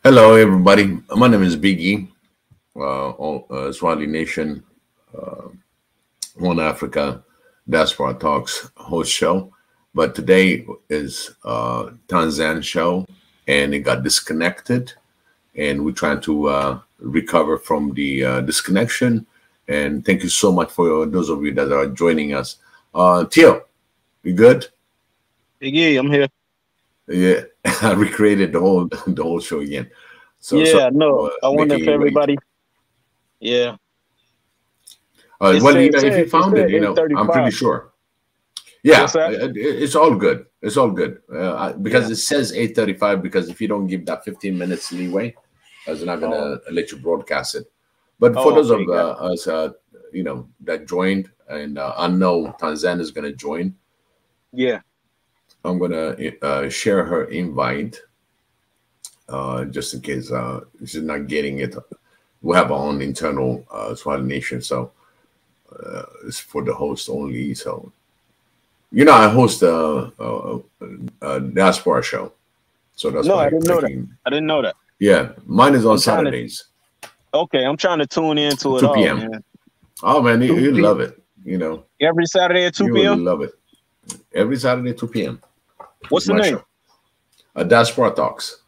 Hello, everybody. My name is Biggie, Swahili Nation, uh, One Africa, Diaspora Talks host show. But today is Tanzan show, and it got disconnected, and we're trying to recover from the disconnection. And thank you so much for those of you that are joining us. Tio, you good? Yeah, I'm here. Yeah, I recreated the whole show again. So Yeah, no, I wonder making if you wait. everybody. Yeah, Well, if you it found said it, I'm pretty 8:35. sure. Yeah, What's that? it's all good. It's all good because Yeah. it says 8:35. Because if you don't give that 15 minutes leeway, I was not Oh, gonna let you broadcast it. But for oh, those okay, of got us, that joined, and I know Tanzan is gonna join. yeah. I'm gonna share her invite just in case she's not getting it. We have our own internal Swahili Nation, so it's for the host only. So I host a diaspora show, so that's No, I why didn't I know that. can. I didn't know that. Yeah, mine is on I'm trying to. Saturdays, Okay, I'm trying to tune into it 2 all, p.m. man. Oh man, you, 2 you p. love it. Every Saturday at 2 You will p.m. love it. Every Saturday, 2 p.m. What's It's the my name? show. Diaspora Talks.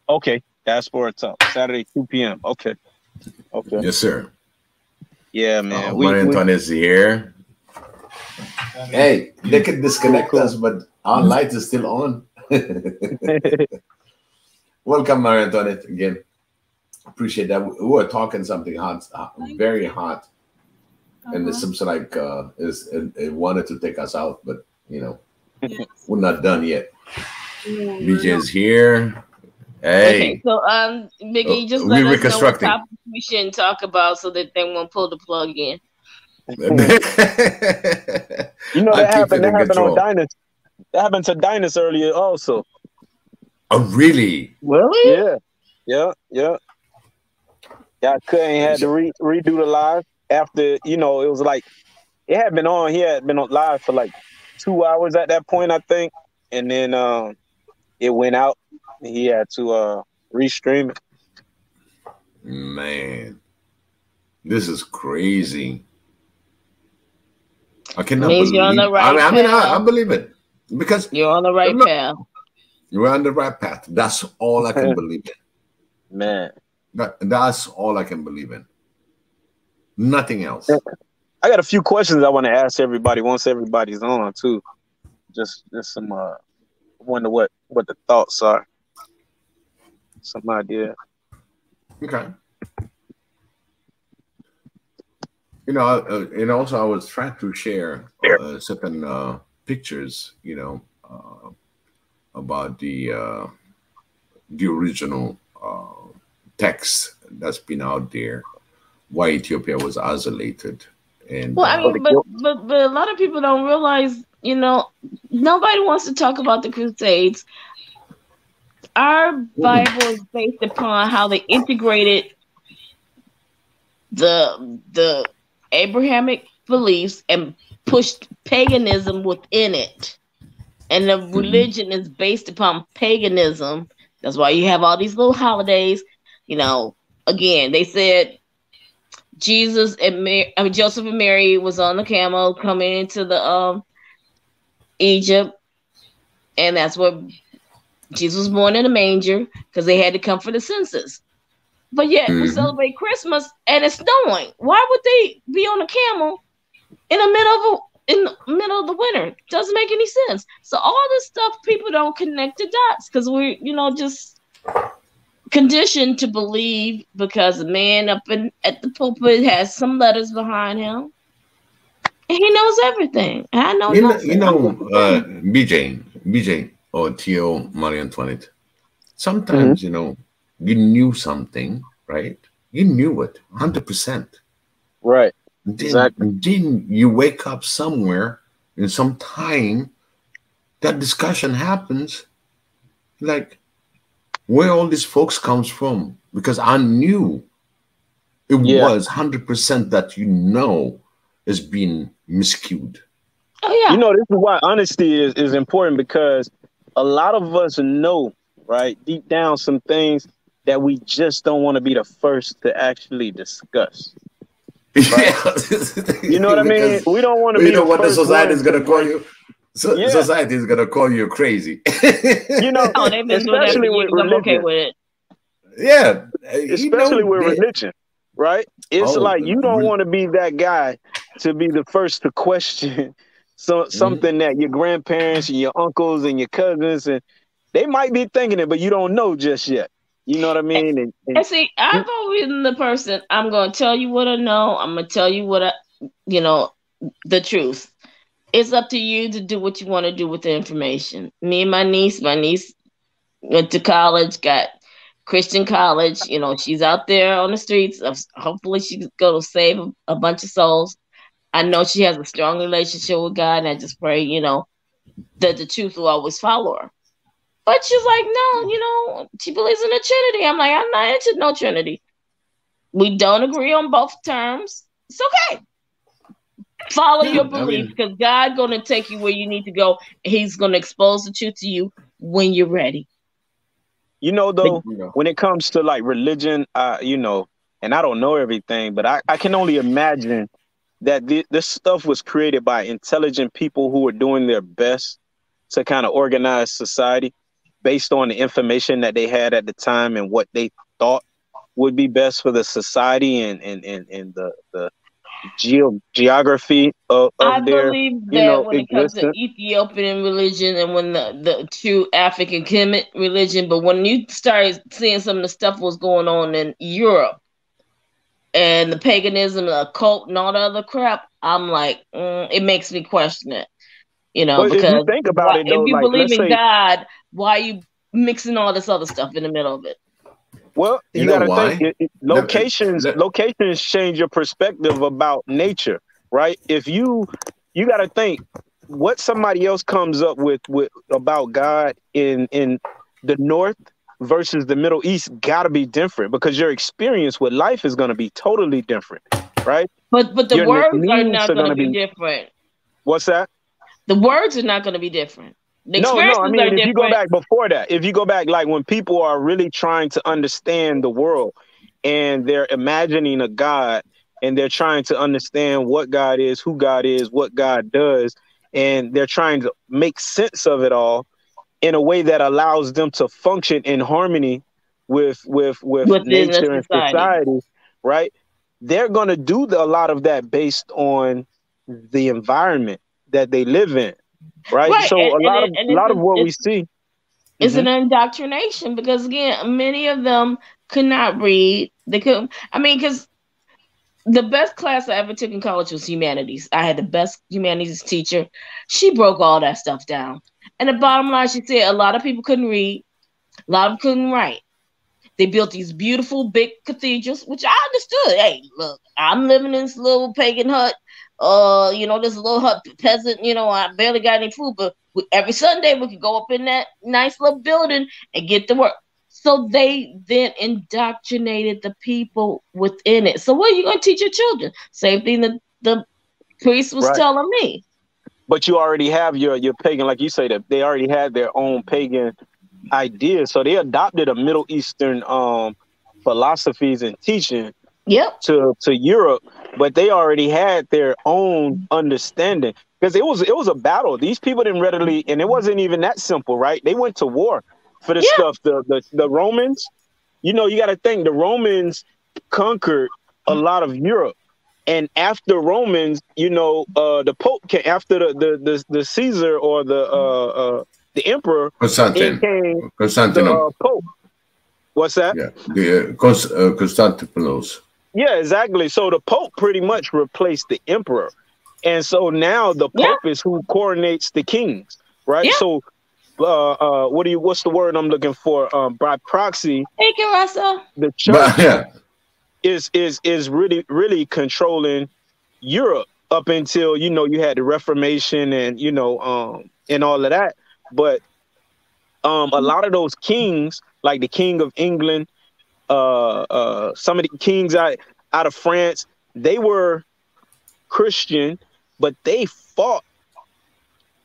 Okay, Diaspora Talk. Saturday 2 p.m. Okay, okay. Yes, sir. Yeah, man. Maria We Antoinette is here. Hey, they can cool, disconnect cool. us, but our light is still on. Welcome, Maria Antoinette, again. Appreciate that. We were talking something hot, very hot, and it seems like it wanted to take us out, but we're not done yet. BJ is here. Okay, Hey, so Biggie, just let we're us know what reconstructing. topics we shouldn't talk about so that they won't pull the plug in. You know I'll that keep happened. it That in happened on control. Dinus. That happened to Dinus earlier, also. Oh, really? Really? Yeah, yeah, yeah. Yeah, Cutting had to redo the live after, it was like it had been on. He had been on live for like 2 hours at that point, I think, and then it went out. He had to restream it. Man, this is crazy. I cannot Means you're on the believe. I right mean, I mean, I, path. I believe it because You're on the right look, path. we're on the right path. That's all I can believe in. Man, That's all I can believe in. Nothing else. I got a few questions I want to ask everybody once everybody's on too. Just some wonder what the thoughts are. Some idea. Okay. And also I was trying to share certain pictures, about the original text that's been out there, why Ethiopia was isolated, and Well, I mean, but a lot of people don't realize, nobody wants to talk about the Crusades. Our Bible is based upon how they integrated the Abrahamic beliefs and pushed paganism within it. And the religion is based upon paganism. That's why you have all these little holidays. Again, they said Jesus and Joseph and Mary was on the camel coming into the Egypt, and that's where Jesus was born in a manger because they had to come for the census. But yet we celebrate Christmas and it's snowing. Why would they be on a camel in the middle of the winter? Doesn't make any sense. So all this stuff, people don't connect the dots because we're just conditioned to believe because the man up at the pulpit has some letters behind him and he knows everything. And I know nothing. BJ or Tio Marie Antoinette. Sometimes you knew something, right? You knew it 100%. Right. Then you wake up somewhere in some time, that discussion happens, like where all these folks comes from, because I knew it was 100% that is being miscued. Oh yeah. This is why honesty is important, because a lot of us know, right, deep down, some things that we just don't want to be the first to actually discuss. Right? You know what I mean? We don't want to be the what the first society one is going to call bring, you. yeah, Society is going to call you crazy. you know, Oh, they've been doing that for especially with years. I'm okay religion, with it. Yeah, especially with they, religion, right? It's oh, like you don't want to be that guy to be the first to question something that your grandparents and your uncles and your cousins and they might be thinking it, but you don't know just yet. You know what I mean? And see, I've always been the person. I'm gonna tell you what I know. I'm gonna tell you what the truth. It's up to you to do what you want to do with the information. Me and my niece went to college, got Christian college. You know, she's out there on the streets. Hopefully, she's going to save a bunch of souls. I know she has a strong relationship with God, and I just pray, that the truth will always follow her. But she's like, no, she believes in the Trinity. I'm like, I'm not into no Trinity. We don't agree on both terms. It's okay. Follow your belief because God's going to take you where you need to go. And He's going to expose the truth to you when you're ready. You know, though, when it comes to like religion, and I don't know everything, but I can only imagine that this stuff was created by intelligent people who were doing their best to kind of organize society based on the information that they had at the time and what they thought would be best for the society and the geography of I their believe that when it comes to existence. Ethiopian religion and when the true African Kemet religion, but when you start seeing some of the stuff was going on in Europe and the paganism, the occult, and all the other crap, I'm like, it makes me question it. But if you Because think about it, though, if you like believe let's in say, God, why are you mixing all this other stuff in the middle of it? well, you got to think locations change your perspective about nature, right? If you got to think what somebody else comes up with about God in the North versus the Middle East got to be different because your experience with life is going to be totally different, right? But the your words are needs not going to be different. What's that? The words are not going to be different. The No, I mean, if different. you go back before that, if you go back, like when people are really trying to understand the world and they're imagining a God and they're trying to understand what God is, who God is, what God does, and they're trying to make sense of it all in a way that allows them to function in harmony with nature and society, right? They're going to do a lot of that based on the environment that they live in. Right. So a lot of what we see is an indoctrination because again, many of them could not read. They couldn't. I mean, because the best class I ever took in college was humanities. I had the best humanities teacher. She broke all that stuff down. And the bottom line, she said a lot of people couldn't read, a lot of them couldn't write. They built these beautiful big cathedrals, which I understood. Hey, look, I'm living in this little pagan hut. This little hut peasant, I barely got any food, but every Sunday we could go up in that nice little building and get to work. So they then indoctrinated the people within it. So what are you going to teach your children? Same thing the priest was telling me. But you already have your pagan, like you say, that they already had their own pagan ideas. So they adopted a Middle Eastern philosophies and teaching to Europe, but they already had their own understanding because it was a battle. These people didn't readily, and it wasn't even that simple, right? They went to war for this stuff. The Romans, you got to think the Romans conquered a lot of Europe, and after Romans, the Pope came after the Caesar or the Emperor. Constantine. The Pope. What's that? Yeah, the Constantinople. Yeah, exactly. So the Pope pretty much replaced the Emperor. And so now the Pope is who coronates the kings, right? Yeah. So what's the word I'm looking for? By proxy, thank you, Russell. The church is really, really controlling Europe up until, you had the Reformation and, and all of that. But a lot of those kings, like the King of England, some of the kings out of France, they were Christian, but they fought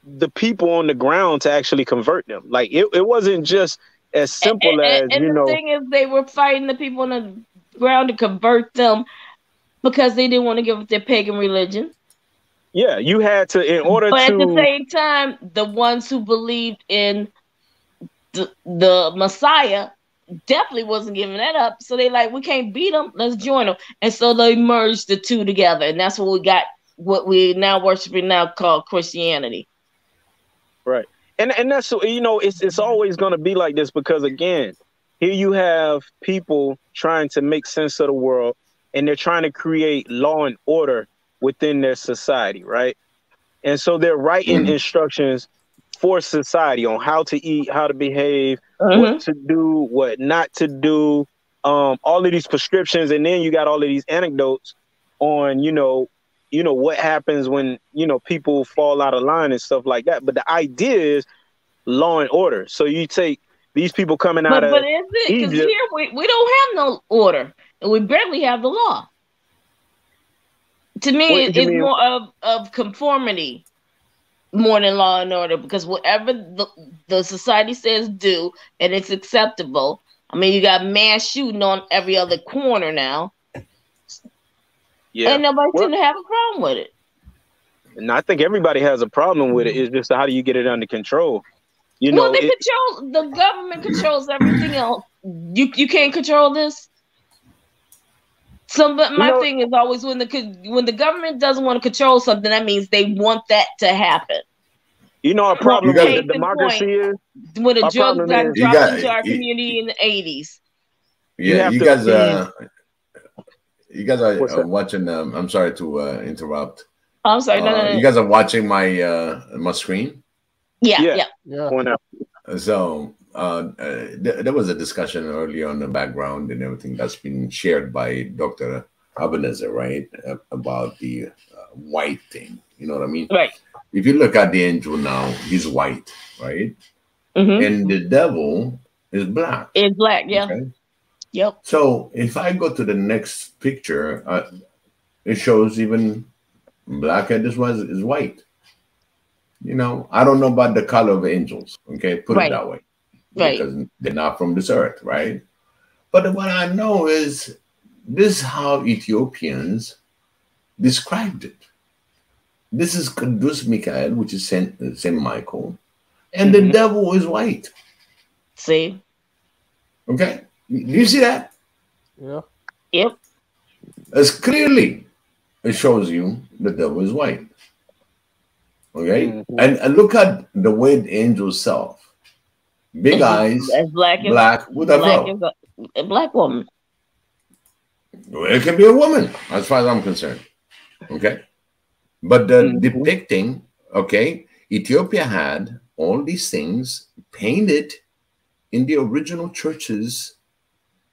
the people on the ground to actually convert them. Like it wasn't just as simple as, and the thing is, they were fighting the people on the ground to convert them because they didn't want to give up their pagan religion. Yeah, you had to, in order but to. At the same time, the ones who believed in the Messiah definitely wasn't giving that up. So they like, we can't beat them. Let's join them. And so they merged the two together. And that's what we got, what we now worshiping now called Christianity. Right. And that's, you know, it's always going to be like this because, again, here you have people trying to make sense of the world, and they're trying to create law and order within their society, right? And so they're writing instructions for society on how to eat, how to behave, what to do, what not to do, all of these prescriptions. And then you got all of these anecdotes on, you know, what happens when, you know, people fall out of line and stuff like that. But the idea is law and order. So you take these people coming out of But is it? Because here we don't have no order, and we barely have the law. To me, it's more of conformity more than law and order, because whatever the society says do, and it's acceptable. I mean, you got mass shooting on every other corner now. Yeah. And nobody seems to have a problem with it. And I think everybody has a problem with it. It's just how do you get it under control? You know, the government controls everything else. You can't control this. So, but my thing is always when the government doesn't want to control something, that means they want that to happen. You know, our problem with democracy is when the drugs got dropped into our community in the 80s. Yeah, you guys are watching. I'm sorry to interrupt. I'm sorry. No. You guys are watching my screen. Yeah. So there was a discussion earlier on the background and everything that's been shared by Dr. Ebenezer, right, about the white thing. You know what I mean? Right. If you look at the angel now, he's white, right? And the devil is black. It's black, yeah. Okay? Yep. So if I go to the next picture, it shows even black, and this one is white. You know, I don't know about the color of angels. Okay, put it that way, because they're not from this earth, right? But what I know is this is how Ethiopians described it. This is Kudus Michael, which is Saint Michael, and the devil is white. See? Okay, do you see that? Yeah. Yep. As clearly, it shows you the devil is white. Okay, and look at the way the angels self, big eyes, as black with a fro. A black woman. It can be a woman, as far as I'm concerned. Okay, but the depicting, okay, Ethiopia had all these things painted in the original churches,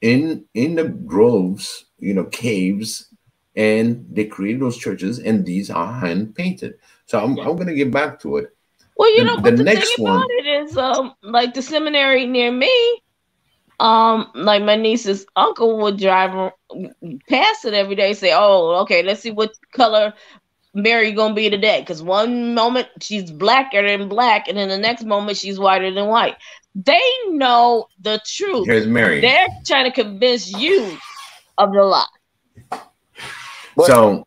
in the groves, you know, caves, and they created those churches, and these are hand painted. So I'm going to get back to it. Well, you know, but the next thing about it is, like the seminary near me, like my niece's uncle would drive past it every day, say, "Oh, okay, let's see what color Mary gonna be today." Because one moment she's blacker than black, and then the next moment she's whiter than white. They know the truth. Here's Mary. They're trying to convince you of the lie. So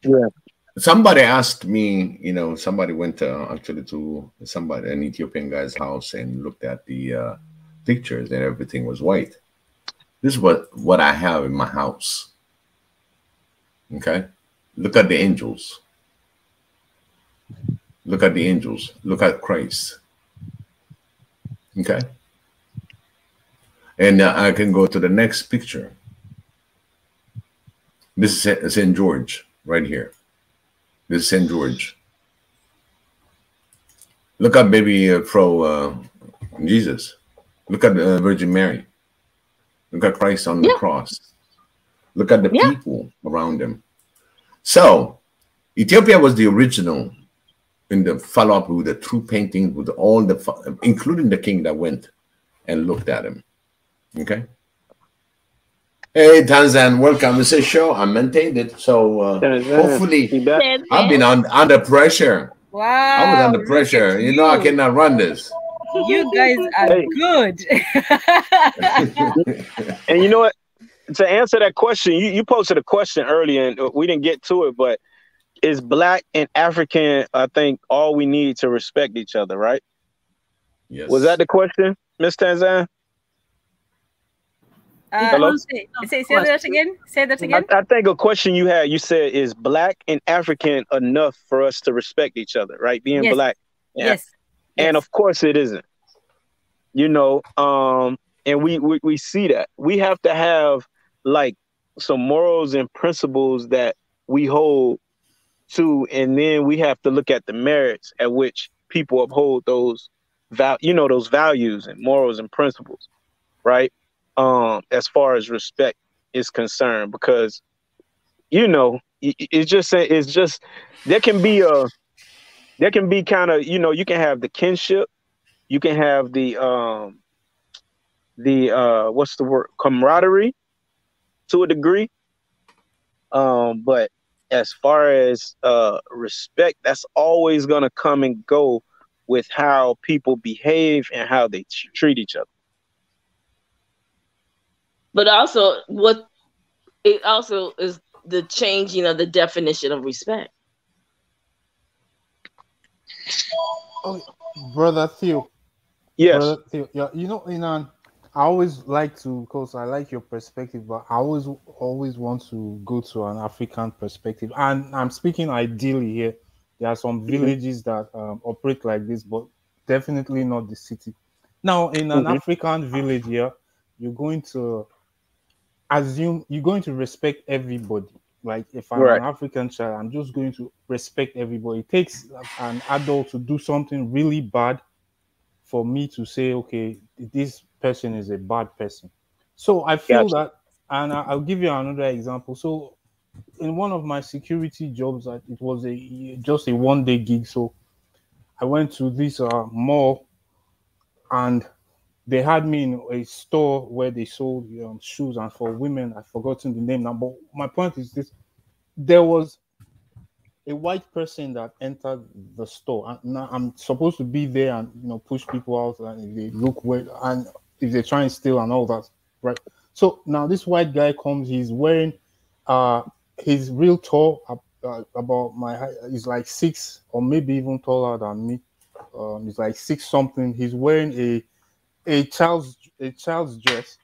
somebody asked me, you know, somebody went actually to an Ethiopian guy's house and looked at the pictures, and everything was white. This is what I have in my house. Okay, look at the angels. Look at the angels. Look at Christ. Okay, and I can go to the next picture. This is St. George right here. This is St. George. Look at baby Jesus. Look at the Virgin Mary. Look at Christ on the cross. Look at the people around him. So Ethiopia was the original in the follow-up with the true painting, with all the, including the king that went and looked at him. Okay. Hey, Tanzan, welcome. It's a show. I maintained it. So hopefully, I've been under pressure. Wow. I was under pressure. You know, I cannot run this. You guys are Hey, good. and you know what? To answer that question, you posted a question earlier, and we didn't get to it, but is Black and African, I think, all we need to respect each other, right? Yes. Was that the question, Miss Tanzan? Hello? Say that again. Say that again. I think a question you had, you said, is Black and African enough for us to respect each other, right? Being Yes. Black. Yes. And of course it isn't. You know, and we see that. We have to have like some morals and principles that we hold to, and then we have to look at the merits at which people uphold those those values and morals and principles, right? As far as respect is concerned, because it's just there can be kind of, you can have the kinship, you can have the what's the word, camaraderie to a degree, but as far as respect, that's always going to come and go with how people behave and how they treat each other. But also, it also is the changing of the definition of respect. Oh, Brother Theo. Yes. Brother Theo. Yeah, Inan, I always like to, because I like your perspective, but I always want to go to an African perspective. And I'm speaking ideally here. There are some villages that operate like this, but definitely not the city. Now, in an African village here, you're going to respect everybody. Like if I'm an African child, I'm just going to respect everybody. It takes an adult to do something really bad for me to say, okay, this person is a bad person. So I feel that, and I'll give you another example. So in one of my security jobs, it was just a one-day gig. So I went to this mall, and they had me in a store where they sold shoes, and for women, I've forgotten the name now. But my point is this: there was a white person that entered the store, and now I'm supposed to be there and push people out, and if they look weird, and if they try and steal and all that, right? So now this white guy comes, he's wearing he's real tall, about my height. He's like 6 or maybe even taller than me. He's like 6 something. He's wearing a child's dress,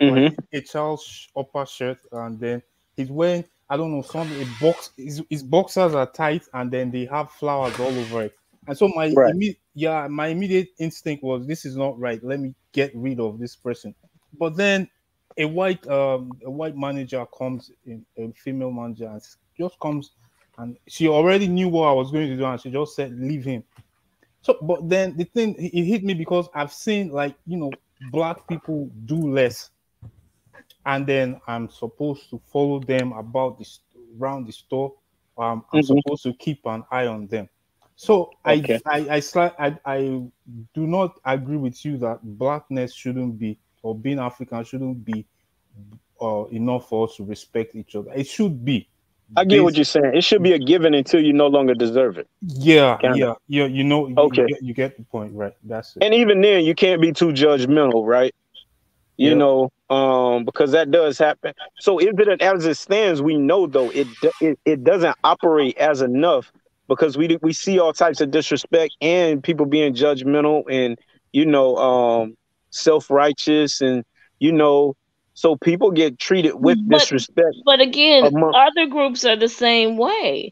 like a child's upper shirt, and then he's wearing, I don't know, his boxers are tight, and then they have flowers all over it. And so my immediate instinct was, this is not right. Let me get rid of this person. But then a white manager comes in, a female manager, and just comes, and she already knew what I was going to do, and she just said, leave him. So, but then the thing, it hit me because I've seen, like, black people do less, and then I'm supposed to follow them about around the store. I'm supposed to keep an eye on them. So I do not agree with you that blackness shouldn't be, or being African shouldn't be enough for us to respect each other. It should be. I get what you're saying. It should be a given until you no longer deserve it. Yeah. You get the point, right? That's it. And even then, you can't be too judgmental, right? Because that does happen. So as it stands, we know though it doesn't operate as enough, because we see all types of disrespect and people being judgmental and self-righteous, and so people get treated with disrespect. But again, other groups are the same way.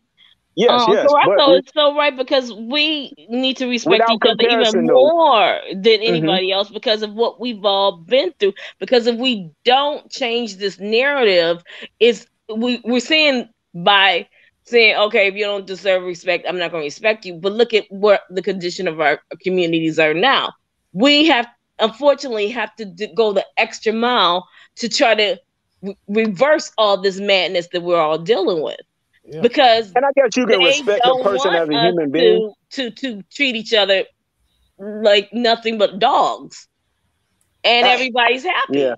Yes. So I thought it's so right, because we need to respect each other even more than anybody else, because of what we've all been through. Because if we don't change this narrative, we're saying, by saying, okay, if you don't deserve respect, I'm not going to respect you. But look at what the condition of our communities are now. We unfortunately have to go the extra mile to try to reverse all this madness that we're all dealing with. Yeah. Because and I guess you can respect a person as a human being to treat each other like nothing but dogs, and everybody's happy. Yeah,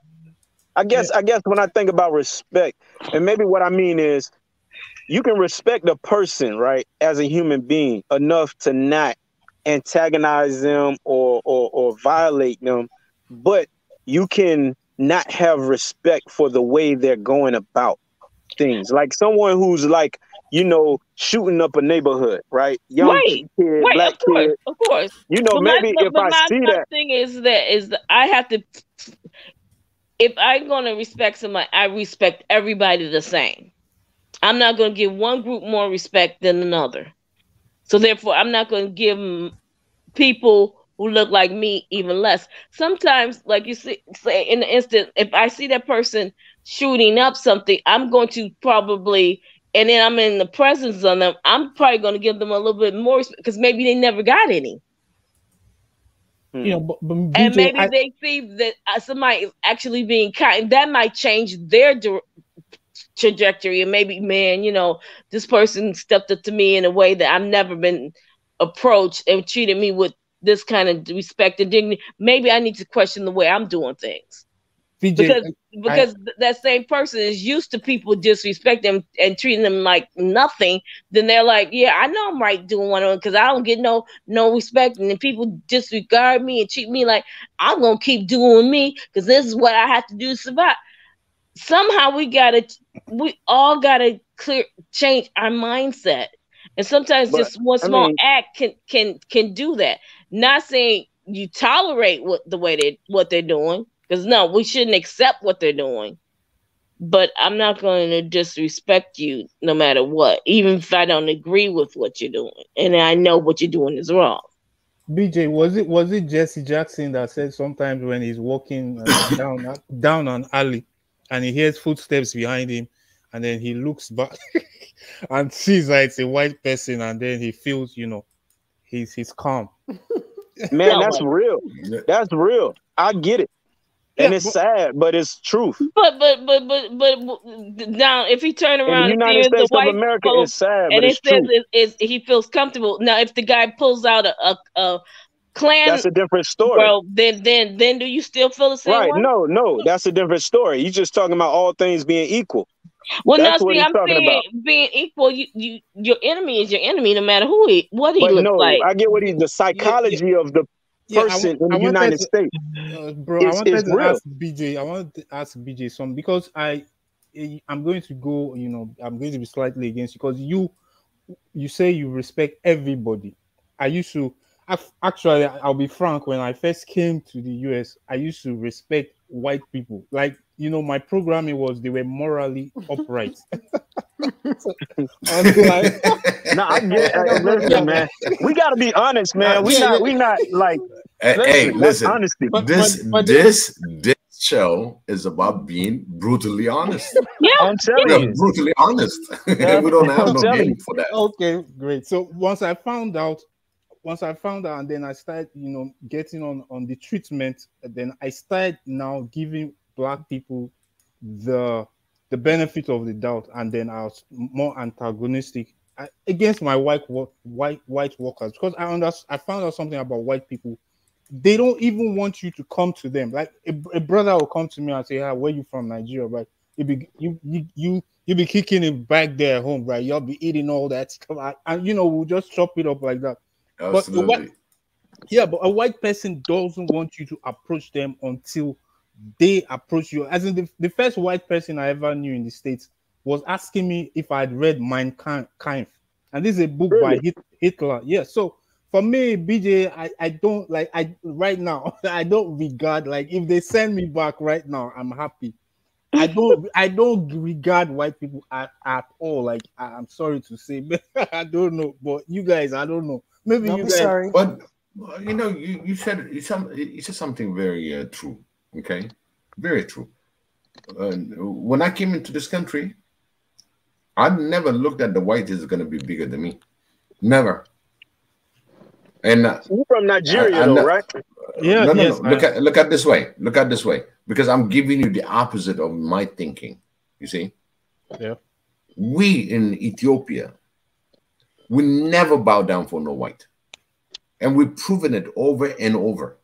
I guess when I think about respect, and maybe what I mean is, you can respect a person, right, as a human being enough to not antagonize them or violate them, but you can not have respect for the way they're going about things. Like someone who's like, you know, shooting up a neighborhood, right? Young Right, kid, right, black kid. of course. You know, But maybe if I see my that, thing is that I have to, if I'm gonna respect somebody, I respect everybody the same. I'm not gonna give one group more respect than another. So therefore, I'm not gonna give people who look like me even less. Sometimes, like you say in the instant, if I see that person shooting up something, I'm going to probably, and then I'm in the presence of them, I'm probably going to give them a little bit more because maybe they never got any. You know, but BJ, and maybe they see that somebody is actually being kind. That might change their trajectory, and maybe, man, you know, this person stepped up to me in a way that I've never been approached and treated me with this kind of respect and dignity. Maybe I need to question the way I'm doing things. BJ, because that same person is used to people disrespect them and treating them like nothing. Then they're like, yeah, I know I'm right doing one of them because I don't get no respect, and if people disregard me and treat me like, I'm gonna keep doing me because this is what I have to do to survive. Somehow we all gotta change our mindset. And sometimes just one small act can do that. Not saying you tolerate what they're doing, because no, we shouldn't accept what they're doing. But I'm not going to disrespect you no matter what, even if I don't agree with what you're doing and I know what you're doing is wrong. BJ, was it Jesse Jackson that said sometimes when he's walking down an alley and he hears footsteps behind him, and then he looks back and sees that it's a white person, and then he feels, you know, he's calm. Man, that's real. That's real. I get it. And it's sad, but it's truth. But now, if he turn around in the United States of America, it's sad, and but it's it true. says he feels comfortable. Now, if the guy pulls out a clan, that's a different story. Well, then do you still feel the same way? No, that's a different story. He's just talking about all things being equal. Well, that's what I'm saying. Being equal, your enemy is your enemy, no matter what he looks like. I get what the psychology of the person in the United States. Bro, I wanted to ask BJ. I wanted to ask BJ something because I'm going to go. You know, I'm going to be slightly against you because you say you respect everybody. I used to. Actually, I'll be frank. When I first came to the US, I used to respect white people. Like, you know, my programming was they were morally upright. No, I get it. Listen, man. We got to be honest, man. We not like. Hey, listen. Honesty. This show is about being brutally honest. Yeah, I'm telling you, brutally honest. We don't have no game for that. Okay, great. So once I found out, and then I started, you know, getting on the treatment. Then I started now giving Black people the benefit of the doubt, and then I was more antagonistic against my white workers because I found out something about white people. They don't even want you to come to them. Like a brother will come to me and say, "Hey, where you from, Nigeria?" Right? You be kicking it back there at home, right? You'll be eating all that stuff, and you know we'll just chop it up like that. Absolutely. But a white person doesn't want you to approach them until they approach you. As in the first white person I ever knew in the States was asking me if I'd read Mein Kampf, and this is a book by Hitler. Yeah, so for me, BJ, I don't like right now. I don't regard, like, if they send me back right now, I'm happy. I don't regard white people at all. Like, I'm sorry to say, but I don't know. But you guys, I don't know. Maybe you guys. Sorry. But you know, you said something very true. Okay, very true. When I came into this country, I never looked at the white is going to be bigger than me. Never. And you're from Nigeria, though, right? Yeah. No. Look at this way. Look at this way. Because I'm giving you the opposite of my thinking. You see? Yeah. We in Ethiopia, we never bow down for no white. And we've proven it over and over.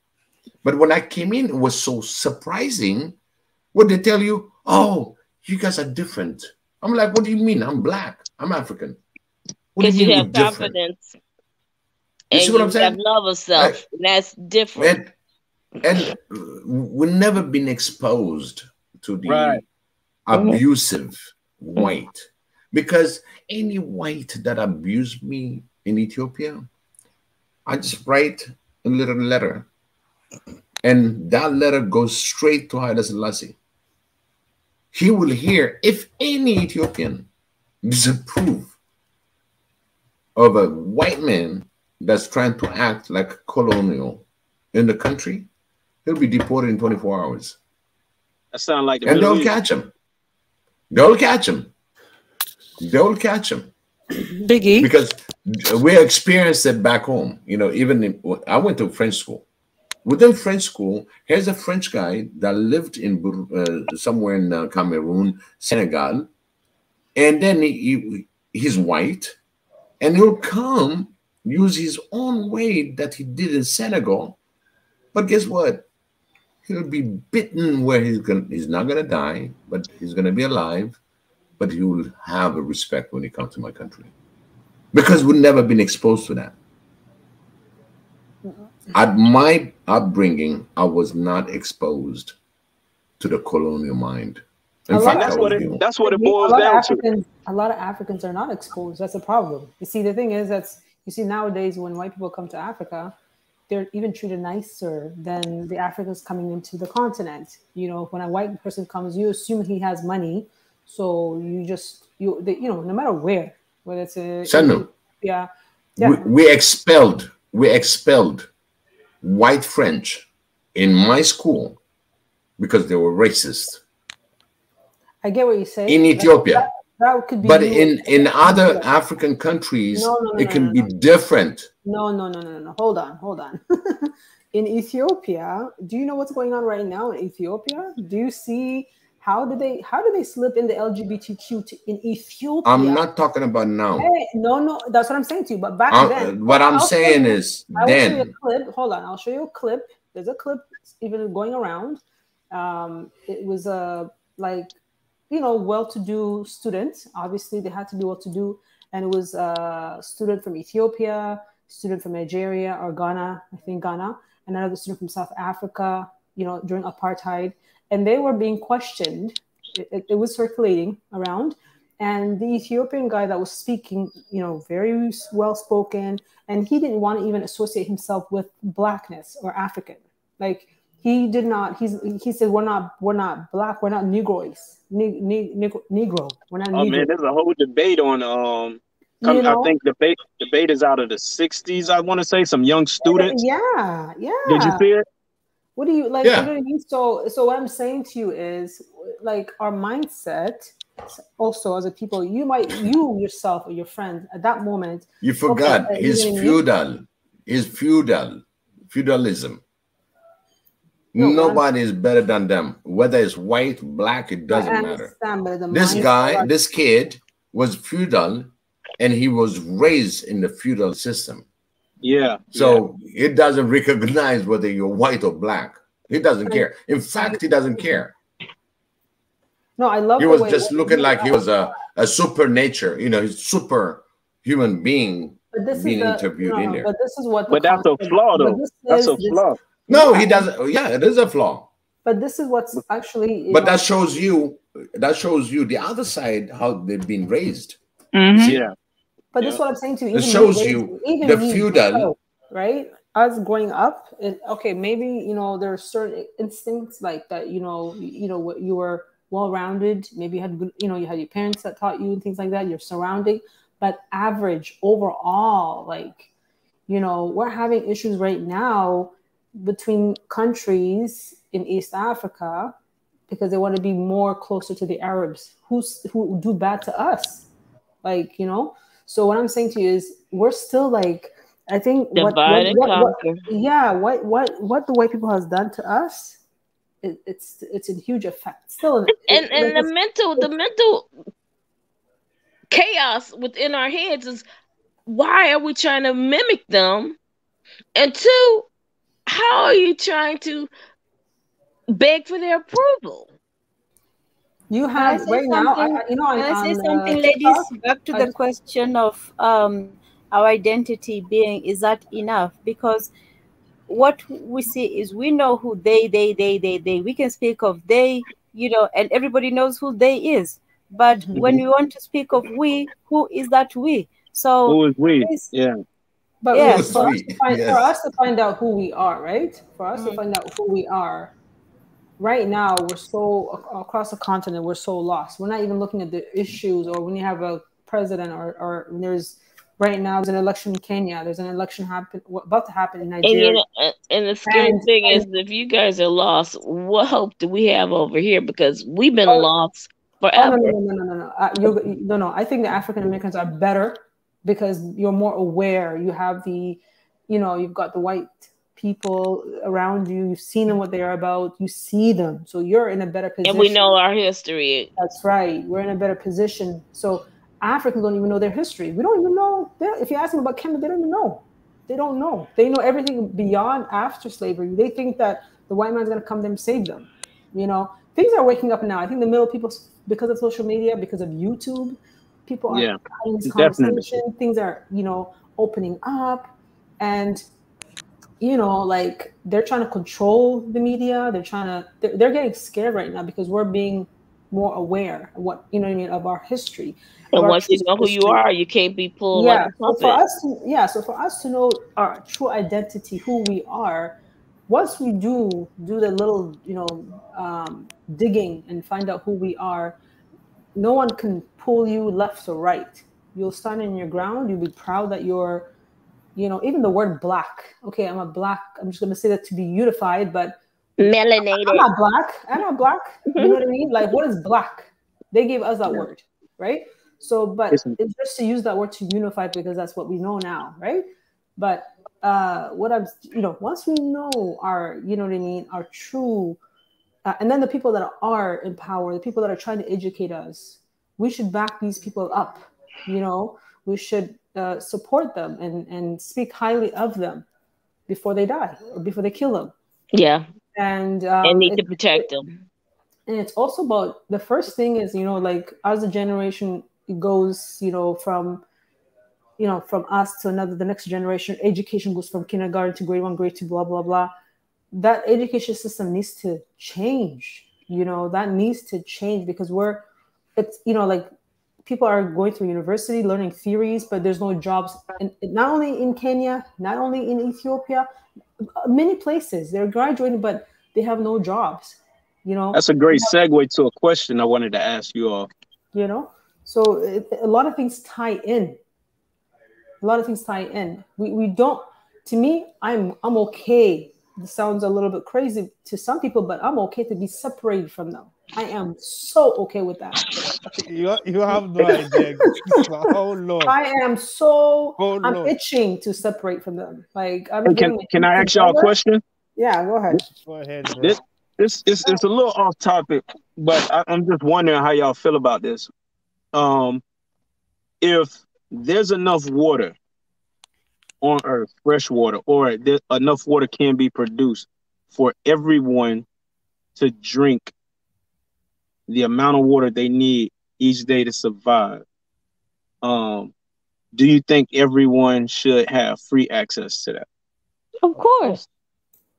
But when I came in, it was so surprising when they tell you, oh, you guys are different. I'm like, what do you mean? I'm Black. I'm African. Because you have confidence You see And what you I'm have saying? love of self. And that's different. And we've never been exposed to Right. the abusive white, because any white that abused me in Ethiopia, I just write a little letter, and that letter goes straight to Haile Selassie. He will hear if any Ethiopian disapprove of a white man that's trying to act like colonial in the country, he'll be deported in 24 hours. That sounds like the And Middle they'll East. catch him. They'll catch him. They'll catch him. Biggie. Because we experienced it back home. You know, I went to French school. Within French school, here's a French guy that lived in somewhere in Cameroon, Senegal, and then he's white, and he'll come use his own way that he did in Senegal. But guess what? He'll be bitten where he's not gonna die, but he's gonna be alive. But he will have a respect when he comes to my country, because we've never been exposed to that. At my upbringing, I was not exposed to the colonial mind. In fact, that's what it boils down to. A lot of Africans are not exposed. That's a problem. You see, the thing is nowadays when white people come to Africa, they're even treated nicer than the Africans coming into the continent. You know, when a white person comes, you assume he has money, so no matter where, whether it's we expelled white French in my school because they were racist. I get what you say. In Ethiopia. That could be, but in other African countries, it can be different. No. Hold on. In Ethiopia, do you know what's going on right now in Ethiopia? Do you see how do they slip in the LGBTQ in Ethiopia? I'm not talking about now. Hey, no, that's what I'm saying to you. But back then, what I'm saying is, I will show you a clip. Hold on, I'll show you a clip. There's a clip even going around. It was well-to-do student. Obviously, they had to be well-to-do, and it was a student from Ethiopia, student from Nigeria or Ghana, I think Ghana, and another student from South Africa. You know, during apartheid. And they were being questioned. It was circulating around. And the Ethiopian guy that was speaking, very well-spoken, and he didn't want to even associate himself with Blackness or African. Like, he did not, he said, we're not Black, we're not Negroes, Negro. We're not Negro. Oh, man, there's a whole debate on, I think debate is out of the 60s, I want to say, some young students. Yeah. Did you see it? What do you like? Yeah. What do you mean? So what I'm saying to you is, like, our mindset. Also, as a people, you yourself or your friends at that moment. You forgot his feudalism. Nobody is better than them. Whether it's white, black, it doesn't matter. This kid was feudal, and he was raised in the feudal system. Yeah. So it doesn't recognize whether you're white or black. He doesn't care. In fact, he doesn't care. No, I love. He was just looking like he was a super nature, he's super human being being interviewed in there. But this is what. But that's a flaw, though. That's a flaw. No, he doesn't. Yeah, it is a flaw. But this is what's actually. But that shows you the other side, how they've been raised. Mm-hmm. Yeah. But this is what I'm saying to you. It shows you the feudal, right? Us growing up, maybe there are certain instincts like that. You were well-rounded. Maybe you had good. You had your parents that taught you and things like that. Your surrounding, but average overall, we're having issues right now between countries in East Africa because they want to be more closer to the Arabs who do bad to us, So what I'm saying to you is, we're still I think what the white people has done to us, it's a huge effect. Still, the mental chaos within our heads is, why are we trying to mimic them? And two, how are you trying to beg for their approval? You have right now. Can I say something, ladies? Back to the question of our identity being, is that enough? Because what we see is, we know who they. We can speak of they, and everybody knows who they is. But when we want to speak of we, who is that we? So, Who is we? Yes. Yeah. But yeah. Who's for us we? to find, for Yes. us to find out who we are, right? For us to find out who we are, right now we're so across the continent, we're so lost. We're not even looking at the issues, or when you have a president, or there's right now there's an election in Kenya, there's an election about to happen in And Nigeria. and the scary thing is, if you guys are lost, what hope do we have over here? Because we've been lost Oh, forever. no. I think the African Americans are better because you're more aware. You have you've got the white people around you. You've seen them, what they are about. You see them, so you're in a better position. And we know our history. That's right. We're in a better position. So Africans don't even know their history. We don't even know. If you ask them about Kenya, they don't even know. They don't know. They know everything beyond after slavery. They think that the white man's going to come there and save them. Things are waking up now. I think the middle people, because of social media, because of YouTube, people are having this conversation. Things are, opening up, and like they're trying to control the media. They're getting scared right now because we're being more aware of what of our history. And once you know who you are, you can't be pulled like a puppet. So for us to know our true identity, who we are, once we do the little digging and find out who we are, no one can pull you left or right. You'll stand in your ground. You'll be proud that you're, even the word black. Okay, I'm just going to say that to be unified, but melanated. I'm not black. You know what I mean? Like, what is black? They gave us that word, right? So, but it's just to use that word to unify because that's what we know now, right? But once we know our, our true, and then the people that are in power, the people that are trying to educate us, we should back these people up. We should support them and speak highly of them before they die or before they kill them. Yeah. And need to protect them. And it's also about, the first thing is, like as the generation goes, from us to the next generation, education goes from kindergarten to grade 1, grade 2, blah, blah, blah. That education system needs to change. That needs to change because like people are going through university, learning theories, but there's no jobs. And not only in Kenya, not only in Ethiopia, many places they're graduating, but they have no jobs. That's a great segue to a question I wanted to ask you all. So a lot of things tie in. We don't. To me, I'm okay. This sounds a little bit crazy to some people, but I'm okay to be separated from them. I am so okay with that. You have no idea. Oh Lord. I am I'm itching to separate from them. Like, can I ask y'all a question? Yeah, go ahead. Go ahead, bro. It's a little off topic, but I'm just wondering how y'all feel about this. If there's enough water on Earth, fresh water, or enough water can be produced for everyone to drink the amount of water they need each day to survive, do you think everyone should have free access to that? Of course.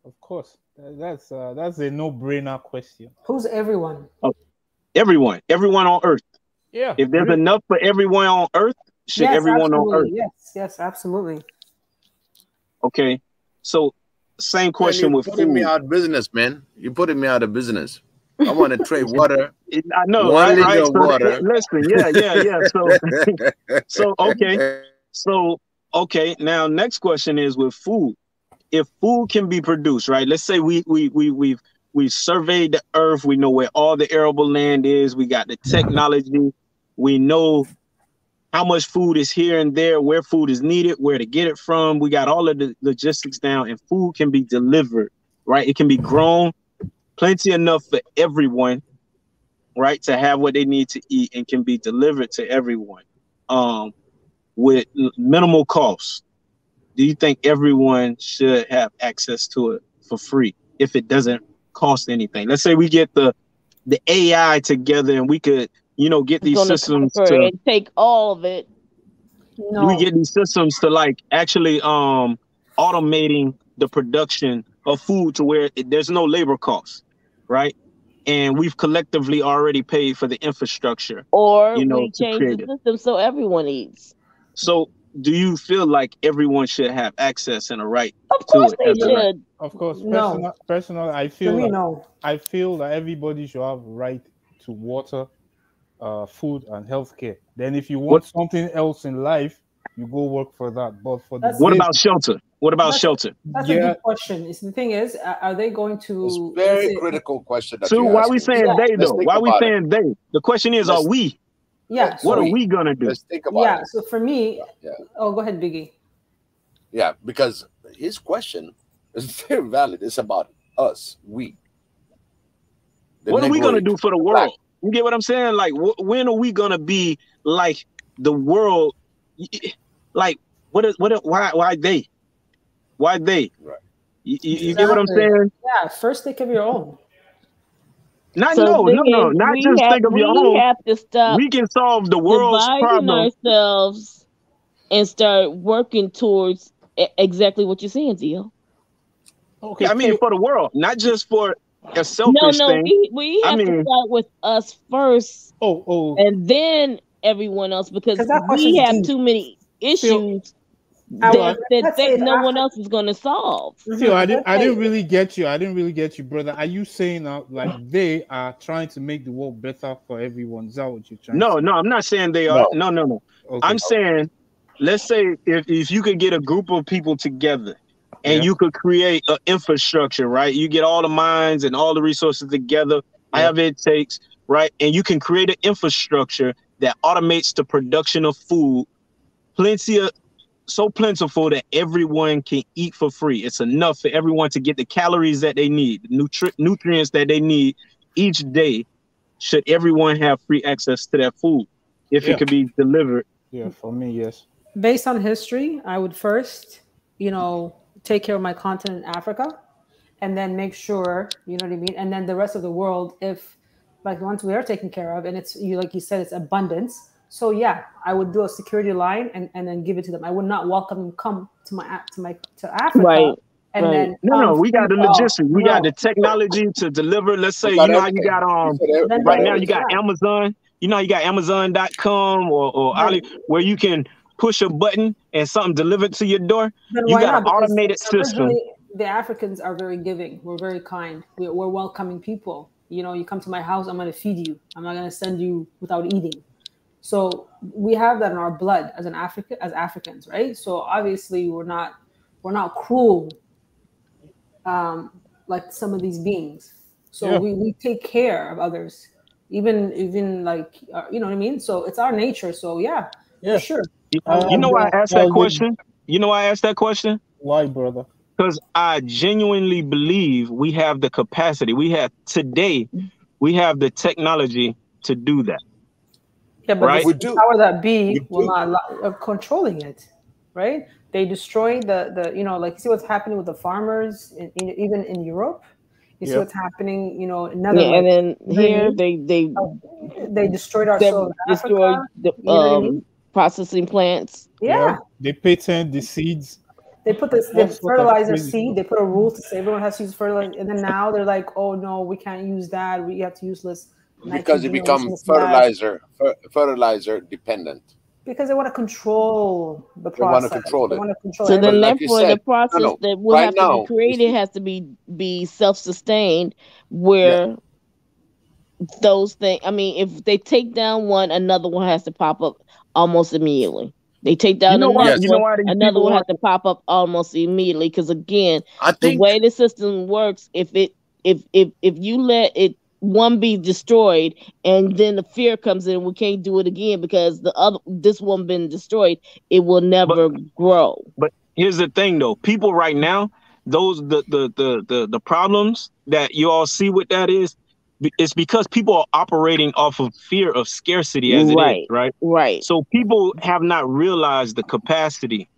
Of course. That's a no-brainer question. Who's everyone? Everyone on Earth. Yeah. If there's enough for everyone on Earth, should everyone on Earth? Yes, absolutely. Okay. So same question with food. You're putting me out of business, man. You're putting me out of business. I want to trade water. I know, 1 liter right? of water. Listen, yeah. So okay. Now, next question is with food. If food can be produced, right? Let's say we've surveyed the Earth. We know where all the arable land is. We got the technology. We know how much food is here and there, where food is needed, where to get it from. We got all of the logistics down, and food can be delivered, right? It can be grown, plenty enough for everyone, right, to have what they need to eat, and can be delivered to everyone with minimal cost. Do you think everyone should have access to it for free if it doesn't cost anything? Let's say we get the AI together and we could, get these systems to and take all of it. do we get these systems to like actually automating the production of food to where there's no labor costs, right? And we've collectively already paid for the infrastructure, Or you know, we to change create the it. system so everyone eats. So do you feel like everyone should have access and a right Of to course it they as a right? should. Of course, No. personal. For me, no. I feel that everybody should have right to water, food, and healthcare. Then, if you What want something else in life, you go work for that. But for the That's what basic, about shelter? What about that's shelter? that's a yeah, good question. Is the thing is, are they going It's to, let's very say, critical question that So you're why we asking. saying yeah, they Let's though? think Why we about it. saying they? The question is, are Let's we? yeah? What are So we gonna do? let's think about yeah, it. so for me, Yeah, oh, go ahead, Biggie. yeah, because his question is very valid. It's about us, we, the What are we gonna Negroid, do for the the black. world? You get what I'm saying? Like, when are we gonna be like the world? Like, why they? Why they? Right. You get what I'm Exactly. saying? Yeah, first think of your own. Not So the no, thing is, not just think of your we own. have to stop We can solve the world's dividing problem. ourselves and start working towards exactly what you're saying, Zio. okay. Yeah, I mean So, for the world, not just for a No, selfish no, thing. we I have to mean, start with us first, oh, and then everyone else, because Because that we question's have deep. too many Phil, issues Phil, Let's say no one else is going to solve. Phil, let's I say didn't really get you. I didn't really get you, brother. Are you saying like they are trying to make the world better for everyone? Is that what you're trying to no, say? I'm not saying they are. No. No. I'm Okay. saying, let's say if you could get a group of people together and Yeah. you could create an infrastructure, right? You get all the minds and all the resources together, Yeah. however it takes, right? And you can create an infrastructure that automates the production of food, so plentiful that everyone can eat for free. It's enough for everyone to get the calories that they need, the nutrients that they need each day. Should everyone have free access to that food if it Yeah. could be delivered? Yeah. For me, yes. based on history, I would first, take care of my continent, Africa, and then make sure, you know what I mean, and then the rest of the world, if like once we are taken care of, and it's you like you said, it's abundance. So yeah, I would do a security line and then give it to them. I would not welcome them come to Africa Right, and right. then No, we got the oh, logistics, we got no. the technology to deliver. Let's We say, got how you everything. got Then right they, now you got yeah. Amazon. You got Amazon.com or Then, Ali, where you can push a button and something delivered to your door. then You why got an not? Because automated system. originally the Africans are very giving. We're very kind. We're welcoming people. You come to my house, I'm going to feed you. I'm not going to send you without eating. So we have that in our blood as Africans, right? So obviously we're not cruel, like some of these beings. So Yeah. we take care of others, even like you know what I mean. So it's our nature. So yeah, Yeah. for sure. You know why I asked that question? You know why I asked that question? Why, brother? Because I genuinely believe we have the capacity. We have the technology to do that. Yeah, but Right? We the do. power that We be will do. not allow controlling it, right? They destroy the like see what's happening with the farmers even in Europe. You see Yeah. what's happening, in Yeah, Netherlands. and then here They destroyed our they soil in destroyed Africa. the You know what I mean? processing plants. Yeah. They patent the seeds. They put All the sort of fertilizer crazy seed. stuff. They put a rule to say everyone has to use fertilizer, and then now they're like, "Oh no, we can't use that. We have to use less Because you nitrogen, become this bad." fertilizer dependent. Because they want to control the They want to process. control They it. want to control So then, everything. Like you therefore, the said, process that will right have to be now, created has to be self-sustained. yeah, Where those things, I mean, if they take down one, another one has to pop up almost immediately. They take down another yes. You know one, why these another people one has want to pop up almost immediately. Because again, I the think way the system works, if you let it one be destroyed and then the fear comes in, we can't do it again because this one been destroyed, it will but never grow. but here's the thing though. People right now, the problems that you all see with that it's because people are operating off of fear of scarcity as it is, Right, right? right. So people have not realized the capacity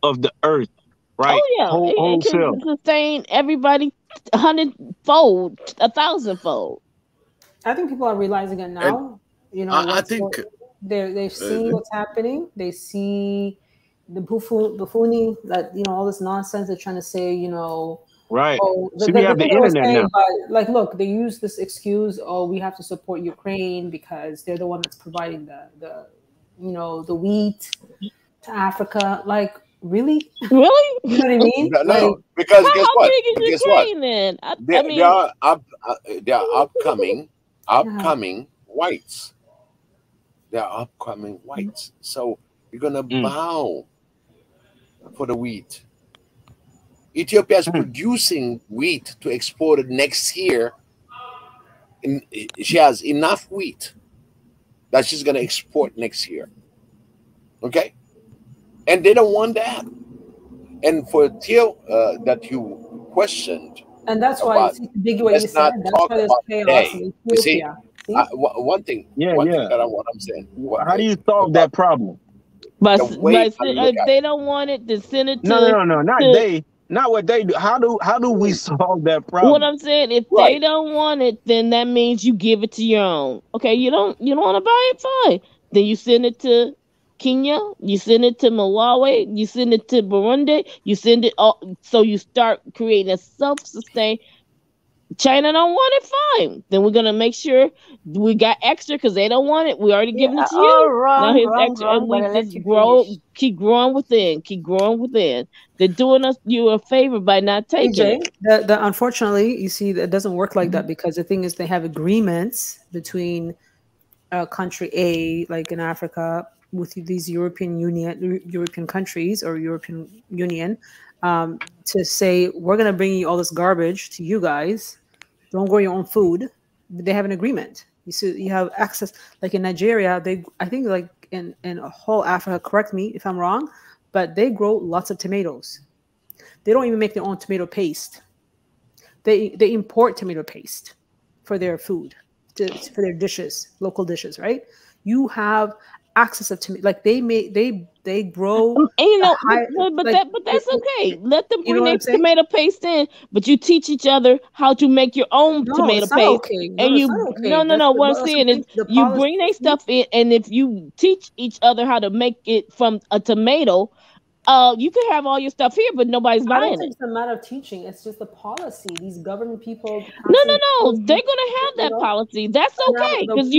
of the earth, right? Oh yeah, it Wholesale. can sustain everybody 100-fold, 1,000-fold. I think people are realizing it and now. I think They've seen what's happening. They see the buffooning, that all this nonsense they're trying to say. Right. Oh, See, we have the internet now. But like, look, they use this excuse. Oh, we have to support Ukraine because they're the one that's providing the wheat to Africa. Like, really? Really? You know what I mean? No, like, because how guess what? big is Guess Ukraine what? then? They are upcoming whites. They are upcoming whites. So you're gonna bow for the wheat. Ethiopia is producing wheat to export it next year. And she has enough wheat that she's gonna export next year. Okay, and they don't want that. And for Theo, that you questioned, and that's why it's big what you said. That's why there's chaos in Ethiopia. One thing that I'm saying. How do you solve that problem? But if they don't want it, then send it to no, not they. Not what they do. How do we solve that problem? What I'm saying, if they don't want it, then that means you give it to your own. Okay, you don't want to buy it, fine. Then you send it to Kenya, you send it to Malawi, you send it to Burundi, you send it all. So you start creating a self-sustained. China don't want it, fine. Then we're gonna make sure we got extra because they don't want it. We already given it to you. Now here's extra, and we just keep growing within. They're doing you a favor by not taking it. Unfortunately, you see, it doesn't work like that, because the thing is, they have agreements between country A, like in Africa, with these European countries or European Union, to say, we're going to bring you all this garbage to you guys. Don't grow your own food. They have an agreement. You have access. Like in Nigeria, I think like in whole Africa, correct me if I'm wrong, but they grow lots of tomatoes. They don't even make their own tomato paste. They import tomato paste for their food, for their dishes, local dishes, right? You have access of tomato, like they grow. But that's okay. Let them bring their tomato paste in, but you teach each other how to make your own tomato paste. Okay. No. What I'm saying is, you bring their stuff in, and if you teach each other how to make it from a tomato, you can have all your stuff here, but nobody's buying it. I don't think it's a matter of teaching. It's just the policy. These government people. No. They're gonna have that policy. That's okay, because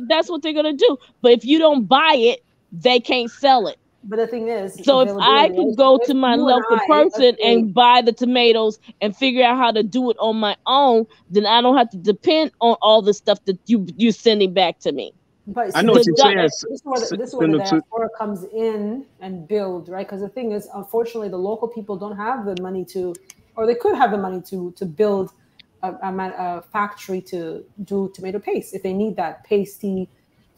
that's what they're gonna do. But if you don't buy it, they can't sell it. But the thing is, so if I could go to my local person and buy the tomatoes and figure out how to do it on my own, then I don't have to depend on all the stuff that you're sending back to me. But I know what you're saying. This is where the diaspora comes in and build, right? Because the thing is, unfortunately, the local people don't have the money to, or they could have the money to build a factory to do tomato paste if they need that pasty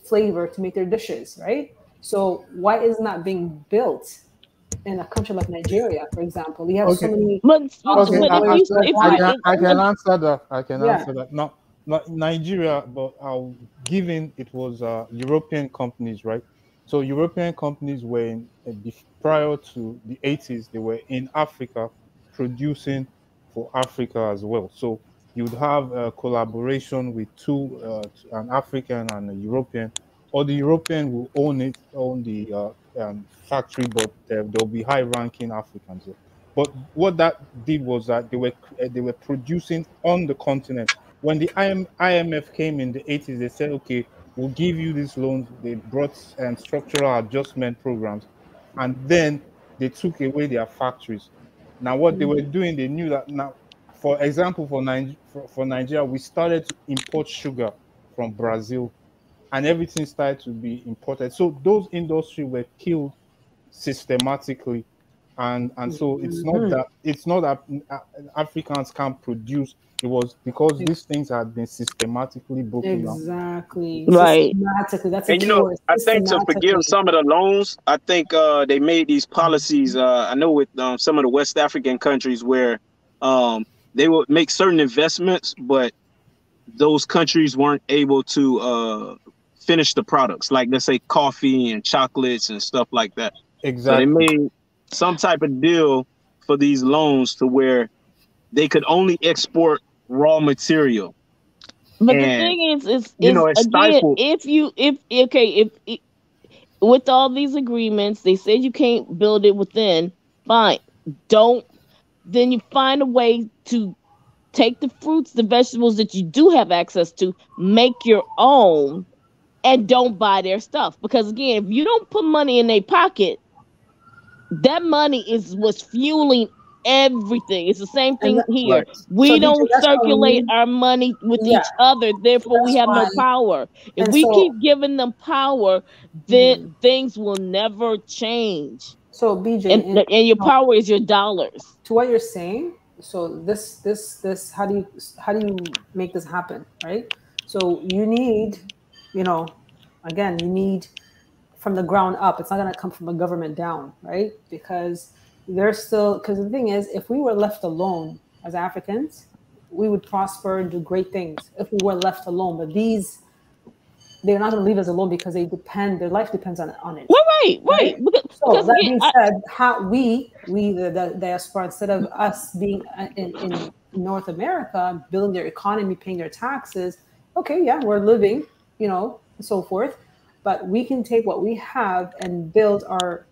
flavor to make their dishes, right? So why isn't that being built in a country like Nigeria, for example? We have so many. I can answer that. No. Not Nigeria, but given it was European companies, right? So European companies were prior to the 80s, they were in Africa producing for Africa as well. So you would have a collaboration with an African and a European, or the European will own the factory, but there'll be high-ranking Africans. But what that did was that they were producing on the continent. When the IMF came in the 80s, they said, okay, we'll give you these loans. They brought structural adjustment programs, and then they took away their factories. Now, what they were doing, they knew that now, for example, for Nigeria, we started to import sugar from Brazil, and everything started to be imported. So those industries were killed systematically. And so it's not that Africans can't produce. It was because these things had been systematically broken down. Exactly. Right. Systematically. That's and I think to forgive some of the loans, I think they made these policies. I know with some of the West African countries where they would make certain investments, but those countries weren't able to finish the products, like let's say coffee and chocolates and stuff like that. Exactly. So they made some type of deal for these loans to where they could only export raw material. But the and thing you know, is it's again, stifled. if with all these agreements, they said you can't build it within. Fine, don't. Then you find a way to take the fruits, the vegetables that you do have access to, make your own, and don't buy their stuff. Because again, if you don't put money in their pocket, that money is what's fueling everything. It's the same And thing here. Right. so We BJ, don't that's why we circulate need, our money with yeah. each other, So therefore we that's have why, no power. If and we so keep giving them power, mhm. then things will never change. So BJ, And your power is your dollars. to what you're saying, so this how do you make this happen, right? So you need, you know, again, you need from the ground up. It's not going to come from a government down, right? Because because the thing is, if we were left alone as Africans, we would prosper and do great things if we were left alone. But they're not going to leave us alone because their life depends on it, Well, right. right? So Because that again, being said, how the diaspora, instead of us being in North America, building their economy, paying their taxes, okay, yeah, we're living, and so forth, but we can take what we have and build our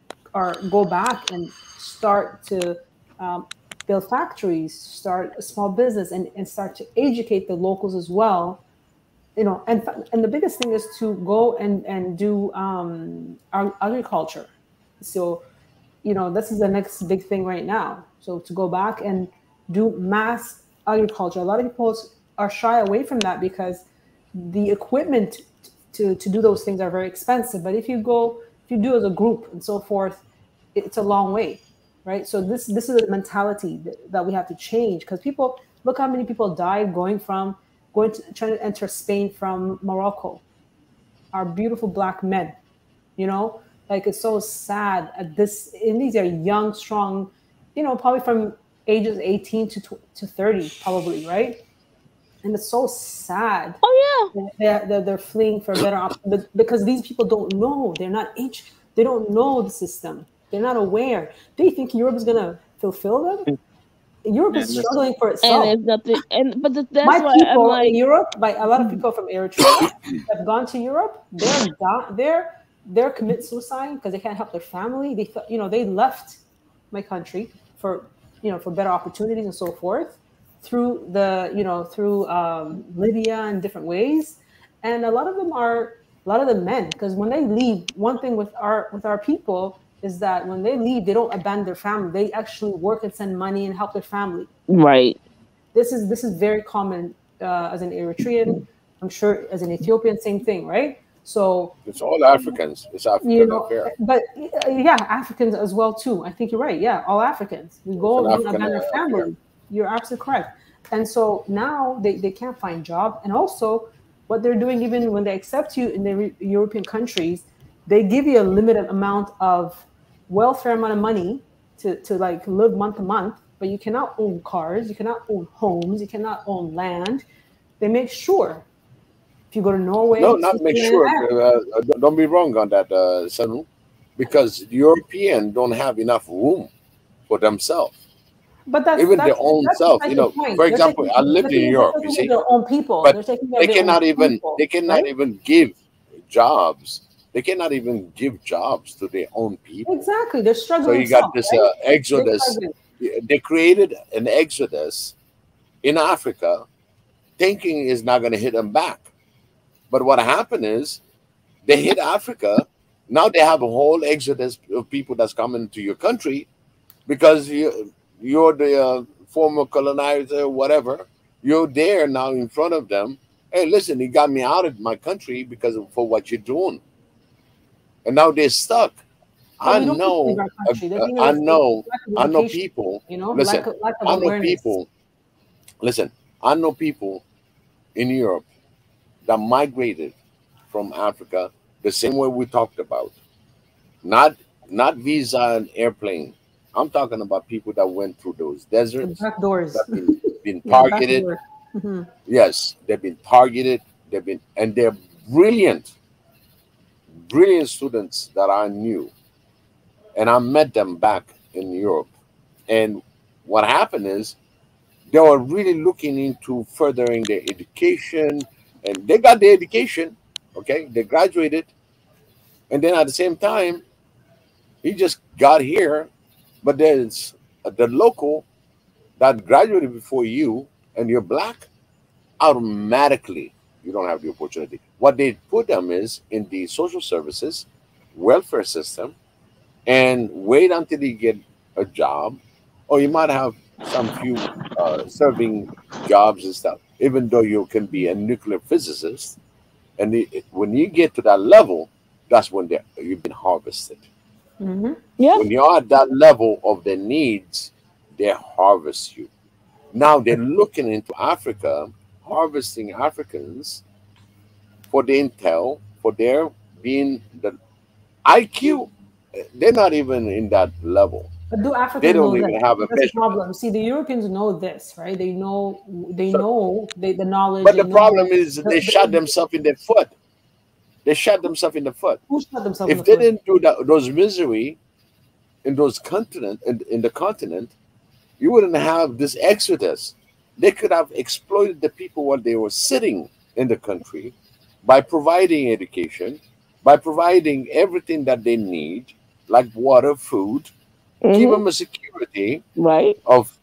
go back and start to build factories, start a small business, and start to educate the locals as well, and the biggest thing is to go and do agriculture. So this is the next big thing right now. So to go back and do mass agriculture, a lot of people are shy away from that because the equipment to do those things are very expensive. But if you do as a group and so forth, it's a long way, right? So this is a mentality that we have to change, because people, look how many people died trying to enter Spain from Morocco. Our beautiful black men, like, it's so sad and these are young, strong, probably from ages 18 to 30, probably, right? And it's so sad. oh They're fleeing for a better option, because these people don't know. They're not they don't know the system. They're not aware. They think Europe is gonna fulfill them. Europe Man, is listen. struggling for and itself. there's nothing. And but that's My why I'm people in like, Europe, by a lot of people from Eritrea have gone to Europe. They're commit suicide because they can't help their family. They left my country for better opportunities and so forth through Libya and different ways. And a lot of them are a lot of the men, because when they leave, one thing with our people is that when they leave, they don't abandon their family. They actually work and send money and help their family. right. This is very common as an Eritrean. I'm sure as an Ethiopian, same thing, right? So It's all Africans. It's African affair. but yeah, Africans as well too. I think you're right. Yeah, all Africans. We It's an don't African abandon our affair. family. You're absolutely correct. And so now they can't find job, and also what they're doing, even when they accept you in the European countries, they give you a limited amount of welfare amount of money to like live month to month, but you cannot own cars, you cannot own homes, you cannot own land. They make sure if you go to Norway, No, not make Switzerland, sure. Don't be wrong on that, Sanu, because European don't have enough room for themselves, but that's even that's their own that's self. beside the point. For They're example, taking I lived in they're Europe. You taking care of see, their own people. but They're taking care they of their own cannot even people, right? give jobs. They cannot even give jobs to their own people. Exactly. They're So struggling you got some, this right? They're exodus. struggling. They created an exodus in Africa, thinking is not going to hit them back. But what happened is they hit Africa. Now they have a whole exodus of people that's coming to your country because you're the former colonizer, whatever. You're there now in front of them. Hey, listen, you got me out of my country for what you're doing, and now they're stuck. But I we don't think to leave know, our country. The thing I is, it's know, lack of I know education, people. lack Listen, of I know awareness. people. Listen, I know people in Europe that migrated from Africa the same way we talked about. Not visa and airplane. I'm talking about people that went through those The deserts, back doors. that been Yeah, back targeted. door. Mhm. Yes, they've been targeted. And they're brilliant, brilliant students that I knew, and I met them back in Europe. And what happened is they were really looking into furthering their education, and they got the education, okay, they graduated, and then at the same time, he just got here, but there's the local that graduated before you, and you're black, automatically you don't have the opportunity. What they put them is in the social services, welfare system, and wait until you get a job, or you might have some few serving jobs and stuff, even though you can be a nuclear physicist. And when you get to that level, that's when you've been harvested. Yeah. When you're at that level of their needs, they harvest you. Now they're looking into Africa, harvesting Africans for the intel, for their being the IQ. They're not even in that level. But do Africans They don't know even that? have a That's the measurement. problem. See, the Europeans know this, right? They know So, the knowledge. but They the know problem is they shot the, themselves in the foot. They shot themselves in the foot. who shot themselves in If the they foot? didn't do those misery in those continent in the continent, you wouldn't have this exodus. They could have exploited the people while they were sitting in the country by providing education, by providing everything that they need, like water, food, give them a security Right. of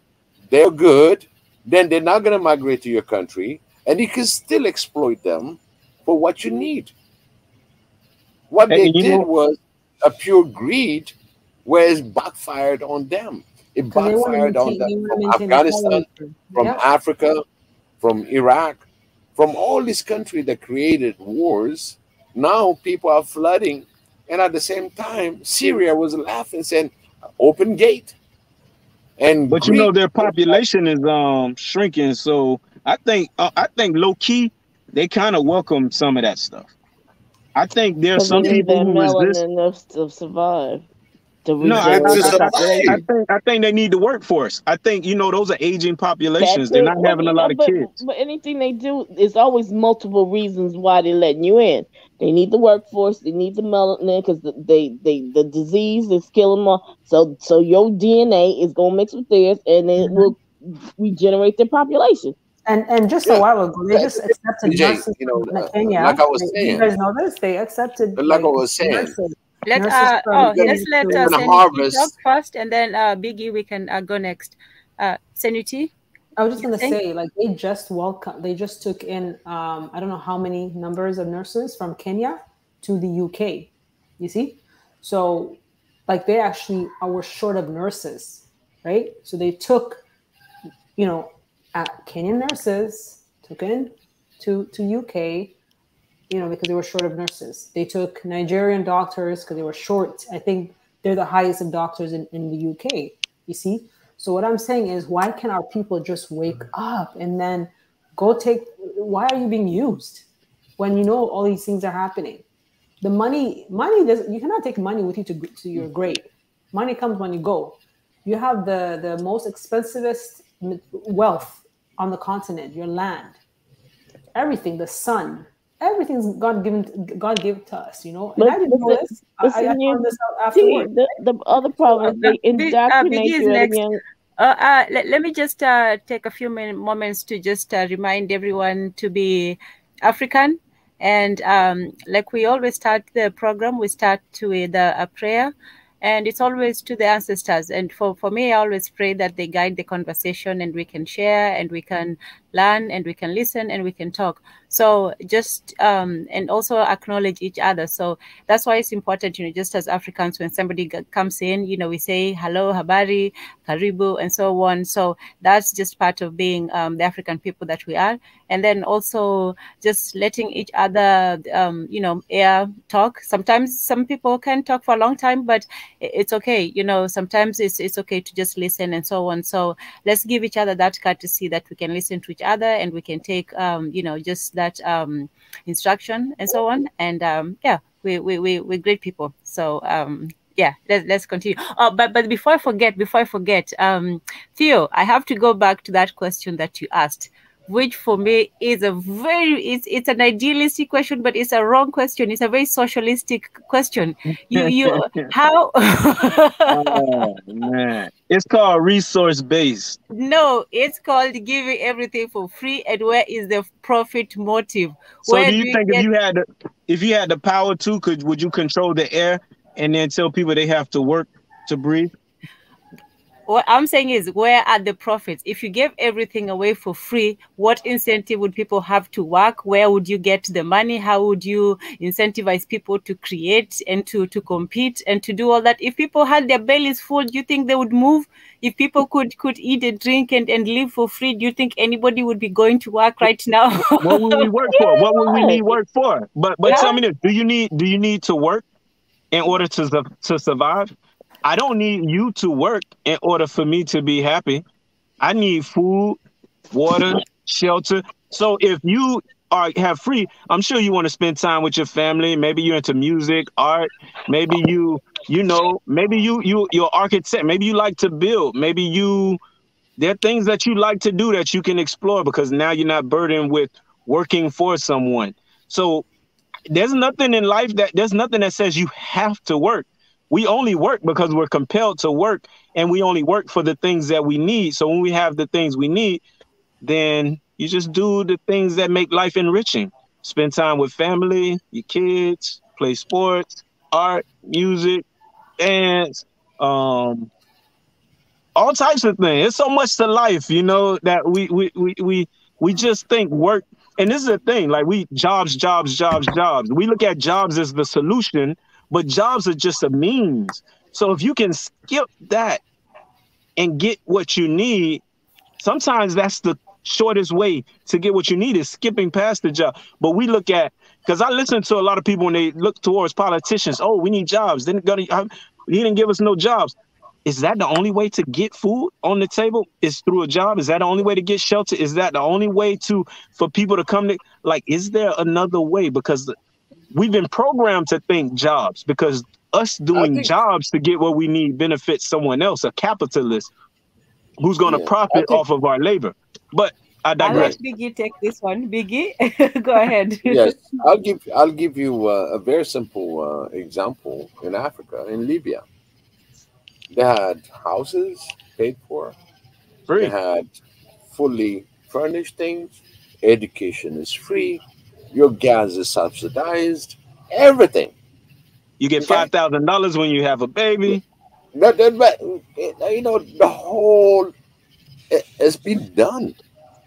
they're good, then they're not going to migrate to your country, and you can still exploit them for what you need. What they And you did know, was a pure greed, where it backfired on them. It Because backfired on them they want to from maintain the Afghanistan, power. from Yeah. Africa, from Iraq, from all these countries that created wars. Now people are flooding, and at the same time, Syria was laughing, saying, "Open gate." And but you know Greek, their population is shrinking, so I think low key they kind of welcome some of that stuff. I think there's Because they some need people that who resist. melanin to survive, to No, it's regenerate just the a population. vibe. I think they need the workforce. I think those are aging That's populations. They're it. not Well, having a lot of kids. but anything they do is always multiple reasons why they're letting you in. They need the workforce. They need the melanin because the disease is killing them all. So your DNA is gonna mix with theirs, and it will regenerate their population. And just a Yeah, while ago, they just accepted BJ, nurses from like Kenya. I was You saying, guys know this? They accepted like I was saying, nurses. Let Nurses from you're Kenya let's let gonna Seniti talk harvest. first, and then Biggie we can go next. Seniti, I was just you gonna think? say, like they just took in I don't know how many numbers of nurses from Kenya to the UK. You see? So like they actually were short of nurses, right? So they took, Kenyan nurses took in to UK, because they were short of nurses. They took Nigerian doctors because they were short. I think they're the highest of doctors in the UK. You see? So what I'm saying is, why can our people just wake up and then why are you being used when you know all these things are happening? The money does, you cannot take money with you to your grave. Money comes when you go. You have the most expensivest wealth on the continent, your land, everything, the sun, everything's God gave to us, and But I didn't know this. I found this out see, afterwards. the other problem is they indoctrinate Biggie is you at a next. young. Let me just take a few moments to just remind everyone to be African. And like we always start the program, we start with a prayer. And it's always to the ancestors. And for me, I always pray that they guide the conversation and we can share and we can learn and we can listen and we can talk. So just and also acknowledge each other. So that's why it's important, just as Africans, when somebody comes in, we say hello, habari, karibu, and so on. So that's just part of being the African people that we are. And then also just letting each other, air talk. Sometimes some people can talk for a long time, but it's okay. Sometimes it's okay to just listen and so on. So let's give each other that courtesy that we can listen to each other and we can take, just that instruction and so on. And we're great people. So yeah, let's continue. Oh, but before I forget, Theo, I have to go back to that question that you asked. which for me is a very it's an idealistic question, but it's a wrong question. It's a very socialistic question. You how Oh man, it's called resource based. no, it's called giving everything for free. And where is the profit motive? So Where do do you you think get? if you had the power to, would you control the air and then tell people they have to work to breathe? What I'm saying is, where are the profits? If you gave everything away for free, what incentive would people have to work? Where would you get the money? How would you incentivize people to create and to compete and to do all that? If people had their bellies full, do you think they would move? If people could eat and drink and live for free, do you think anybody would be going to work right now? What would we work for? What would we need work for? But Yeah. tell me this: do you need to work in order to survive? I don't need you to work in order for me to be happy. I need food, water, shelter. So if you have free, I'm sure you want to spend time with your family. Maybe you're into music, art. Maybe maybe you're architect. Maybe you like to build. There are things that you like to do that you can explore because now you're not burdened with working for someone. So there's nothing in life there's nothing that says you have to work. We only work because we're compelled to work, and we only work for the things that we need. So when we have the things we need, then you just do the things that make life enriching. Spend time with family, your kids, play sports, art, music, dance, all types of things. There's so much to life, that we just think work. And this is the thing, like jobs. We look at jobs as the solution, but jobs are just a means. So if you can skip that and get what you need, sometimes that's the shortest way to get what you need is skipping past the job. But we look at, because I listen to a lot of people when they look towards politicians, oh, we need jobs. He didn't give us no jobs. Is that the only way to get food on the table? Is through a job? Is that the only way to get shelter? Is that the only way for people to come to, like, is there another way? Because we've been programmed to think jobs, because us doing jobs to get what we need benefits someone else, a capitalist who's going to profit off of our labor. But I digress. I'll let Biggie take this one. Biggie, go ahead. Yes, I'll give you a very simple example. In Africa, in Libya, they had houses paid for. Free. They had fully furnished things. Education is free. Your gas is subsidized. Everything. You get $5,000 when you have a baby. But, the whole it's been done.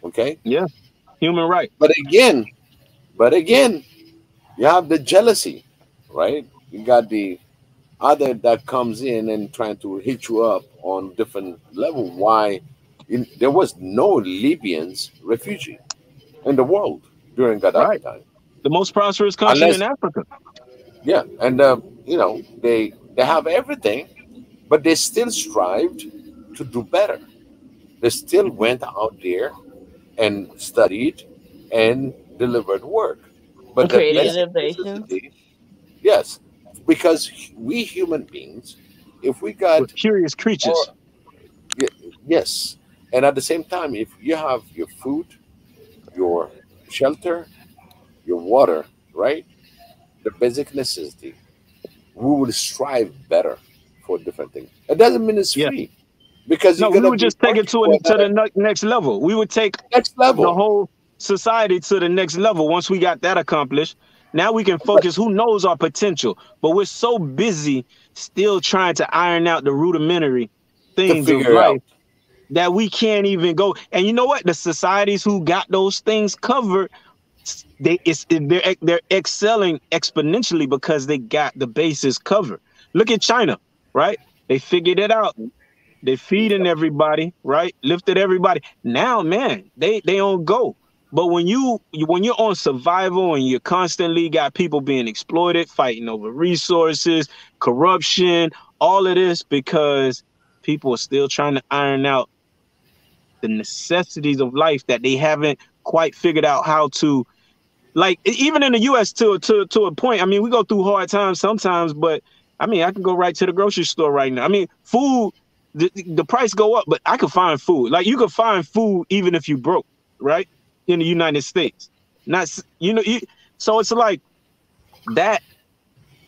Okay. Yeah. Human right. But again, you have the jealousy, right? You got the other that comes in and trying to hit you up on different level. Why there was no Libyans refugee in the world during Gaddafi time. The most prosperous country in Africa. Yeah, and they have everything, but they still strived to do better. They still went out there and studied and delivered work. But the innovation. Yes, because we human beings, if we got we're curious creatures. Yes, and at the same time, if you have your food, your shelter, your water, right, the basic necessity, we will strive better for different things. It doesn't mean it's free, because we would just take it to the next level. We would take the whole society to the next level. Once we got that accomplished, now we can focus. Who knows our potential? But we're so busy still trying to iron out the rudimentary things of life that we can't even go. And you know what? The societies who got those things covered, they're excelling exponentially because they got the bases covered. Look at China, right? They figured it out. They feeding everybody, right? Lifted everybody. Now, man, they on go. But when you're on survival and you constantly got people being exploited, fighting over resources, corruption, all of this, because people are still trying to iron out the necessities of life that they haven't quite figured out how to, like, even in the US to a point. I mean, we go through hard times sometimes, but I mean, I can go right to the grocery store right now. I mean, food, the price go up, but I can find food. Like, you can find food even if you broke, right? in the United States. Not, so it's like that,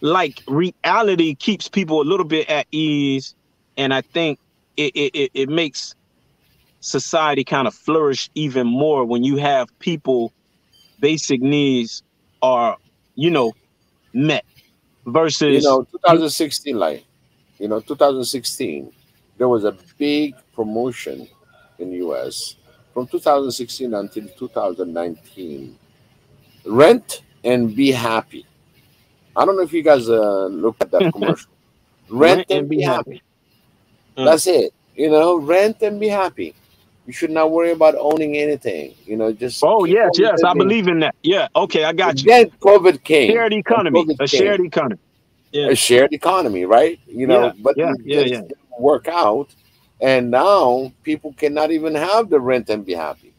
like reality keeps people a little bit at ease. And I think it makes society kind of flourish even more when you have people basic needs are, met versus 2016, 2016, there was a big promotion in the US from 2016 until 2019. Rent and be happy. I don't know if you guys looked at that commercial. Rent and be happy. That's it. Rent and be happy. You should not worry about owning anything. Just yes, I believe in that. Yeah, okay, I got you. Then COVID came. Shared economy. Shared economy. Yeah. A shared economy, right? But it didn't work out, and now people cannot even have the rent and be happy.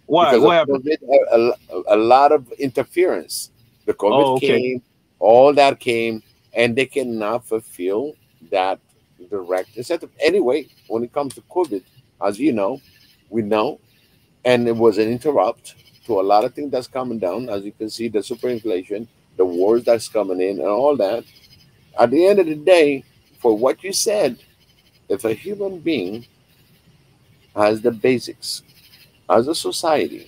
Why? Because what happened? COVID, a lot of interference. The COVID came, all that came, and they cannot fulfill that direct incentive. Anyway, when it comes to COVID, as we know, and it was an interrupt to a lot of things that's coming down. As you can see, the superinflation, the wars that's coming in, and all that. At the end of the day, for what you said, if a human being has the basics as a society,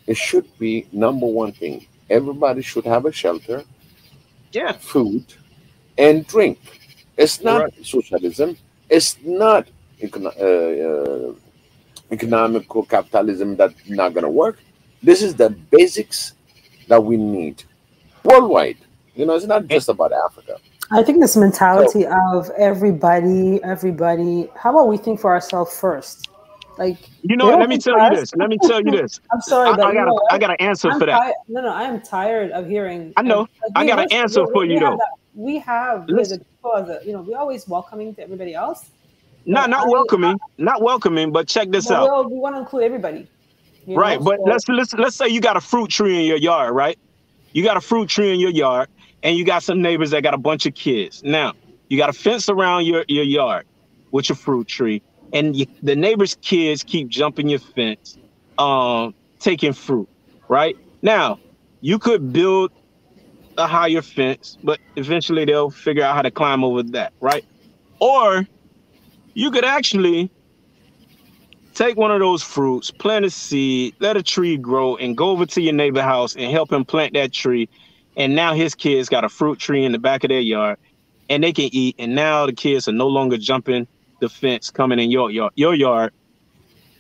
it should be number one thing. Everybody should have a shelter, food, and drink. It's not socialism. It's not economical capitalism that's not going to work. This is the basics that we need worldwide. It's not just about Africa. I think this mentality of everybody. How about we think for ourselves first? Like, let me tell you this. I'm sorry, but I got an answer for that. No, I am tired of hearing. I know. I got an answer for you though. We have the people we're always welcoming to everybody else. Not welcoming, but check this out. We want to include everybody. Right, but let's say you got a fruit tree in your yard, right? You got a fruit tree in your yard, and you got some neighbors that got a bunch of kids. Now, you got a fence around your yard with your fruit tree, and the neighbors' kids keep jumping your fence, taking fruit, right? Now, you could build a higher fence, but eventually they'll figure out how to climb over that, right? Or you could actually take one of those fruits, plant a seed, let a tree grow, and go over to your neighbor's house and help him plant that tree. And now his kids got a fruit tree in the back of their yard, and they can eat. And now the kids are no longer jumping the fence, coming in your yard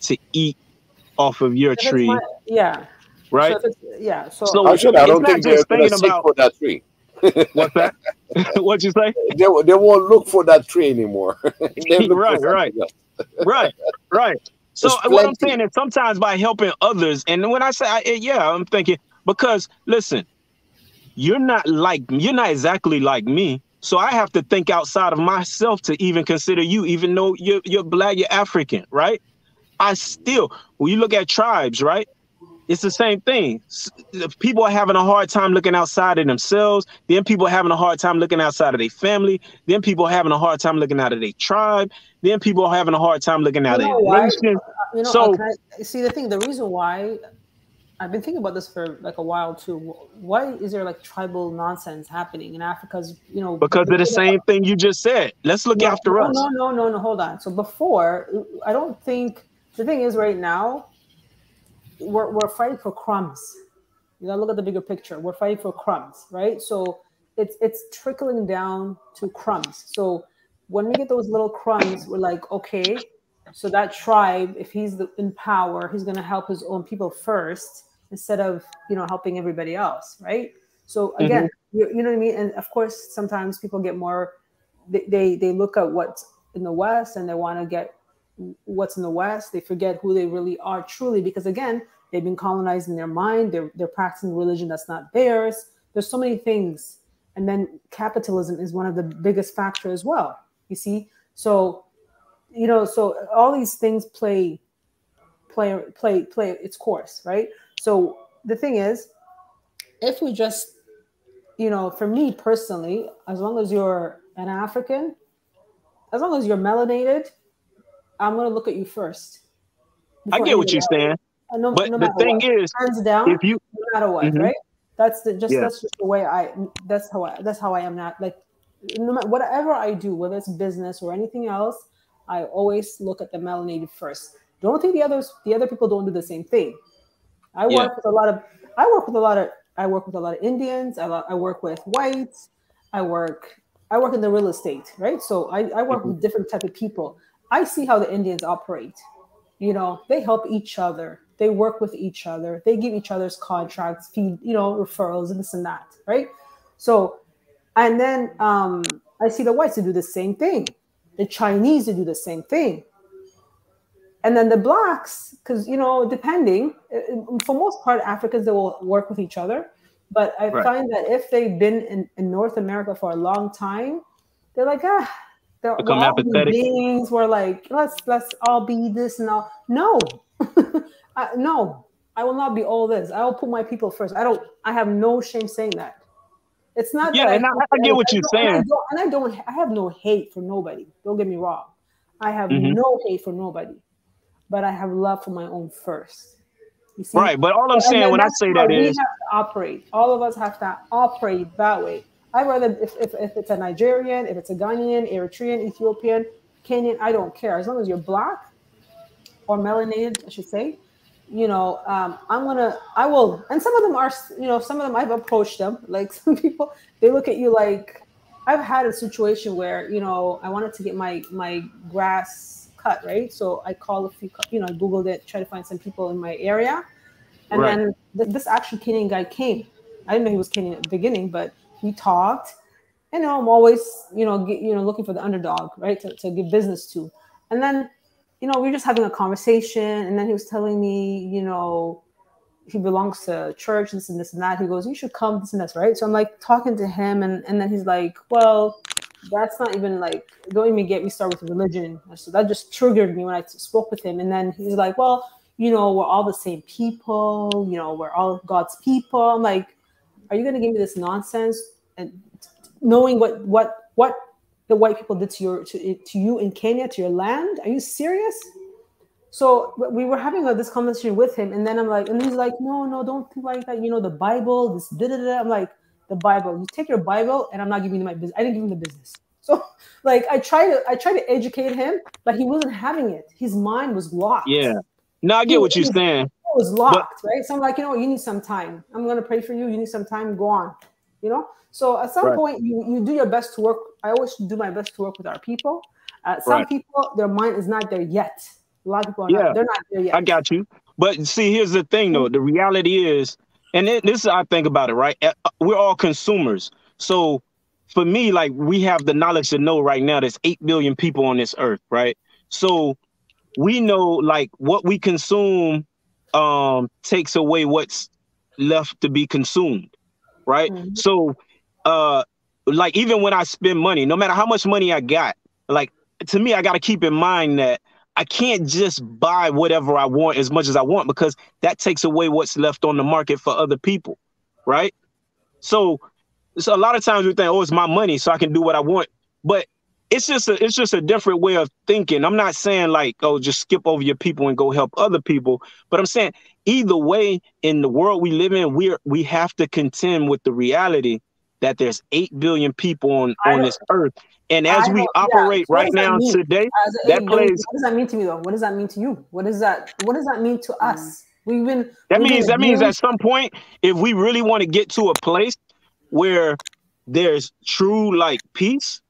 to eat off of your tree. Right? So I don't think they're going to seek for that tree. What's that? What'd you say? They won't look for that tree anymore. Right. So what I'm saying is sometimes by helping others, and when I say, I'm thinking, because listen, you're not exactly like me. So I have to think outside of myself to even consider you, even though you're Black, you're African, right? When you look at tribes, right? It's the same thing. People are having a hard time looking outside of themselves. Then people are having a hard time looking outside of their family. Then people are having a hard time looking out of their tribe. Then people are having a hard time looking out of their nation. The reason why I've been thinking about this for like a while too. Why is there like tribal nonsense happening in Africa's, because of the same thing you just said. Let's look after us. No, hold on. So before, I don't think the thing is right now, we're fighting for crumbs. Look at the bigger picture. We're fighting for crumbs, right? So it's trickling down to crumbs. So when we get those little crumbs, we're like, okay, so that tribe, if he's in power, he's going to help his own people first instead of helping everybody else, right? So again, you know what I mean. And of course, sometimes people get more. They look at what's in the West and they want to get what's in the West. They forget who they really are truly, because again, they've been colonized in their mind. They're practicing religion that's not theirs. There's so many things. And then capitalism is one of the biggest factors as well. You see? So, so all these things play its course, right? So the thing is, if we just, for me personally, as long as you're an African, as long as you're melanated, I'm going to look at you first. I get what you're saying. No, But no the matter thing what, is, hands down, if you, no matter what, Mhm. right? That's Yeah, that's just the way that's how I am. Not like, no matter whatever I do, whether it's business or anything else, I always look at the melanated first. Don't think the other people don't do the same thing. I yeah, work with a lot of I work with a lot of I work with a lot of Indians. I work with whites. I work I work in the real estate, right? So I work Mhm. with different type of people. I see how the Indians operate. You know, they help each other. They work with each other. They give each other's contracts, feed, referrals and this and that, right? So, and then I see the whites to do the same thing. The Chinese to do the same thing. And then the blacks, because, depending, for most part, Africans, they will work with each other. But I right. find that if they've been in North America for a long time, they're like, we're Become all human apathetic. beings. We're like, let's all be this and all. No, no, I will not be all this. I will put my people first. I have no shame saying that. It's not that Yeah, I and hate I the get others. what you're saying. I have no hate for nobody. Don't get me wrong. I have Hmm. no hate for nobody, but I have love for my own first. You see? Right, but all I'm So, and saying then when I that's say how that we have is, to operate. All of us have to operate that way. I rather if it's a Nigerian, if it's a Ghanaian, Eritrean, Ethiopian, Kenyan, I don't care. As long as you're black or melanated, I should say, I will. And some of them are, some of them I've approached them. Like some people, they look at you like, I've had a situation where, I wanted to get my grass cut, right? So I called a few, I Googled it, try to find some people in my area. And right, then this actually Kenyan guy came. I didn't know he was Kenyan at the beginning, but we talked. And I'm always, looking for the underdog, right, to give business to. And then, we were just having a conversation, and then he was telling me, he belongs to church, this and that. He goes, you should come, this and this, right? So I'm like talking to him, and then he's like, well, that's not even like, don't even get me started with religion. So that just triggered me when I spoke with him. And then he's like, well, we're all the same people, we're all God's people. I'm like, are you going to give me this nonsense? And knowing what the white people did to you in Kenya, to your land, are you serious? So we were having this conversation with him, and then I'm like, and he's like, no, don't think like that. The Bible, this da da da. I'm like, the Bible. You take your Bible, and I'm not giving you my business. I didn't give him the business. So, like, I try to educate him, but he wasn't having it. His mind was locked. yeah. No, I get what you're saying, It was but locked, right? So I'm like, you need some time. I'm gonna pray for you. You need some time. Go on, So at some right, point, you do your best to work. I always do my best to work with our people. Some right, people, their mind is not there yet. A lot of people are not. yeah, They're not there I yet. got you. But see, here's the thing, though. The reality is, and this is how I think about it, right? We're all consumers. So for me, like, we have the knowledge to know right now there's 8 billion people on this earth, right? So we know, like, what we consume takes away what's left to be consumed, right? Mhm. So like, even when I spend money, no matter how much money I got, like, to me, I got to keep in mind that I can't just buy whatever I want as much as I want, because that takes away what's left on the market for other people, right? So a lot of times we think, oh, it's my money, so I can do what I want. But it's just a different way of thinking. I'm not saying like, oh, just skip over your people and go help other people. But I'm saying either way, in the world we live in, we have to contend with the reality that there's 8 billion people on this earth. And I as we don't. Yeah. operate So what right does that now mean? today, As an that 8 billion, plays what does that mean to me though? What does that mean to you? What does that mean to us? We've been that we've been means at abused. some point, if we really want to get to a place where there's true, like, peace,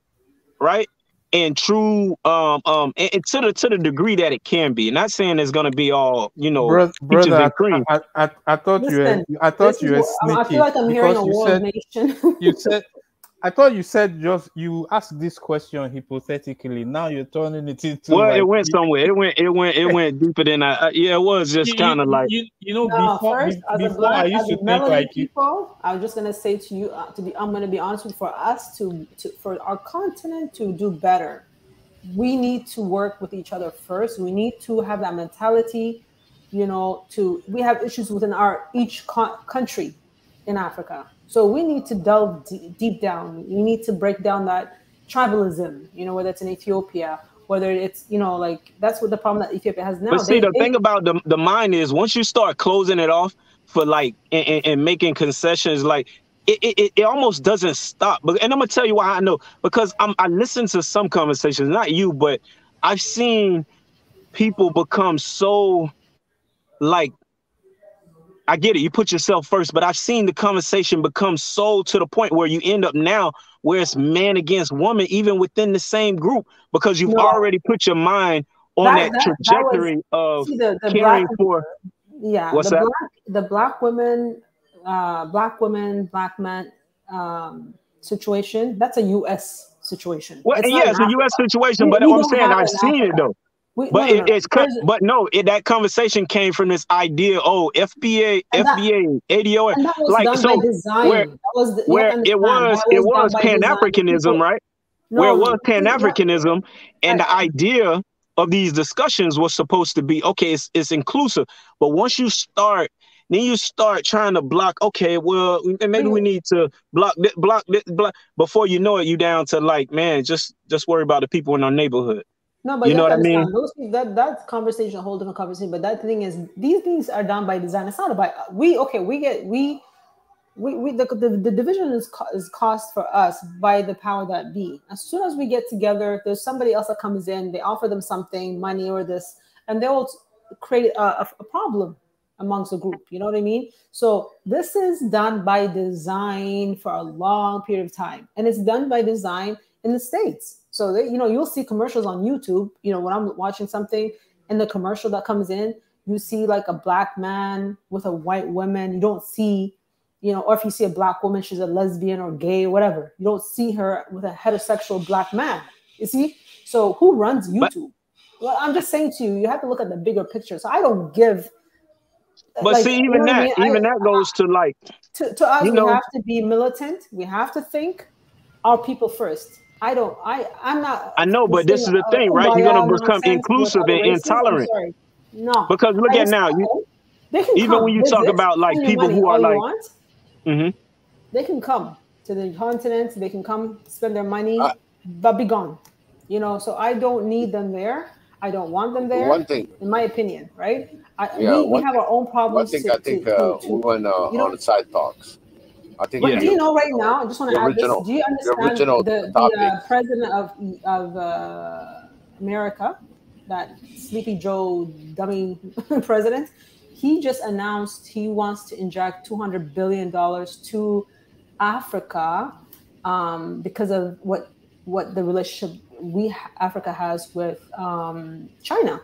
right? And true, and to the degree that it can be. Not saying it's gonna be all, peaches Brother, and cream. I thought Listen, you were I feel sneaky like I'm hearing a because world nation. you said I thought you said just you asked this question hypothetically. Now you're turning it into Well, it like went somewhere. It went deeper than I. Yeah, it was just kind of like, No, first, as a before I black, used as a to think like melanated people, I was just gonna say to you, I'm gonna be honest with you, for us for our continent to do better, we need to work with each other first. We need to have that mentality, we have issues within each country in Africa. So we need to delve deep down. We need to break down that tribalism, whether it's in Ethiopia whether it's, you know, like that's what the problem that Ethiopia has now. But see, the thing about the mind is once you start closing it off for like and making concessions, like it almost doesn't stop. But and I'm gonna tell you why I know, because I listen to some conversations, not you, but I've seen people become so like, I get it, you put yourself first, but I've seen the conversation become so to the point where you end up now where it's man against woman, even within the same group, because you've already put your mind on that trajectory of the caring black, for. Yeah, what's the that? black women, black men situation. That's a U.S. situation. Well, It's not yeah, an it's a Africa. U.S. situation, but We what I'm don't saying, have I've it in seen it Africa. though. But that conversation came from this idea. Oh, FBA, ADO, and that was like done so by design. where That was you have where to it understand, was that it was done was by Pan design. Africanism, right? Where it was Pan Africanism, and the idea of these discussions was supposed to be okay. It's inclusive, but once you start. Then you start trying to block. Okay, well, maybe we need to block. Before you know it, you down to like, man, just worry about the people in our neighborhood. No, but you know what I mean? Those that conversation, a whole different conversation. But that thing is, these things are done by design. It's not about the division is caused for us by the power that be. As soon as we get together, there's somebody else that comes in. They offer them something, money or this, and they will create a problem amongst the group. You know what I mean? So this is done by design for a long period of time, and it's done by design in the States. So that, you know, you'll see commercials on YouTube. You know, when I'm watching something, and the commercial that comes in, you see like a black man with a white woman. You don't see, you know, or if you see a black woman, she's a lesbian or gay or whatever. You don't see her with a heterosexual black man. You see? So who runs YouTube? Well, I'm just saying to you, you have to look at the bigger picture. So I don't give. But like, see, even that, that goes to like to us. We have to be militant. We have to think our people first. I'm not. I know, but this is the thing, right? You're gonna become inclusive and intolerant. No, because look at now. They can even come when you visit, talk about like people who are like, they can come to the continent. They can come spend their money, but be gone. You know, so I don't need them there. I don't want them there. One thing, in my opinion, right? We have our own problems. One thing I think we went on the side talks. I think. But do you know right now? I just want to add this. Do you understand the president of America, that Sleepy Joe dummy president? He just announced he wants to inject $200 billion to Africa because of what the relationship Africa has with China.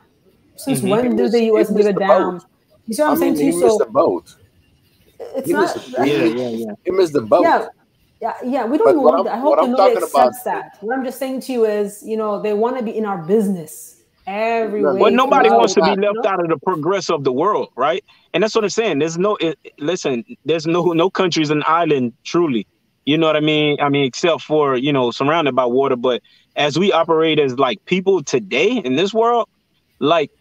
Since when did the U.S. give it down? You see what I'm saying to you? He missed the boat. It's not. He missed the boat. Yeah. We don't want that. I hope nobody accepts that. What I'm just saying to you is, you know, they want to be in our business every way. But nobody wants to be left out of the progress of the world, right? And that's what I'm saying. There's no there's no country's an island, truly. You know what I mean? I mean, except for, you know, surrounded by water. But as we operate as like people today in this world, like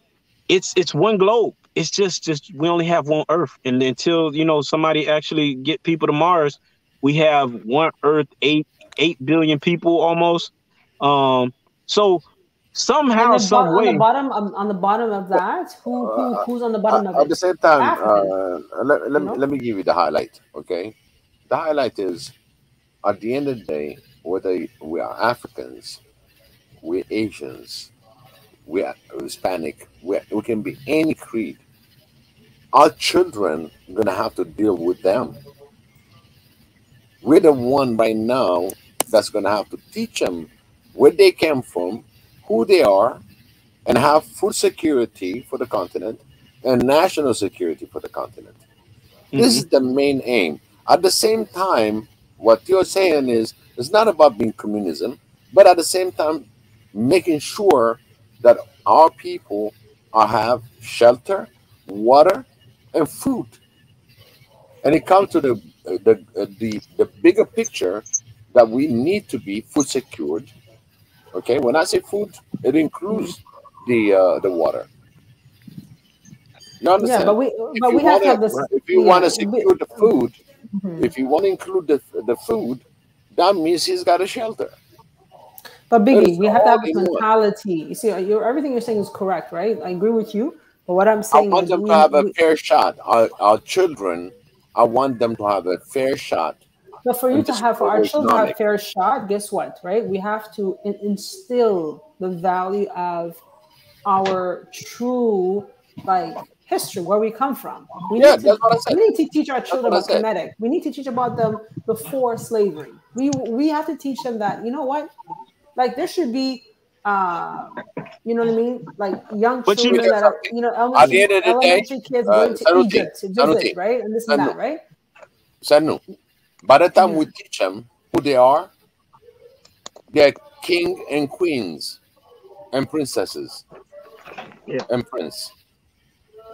it's one globe. It's just we only have one Earth, and until, you know, somebody actually get people to Mars, we have one Earth, 8 billion people almost. So somehow, some way, on the bottom of that, who's on the bottom of it? At the same time, let me give you the highlight. Okay, the highlight is, at the end of the day, whether we are Africans, we're Asians, we are Hispanic, we can be any creed. Our children are going to have to deal with them. We're the one right now that's going to have to teach them where they came from, who they are, and have food security for the continent and national security for the continent. This is the main aim. At the same time, what you're saying is, it's not about being communism, but at the same time, making sure that our people have shelter, water, and food. And it comes to the bigger picture that we need to be food secured. Okay, when I say food, it includes the water. You understand? Yeah, but we have to have this. If you want to secure the food, if you want to include the food, that means he's got a shelter. But Biggie, we have to all have this in one. mentality. You see, everything you're saying is correct, right? I agree with you. But what I'm I saying want is, them to have a fair shot. Our children, I want them to have a fair shot. but for you in to this have, for our global children to have economic. fair shot, guess what, right? We have to instill the value of our true, like, history, where we come from. Yeah, that's what I said. We need to teach our That's children what I about said. Kemetic. We need to teach about them before slavery. We have to teach them that, you know what? Like, there should be, you know what I mean? Like, young But you children that are, you know, At the end of the day, elementary kids going to Sanuti, Egypt to visit, right? And this and that, right? Sanu, by the time we teach them who they are, they're king and queens and princesses and prince.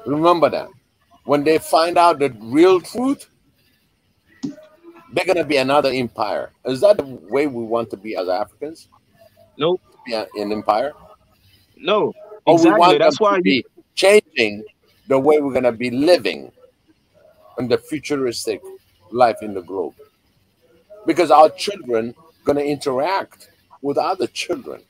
Remember that. When they find out the real truth, they're going to be another empire. Is that the way we want to be as Africans? Nope. Be an empire? No. Or Exactly. we want That's them why to be changing the way we're going to be living in the futuristic life in the globe. Because our children going to interact with other children.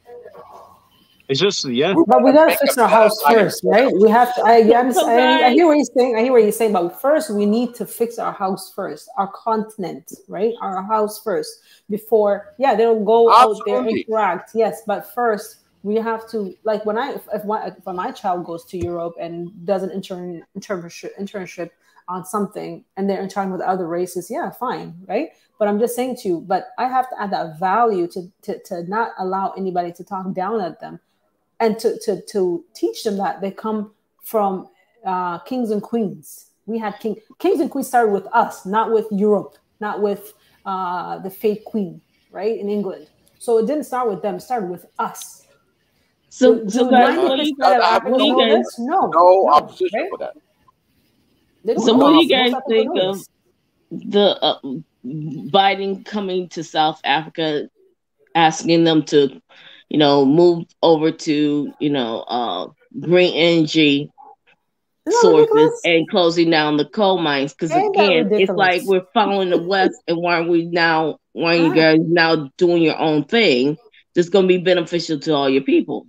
it's just But we gotta fix our house first, right? We have to. I hear what he's saying. I hear what he's saying. But first, we need to fix our house first, our continent, right? Our house first before. Yeah, they'll go out there interact. Yes, but first we have to, like, when if my child goes to Europe and does an internship on something, and they're interacting with other races, yeah, fine, right? But I'm just saying to you, but I have to add that value to not allow anybody to talk down at them. And to teach them that they come from kings and queens. We had kings and queens started with us, not with Europe, not with the fake queen, right, in England. So it didn't start with them; it started with us. So guys, what do you guys? No opposition right? for that. So what do you guys think of the Biden coming to South Africa, asking them to, you know, move over to, you know, green energy sources and closing down the coal mines? Because again, it's like we're following the West, and why are you guys now doing your own thing that's going to be beneficial to all your people?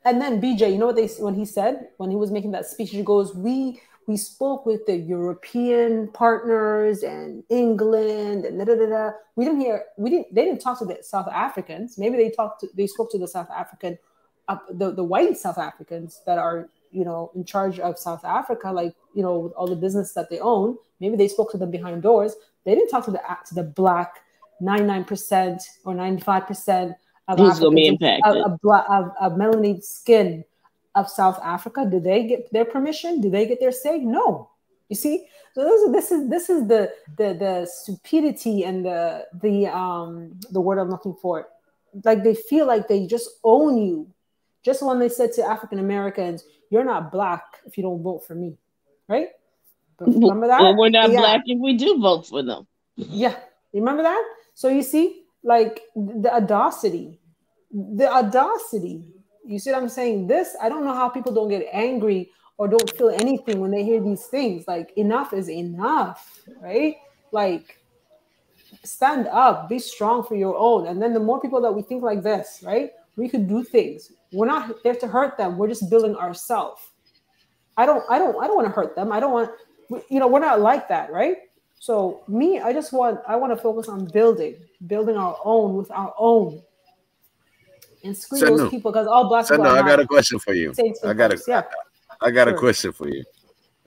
And then BJ, you know what when he said, when he was making that speech, he goes, we spoke with the European partners and England and they didn't talk to the South Africans. Maybe they spoke to the South African, the white South Africans that are, you know, in charge of South Africa, like, you know, with all the business that they own. Maybe they spoke to them behind doors. They didn't talk to the black 99% or 95% of who's going to be impacted, of melanated skin of South Africa. Did they get their permission? Did they get their say? No. You see, so this is the stupidity and the word I'm looking for. Like, they feel like they just own you. Just when they said to African Americans, "You're not black if you don't vote for me," right? Remember that? Well, we're not black if we do vote for them. Yeah, you remember that? So you see, like, the audacity. You see what I'm saying? I don't know how people don't get angry or don't feel anything when they hear these things. Like, enough is enough, right? Like, stand up, be strong for your own. And then the more people that we think like this, right? We could do things. We're not there to hurt them. We're just building ourselves. I don't want to hurt them. I don't want, you know, we're not like that, right? So me, I want to focus on building our own with our own. And screw those people, because all black people are I got a question for you. I got a question for you.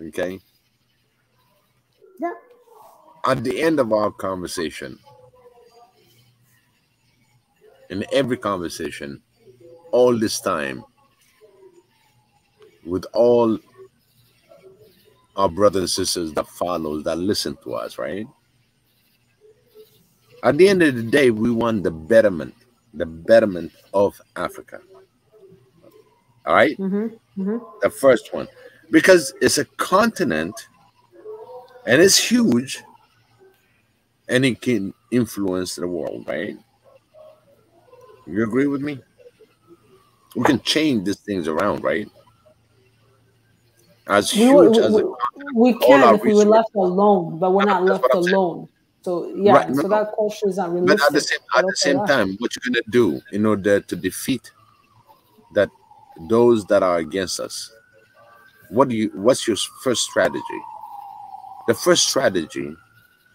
Okay. Yeah. At the end of our conversation, in every conversation, all this time, with all our brothers and sisters that listen to us, right? At the end of the day, we want the betterment of Africa. All right? The first one. Because it's a continent and it's huge and it can influence the world, right? You agree with me? We can change these things around, right? As huge as we can if we were left alone, but we're not left alone. So yeah, Right, no, so that culture is not but realistic. at the same time, what you're gonna do in order to defeat that those that are against us? What's your first strategy? The first strategy,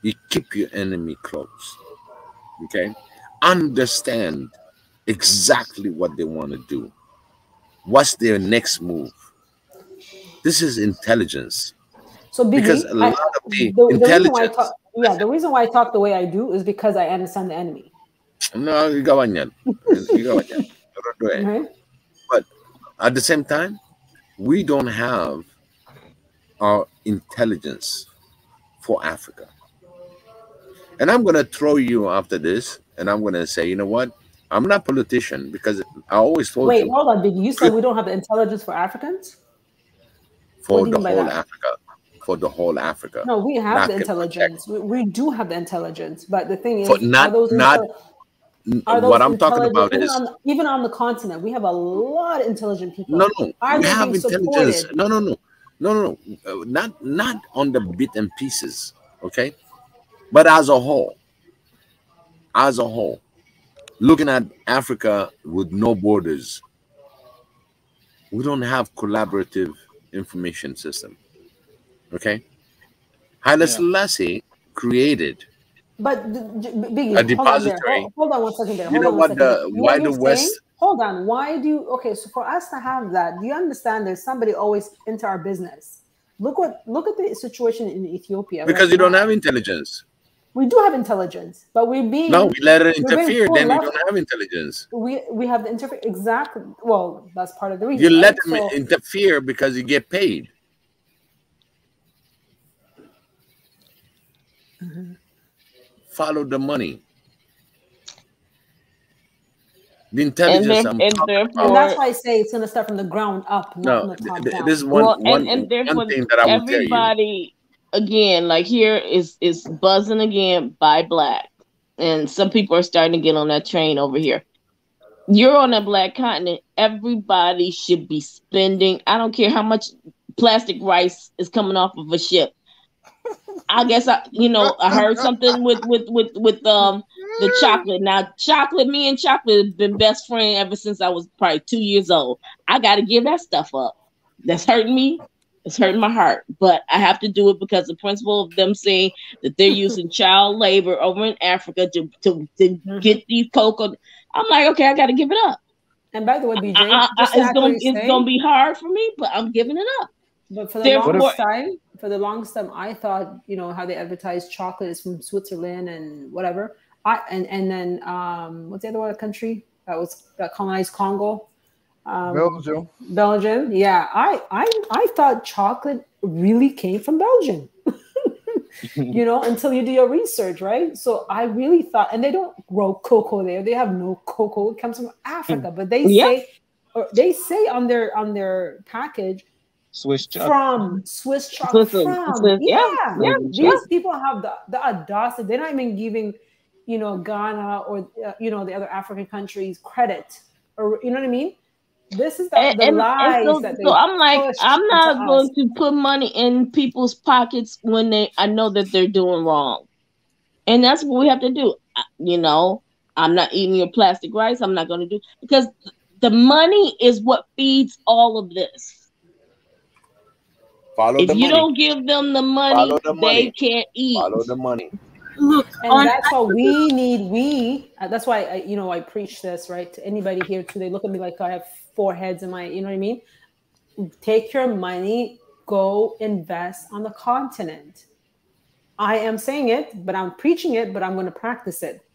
you keep your enemy close. Okay, understand exactly what they want to do. What's their next move? This is intelligence, So because Biggie, a lot of the the reason why I talk, intelligence. yeah, the reason why I talk the way I do is because I understand the enemy. No, you go on yet. You go on yet. Don't do it. Right? But at the same time, we don't have our intelligence for Africa. And I'm going to throw you after this, and I'm going to say, you know what? I'm not a politician, because I always told Wait, you, hold on, Biggie. You said we don't have the intelligence for Africans? What for do you the mean by whole that? Africa, for the whole Africa, No, we have the that can protect. intelligence. We do have the intelligence, but the thing For is, are those are what those I'm talking intelligent about is, even on the continent? We have a lot of intelligent no, people. no, Are we they have being intelligence. supported? No, no, no, no, no, no. Not on the bit and pieces, okay? But as a whole, looking at Africa with no borders, we don't have collaborative information system, okay? Haile Yeah. Selassie created But a Biggie, hold on there. depository. Hold on one second there. You Hold know on one what second there. the You know what why the you're saying? West? Hold on. Why do you? Okay, so for us to have that, do you understand? There's somebody always into our business. Look at the situation in Ethiopia right Because you don't now. have intelligence. We do have intelligence, but No, we let it we're being interfere. pulled Then we left. don't have intelligence. We have the interface exactly. Well, that's part of the You reason, let right? them So interfere because you get paid. Follow the money. The intelligence I'm and talking about. and that's therefore, why I say it's going to start from the ground up, not from No, the top this down. is well, and one therefore, thing that I will tell you. everybody again, like here is buzzing again by black, and some people are starting to get on that train over here. You're on a black continent. Everybody should be spending. I don't care how much plastic rice is coming off of a ship. I guess I heard something with the chocolate. Now chocolate, me and chocolate have been best friend ever since I was probably 2 years old. I got to give that stuff up. That's hurting me. It's hurting my heart, but I have to do it because the principle of them saying that they're using child labor over in Africa to get these cocoa. I'm like, okay, I got to give it up. And by the way, BJ, just to add what you're It's saying, gonna be hard for me, but I'm giving it up. but for the Therefore, longest time, I thought, how they advertise chocolate is from Switzerland and whatever. And then what's the other country that colonized Congo? Belgium. Belgium. Yeah, I thought chocolate really came from Belgium. Until you do your research, right? So I really thought, and they don't grow cocoa there. They have no cocoa. It comes from Africa, but they say on their package, Swiss chocolate. from Swiss chocolate. These people have the audacity. They're not even giving, Ghana or the other African countries credit, or you know what I mean. This is the lies that they so I'm like, push I'm not into going us. to put money in people's pockets when I know that they're doing wrong. And that's what we have to do. I'm not eating your plastic rice. I'm not going to do, because the money is what feeds all of this. Follow if the you money. don't give them the money, they can't eat. Follow the money. Look, And that's why that's why I preach this, right, to anybody here too. They look at me like I have four heads in my, you know what I mean? Take your money, go invest on the continent. I am saying it, but I'm preaching it, but I'm going to practice it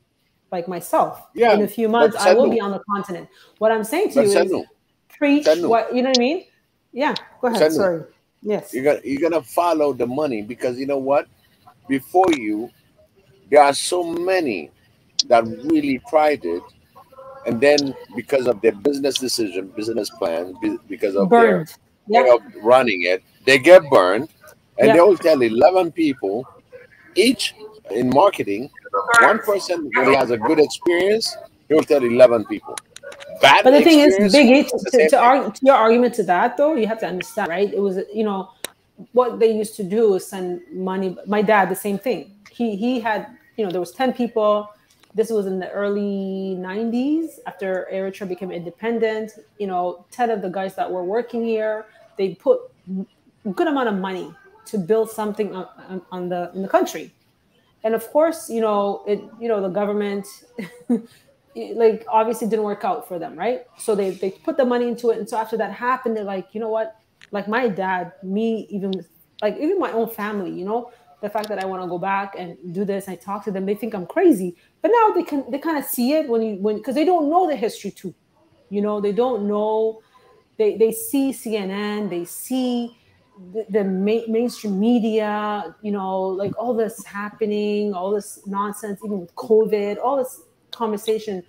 like myself. Yeah, in a few months I will be on the continent. What I'm saying to you is preach what, you know what I mean? Yeah, go ahead. Sorry. Yes. You're gonna follow the money, because you know what? Before you, there are so many that really tried it, and then because of their business decision, business plan, because of their way of running it, they get burned, and they will tell 11 people each in marketing. One person, when he has a good experience, he will tell 11 people. Bad but the thing is, experience, Biggie, to your argument to that though, you have to understand, right? It was, what they used to do is send money. My dad, the same thing. He had there was 10 people. This was in the early 90s after Eritrea became independent. 10 of the guys that were working here, they put a good amount of money to build something in the country. And of course, the government like obviously didn't work out for them, right? So they put the money into it. And so after that happened, they're like, you know what? Like my dad, me, even my own family, the fact that I want to go back and do this, I talk to them, they think I'm crazy. But now they kind of see it because they don't know the history too. They don't know. They see CNN, they see the mainstream media, like all this happening, all this nonsense, even with COVID, all this conversation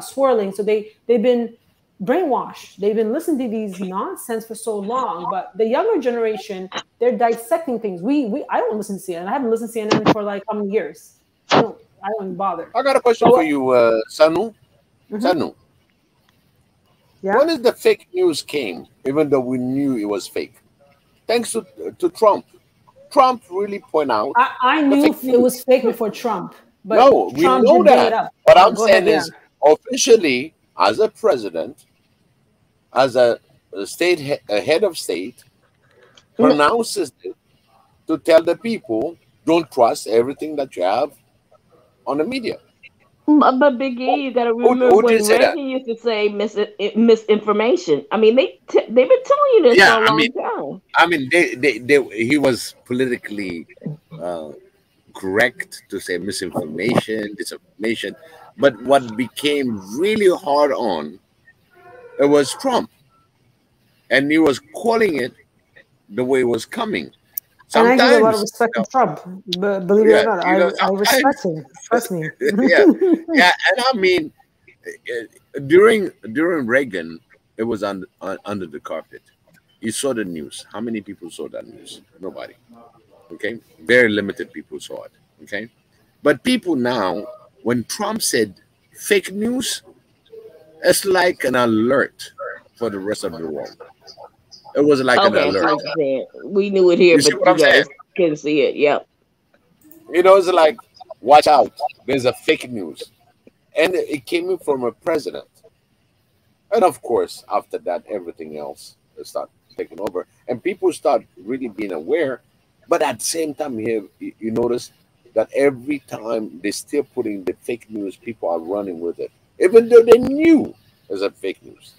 swirling. So they've been brainwashed. They've been listening to these nonsense for so long. But the younger generation, they're dissecting things. I don't listen to CNN. I haven't listened to CNN for like how many years? I don't even bother. I got a question for you, Sanu. Sanu. Yeah. When did the fake news came, even though we knew it was fake? Thanks to Trump. Trump really point out. I knew it was fake before Trump. But no, we Trump know that. What I'm saying ahead, is, officially, as a president, as a head of state, pronounces it to tell the people, don't trust everything that you have on the media. But Big E, you got to remember when Reagan used to say misinformation. I mean, they've been telling you this for a long time. I mean, he was politically correct to say misinformation, disinformation. But what became really hard on it was Trump, and he was calling it the way it was coming. Sometimes, and I give a lot of respect to Trump, but believe it or not, I respect him. Trust me. yeah, and I mean, during Reagan, it was under the carpet. You saw the news. How many people saw that news? Nobody. Okay, very limited people saw it. Okay, but people now, when Trump said fake news, it's like an alert for the rest of the world. It was like an alert. We knew it here, but you guys couldn't see it. Yep. It's like, watch out. There's a fake news. And it came in from a president. And of course, after that, everything else started taking over. And people start really being aware. But at the same time, you notice that every time they're still putting the fake news, people are running with it. Even though they knew it was a fake news.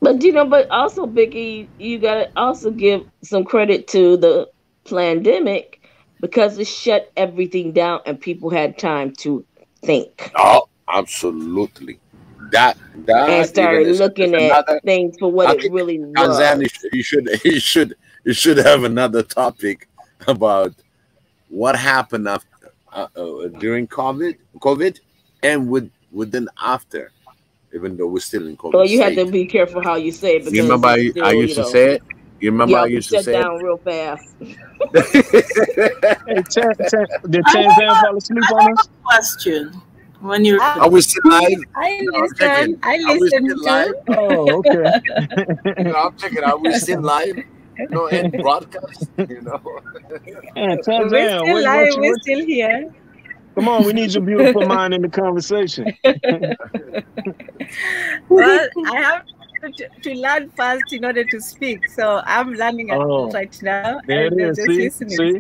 But but also, Biggie, you gotta also give some credit to the pandemic because it shut everything down and people had time to think. Oh, absolutely. That and started looking at things for what it really was. You should have another topic about what happened after during COVID and within after. Even though we're still in COVID. Well, you have to be careful how you say it. You remember I used to say it? You remember I used to say it? Shut down real fast. Hey, did Tanzan fall asleep on us? Question. When you're I was still live. I listened. Live. Oh, okay. I'm checking. Are we still live? No, and broadcast. And Tanzan, we're still live. We're still here. Come on, we need your beautiful mind in the conversation. Well, I have to learn first in order to speak, so I'm learning right now. There it is. See? There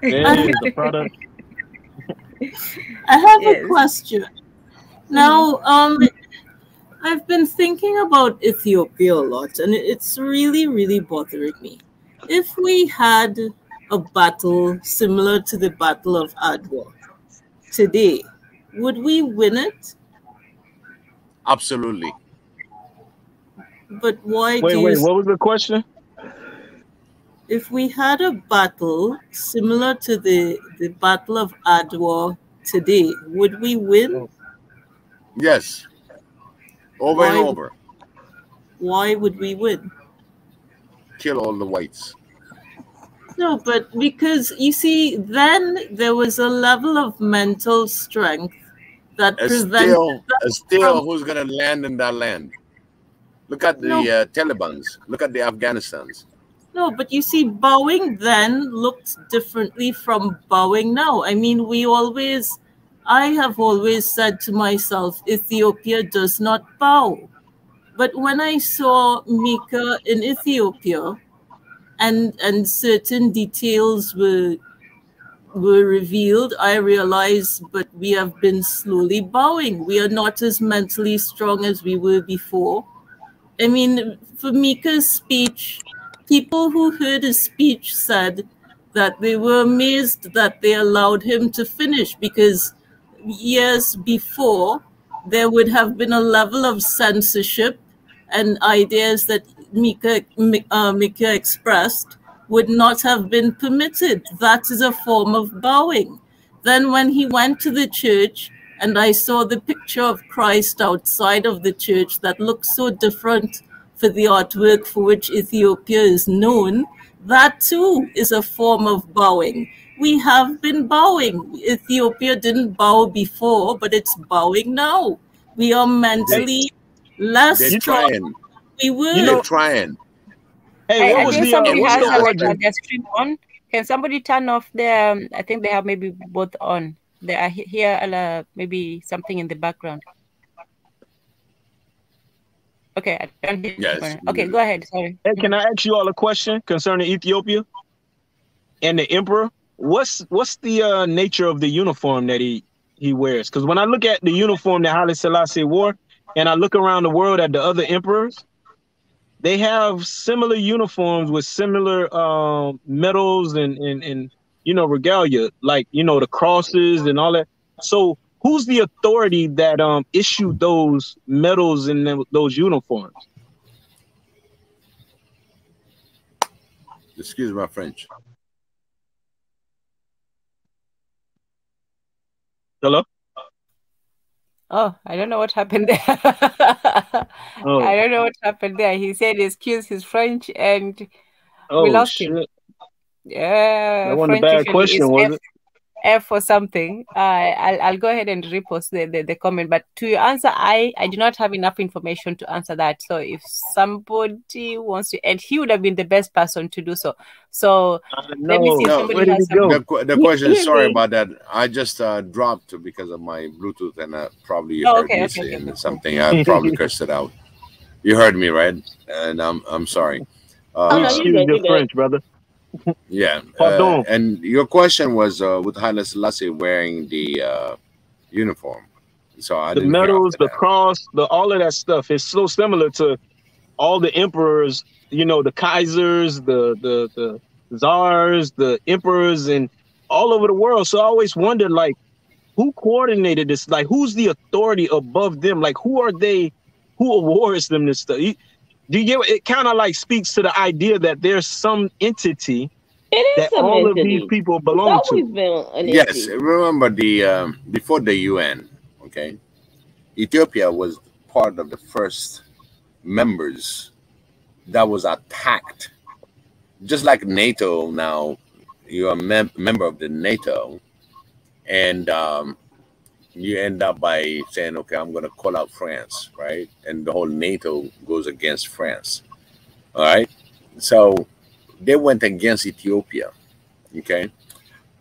it is, the product. I have a question. Now, I've been thinking about Ethiopia a lot, and it's really, really bothering me. If we had a battle similar to the Battle of Adwa today, would we win it? Absolutely. But why? Wait, what was the question? If we had a battle similar to the Battle of Adwa today, would we win? Yes. Over and over. Why would we win? Kill all the whites. No, but because you see, then there was a level of mental strength that prevented. Still, who's going to land in that land? Look at the Talibans. Look at the Afghanistans. No, but you see, bowing then looked differently from bowing now. I mean, we always I have always said to myself, Ethiopia does not bow. But when I saw Mika in Ethiopia and certain details were revealed, I realized, but we have been slowly bowing. We are not as mentally strong as we were before. I mean, for Mika's speech, people who heard his speech said that they were amazed that they allowed him to finish, because years before, there would have been a level of censorship, and ideas that Mika expressed would not have been permitted. That is a form of bowing. Then when he went to the church, and I saw the picture of Christ outside of the church that looks so different for the artwork for which Ethiopia is known, that too is a form of bowing. We have been bowing. Ethiopia didn't bow before, but it's bowing now. We are mentally less strong. We were. They're trying. Hey, what I was think the somebody what's has the origin? their stream on. Can somebody turn off their? I think they have maybe both on. They are here. Maybe something in the background. Okay, I don't hear. Yes. Okay, go ahead. Sorry. Hey, can I ask you all a question concerning Ethiopia and the emperor? What's the nature of the uniform that he wears? Because when I look at the uniform that Haile Selassie wore, and I look around the world at the other emperors, they have similar uniforms with similar medals and regalia, like the crosses and all that. So who's the authority that issued those medals and those uniforms? Excuse my French. Hello? Oh, I don't know what happened there. Oh. I don't know what happened there. He said excuse his French and we lost him. That wasn't French a bad usually question, is was it? F or something. I'll go ahead and repost the comment. But to your answer, I do not have enough information to answer that. So if somebody wants to, and he would have been the best person to do so. So let me see if somebody has something. The question is, sorry about that. I just dropped because of my Bluetooth, and probably you heard me saying something. I probably cursed it out. You heard me, right? And I'm sorry. Excuse your French, brother. Yeah. And your question was with Haile Selassie wearing the uniform. So I didn't medals, the cross, all of that stuff is so similar to all the emperors, the Kaisers, the czars, the emperors, and all over the world. So I always wondered, like, who coordinated this? Like, who's the authority above them? Like, who are they? Who awards them this stuff? Do you get it? Kind of like speaks to the idea that there's some entity that all of these people belong to. Yes, remember before the UN, okay, Ethiopia was part of the first members that was attacked. Just like NATO now, you're a member of the NATO, and you end up by saying, okay, I'm going to call out France, right? And the whole NATO goes against France, all right? So they went against Ethiopia, okay?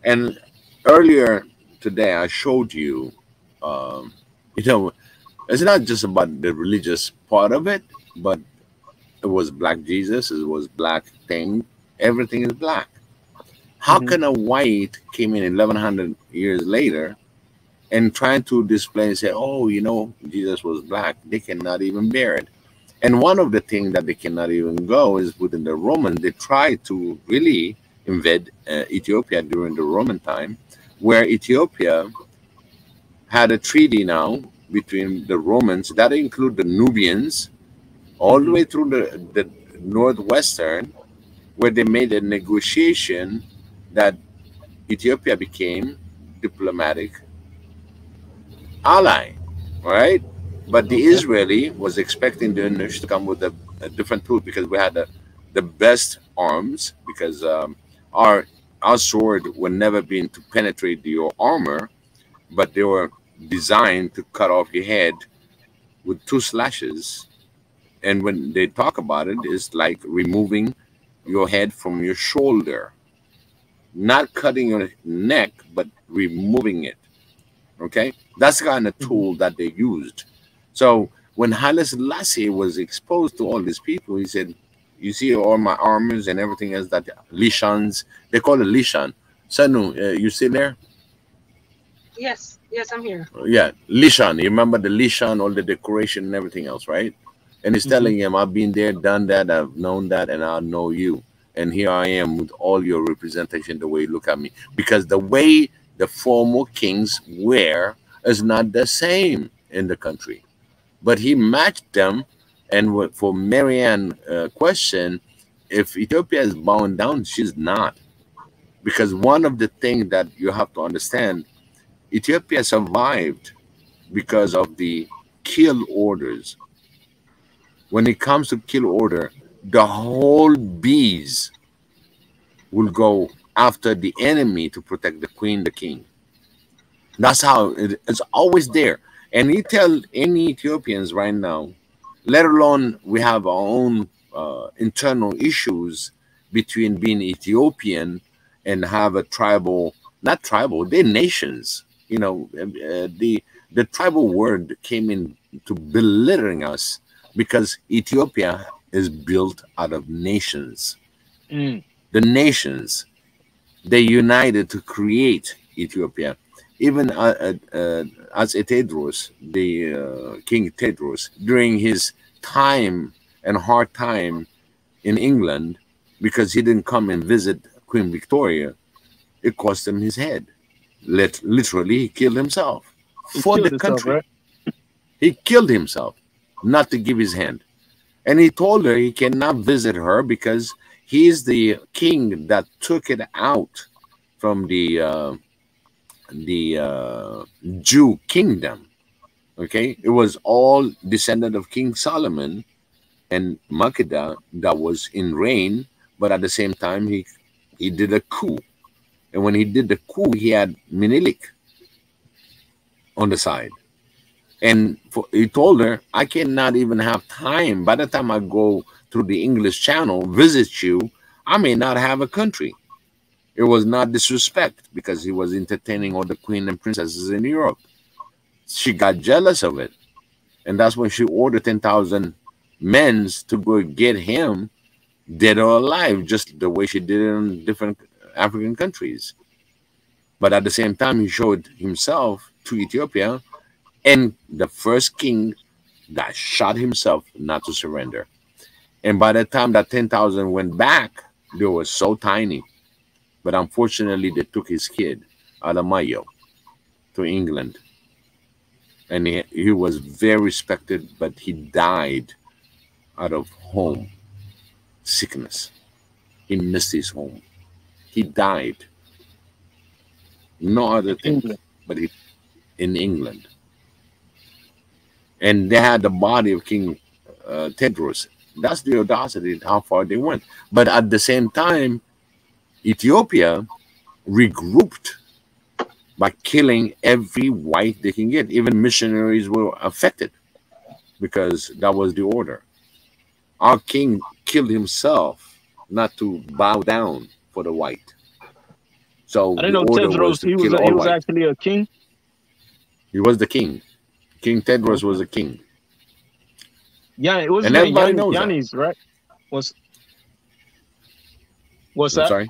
And earlier today, I showed you, it's not just about the religious part of it, but it was Black Jesus, it was Black thing, everything is Black. How can a white came in 1100 years later and trying to display and say, oh, Jesus was Black? They cannot even bear it. And one of the things that they cannot even go is within the Romans. They tried to really invade Ethiopia during the Roman time, where Ethiopia had a treaty now between the Romans that include the Nubians all the way through the northwestern, where they made a negotiation that Ethiopia became diplomatic ally, right? But the Israeli was expecting the English to come with a different tool, because we had the best arms, because our sword would never been to penetrate your armor, but they were designed to cut off your head with 2 slashes. And when they talk about it, it's like removing your head from your shoulder, not cutting your neck, but removing it. Okay, that's the kind of tool that they used. So when Haile Selassie was exposed to all these people, he said, "You see all my armors and everything else that Lishans, they call it Lishan." Sanu, you still there? Yes, yes, I'm here. Yeah, Lishan. You remember the Lishan, all the decoration and everything else, right? And he's telling him, "I've been there, done that, I've known that, and I know you. And here I am with all your representation, the way you look at me. Because the way the former kings were is not the same in the country." But he matched them. And for Marianne question, if Ethiopia is bound down, she's not. Because one of the things that you have to understand, Ethiopia survived because of the kill orders. When it comes to kill order, the whole bees will go after the enemy to protect the queen, the king. That's how it's always there. And you tell any Ethiopians right now, let alone we have our own internal issues between being Ethiopian and have a tribal, not tribal, they're nations. You know, the tribal word came in to belittling us because Ethiopia is built out of nations. The nations, they united to create Ethiopia. Even as Tedros, the King Tedros, during his time and hard time in England, because he didn't come and visit Queen Victoria, it cost him his head. Literally, he killed himself for the country. Right? He killed himself not to give his hand. And he told her he cannot visit her because he's the king that took it out from the Jew kingdom. Okay, it was all descendant of King Solomon and Makeda that was in reign, but at the same time he did a coup. And when he did the coup, he had Menelik on the side. And he told her, I cannot even have time. By the time I go through the English Channel, visit you, I may not have a country. It was not disrespect because he was entertaining all the queen and princesses in Europe. She got jealous of it. And that's when she ordered 10,000 men to go get him dead or alive, just the way she did it in different African countries. But at the same time, he showed himself to Ethiopia, and the first king that shot himself not to surrender. And by the time that 10,000 went back, they were so tiny. But unfortunately, they took his kid, Alamayo, to England. And he was very respected, but he died out of home sickness. He missed his home. He died. No other thing, but in England. And they had the body of King Tedros. That's the audacity, how far they went. But at the same time, Ethiopia regrouped by killing every white they can get. Even missionaries were affected because that was the order. Our king killed himself not to bow down for the white. So I didn't know Tedros, he was actually a king. He was the king. King Tedros was a king. Yeah, it was. And everybody knows Yannis, that. Right? What's that? Sorry,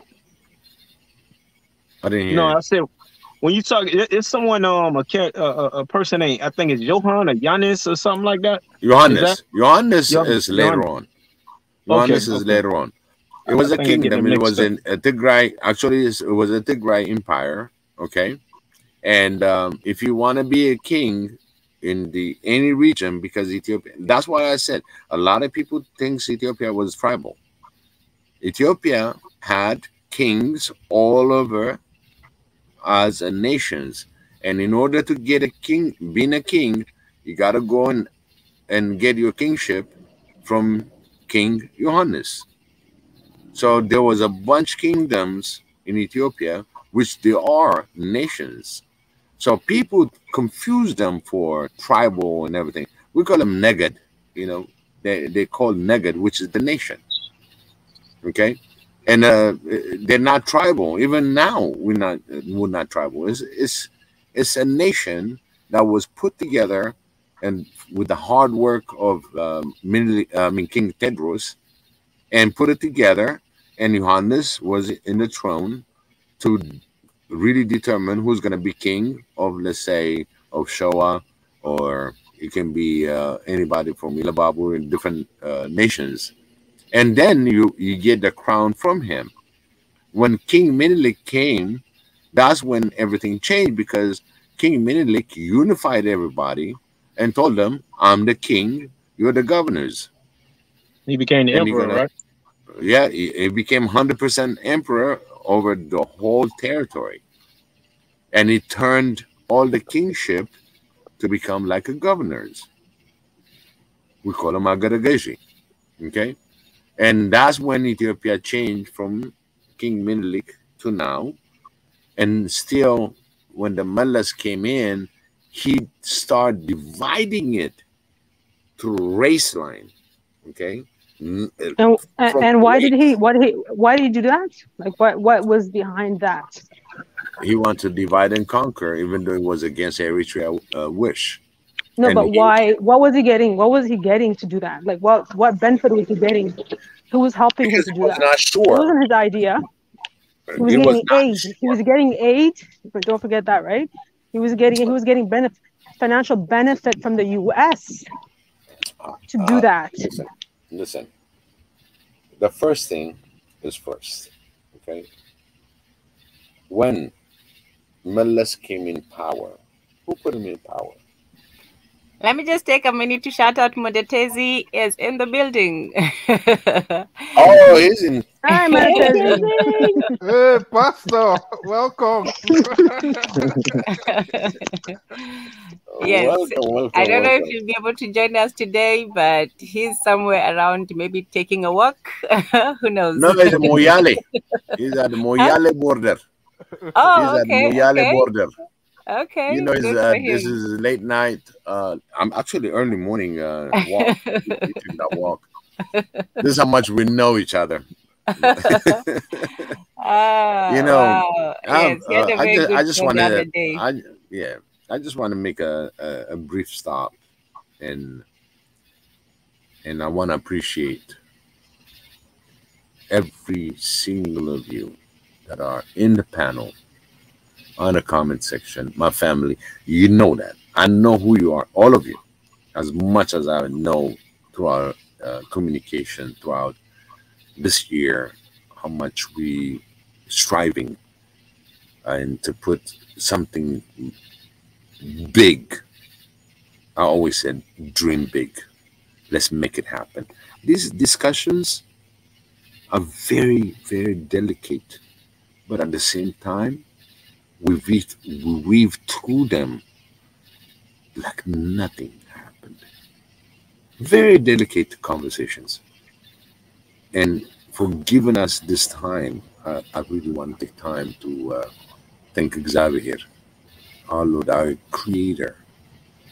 I didn't hear. No, I said when you talk, it's someone a person named, I think it's Johan or Yannis or something like that. Johannes is later on. Johannes is later on. It was a kingdom. It was in Tigray. Actually, it was a Tigray empire. Okay, and if you want to be a king in any region, because Ethiopia, that's why I said a lot of people think Ethiopia was tribal. Ethiopia had kings all over as a nations, and in order to get a king, being a king, you got to go and get your kingship from King Johannes. So there was a bunch kingdoms in Ethiopia, which they are nations. So people confuse them for tribal and everything. We call them Neged, you know, they call Neged, which is the nation. Okay, and they're not tribal. Even now, we're not tribal. It's It's a nation that was put together, and with the hard work of King Tedros, and put it together. And Johannes was in the throne to really determine who's going to be king of, let's say, of Showa, or it can be anybody from Ilababu in different nations. And then you get the crown from him. When King Menelik came, that's when everything changed, because King Menelik unified everybody and told them, I'm the king, you're the governors. He became the emperor, right? Yeah, he became 100% emperor over the whole territory. And he turned all the kingship to become like a governors. We call them Agadageshi. Okay? And that's when Ethiopia changed from King Menelik to now. And still, when the Mullahs came in, he started dividing it through race line. Okay? And why did he do that? Like what was behind that? He wanted to divide and conquer, even though it was against Eritrea wish. No, but why? What was he getting? What was he getting to do that? Like what benefit was he getting? Who was helping him to do that? Not sure. It wasn't his idea. He was getting aid. Sure. He was getting aid. Don't forget that, right? He was getting financial benefit from the U.S. to do that. Listen. The first thing is first. Okay. When Mullahs came in power, who put him in power? Let me just take a minute to shout out Modetezi is in the building. Oh, he's in. Hi, Modetezi. Hey, Pastor, welcome. Yes, welcome, I don't know if you'll be able to join us today, but he's somewhere around, maybe taking a walk. Who knows? No, he's at Moyale. He's at the Moyale border. Oh, he's okay. At Moyale border. Okay. You know, this is late night. I'm actually early morning walk. Taking that walk. This is how much we know each other. You know, wow. I just want to make a brief stop, and I want to appreciate every single of you that are in the panel, on the comment section, my family. You know that. I know who you are, all of you, as much as I know through our communication throughout this year, how much we striving and to put something big. I always said, dream big. Let's make it happen. These discussions are very, very delicate, but at the same time, we weave through them like nothing happened. Very delicate conversations. And for giving us this time, I really want to take time to thank Xavier, our Lord, our Creator,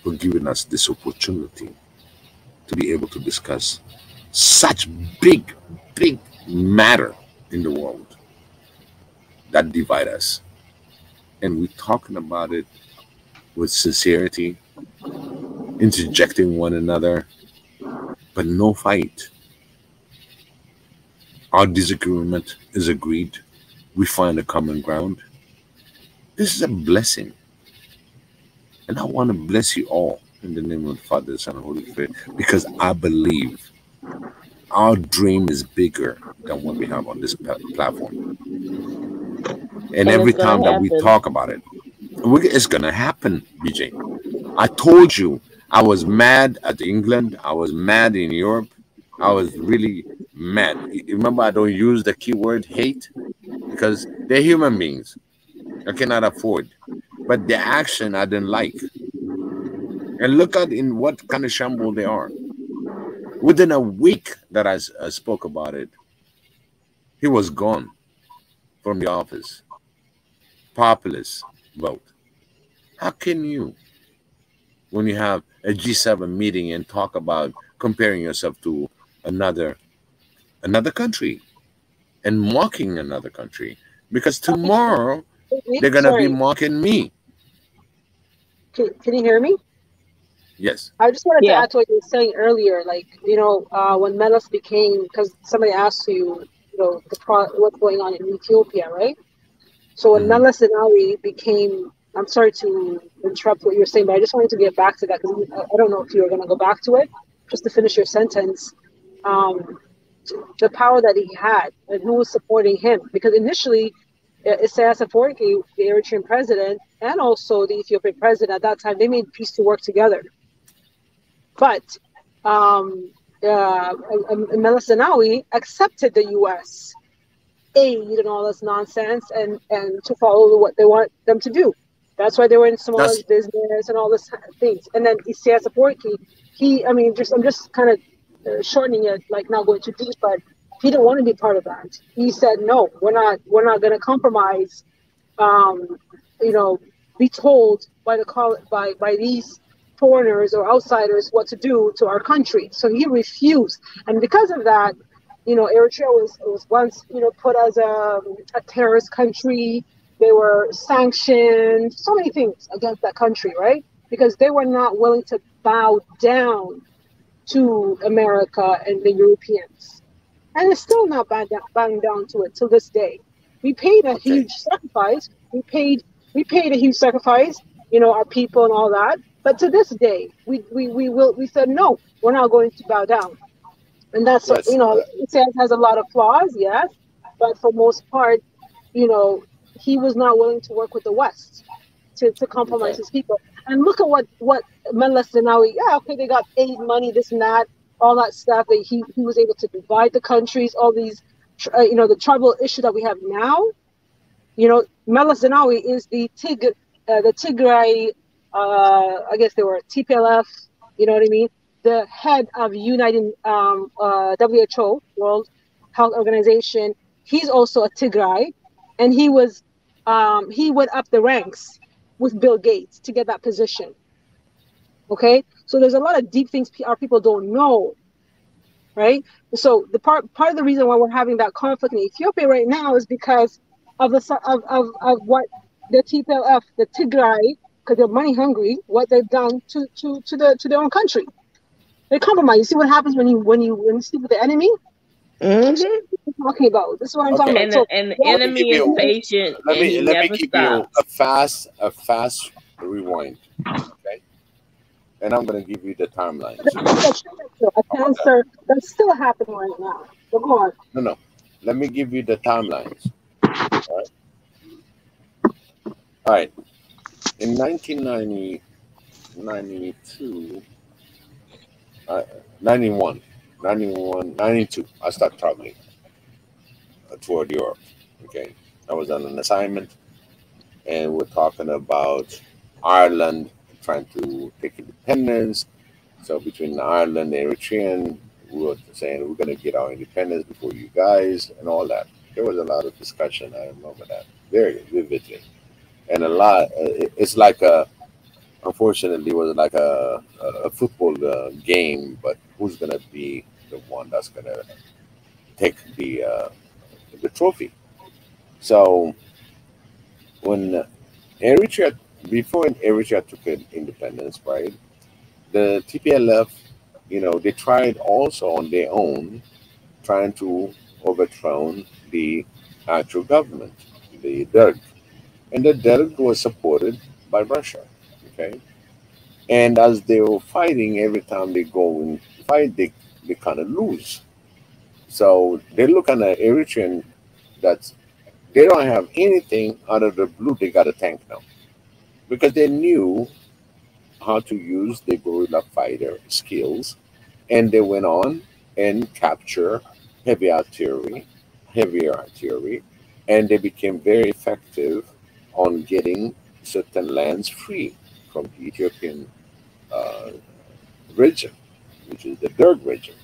for giving us this opportunity to be able to discuss such big, big matter in the world that divide us. And we're talking about it with sincerity, interjecting one another, but no fight. Our disagreement is agreed. We find a common ground. This is a blessing. And I want to bless you all in the name of the Father, Son, and Holy Spirit, because I believe our dream is bigger than what we have on this platform. And every time that we talk about it, it's going to happen, BJ. I told you I was mad at England. I was mad in Europe. I was really mad. Remember, I don't use the keyword hate because they're human beings. I cannot afford. But the action I didn't like. And look at in what kind of shamble they are. Within a week that I spoke about it, he was gone from the office. Populist vote. How can you, when you have a G7 meeting and talk about comparing yourself to another country and mocking another country? Because tomorrow they're going to be mocking me. Can you hear me? Yes. I just wanted to Yeah. add to what you were saying earlier. Like, when Meles became, because somebody asked you, what's going on in Ethiopia, right? So when Meles Zenawi became, I'm sorry to interrupt what you were saying, but I just wanted to get back to that because I don't know if you were going to go back to it. Just to finish your sentence, the power that he had and who was supporting him. Because initially, Isaias Afwerki, the Eritrean president, and also the Ethiopian president at that time, they made peace to work together. But Meles Zenawi accepted the U.S. aid and all this nonsense and to follow what they want them to do. That's why they were in Somalia's business and all this things. And then Isaias Afwerki, I'm just kind of shortening it, like not going too deep, but he didn't want to be part of that. He said, no, we're not going to compromise. Be told by these foreigners or outsiders what to do to our country. So he refused, and because of that, Eritrea was once put as a terrorist country. They were sanctioned, so many things against that country, right? Because they were not willing to bow down to America and the Europeans, and it's still not bowing down to it till this day. We paid a huge sacrifice. We paid a huge sacrifice, our people and all that. But to this day, we said no, we're not going to bow down. And that's it has a lot of flaws, yes, but for most part, he was not willing to work with the West to compromise his people. And look at what Meles Zenawi, they got aid money, this and that, all that stuff. That he was able to divide the countries, all these, the tribal issue that we have now. Meles Zenawi is the Tigray, I guess they were TPLF, you know what I mean? The head of United WHO, World Health Organization. He's also a Tigray, and he went up the ranks with Bill Gates to get that position. Okay, so there's a lot of deep things our people don't know, right? So the part of the reason why we're having that conflict in Ethiopia right now is because of what the TPLF, the Tigray, because they're money hungry, what they've done to their own country. They compromise. You see what happens when you sleep with the enemy? Mm-hmm. This is what I'm talking about. This is what I'm talking about. And the enemy is patient. Let me never give stops. you a fast rewind. Okay. And I'm going to give you the timeline. A cancer that's still happening right now. So go on. No. Let me give you the timelines. All right. In 1992, 91, 92, I started traveling toward Europe. Okay. I was on an assignment, and we're talking about Ireland trying to take independence. So between Ireland and Eritrean, we were saying we're going to get our independence before you guys and all that. There was a lot of discussion. I remember that very vividly. And a lot, it's like unfortunately, it was like a football game, but who's going to be the one that's going to take the trophy? So when Eritrea, before Eritrea took independence, right? The TPLF, they tried also on their own, trying to overthrow the actual government, the Derg. And the Derg was supported by Russia, okay? And as they were fighting, every time they go and fight, they kind of lose. So they're looking at Eritrean that they don't have anything out of the blue. They got a tank now because they knew how to use the guerrilla fighter skills, and they went on and capture heavier artillery, and they became very effective on getting certain lands free from the Ethiopian region, which is the Derg region.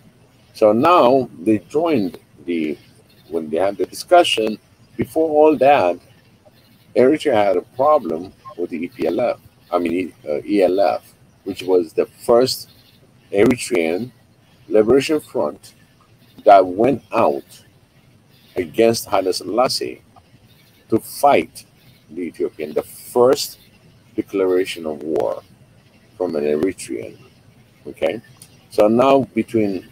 So now they joined when they had the discussion. Before all that, Eritrea had a problem with the ELF, which was the first Eritrean Liberation Front that went out against Haile Selassie to fight the Ethiopian, the first declaration of war from an Eritrean. Okay, so now between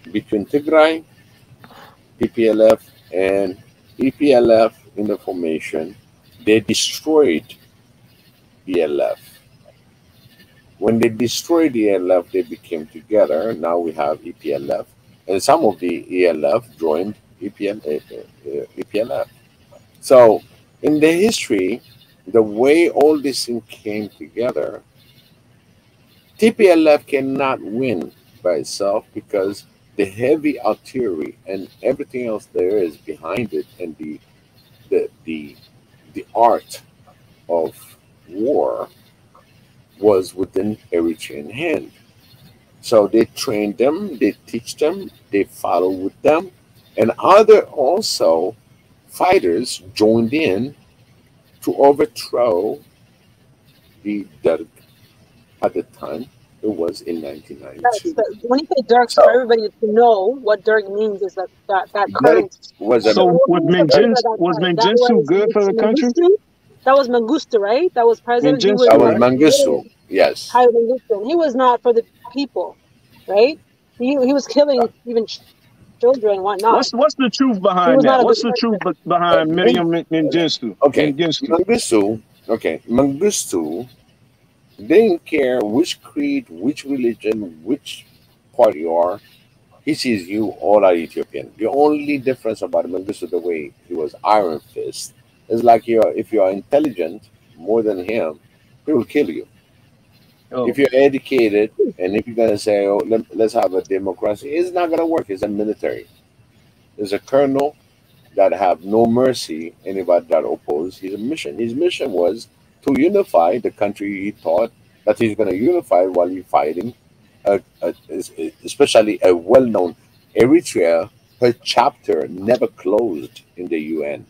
Tigray, TPLF, and EPLF in the formation, they destroyed ELF. When they destroyed the ELF, they became together. Now we have EPLF, and some of the ELF joined EPLF. So, in the history, the way all this thing came together, TPLF cannot win by itself because the heavy artillery and everything else there is behind it, and the the the art of war was within Eritrean hand. So they trained them, they teach them, they follow with them, and other also fighters joined in to overthrow the Derg at the time. It was in 1992. When you say Derg, So for everybody to know what Derg means is that Derg current. was So was That Mengistu good for the country? Mengistu. That was Mengistu, right? That was president. He was that Mengistu, was right? Mengistu. Yes. Haile Mengistu. And he was not for the people, right? He was killing even children and whatnot. What's the truth He behind was that? not a good What's the truth person. behind Men- Mengistu? okay, Mengistu. Mengistu. Okay, Mengistu didn't care which creed, which religion, which part you are. He sees you all are Ethiopian. The only difference about Mengistu, the way he was Iron Fist, is like if you are intelligent more than him, he will kill you. Oh, If you're educated and if you're gonna say, "Oh, let's have a democracy," it's not gonna work. It's a military. There's a colonel that have no mercy anybody that oppose his mission. His mission was to unify the country. He thought that he's going to unify while he's fighting, especially a well-known Eritrea. Her chapter never closed in the UN.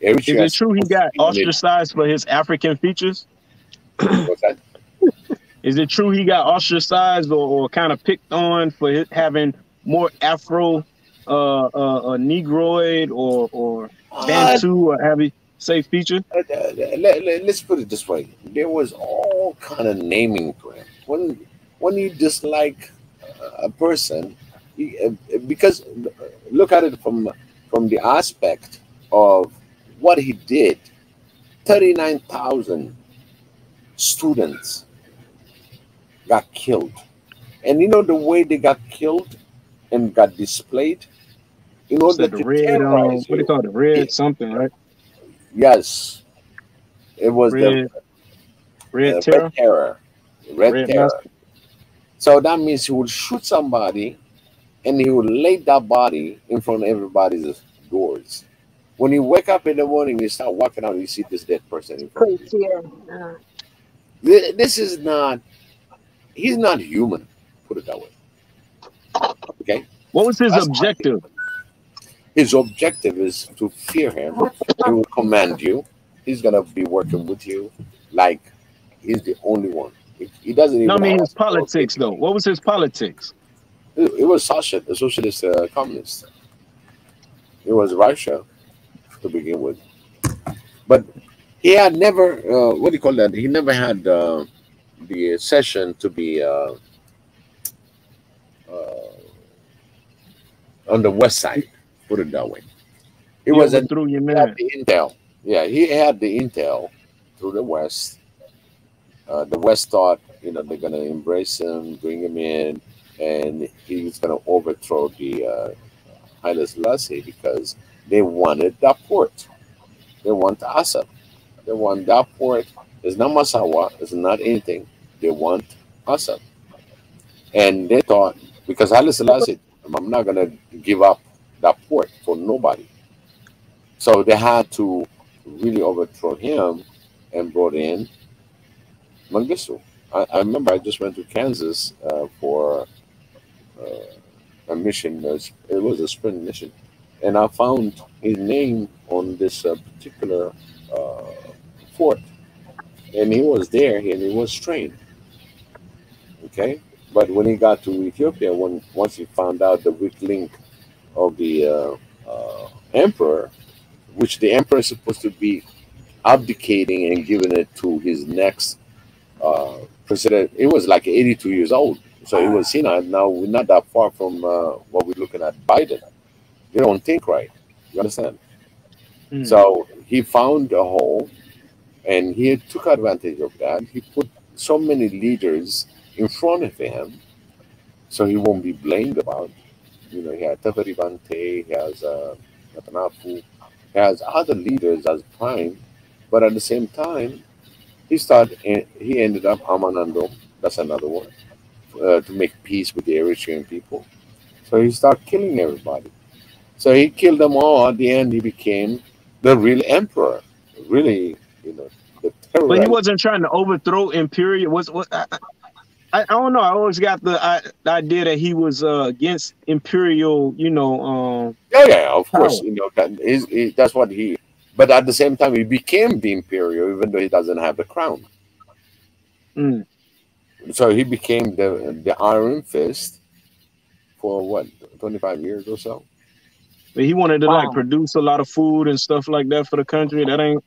is Eritrea it is true he supposed to got be ostracized for his African features? what's that? Is it true he got ostracized or kind of picked on for having more Afro, Negroid or Uh, Bantu or have you say feature? let's put it this way: there was all kind of naming to him. When you dislike a person, because look at it from the aspect of what he did. 39,000 students got killed, and you know the way they got killed and got displayed in order Said the to red, terrorize what they you. call it, the red something, right? Yes, it was the Red red terror, terror. Red red terror. master. So that means he would shoot somebody and he would lay that body in front of everybody's doors. When you wake up in the morning, you start walking out, you see this dead person in front of Crazy. you. Yeah. This is not, he's not human, put it that way. Okay? What was his That's one thing. objective? His objective is to fear him. He will command you. He's going to be working with you like he's the only one. He doesn't No, I even mean his ask for politics though. What was his politics? it was a socialist communist. It was Russia to begin with. But he had never, what do you call that? He never had the session to be uh, on the west side, put it that way. He He wasn't, overthrew your he had man. the intel. Yeah, he had the intel through the west. The west thought, they're going to embrace him, bring him in, and he's going to overthrow the Haile Selassie because they wanted that port. They want Assad. They want that port. It's not Masawa. It's not anything. They want Assad. And they thought, because Haile Selassie, I'm not going to give up that port for nobody. So they had to really overthrow him and brought in Mengistu. I remember I just went to Kansas for a mission. It was a sprint mission. And I found his name on this particular uh, fort. And he was there and he was trained. Okay. But when he got to Ethiopia, once he found out the weak link of the emperor, which the emperor is supposed to be abdicating and giving it to his next president. It was like 82 years old, so it was senile. Now we're not that far from what we're looking at Biden. They don't think right. You understand? So he found a hole, and he took advantage of that. He put so many leaders in front of him, so he won't be blamed about. You know, he had Teferi Bante, he has Natanafu, he has other leaders as prime, but at the same time, he ended up Amanando. That's another one to make peace with the Eritrean people. So he started killing everybody. So he killed them all. At the end, he became the real emperor. Really, you know, the But he terrorist. wasn't trying to overthrow Imperial. I don't know. I always got the idea that he was against Imperial. You know. Yeah, of course. Power. You know, that's what he. But at the same time, he became the imperial, even though he doesn't have the crown. So he became the Iron Fist for what, 25 years or so. But he wanted to like produce a lot of food and stuff like that for the country. That ain't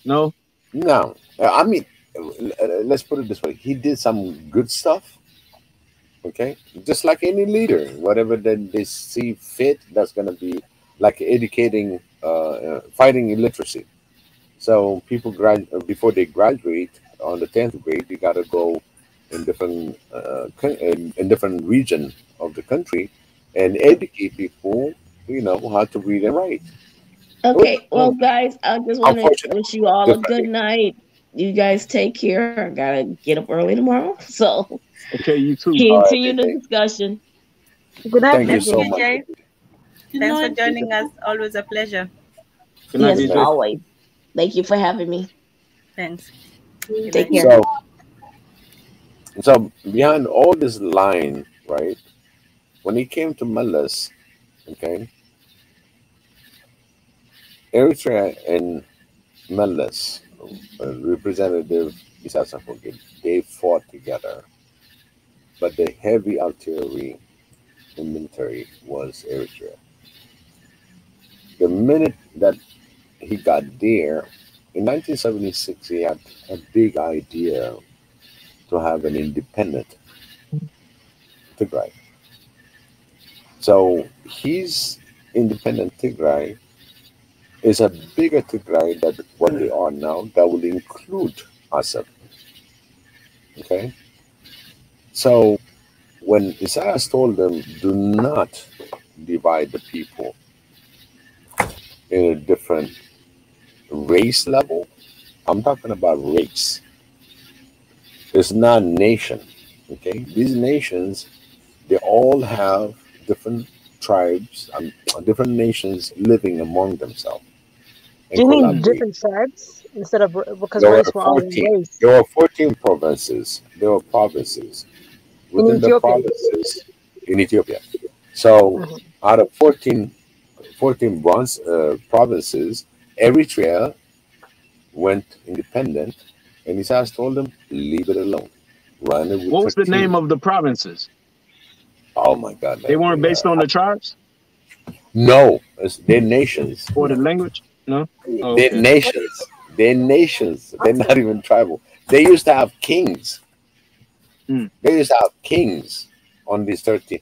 no. No, I mean, let's put it this way: he did some good stuff. Okay, just like any leader, whatever that they see fit, that's going to be like educating, fighting illiteracy. So people before they graduate on the 10th grade, you got to go in different in different region of the country and educate people, you know, how to read and write. Okay, well, guys, I just want to Unfortunately, wish you all a good night. You guys take care. I gotta get up early tomorrow, so okay, you too. Continue the discussion. Good night. Thank you so much. Thanks for joining us. Always a pleasure. Good night, Yes, DJ. always. Thank you for having me. Thanks. Take care. So behind all this line, right? When he came to Meles, okay, Eritrea and Meles, Representative Isasa Fogid, they fought together, but the heavy artillery and military was Eritrea. The minute that he got there, in 1976, he had a big idea to have an independent Tigray. So his independent Tigray is a bigger Tigray than what they are now. That will include Assad. Okay. So when Isaias told them, "Do not divide the people in a different race level," I'm talking about race. It's not nation. Okay, these nations, they all have different tribes and different nations living among themselves. Do you mean different tribes instead of because There were race were all 14. race There were 14 provinces. There were provinces in within the Ethiopia? provinces in Ethiopia. So out of 14 bronze provinces, Eritrea went independent, and Isaias told them, "Leave it alone. Run it with What was the 13." name of the provinces? Oh my God! They weren't based on the tribes No, they're nations. or the language. No. Oh, They're okay. nations. They're nations. They're not even tribal. They used to have kings. They used to have kings on these 13,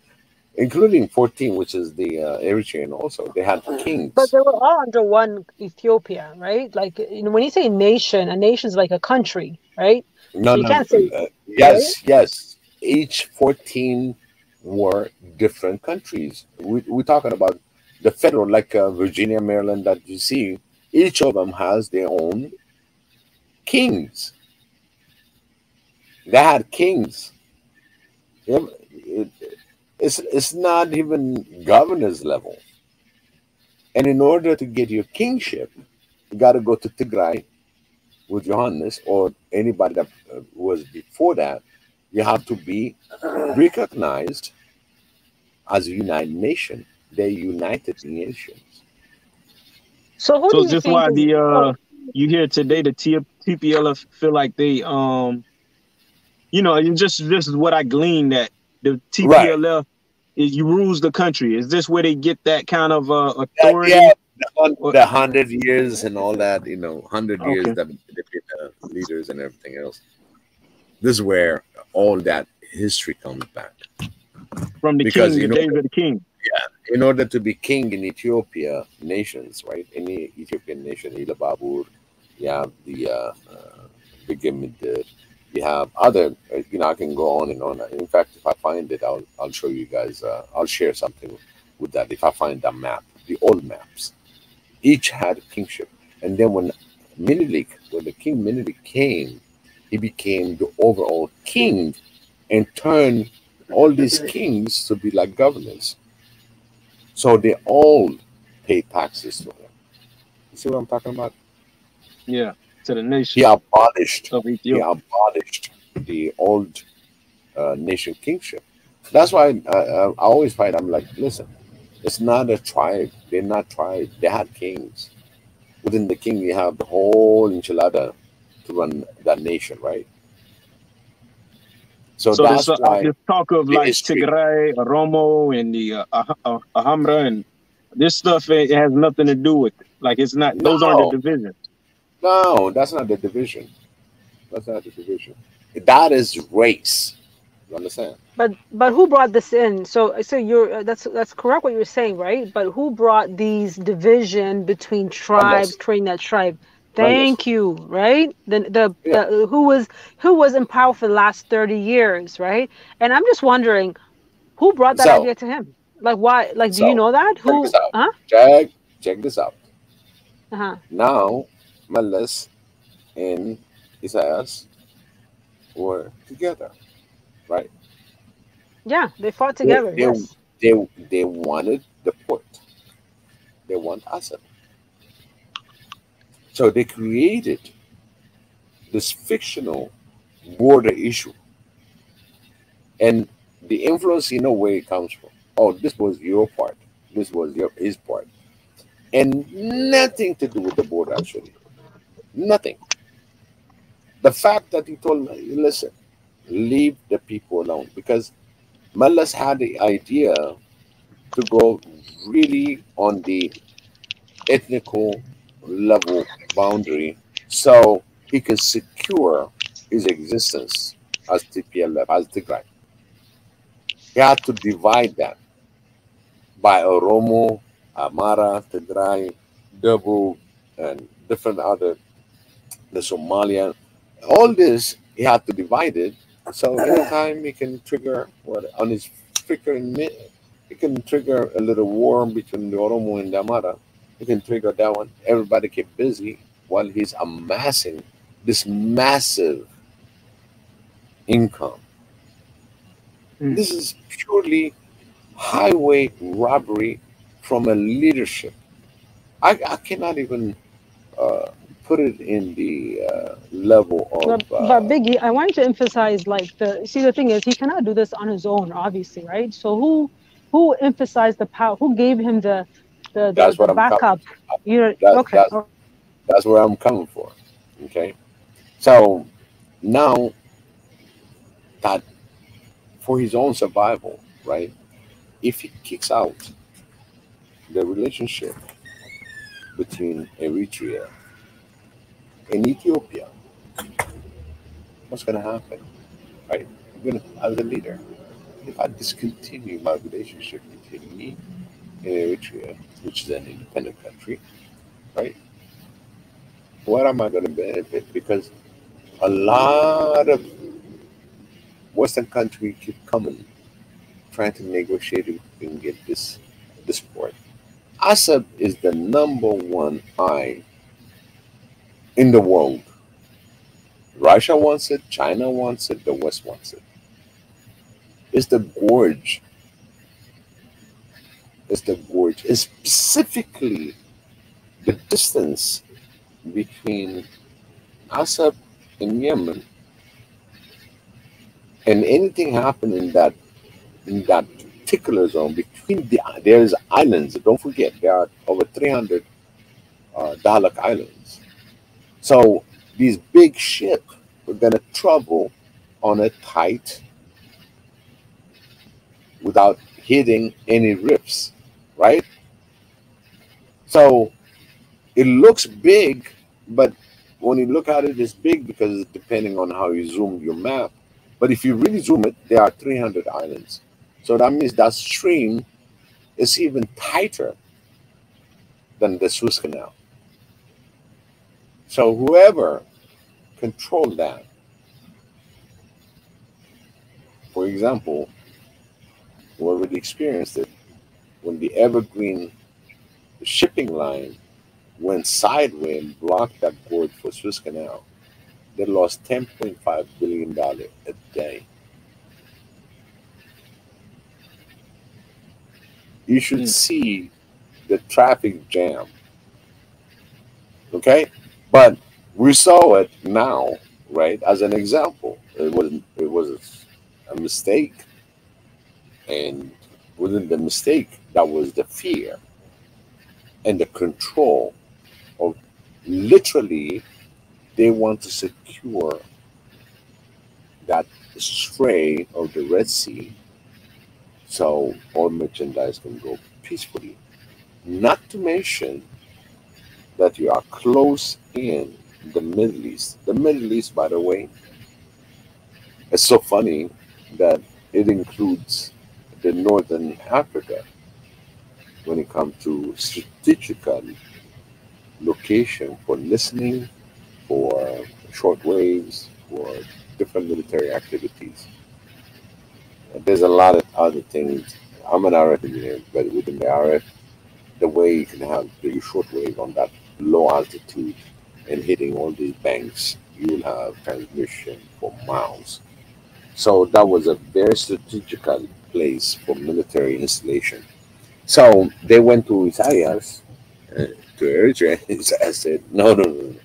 including 14, which is the Eritrean also. They had kings. But they were all under one Ethiopia, right? Like, you know, when you say nation, a nation is like a country, right? No, So you no. can't say Yes, yes. Each 14 were different countries. We're talking about the federal, like Virginia, Maryland, that you see. Each of them has their own kings. They had kings. It's not even governor's level. And in order to get your kingship, you got to go to Tigray with Johannes or anybody that was before that. You have to be recognized as a United Nation. They're United Nations. So who So do is you this think why is the you hear today the TPLF feel like they you know, and just this is what I gleaned that the Right. TPLF is you rules the country. Is this where they get that kind of authority? Yeah, What? the 100 years and all that, 100 years Okay. that they've been leaders and everything else. This is where all that history comes back. From the Because, king, the days of the king. in order to be king in Ethiopia nations, right? Any Ethiopian nation, Ilababur, you have the Begemid, you have other, I can go on and on. In fact, if I find it, I'll show you guys. I'll share something with that. If I find the map, the old maps, each had a kingship. And then when the king Minilik came, he became the overall king and turned all these kings to be like governors. So they all pay taxes to him. You see what I'm talking about? Yeah, to the He nation abolished of he Ethiopia. abolished the old nation kingship. That's why I always fight. I'm like, listen, it's not a tribe. They're not tribe. They had kings. Within the king, you have the whole enchilada to run that nation, right? So So that's why this talk of the like history. Tigray, Oromo, and the Alhambra, and this stuff, it has nothing to do with it. Like it's not; those aren't the No, divisions. no, that's not the division. That's not the division. That is race. You understand? But who brought this in? So you're that's correct what you're saying, right? But who brought these division between tribes, Unless, creating that tribe? unless, Thank you, right? yeah. The who was in power for the last 30 years, right? And I'm just wondering who brought that So, idea to him? Like why? Like do you so know that? check this Who? out. Huh? Check this out. Uh-huh. Now, Meles and Isaias were together, right? Yeah, they fought They together. they Yes. they wanted the port. They want asset. So they created this fictional border issue, and the influence, where it comes from. Oh, this was your part. This was his part, and nothing to do with the border actually. Nothing. The fact that he told me, listen, leave the people alone, because Mallas had the idea to go really on the ethnical level boundary so he can secure his existence as TPLF, as Tigray. He had to divide that by Oromo, Amara, Tigray, Dabu, and different other, the Somalia. All this, he had to divide it. So anytime he can trigger what on his freaking, he can trigger a little war between the Oromo and the Amara. He can trigger that one. Everybody keep busy while he's amassing this massive income. Mm. This is purely highway robbery from a leadership. I cannot even put it in the level But Biggie, I want to emphasize like the thing is he cannot do this on his own, obviously, right? So who emphasized the power? Who gave him that's the what I'm coming. backup? You know, That okay. that's that's where I'm coming for. Okay, so now that for his own survival, right? If he kicks out the relationship between Eritrea and Ethiopia, what's going to happen, right? I'm going to, as a leader, if I discontinue my relationship between me and Eritrea, which is an independent country, right? What am I going to benefit? Because a lot of Western countries keep coming, trying to negotiate if we can get this port. Assad is the number one eye in the world. Russia wants it, China wants it, the West wants it. It's the gorge. It's the gorge. It's specifically the distance between Assad and Yemen, and anything happen in that particular zone between there's islands. Don't forget there are over 300 Dalek islands. So these big ships were gonna travel on a tight without hitting any rips, right? So it looks big, but when you look at it, it's big because it's depending on how you zoom your map. But if you really zoom it, there are 300 islands. So that means that stream is even tighter than the Suez Canal. So whoever controlled that, for example, we already experienced it when the Evergreen shipping line went sideways and blocked that gorge for Suez Canal. They lost $10.5 billion a day. You should see the traffic jam. Okay? But we saw it now, right? As an example. It was a mistake. And within the mistake, that was the fear and the control of literally they want to secure that stray of the Red Sea so all merchandise can go peacefully. Not to mention that you are close in the Middle East. The Middle East, by the way, it's so funny that it includes the Northern Africa when it comes to strategical location for listening, for short waves, for different military activities. There's a lot of other things. I'm an RF engineer, but within the RF, the way you can have the shortwave on that low altitude and hitting all these banks, you will have transmission for miles. So that was a very strategical place for military installation. So they went to Isaias, to Eritrea, and Isaiah said, no, no, no, no.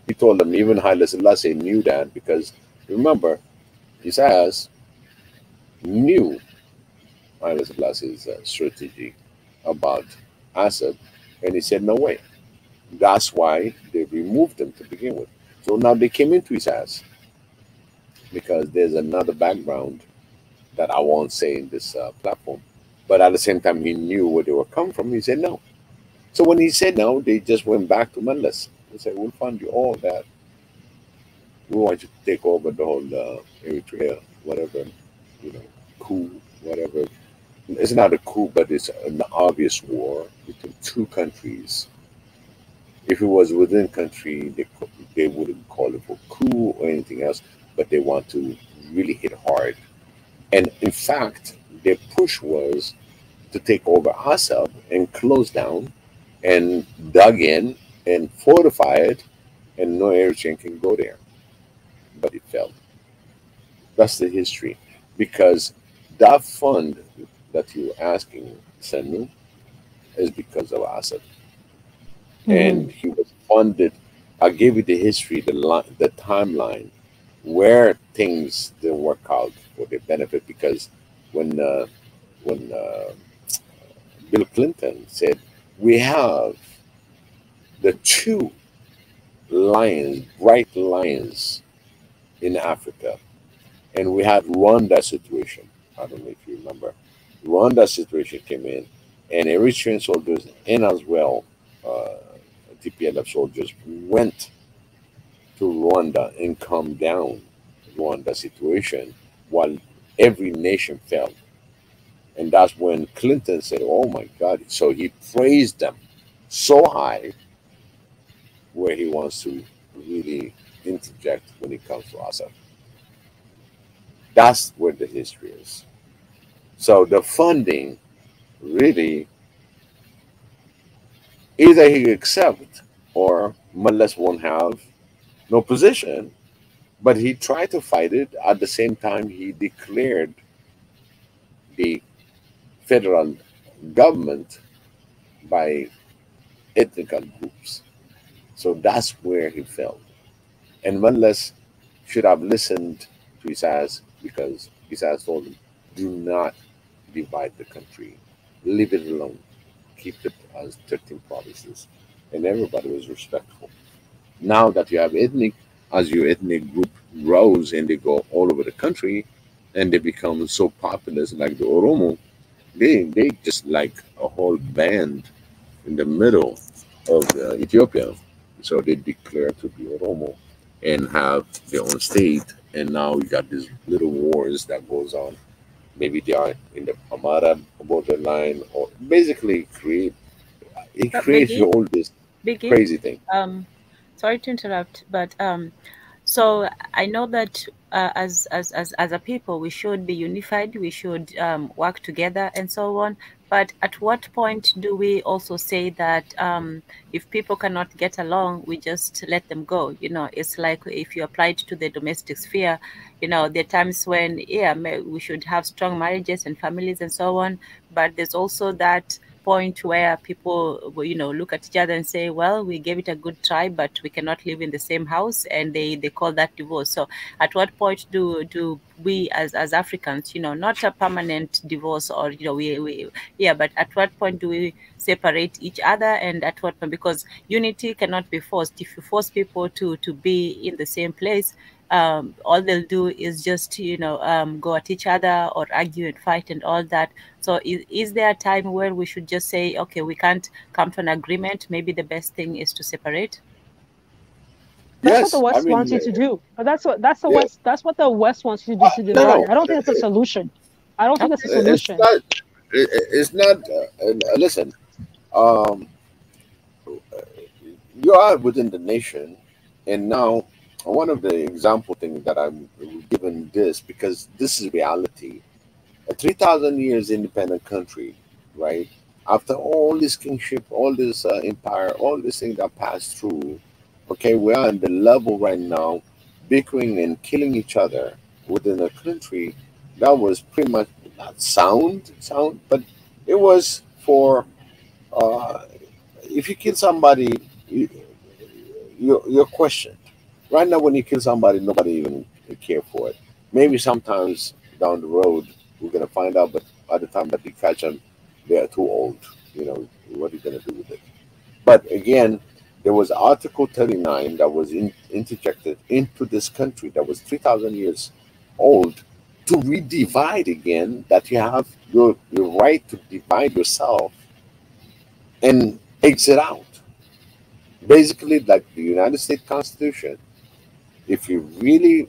He told them, even Haile Selassie knew that because remember, Isaias knew Haile Selassie's strategy about Assad, and he said, no way. That's why they removed him to begin with. So now they came into his ass because there's another background that I won't say in this platform. But at the same time, he knew where they were coming from. He said no. So when he said no, they just went back to Mendes. They said, we'll fund you all that. We want you to take over the whole Eritrea, whatever, coup, whatever. It's not a coup, but it's an obvious war between two countries. If it was within country, they wouldn't call it for coup or anything else, but they want to really hit hard. And in fact, their push was to take over Assad and close down and dug in and fortify it, and no Eritrean can go there. But it failed. That's the history. Because that fund that you're asking, Senu, is because of Assad. And he was funded. I gave you the history, the timeline, where things didn't work out for their benefit. Because when Bill Clinton said we have the two lions, bright lions in Africa, and we had Rwanda situation. I don't know if you remember. Rwanda situation came in, and Eritrean soldiers and as well TPLF soldiers went to Rwanda and calmed down Rwanda situation while every nation fell. And that's when Clinton said, oh my God. So he praised them so high where he wants to really interject when it comes to Assad. That's where the history is. So the funding really either he accept or Mullis won't have no position. But he tried to fight it. At the same time, he declared the federal government by ethnical groups. So that's where he fell. And Mullis should have listened to Isaias because Isaias told him, do not divide the country. Leave it alone. Keep it as 13 provinces. And everybody was respectful. Now that you have as your ethnic group grows and they go all over the country and they become so populous like the Oromo, they just like a whole band in the middle of Ethiopia. So they declare to be Oromo and have their own state. And now you got these little wars that goes on. Maybe they are in the Amara borderline, or basically it creates Biggie, all this Biggie, crazy thing. sorry to interrupt, but so I know that as a people we should be unified, we should work together and so on. But at what point do we also say that if people cannot get along, we just let them go? You know, it's like if you apply it to the domestic sphere, you know, there are times when, yeah, we should have strong marriages and families and so on. But there's also that point where people, you know, look at each other and say, well, we gave it a good try, but we cannot live in the same house, and they call that divorce. So at what point do we as Africans, you know, not a permanent divorce, or, you know, we but at what point do we separate each other, and at what point, because unity cannot be forced. If you force people to be in the same place, all they'll do is just, you know, go at each other or argue and fight and all that. So is there a time where we should just say, okay, we can't come to an agreement, maybe the best thing is to separate? That's what Yes, the I West mean, wants you to do. But that's what the yeah, West. That's what the West wants you to do, to divide. no, I don't think that's a solution. I don't think that's a it's solution. not. It's not. Listen, um, you are within the nation, and now one of the example things that I'm given this, because this is reality. A 3,000 years independent country, right? After all this kingship, all this empire, all these things that passed through, okay, we are on the level right now, bickering and killing each other within a country that was pretty much not sound, but it was for uh, if you kill somebody, you, you're questioned. Right now, when you kill somebody, nobody even care for it. Maybe sometimes down the road we're gonna find out, but by the time that you catch them, they're too old. You know, what are you gonna do with it? But again, there was Article 39 that was interjected into this country that was 3,000 years old to redivide again, that you have your right to divide yourself and exit out. Basically, like the United States Constitution, if you really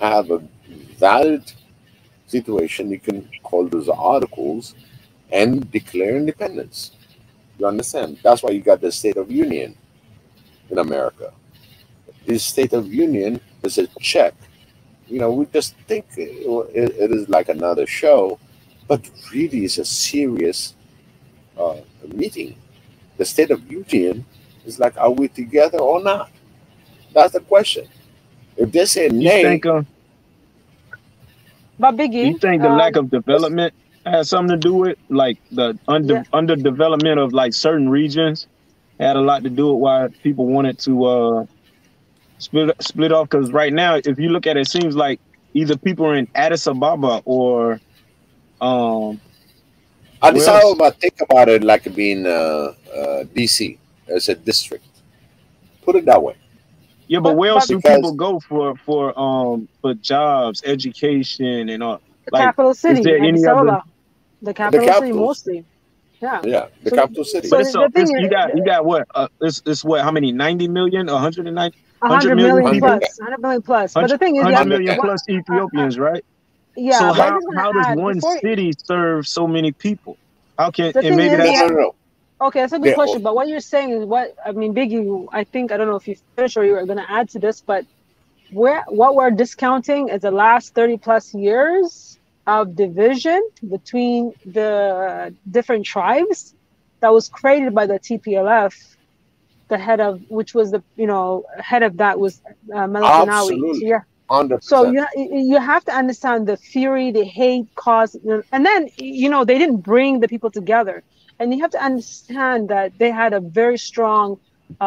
have a valid situation, you can call those articles and declare independence. You understand? That's why you got the State of Union in America. This State of Union is a check. You know, we just think it is like another show, but really it's a serious uh, meeting. The State of Union is like, are we together or not? That's the question. If they say You nay, think But you Biggie, think the lack of development has something to do with, like, the yeah, underdevelopment of like certain regions had a lot to do with why people wanted to split off? Because right now, if you look at it, it seems like either people are in Addis Ababa or where Addis else? Ababa, think about it like being DC as a district. Put it that way. Yeah, but where else but do people Because go for jobs, education, and all? the Like, capital is city, there any Addis other? Ababa, the the capital city capitals, mostly. Yeah. yeah, the So capital city. But so it's the it's thing is, you got what? It's what? How many? 90 million? 190? 100 million million 100, people? plus, 100 million plus. But 100, the thing is, yeah, 100 million 110. what? plus Ethiopians, right? Yeah, So but I how just want how to does add one before. city serve so many people? How can, The and thing maybe is, No, that's no, no. okay, that's a good They, question. But what you're saying is what I mean, Biggie. I think I don't know if you finished or you were going to add to this, but what we're discounting is the last 30 plus years of division between the different tribes that was created by the TPLF. The head of which was the head of that was Malik Zenawi. So absolutely, yeah, so 100%. you have to understand the fury, the hate caused, and then they didn't bring the people together, and you have to understand that they had a very strong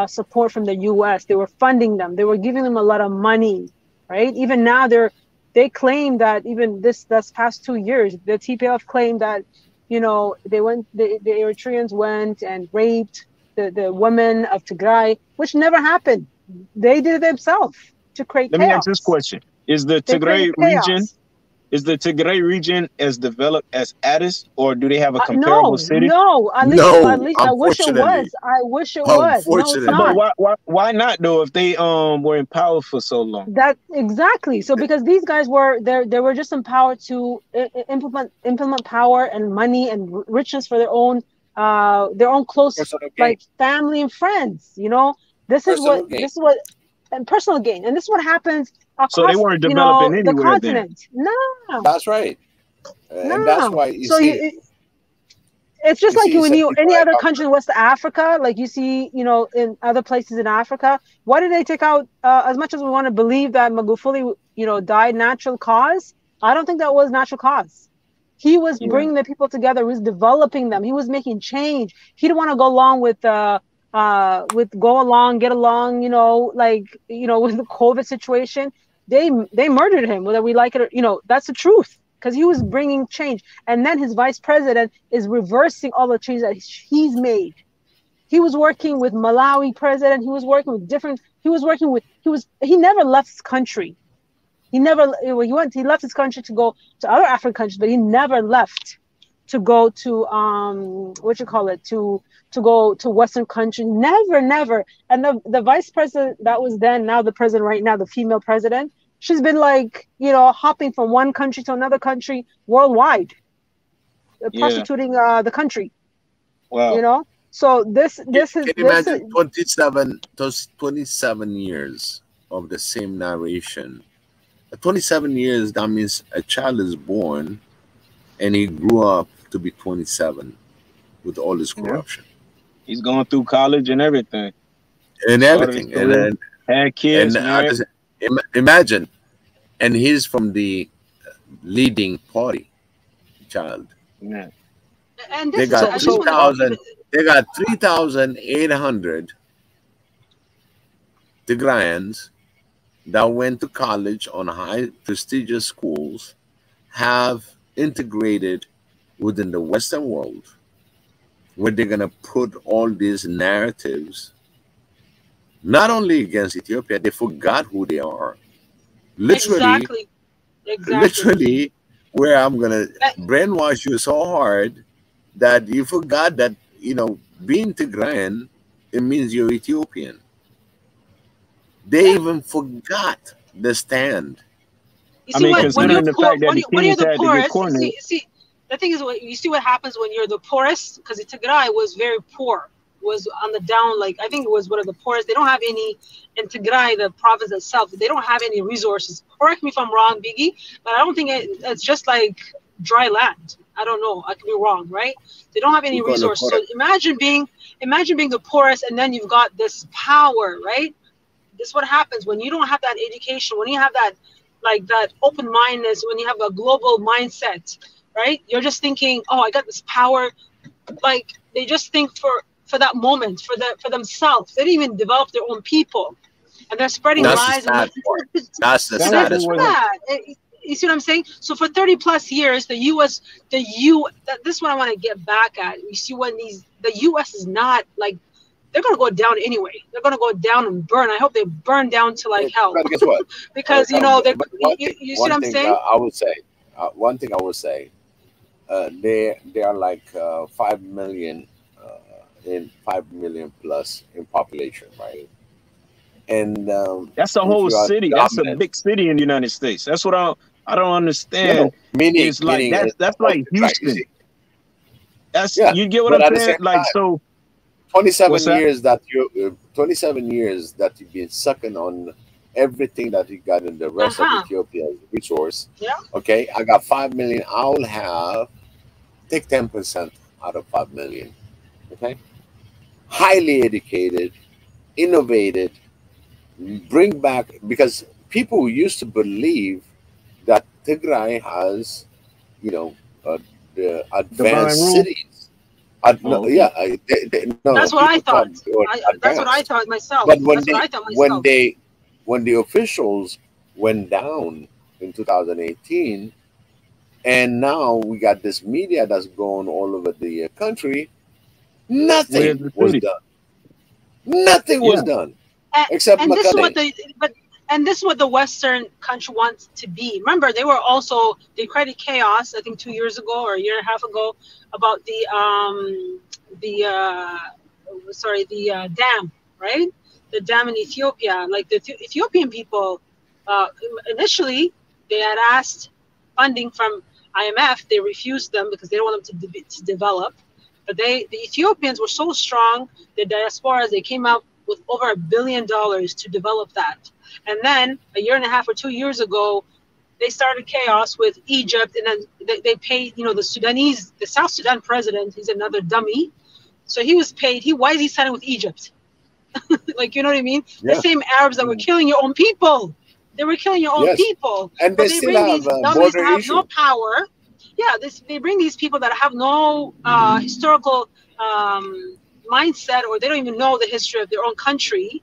support from the U.S. They were funding them, they were giving them a lot of money, right? Even now they claim that even this past 2 years, the TPLF claimed that the Eritreans went and raped the women of Tigray, which never happened. They did it themselves to create let me ask this chaos. question. Is the They created Tigray region chaos. Is the Tigray region as developed as Addis, or do they have a comparable city? No. At least I wish it was. I wish it was. No, it's not. But why not though? If they were in power for so long. That exactly. So because these guys were they were just empowered to implement power and money and richness for their own close like family and friends. You know, this is what and personal gain, and this is what happens across, so they weren't developing the continent. Then. No, that's right. And that's why you see. It's just like when any other country in West Africa, like you see, in other places in Africa. Why did they take out? As much as we want to believe that Magufuli, died natural cause, I don't think that was natural cause. He was bringing the people together. He was developing them. He was making change. He didn't want to go along with get along, with the COVID situation. They murdered him, whether we like it or, that's the truth, because he was bringing change. And then his vice president is reversing all the change that he's made. He was working with Malawi president. He was working with he never left his country. He left his country to go to other African countries, but he never left to go to to go to Western countries. Never. And the vice president that was then, now the president right now, the female president, she's been hopping from one country to another country worldwide, prostituting the country. Wow. So this is imagine 27 years of the same narration. 27 years, that means a child is born and he grew up to be 27 with all this corruption. He's going through college and everything. And then had kids. And imagine, and he's from the leading party child. Yeah. And they got 3,000. They got 3,800 Tigrayans that went to college on high prestigious schools, have integrated within the Western world, where they're going to put all these narratives, not only against Ethiopia, they forgot who they are. Literally, where I'm going to brainwash you so hard that you forgot that, being Tigrayan, it means you're Ethiopian. They even forgot the stand. You see, when you're poor, when you're the poorest, see, the thing is, you see what happens when you're the poorest, because Tigray was very poor, was on the down, I think it was one of the poorest. They don't have any, in Tigray, the province itself, they don't have any resources. Correct me if I'm wrong, Biggie, but I don't think it's just like dry land. I don't know. I could be wrong, right? They don't have any resources. So imagine being the poorest, and then you've got this power, right? This is what happens when you don't have that education, when you have that, that open-mindedness, when you have a global mindset, right? You're just thinking, oh, I got this power. They just think for that moment, for themselves. They didn't even develop their own people, and they're spreading lies. That's the saddest part. You see what I'm saying? So for 30 plus years, this is what I want to get back at. You see when the U.S. is not they're going to go down anyway. They're going to go down and burn. I hope they burn down to hell. Guess what? Because you see what I'm saying? I would say one thing I would say. They are 5 million in 5 million plus in population, right? And that's a whole city. That's a big city in the United States. That's what I don't understand. Meaning, it's that's like Houston. You get what I'm saying? 27 years that 27 years that you've been sucking on everything that you got in the rest of Ethiopia's resource. Yeah. Okay, I got 5 million. I'll take 10% out of 5 million. Okay, highly educated, innovated, bring back, because people used to believe that Tigray has, the advanced cities. That's what I thought. That's what I thought myself. But when the officials went down in 2018, and now we got this media that's going all over the country, nothing was done. Nothing was done except and this is what And this is what the Western country wants to be. Remember, they created chaos, I think 2 years ago or a year and a half ago, about the dam, right? The dam in Ethiopia. Like the Ethiopian people, initially they had asked funding from IMF. They refused them because they don't want them to develop. But the Ethiopians were so strong, the diasporas, they came out with over $1 billion to develop that. And then a year and a half or 2 years ago, they started chaos with Egypt, and then they paid, the South Sudan president, he's another dummy. So he was paid. Why is he siding with Egypt? Like, you know what I mean? Yeah. The same Arabs that were killing your own people. They were killing your own people. And they still have dummies that have no power. Yeah, they bring these people that have no historical mindset, or they don't even know the history of their own country.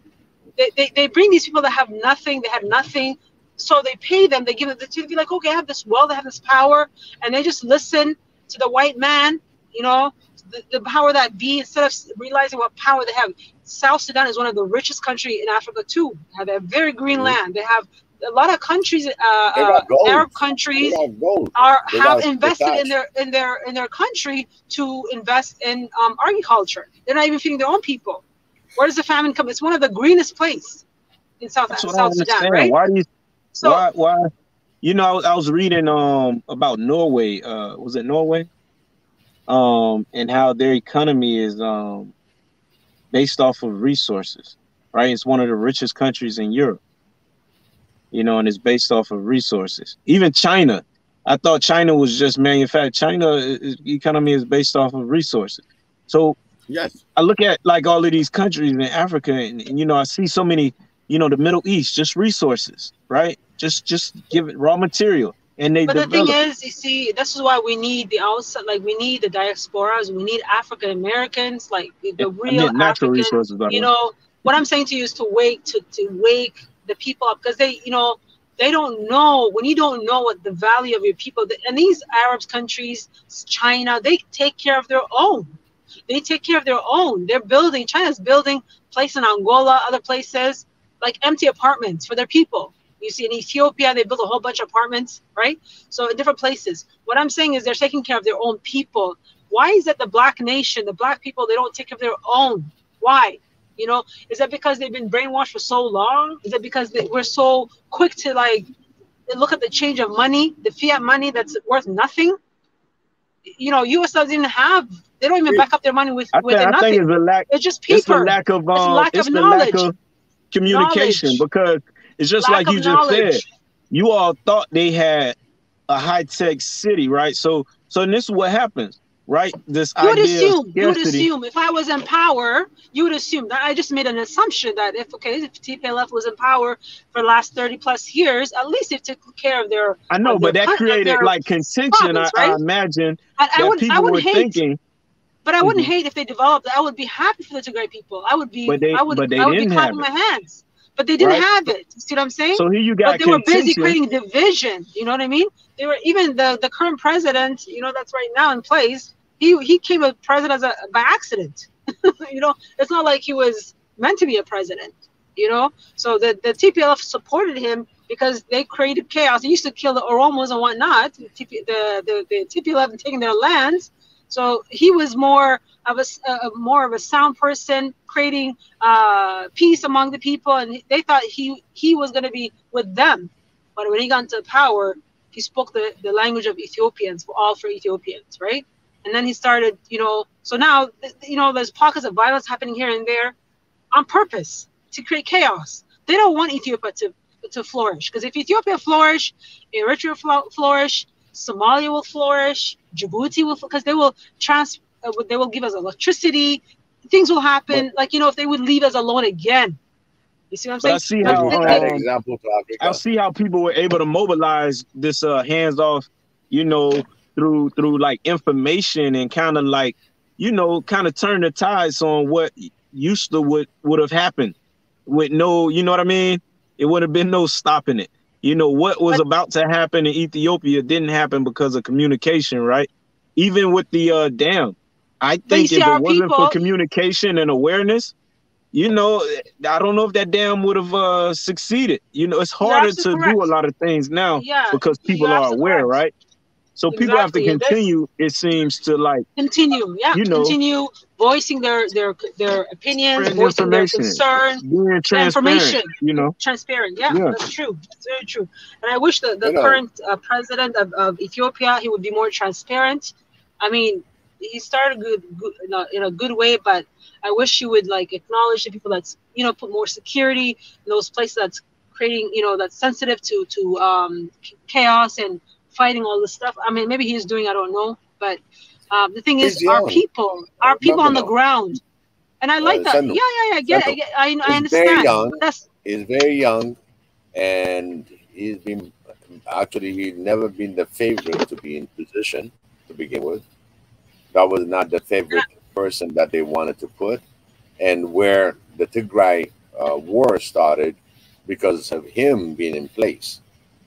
They bring these people that have nothing. They have nothing. So they pay them. They give them to be like, okay, I have this wealth, I have this power, and they just listen to the white man. The power that be, instead of realizing what power they have. South Sudan is one of the richest countries in Africa too. They have very green land. They have a lot of countries, Arab countries have invested in their country to invest in agriculture. They're not even feeding their own people. Where does the famine come? It's one of the greenest places in South Sudan, right? Why? I was reading about Norway. Was it Norway? And how their economy is based off of resources, right? It's one of the richest countries in Europe, and it's based off of resources. Even China, I thought China was just manufactured. China's economy is based off of resources. So yes, I look at like all of these countries in Africa, and I see so many, the Middle East, just resources, right? Just give it raw material. But the thing is, you see, this is why we need the outside, like we need the diasporas, we need African Americans, like the real natural resources. What I'm saying to you is to wake the people up, because they don't know. When you don't know what the value of your people, and these Arab countries, China, they take care of their own. They're building. China's building places in Angola, other places, like empty apartments for their people. You see, in Ethiopia, they built a whole bunch of apartments, right? So in different places. What I'm saying is they're taking care of their own people. Why is that the black nation, the black people, they don't take care of their own? Why? Is that because they've been brainwashed for so long? Is it because we're so quick to look at the change of money, the fiat money that's worth nothing? U.S. doesn't even have. They don't even back up their money with nothing. I think it's just paper. It's the lack of knowledge. Lack of communication, because it's just like you just said. You all thought they had a high-tech city, right? So this is what happens, right? You would assume if I was in power, you would assume that I just made an assumption that if TPLF was in power for the last 30 plus years, at least they took care of their. I know, but that created like contention. Right? I imagine people were thinking. But I wouldn't hate if they developed. I would be happy for the Tigray people. I would be. I would be clapping my hands. But they didn't have it. You see what I'm saying? So here you got. But they were busy creating division. You know what I mean? They were even the current president. That's right now in place. He came a president by accident. It's not like he was meant to be a president. So the TPLF supported him because they created chaos. They used to kill the Oromos and whatnot. The TPLF taking their lands. So he was more of a sound person, creating peace among the people, and they thought he was going to be with them. But when he got into power, he spoke the language of Ethiopians, for Ethiopians, right? And then he started, so now, there's pockets of violence happening here and there on purpose to create chaos. They don't want Ethiopia to flourish, because if Ethiopia flourish, Eritrea flourish, Somalia will flourish, Djibouti will, because they will give us electricity. Things will happen, if they would leave us alone again. You see what I'm saying? I see how people were able to mobilize this hands off, through like information, and kind of turn the tides on what used to would have happened with no, you know what I mean? It would have been no stopping it. What was about to happen in Ethiopia didn't happen because of communication, right? Even with the dam, I think if it wasn't for communication and awareness, you know, I don't know if that dam would have succeeded. You know, it's You're harder absolutely to do a correct. lot of things now Yeah, because you're people are absolutely aware, correct. right? So people have to Exactly. This continue, it seems, to like, continue, yeah, you know, continue voicing their opinions, spreading voicing their information, concern, being the transparent, information, you know. transparent. Yeah, Yeah. that's true. That's very true. And I wish the You know, current president of Ethiopia, he would be more transparent. I mean, he started good in a good way, but I wish he would like acknowledge the people that's, you know, put more security in those places that's creating, you know, that's sensitive to chaos and fighting all this stuff. I mean, maybe he's doing, I don't know, but the thing is, he's young. our people Remember on the now, ground, and I like that. Sanu, Yeah, Sanu. I He's very understand. young. But that's He's very young, and he's been actually he's never been the favorite to be in position to begin with. That was not the favorite person that they wanted to put, and where the Tigray war started because of him being in place.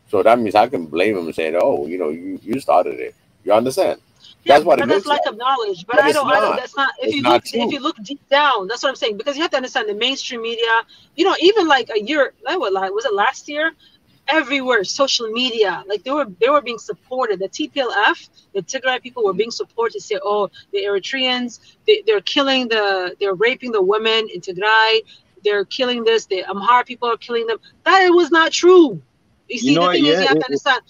So that means I can blame him and say, "Oh, you know, you started it." You understand? yeah, That's what it but that's looks lack like, of knowledge. But but I don't. That's not. It's not If true. you look deep down, that's what I'm saying. Because you have to understand the mainstream media. You know, even like a year, like what, like was it last year? Everywhere, social media, like they were being supported. The TPLF, the Tigray people were being supported to say, oh, the Eritreans, they're raping the women in Tigray, they're killing this, the Amhara people are killing them. That it was not true. You You see, know the what? thing is, Yeah. you have to understand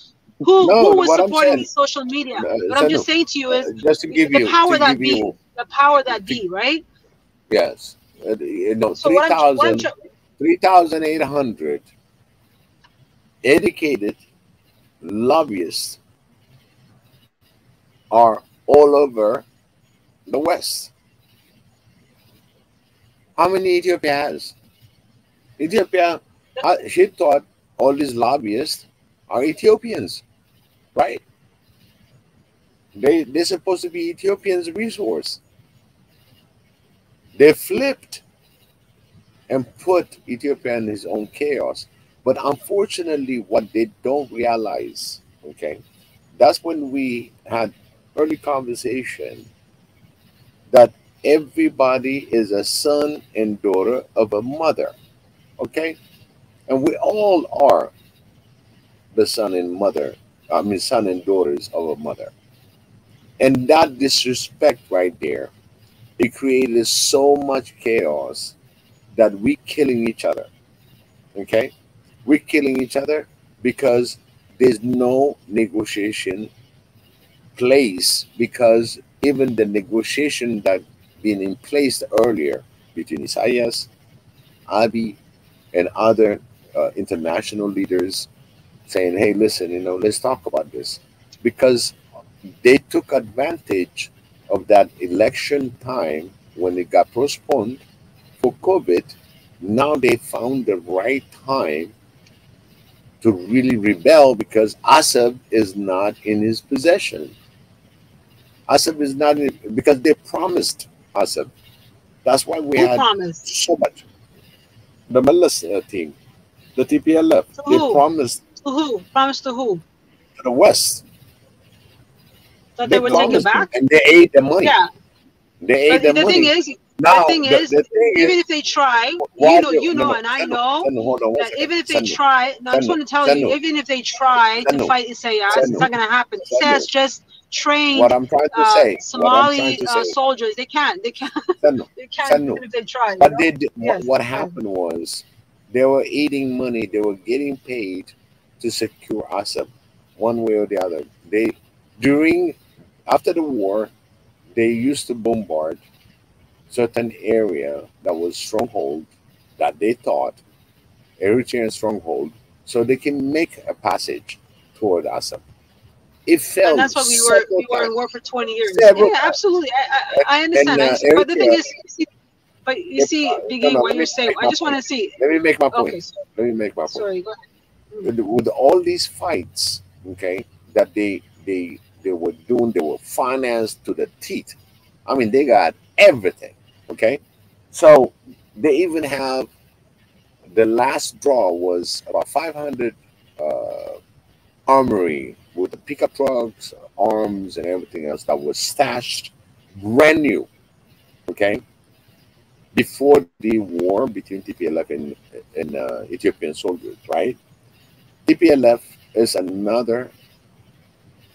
No, who was what I'm supporting saying, these social media. What I'm just Sanu, saying to you is just to give the you, power that be, the power that be, right? yes, you know, So what I'm 3,800 educated lobbyists are all over the West. How many Ethiopia has? Ethiopia, she thought all these lobbyists are Ethiopians, right? They're supposed to be Ethiopians' resource. They flipped and put Ethiopia in his own chaos. But unfortunately, what they don't realize, okay, that's when we had early conversation that everybody is a son and daughter of a mother, okay? And we all are the son and daughters of a mother. And that disrespect right there, it created so much chaos that we killing each other, okay? We're killing each other because there's no negotiation place, because even the negotiation that been in place earlier between Isaias, Abiy, and other international leaders saying, hey, listen, you know, let's talk about this. Because they took advantage of that election time when it got postponed for COVID. Now they found the right time to really rebel because Assad is not in his possession. Assad is not in, because they promised Assad. That's why we who had promised so much. The Meles team, the TPLF, to they who promised promised to who to the West. that they They would take it promised them, back. and they ate the money. Yeah, They ate but the the thing money. is, Now, the thing is, the thing even is, if they try, why you no, know, no, and I Sanu, know Sanu, hold on one that second. even if they Sanu, try, no, I just Sanu, want to tell you, Sanu, even if they try to Sanu, fight Isaias, it's Sanu, not going to happen. Isaias Sanu. just What trained I'm trying to say, what I'm trying Somali to say, soldiers. They can't, Sanu, they can't Sanu. even if they try. You But know? Yes. what Okay. happened was they were eating money, they were getting paid to secure Assad one way or the other. They during after the war, they used to bombard certain area that was stronghold that they thought Eritrean stronghold, so they can make a passage toward Assad. It And failed that's what several we were in times, war for 20 years. Yeah, several yeah, times. absolutely. I And understand. But the thing Eritrea, is, but you if, see, no, Biggie, no, what let you're me saying, make I my just want point. to see. Let me make my Okay, point. Let me make my point. sorry, go ahead. With all these fights, okay, that they were doing, they were financed to the teeth. I mean, they got everything, okay. So they even have the last draw was about 500 uh, armory with the pickup trucks, arms, and everything else that was stashed brand new, okay. before the war between TPLF and Ethiopian soldiers, right? TPLF is another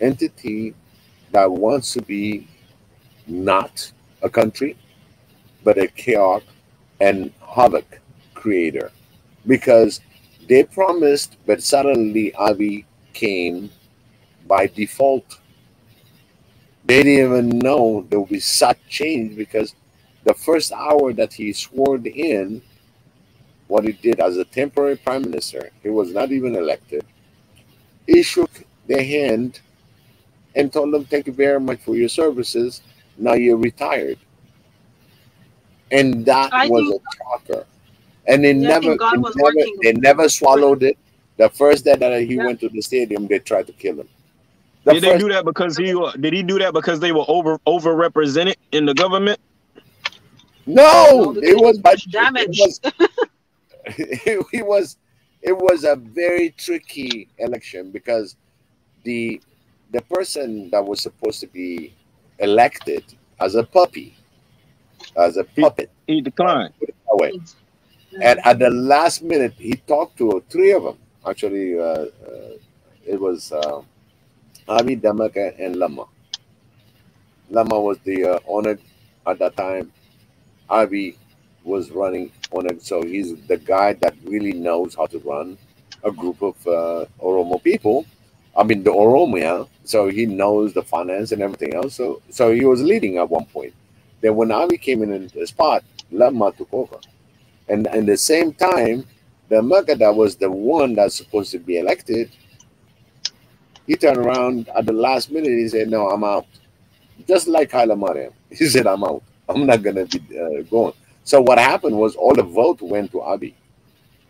entity that wants to be not a country, but a chaos and havoc creator, because they promised, but suddenly Abiy came by default. They didn't even know there would be such change, because the first hour that he swore in, what he did as a temporary prime minister, he was not even elected. He shook their hand and told them, "Thank you very much for your services. Now you're retired." And that was a shocker. And they never swallowed it. The first day that he went to the stadium, they tried to kill him. Did they do that because did he do that because they were overrepresented in the government? No, it was damage. It was a very tricky election, because the person that was supposed to be elected as a puppet, he declined. Put it that way. And at the last minute, he talked to three of them. Actually, it was Abiy, Damaka, and Lama. Lama was the owner at that time. Abiy was running on it, so he's the guy that really knows how to run a group of Oromo people. I mean, the Oromia. So he knows the finance and everything else. So he was leading at one point. Then when Abiy came in the spot, Lama took over. And at the same time, the Maka that was the one that's supposed to be elected, he turned around at the last minute. He said, "No, I'm out." Just like Haile Mariam. He said, "I'm out. I'm not going to be going." So what happened was all the vote went to Abiy.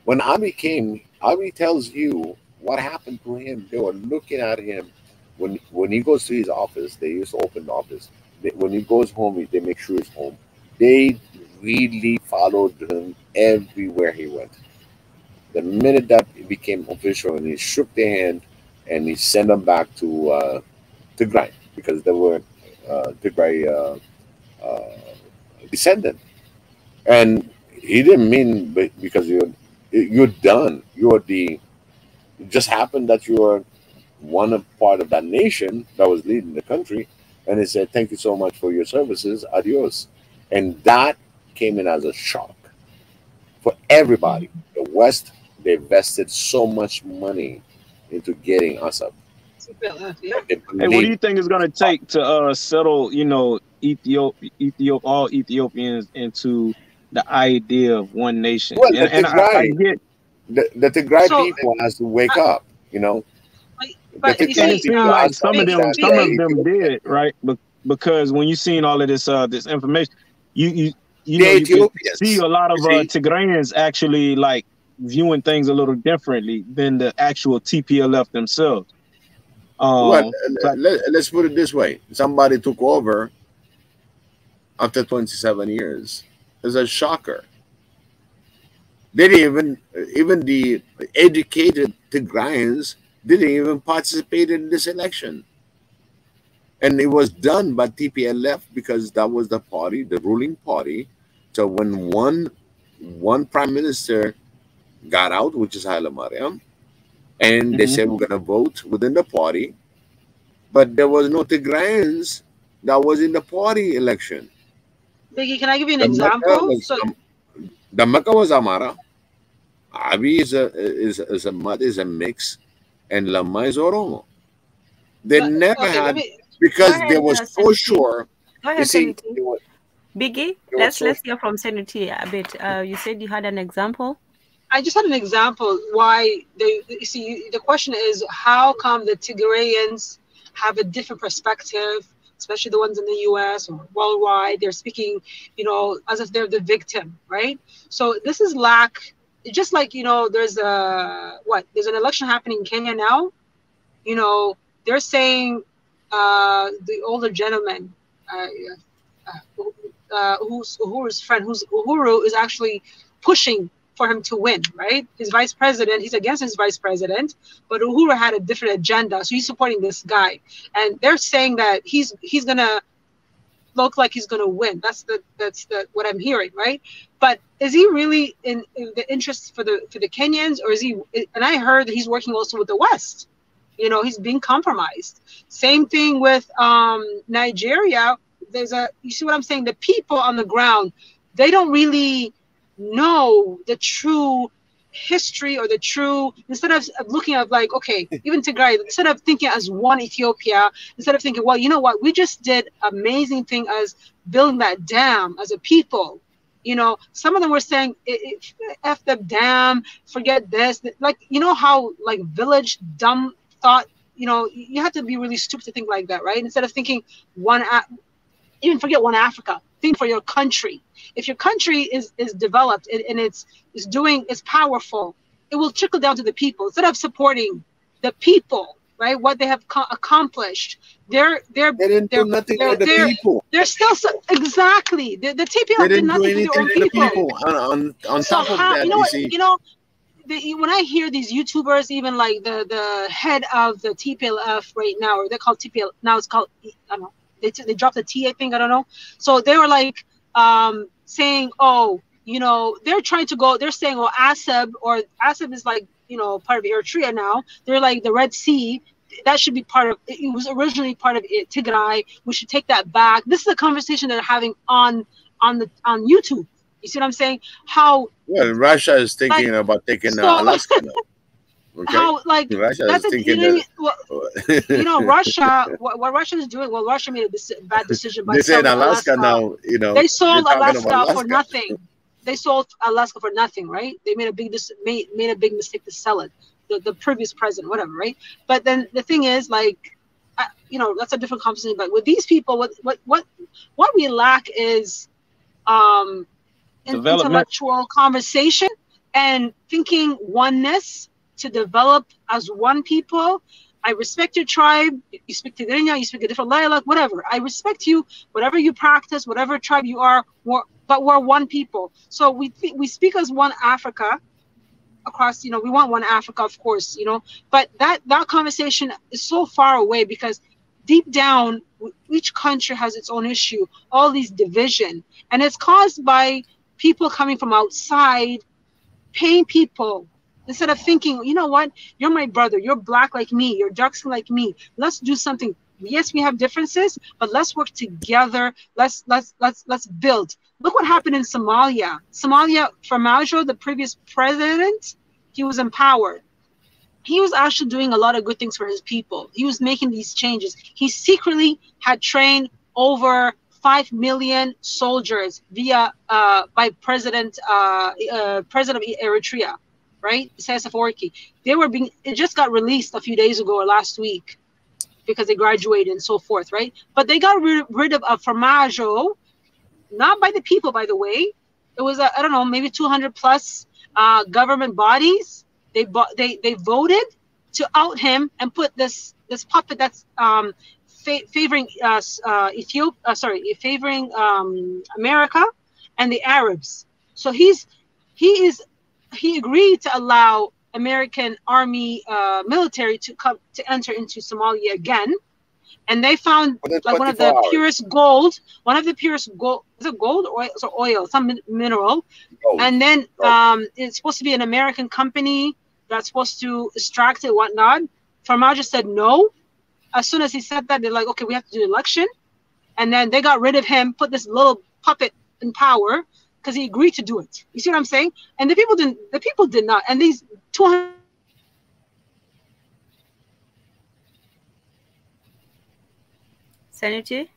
When Abiy came, Abiy tells you what happened to him. They were looking at him. When he goes to his office, they used to open the office. When he goes home, they make sure he's home. They really followed him everywhere he went. The minute that it became official, and he shook their hand, and he sent them back to Tigray, because they were Tigray descendant. And he didn't mean because you're done. It just happened that you are part of that nation that was leading the country, and he said, "Thank you so much for your services. Adios." And that came in as a shock for everybody. The West, they invested so much money into getting us up. Hey, what do you think is going to take to settle, all Ethiopians into the idea of one nation? Well, I get the Tigray people has to wake up, But it seems like some of them did, right? Because when you seen all of this information, you see a lot of Tigrayans actually like viewing things a little differently than the actual TPLF themselves. Well, let's put it this way: somebody took over after 27 years. It's a shocker. They didn't even the educated Tigrayans didn't even participate in this election. And it was done by TPLF because that was the party, the ruling party. So when one prime minister got out, which is Haile Mariam, and they said we're going to vote within the party, but there was no Tigrayans that was in the party election. Biggie, can I give you an example? The Mecca was Amara. Abiy is a mix, and Lama is Oromo. They never had, because they were so sure. Go ahead, Biggie, let's hear from Senator a bit. You said you had an example. I just had an example why you see, the question is, how come the Tigrayans have a different perspective, especially the ones in the US or worldwide? They're speaking, as if they're the victim, right? So this is just like, there's an election happening in Kenya now. They're saying the older gentleman, Uhuru's friend, Uhuru is actually pushing for him to win, right? His vice president, he's against his vice president, but Uhuru had a different agenda, so he's supporting this guy. And they're saying that he's gonna look like he's going to win. That's what I'm hearing, right? But is he really in the interest for the Kenyans, or is he? And I heard that he's working also with the West. You know, he's being compromised. Same thing with Nigeria. You see what I'm saying? The people on the ground, they don't really know the true history or the true, instead of looking at like, okay, even Tigray, instead of thinking as one Ethiopia, instead of thinking, well, you know what, we just did amazing thing as building that dam as a people. You know, some of them were saying, F the dam, forget this. Like, you know how like village dumb thought, you know, you have to be really stupid to think like that, right? Instead of thinking even forget one Africa, think for your country. If your country is developed and it's powerful, it will trickle down to the people. Instead of supporting the people, right? What they have accomplished, they didn't do nothing for the people. They're still exactly the TPL did nothing for their own people. On top of that, you know, when I hear these YouTubers, even like the head of the TPLF right now, or they're called TPL now, it's called, I don't know. They dropped the T, I think, I don't know. So they were like saying, oh, you know, they're trying to go, they're saying, well, Aseb is like, you know, part of Eritrea now. They're like the Red Sea, that should be part of, it was originally part of Tigray. We should take that back. This is a conversation they're having on YouTube. You see what I'm saying? Russia is thinking about taking Alaska now. Okay. How like Russia that's is thinking you know, Russia, what Russia is doing, well, Russia made a bad decision by selling Alaska now. You know, they sold Alaska for nothing. They sold Alaska for nothing, right? They made a big mistake to sell it. The previous president, whatever, right? But then the thing is, like, you know, that's a different conversation. But with these people, what we lack is intellectual conversation and thinking oneness. To develop as one people. I respect your tribe. You speak Tigrinya, you speak a different dialect, whatever. I respect you, whatever you practice, whatever tribe you are, but we're one people. So we speak as one Africa across, you know, we want one Africa, of course, you know, but that conversation is so far away because deep down, each country has its own issue, all these division, and it's caused by people coming from outside, paying people. Instead of thinking, you know what, you're my brother, you're black like me, you're dark skin like me. Let's do something. Yes, we have differences, but let's work together. Let's build. Look what happened in Somalia. Farmajo, the previous president, he was empowered. He was actually doing a lot of good things for his people. He was making these changes. He secretly had trained over 5 million soldiers by president of Eritrea. Right, Sasaforki. It just got released a few days ago or last week because they graduated and so forth, right? But they got rid of Farmajo, not by the people, by the way. It was I don't know, maybe 200 plus government bodies. They voted to out him and put this puppet that's favoring favoring America and the Arabs. So he agreed to allow American army military to enter into Somalia again, and they found like one of the purest gold. Is it gold or oil? Some mineral, and then it's supposed to be an American company that's supposed to extract it, whatnot. Farmajo said no. As soon as he said that, they're like, okay, we have to do an election, and then they got rid of him, put this little puppet in power. Because he agreed to do it. You see what I'm saying? And the people did not. And these 200. Sanity?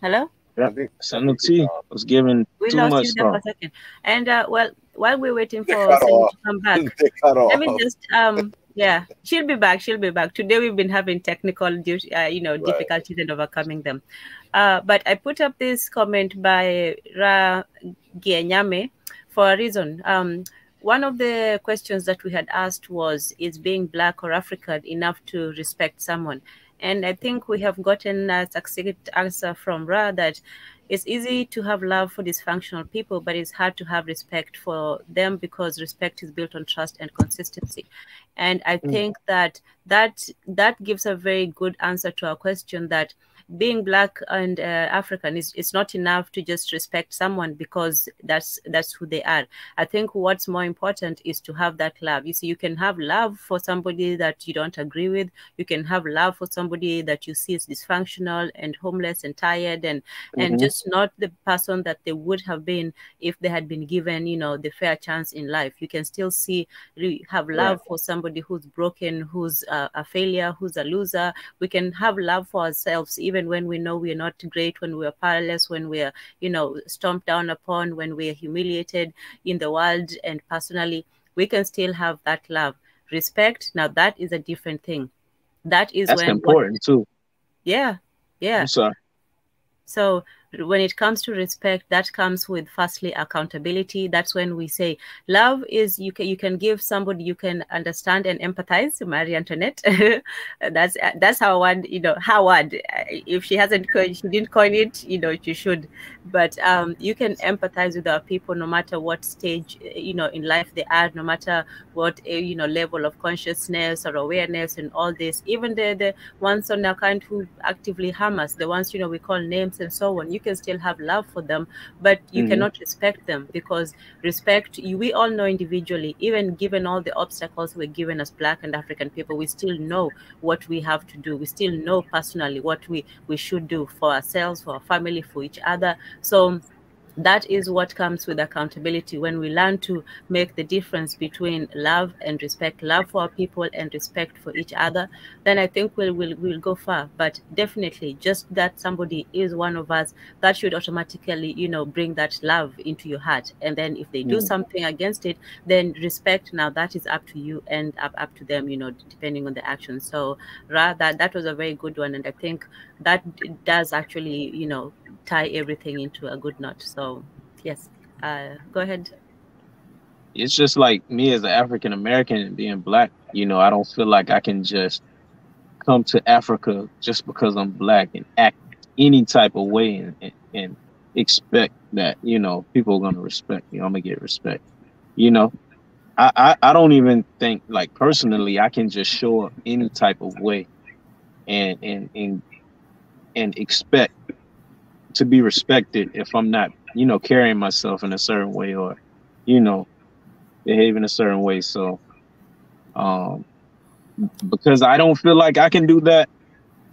Hello? Yeah, Sanity was given too much for a second. And while we're waiting for Sanity to come back, let me just yeah, she'll be back. Today we've been having technical difficulties and overcoming them. But I put up this comment by Ra Gienyame for a reason. One of the questions that we had asked was, is being Black or African enough to respect someone? And I think we have gotten a succinct answer from Ra that it's easy to have love for dysfunctional people, but it's hard to have respect for them because respect is built on trust and consistency. And I think that gives a very good answer to our question that being Black and African is it's not enough to just respect someone because that's who they are. I think what's more important is to have that love. You see, you can have love for somebody that you don't agree with. You can have love for somebody that you see is dysfunctional and homeless and tired and just not the person that they would have been if they had been given, you know, the fair chance in life. You can still have love for somebody who's broken, who's a failure, who's a loser. We can have love for ourselves even when we know we're not great, when we're powerless, when we're, you know, stomped down upon, when we're humiliated in the world and personally. We can still have that love. Respect, now that is a different thing. That's important too. Yeah. I'm sorry. So when it comes to respect, that comes with firstly accountability. That's when we say love is you can give somebody you can understand and empathize. Marie Antoinette, that's how one, you know, Howard. If she didn't coin it, you know, she should. But you can empathize with our people no matter what stage, you know, in life they are, no matter what you know, level of consciousness or awareness and all this. Even the ones on our kind who actively harm us, the ones, you know, we call names and so on. You can still have love for them, but you cannot respect them, because respect, we all know individually, even given all the obstacles we're given as Black and African people, we still know what we have to do. We still know personally what we should do for ourselves, for our family, for each other. So that is what comes with accountability. When we learn to make the difference between love and respect, love for our people and respect for each other, then I think we'll go far. But definitely, just that somebody is one of us, that should automatically, you know, bring that love into your heart. And then if they do something against it, then respect, now that is up to you and up to them, you know, depending on the action. So that was a very good one. And I think that does actually, you know, tie everything into a good knot. So yes, go ahead. It's just like me as an African American and being Black, you know, I don't feel like I can just come to Africa just because I'm Black and act any type of way and expect that, you know, people are going to respect me. I'm going to get respect. You know, I don't even think, like, personally, I can just show up any type of way and expect to be respected if I'm not, you know, carrying myself in a certain way or, you know, behave in a certain way. So because I don't feel like I can do that,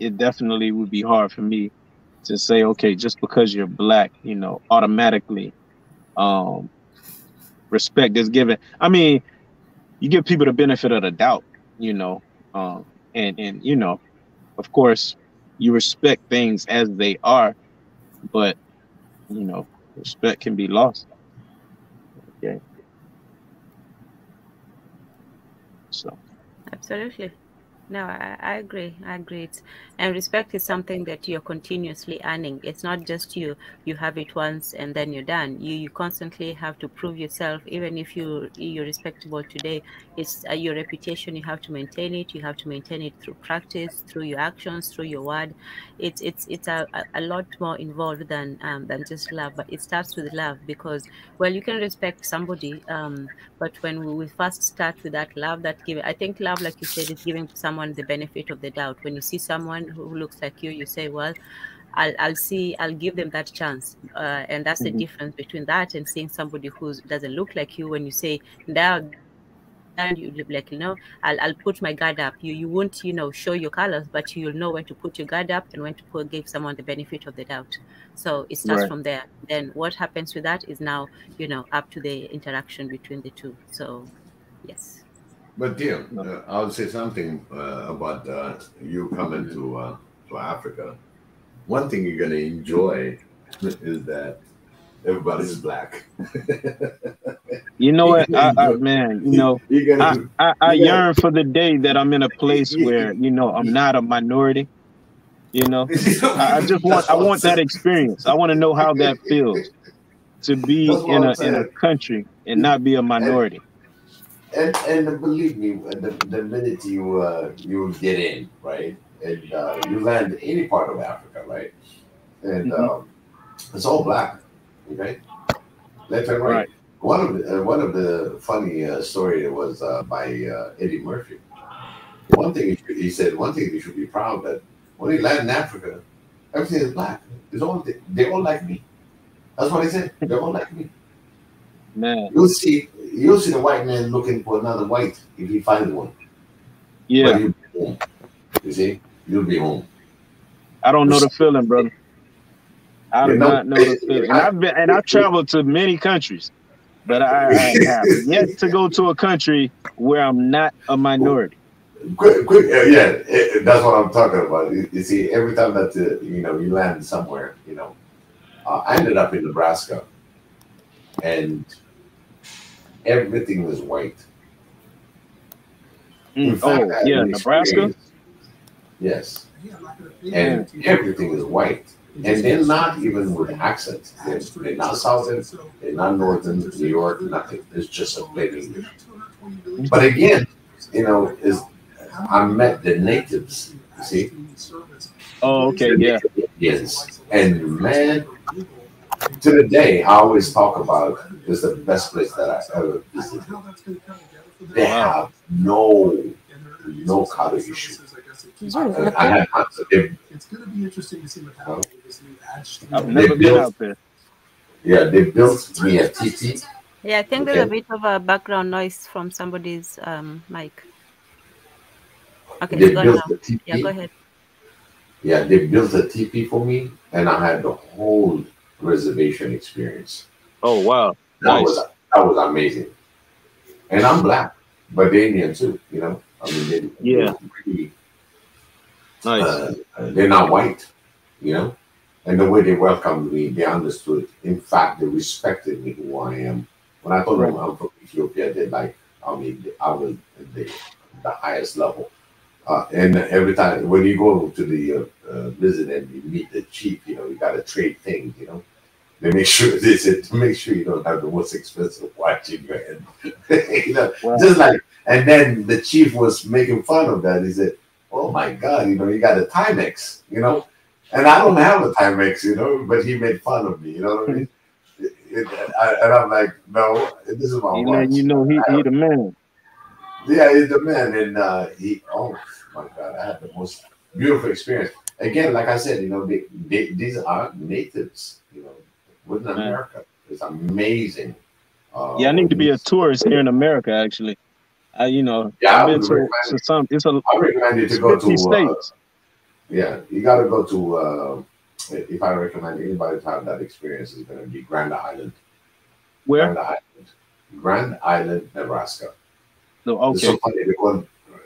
it definitely would be hard for me to say, okay, just because you're Black, you know, automatically respect is given. I mean, you give people the benefit of the doubt, you know, and you know, of course, you respect things as they are, but you know, respect can be lost. Okay. So Absolutely. No, I agree. I agree. And respect is something that you're continuously earning. It's not just you have it once and then you're done. You constantly have to prove yourself. Even if you're respectable today, it's your reputation. You have to maintain it. You have to maintain it through practice, through your actions, through your word. It's a lot more involved than just love. But it starts with love, because, well, you can respect somebody, but when we first start with that love, I think love, like you said, is giving someone the benefit of the doubt. When you see someone who looks like you say, well, I'll give them that chance. And that's the difference between that and seeing somebody who doesn't look like you. When you say, now you live like, you know, I'll put my guard up. You won't, you know, show your colors, but you'll know when to put your guard up and when to give someone the benefit of the doubt. So it starts from there. Then what happens with that is now, you know, up to the interaction between the two. So yes. But dear, I would say something about you coming to Africa. One thing you're going to enjoy is that everybody's Black. You know what, man, you know, I yearn for the day that I'm in a place where, you know, I'm not a minority. You know, I want that experience. I want to know how that feels to be in a country and not be a minority. And believe me, the minute you get in, right, and you land in any part of Africa, right, and it's all Black, okay, left and right. One of the funny story was by Eddie Murphy. One thing he said, one thing you should be proud that when you land in Africa, Everything is black. It's all they all like me. That's what I said. They all like me. Man. You'll see the white man looking for another white if he finds one. Yeah. But you'll be home. You see? You'll be home. I don't know the feeling, brother. I do not know the feeling. And I've traveled to many countries, but I have yet to go to a country where I'm not a minority. That's what I'm talking about. You see, every time that you land somewhere, I ended up in Nebraska, and everything was white. In fact, Nebraska. Yes, and everything is white, and they're not even with accents. They're not Southern, they're not Northern New York, nothing. It's just a plain English. But again, I met the natives. You see? Oh, okay, yeah. Yes, and man, to the day, I always talk about it's the best place that I ever visited. They have no color issue. It's going to be interesting to see what happens with this new I've never been out there. Yeah, they built me a TT. Yeah, I think there's a bit of a background noise from somebody's mic. Okay, they built the TP. Yeah, go ahead. Yeah, they built a TP for me, and I had the whole reservation experience. Oh wow, that was amazing. And I'm black, but they're Indian too. I mean, they're pretty nice. They're not white, and the way they welcomed me, they understood. In fact, they respected me who I am. When I told them I'm from Ethiopia, they I was the highest level. And every time when you go to the visit and you meet the chief, you got to trade things, They make sure they said to make sure you don't have the most expensive watch in your head. Just like, and then the chief was making fun of that. He said, "Oh my God, you got a Timex, and I don't have a Timex, but he made fun of me, you know what I mean?" And I'm like, "No, this is my watch." He the man. Yeah, he's the man, and oh my God, I had the most beautiful experience. Again, like I said, these are natives, within America. It's amazing. I need to be a tourist here in America, actually. I've been to some. I recommend you to go to states. You got to go to. If I recommend anybody to have that experience, it's going to be Grand Island. Where? Grand Island, Nebraska. No, okay. It's so funny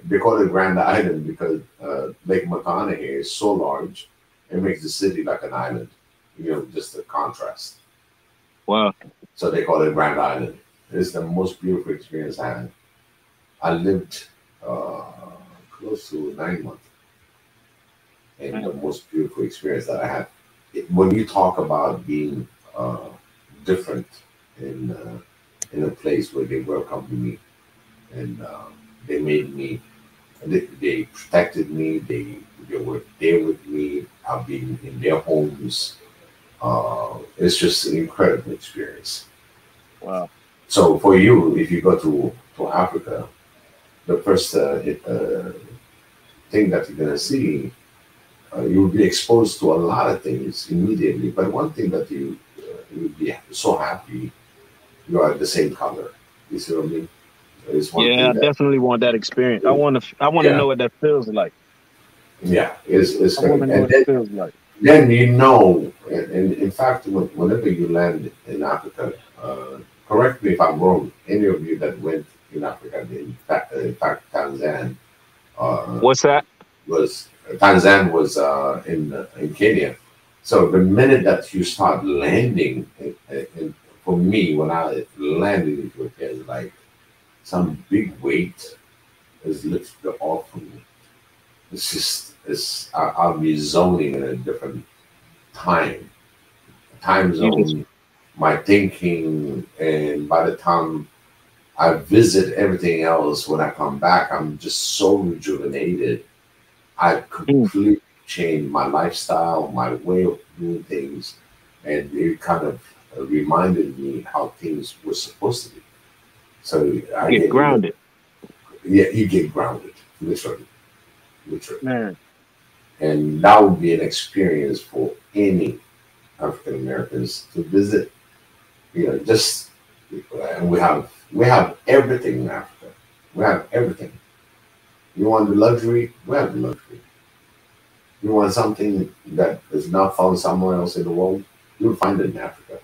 they call it Grand Island because Lake McConaughey is so large, it makes the city like an island. Just a contrast. Wow. So they call it Grand Island. It's the most beautiful experience I had. I lived close to 9 months. And the most beautiful experience that I had. When you talk about being different in a place where they welcomed me and they made me, they protected me, they were there with me, I've been in their homes. It's just an incredible experience. Wow. So for you, if you go to Africa, the first thing that you're going to see, you'll be exposed to a lot of things immediately. But one thing that you'll be so happy, you are the same color. You see what I mean? I definitely want that experience. I want to know what that feels like. Yeah, it's I want to know what it feels like. Then and in fact, whenever you land in Africa, correct me if I'm wrong, any of you that went in Africa, in fact Tanzania. What's that? Tanzania was in Kenya. So the minute that you start landing, and for me, when I landed in Ethiopia, it's like some big weight is lifted off from me. I'll be zoning in a different time zone, my thinking, and by the time I visit everything else, when I come back, I'm just so rejuvenated. I completely changed my lifestyle, my way of doing things, and it kind of reminded me how things were supposed to be. So I get grounded. You get grounded, literally. Man. And that would be an experience for any African Americans to visit. Just and we have everything in Africa. We have everything. You want the luxury? We have the luxury. You want something that is not found somewhere else in the world? You'll find it in Africa.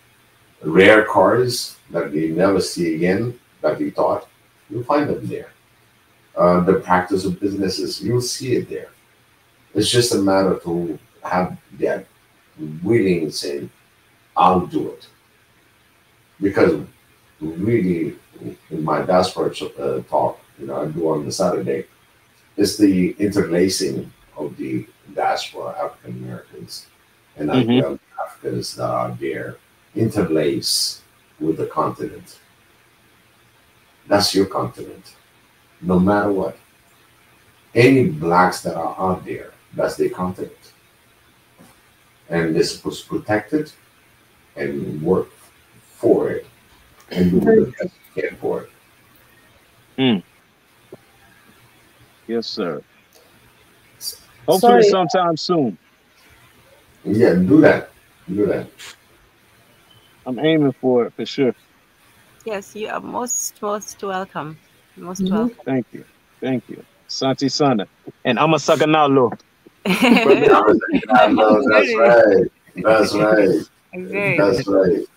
Rare cars that you never see again, that you thought, you'll find them there. The practice of businesses, you'll see it there. It's just a matter to have that willing saying, I'll do it. Because really, in my diaspora talk, I do on the Saturday, it's the interlacing of the diaspora African Americans and Africans that are there interlace with the continent. That's your continent, no matter what. Any blacks that are out there, that's their continent. And they're supposed to protect it and work for it and do the best they can for it. Yes, sir. Hopefully sometime soon. Yeah, do that. Do that. I'm aiming for it for sure. Yes, you are most welcome. Most welcome. Thank you. Thank you. Santi Sana. And I'm a sucker now, Lord. That's right. That's right. That's right.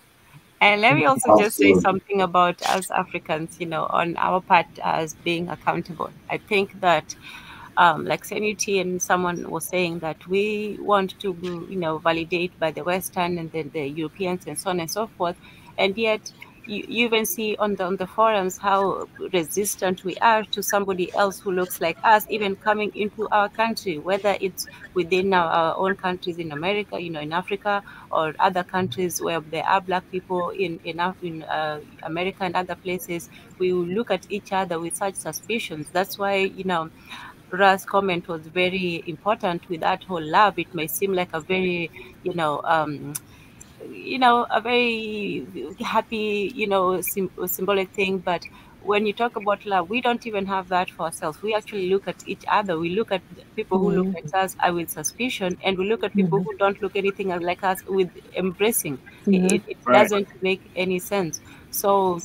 And let me also just say something about us Africans, on our part as being accountable. I think that, like Senuti and someone was saying, that we want to, validate by the Western and then the Europeans and so on and so forth. And yet, you even see on the forums how resistant we are to somebody else who looks like us, even coming into our country, whether it's within our own countries in America, in Africa, or other countries where there are Black people in America and other places. We will look at each other with such suspicions. That's why, Ra's comment was very important with that whole love. It may seem like a very, a very happy, symbolic thing. But when you talk about love, we don't even have that for ourselves. We actually look at each other. We look at people who look at us with suspicion, and we look at people who don't look anything like us with embracing. It doesn't make any sense. So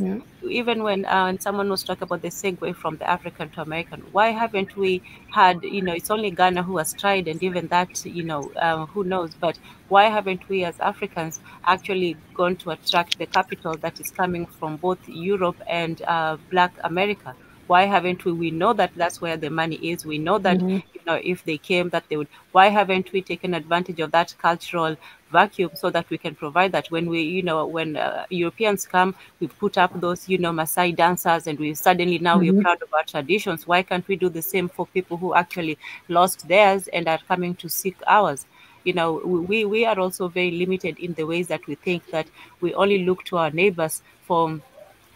even when someone was talking about the segue from the African to American, why haven't we had, it's only Ghana who has tried, and even that, who knows, but why haven't we as Africans actually gone to attract the capital that is coming from both Europe and Black America? Why haven't we? We know that that's where the money is. We know that, if they came, that they would. Why haven't we taken advantage of that cultural vacuum so that we can provide that? When we, when Europeans come, we put up those, Maasai dancers, and we suddenly now we're proud of our traditions. Why can't we do the same for people who actually lost theirs and are coming to seek ours? We are also very limited in the ways that we think that we only look to our neighbors for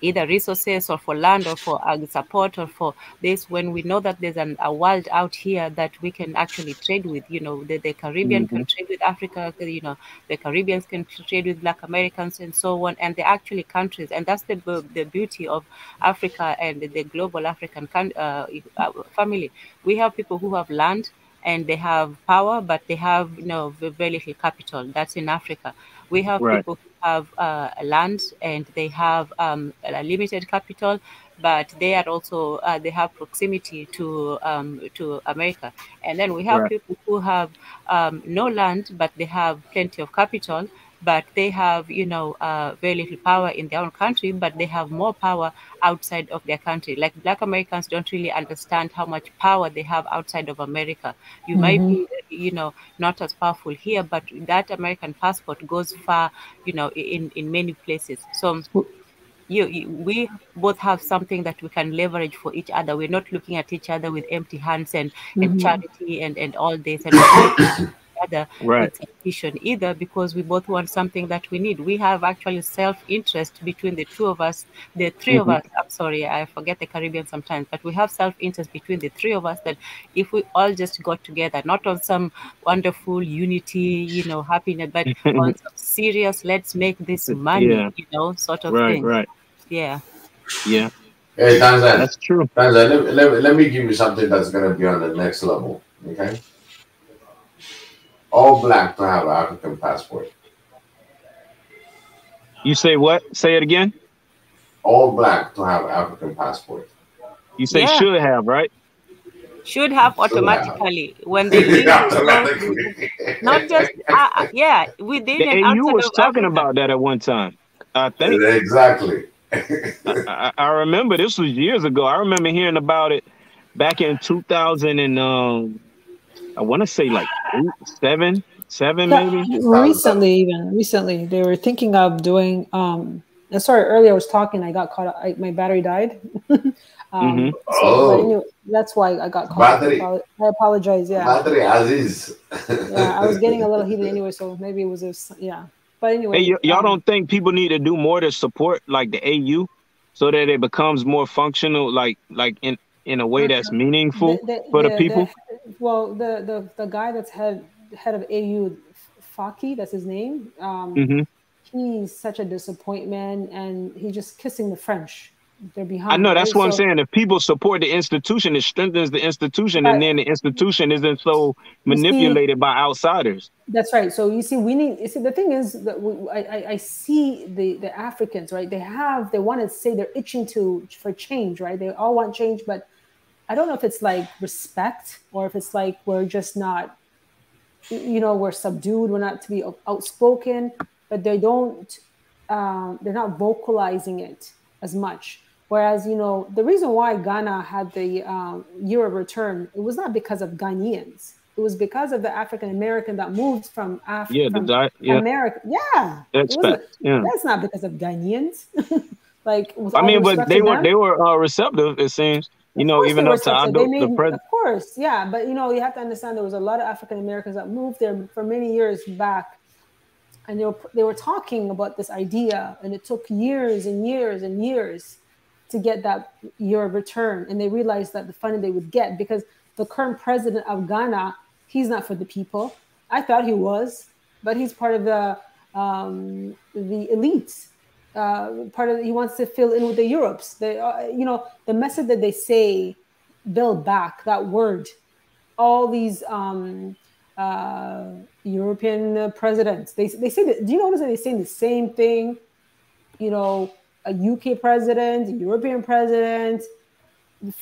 either resources or for land or for support or for this, when we know that there's a world out here that we can actually trade with. The Caribbean can trade with Africa, the Caribbeans can trade with Black Americans and so on, and they're actually countries. And that's the beauty of Africa and the global African family. We have people who have land and they have power, but they have very little capital. That's in Africa. We have people who have land and they have a limited capital, but they are also they have proximity to America. And then we have people who have no land, but they have plenty of capital, but they have very little power in their own country, but they have more power outside of their country. Like Black Americans don't really understand how much power they have outside of America. You might be not as powerful here, but that American passport goes far in many places. So we both have something that we can leverage for each other. We're not looking at each other with empty hands and charity and all this, and other with suspicion either, because we both want something that we need. We have actually self-interest between the two of us, the three of us. I'm sorry, I forget the Caribbean sometimes, but we have self-interest between the three of us, that if we all just got together, not on some wonderful unity, happiness, but on some serious, let's make this money, sort of thing. Yeah. Yeah. Hey, Tanzan. That's true. Tanzan, let me give you something that's going to be on the next level. Okay. all black to have an African passport. You say what? Say it again. All black to have African passport. You say should have, right? Should have automatically when they leave. Not just within the and AU outside was of talking Africa. about that at one time. I think exactly. I remember this was years ago. I remember hearing about it back in 2000 and I want to say like 7 maybe. Recently they were thinking of doing. Sorry, earlier I was talking. I got caught up. My battery died. But anyway, that's why I got caught up. I apologize. Yeah. Battery Aziz. Yeah, I was getting a little heated anyway, so maybe it was But anyway, hey, y'all don't think people need to do more to support like the AU so that it becomes more functional, like in a way that's meaningful for the people? The guy that's head of AU, Faki, that's his name. He's such a disappointment, and he's just kissing the French. They're behind. I know, that's what I'm saying. If people support the institution, it strengthens the institution, and then the institution isn't so manipulated by outsiders. That's right. So you see, the thing is that I see the Africans, right? They want to say they're itching for change, right? They all want change, but I don't know if it's like respect or if it's like we're just not, we're subdued. We're not to be outspoken, but they're not vocalizing it as much. Whereas, the reason why Ghana had the year of return, it was not because of Ghanaians. It was because of the African American that moved from Africa, America. Yeah, that's not because of Ghanaians. But they were receptive. It seems, even up to the president. Of course, yeah. But you have to understand there was a lot of African Americans that moved there for many years back, and they were talking about this idea, and it took years and years and years to get that year of return, and they realized that the funding they would get, because the current president of Ghana, he's not for the people. I thought he was, but he's part of the elites. He wants to fill in with the Europes. The message that they say, build back, that word, all these European presidents, they say that. Do you notice that they say the same thing? A UK president, a European president,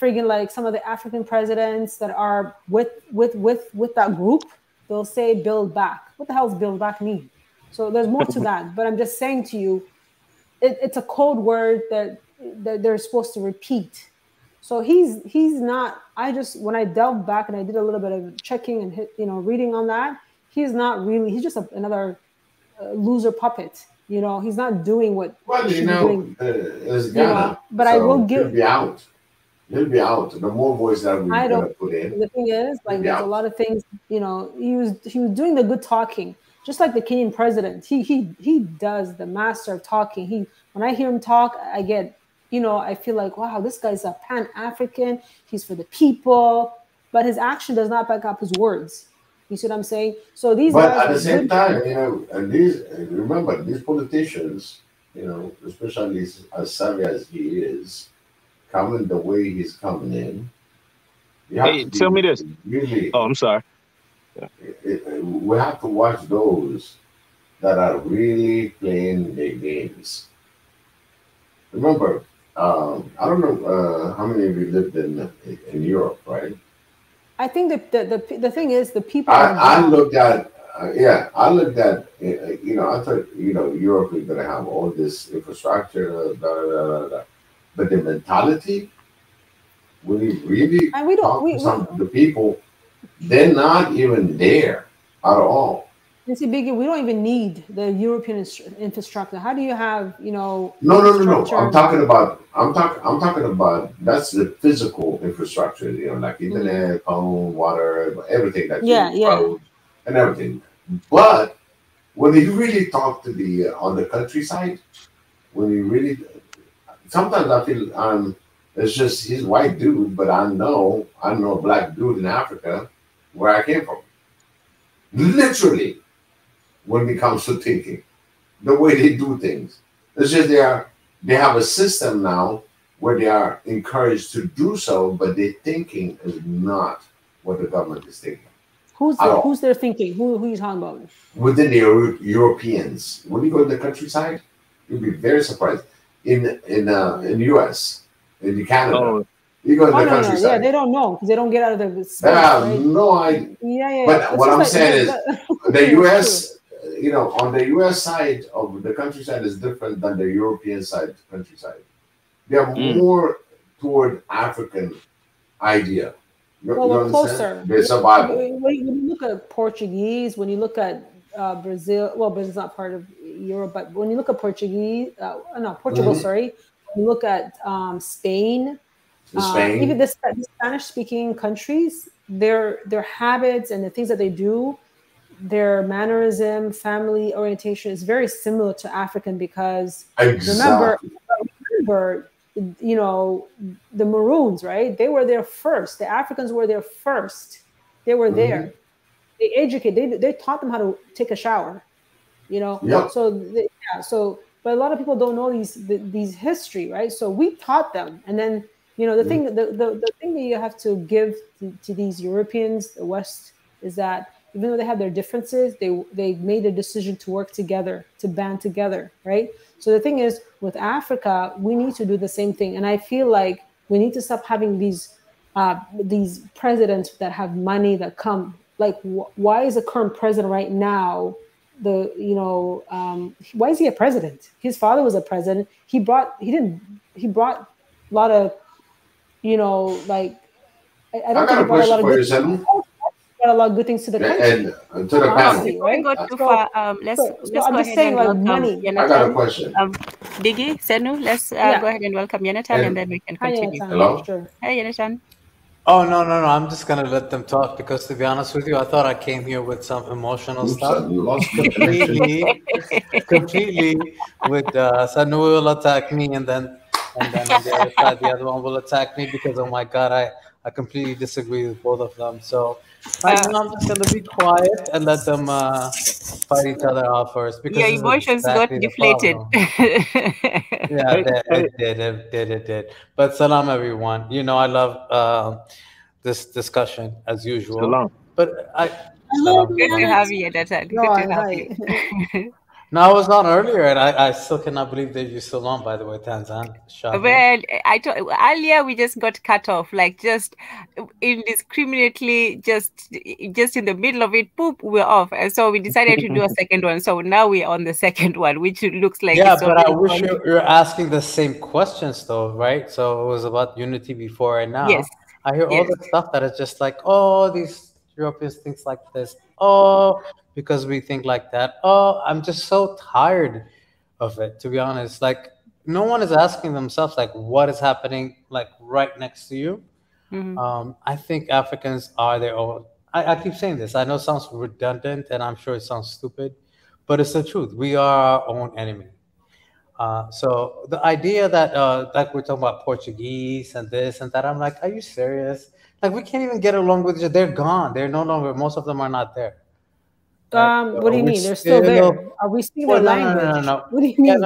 friggin' like some of the African presidents that are with that group, they'll say build back. What the hell does build back mean? So there's more to that. But I'm just saying to you, it's a code word that they're supposed to repeat. So he's not. When I delved back and I did a little bit of checking and reading on that, he's not really. He's just another loser puppet. He's not doing what. Well, it's Ghana. But so I will give. He'll be out. The more voice that we're going to put in. The thing is, there's a lot of things. He was doing the good talking, just like the Kenyan president. He does the master of talking. When I hear him talk, I get, I feel like, wow, this guy's a Pan-African. He's for the people, but his action does not back up his words. You see what I'm saying? So these. But at the same time, remember these politicians, especially as savvy as he is, coming the way he's coming in. Hey, tell me this. Really, I'm sorry. We have to watch those that are really playing their games. Remember, I don't know how many of you lived in Europe, right? I think the thing is the people. I looked at, I thought, Europe is going to have all this infrastructure, but the mentality, when you really talk to the people, they're not even there at all. You see, Biggie, we don't even need the European infrastructure. How do you have, No. I'm talking about that's the physical infrastructure, like internet, phone, water, everything that roads and everything. But when you really talk to on the countryside, sometimes I feel it's just he's a white dude, but I know a black dude in Africa where I came from. Literally. When it comes to thinking, the way they do things, it's just they have a system now where they are encouraged to do so, but their thinking is not what the government is thinking. Who's their thinking? Who are you talking about? Within the Europeans, when you go to the countryside, you'll be very surprised. In the U.S., in Canada, you go to the countryside. Yeah, they don't know because they don't get out of the space. They have right? no idea. Yeah. But what I'm saying is, the U.S. On the U.S. side of the countryside is different than the European side countryside. They are more toward African idea. Well, closer. Their survival. When you look at Portuguese, when you look at Brazil, well, Brazil's not part of Europe, but when you look at Portugal, sorry. When you look at Spain, even the Spanish-speaking countries, their habits and the things that they do, their mannerism, family orientation is very similar to African because remember, the Maroons, right? They were there first. The Africans were there first. They were there. They educated. They taught them how to take a shower. Yep. But a lot of people don't know these history, right? So we taught them, and then the thing the thing that you have to give to these Europeans, the West, is that even though they have their differences, they made a decision to work together, to band together, right? So the thing is, with Africa, we need to do the same thing, and I feel like we need to stop having these presidents that have money that come. Like, why is the current president right now? Why is he a president? His father was a president. He brought a lot of, I don't think he brought a lot of good things. Got a lot of good things to the country and to the panel. Right? Go too far. Let's go I'm just saying, like, money. I got a question. Biggie, Senu, let's go ahead and welcome Yonatan, and then we can continue. Hello. Sure. Hey, Yonatan. Oh, no. I'm just going to let them talk because, to be honest with you, I thought I came here with some emotional stuff. You lost completely with Sanu will attack me, and then on the other side, the other one will attack me because, oh my God, I completely disagree with both of them. So I'm just going to be quiet and let them fight each other out first. Because your emotions got deflated. Yeah, it did. But salam, everyone. I love this discussion as usual. Salam. But good to have you, Yonatan. Good to have you. No, I was on earlier, and I still cannot believe that you're still on, by the way, Tanzan. Well, earlier we just got cut off, like just indiscriminately, just in the middle of it, poop, we're off. And so we decided to do a second one. So now we're on the second one, which looks like... Yeah, but I wish you're asking the same questions, though, right? So it was about unity before and now. Yes. I hear all the stuff that is just like, oh, these Europeans think like this. Oh, because we think like that. Oh, I'm just so tired of it, to be honest. Like, no one is asking themselves, like, what is happening, like, right next to you. I think Africans are their own. I keep saying this. I know it sounds redundant, and I'm sure it sounds stupid, but it's the truth. We are our own enemy. So the idea that like we're talking about Portuguese and this and that, I'm like, are you serious? Like, we can't even get along with each other. They're gone. They're no longer. Most of them are not there. What do you mean? They're still there. Are we speaking their language? No. What do you mean?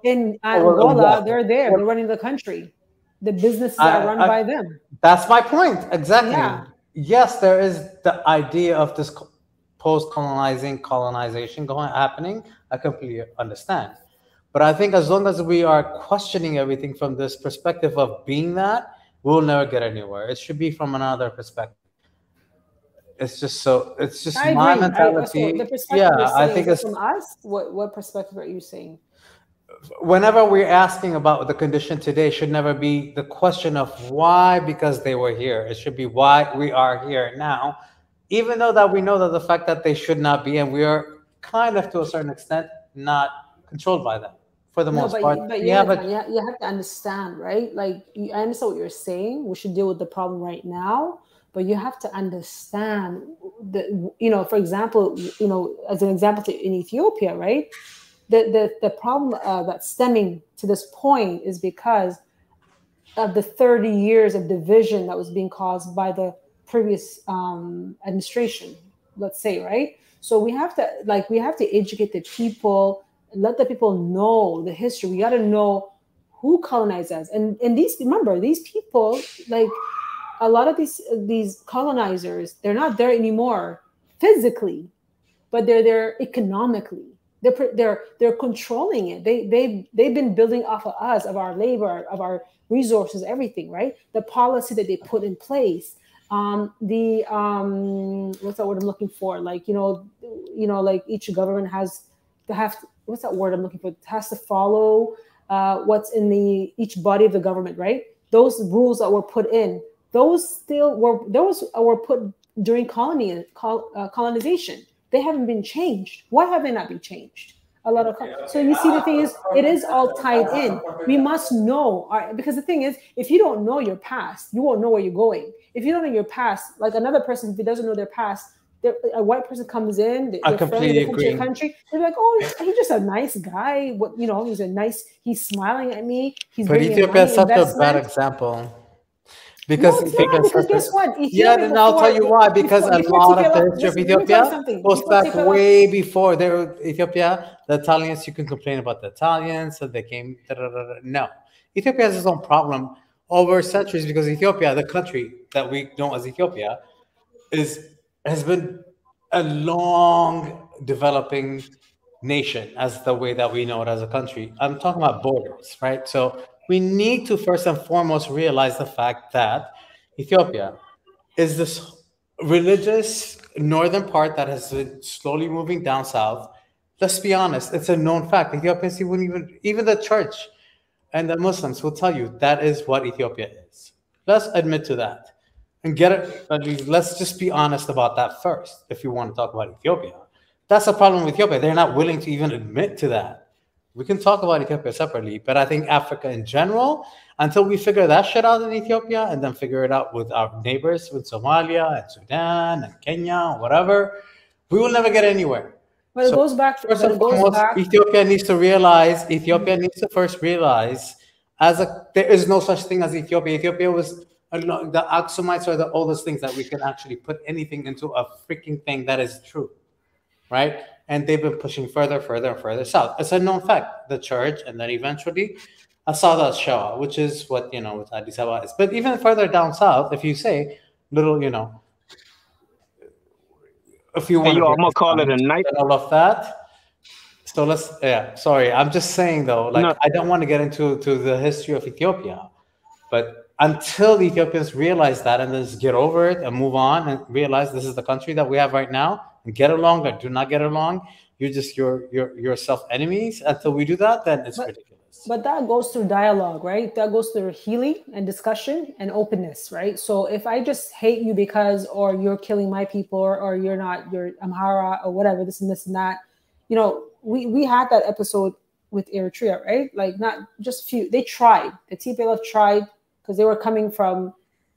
In Angola, they're there. They're running the country. The businesses are run by them. That's my point. Exactly. Yeah. Yes, there is the idea of this colonization happening. I completely understand. But I think as long as we are questioning everything from this perspective of being that, we'll never get anywhere. It should be from another perspective. It's just my mentality. I think it's from us. What perspective are you saying? Whenever we're asking about the condition today, should never be the question of why, because they were here. It should be why we are here now, even though that we know that the fact that they should not be, and we are kind of to a certain extent not controlled by them for the most part. But you have to understand, right? Like, I understand what you're saying. We should deal with the problem right now. But you have to understand that, for example, as an example in Ethiopia, right? The problem that's stemming to this point is because of the 30 years of division that was being caused by the previous administration, let's say, right? So we have to educate the people, let the people know the history. We got to know who colonized us. And these people, like, a lot of these colonizers, they're not there anymore. physically, but they're there economically. They're controlling it. They've been building off of us, of our labor, of our resources, everything, right? The policy that they put in place, what's that word I'm looking for? Like, like each government has to have to, what's that word I'm looking for? It has to follow what's in each body of the government, right? Those rules that were put in, those were put during colonization. They haven't been changed. Why have they not been changed? A lot of so you see, the thing is, it is all tied in. We must know, because the thing is, if you don't know your past, you won't know where you're going. If you don't know your past, like another person, if he doesn't know their past, a white person comes in, they're friendly, they come to your country, they're like, oh, he's just a nice guy. What, he's smiling at me. He's but Ethiopia is such a bad example. Because guess what? Ethiopia, and I'll tell you why. Because a lot of the history of Ethiopia goes back way before Ethiopia. The Italians, you can complain about the Italians, so they came. No, Ethiopia has its own problem over centuries because Ethiopia, the country that we know as Ethiopia, has been a long developing nation as the way that we know it as a country. I'm talking about borders, right? So we need to first and foremost realize the fact that Ethiopia is this religious northern part that has been slowly moving down south. Let's be honest, it's a known fact. Ethiopians wouldn't even the church and the Muslims will tell you that is what Ethiopia is. Let's admit to that and get it. At least let's just be honest about that first. If you want to talk about Ethiopia, that's the problem with Ethiopia. They're not willing to even admit to that. We can talk about Ethiopia separately, but I think Africa in general, until we figure that shit out in Ethiopia and then figure it out with our neighbors, with Somalia and Sudan and Kenya, or whatever, we will never get anywhere. But it goes back. Ethiopia needs to first realize there is no such thing as Ethiopia. Ethiopia was the Aksumites are the oldest things that we can actually put anything into a freaking thing that is true, right? And they've been pushing further and further south. It's a known fact. The church, and then eventually Asada Shawa, which is what what Addis Ababa is. But even further down south, if you say little, if you want, I'm gonna call it a night. All of that. So sorry, I'm just saying though, I don't want to get into the history of Ethiopia, but until the Ethiopians realize that and then just get over it and move on and realize this is the country that we have right now and get along or do not get along, you're just yourself enemies. Until we do that, then it's ridiculous. But that goes through dialogue, right? That goes through healing and discussion and openness, right? So if I just hate you or you're killing my people or you're Amhara or whatever, this and that, we had that episode with Eritrea, right? Like not just few. They tried. The TPLF tried because they were coming from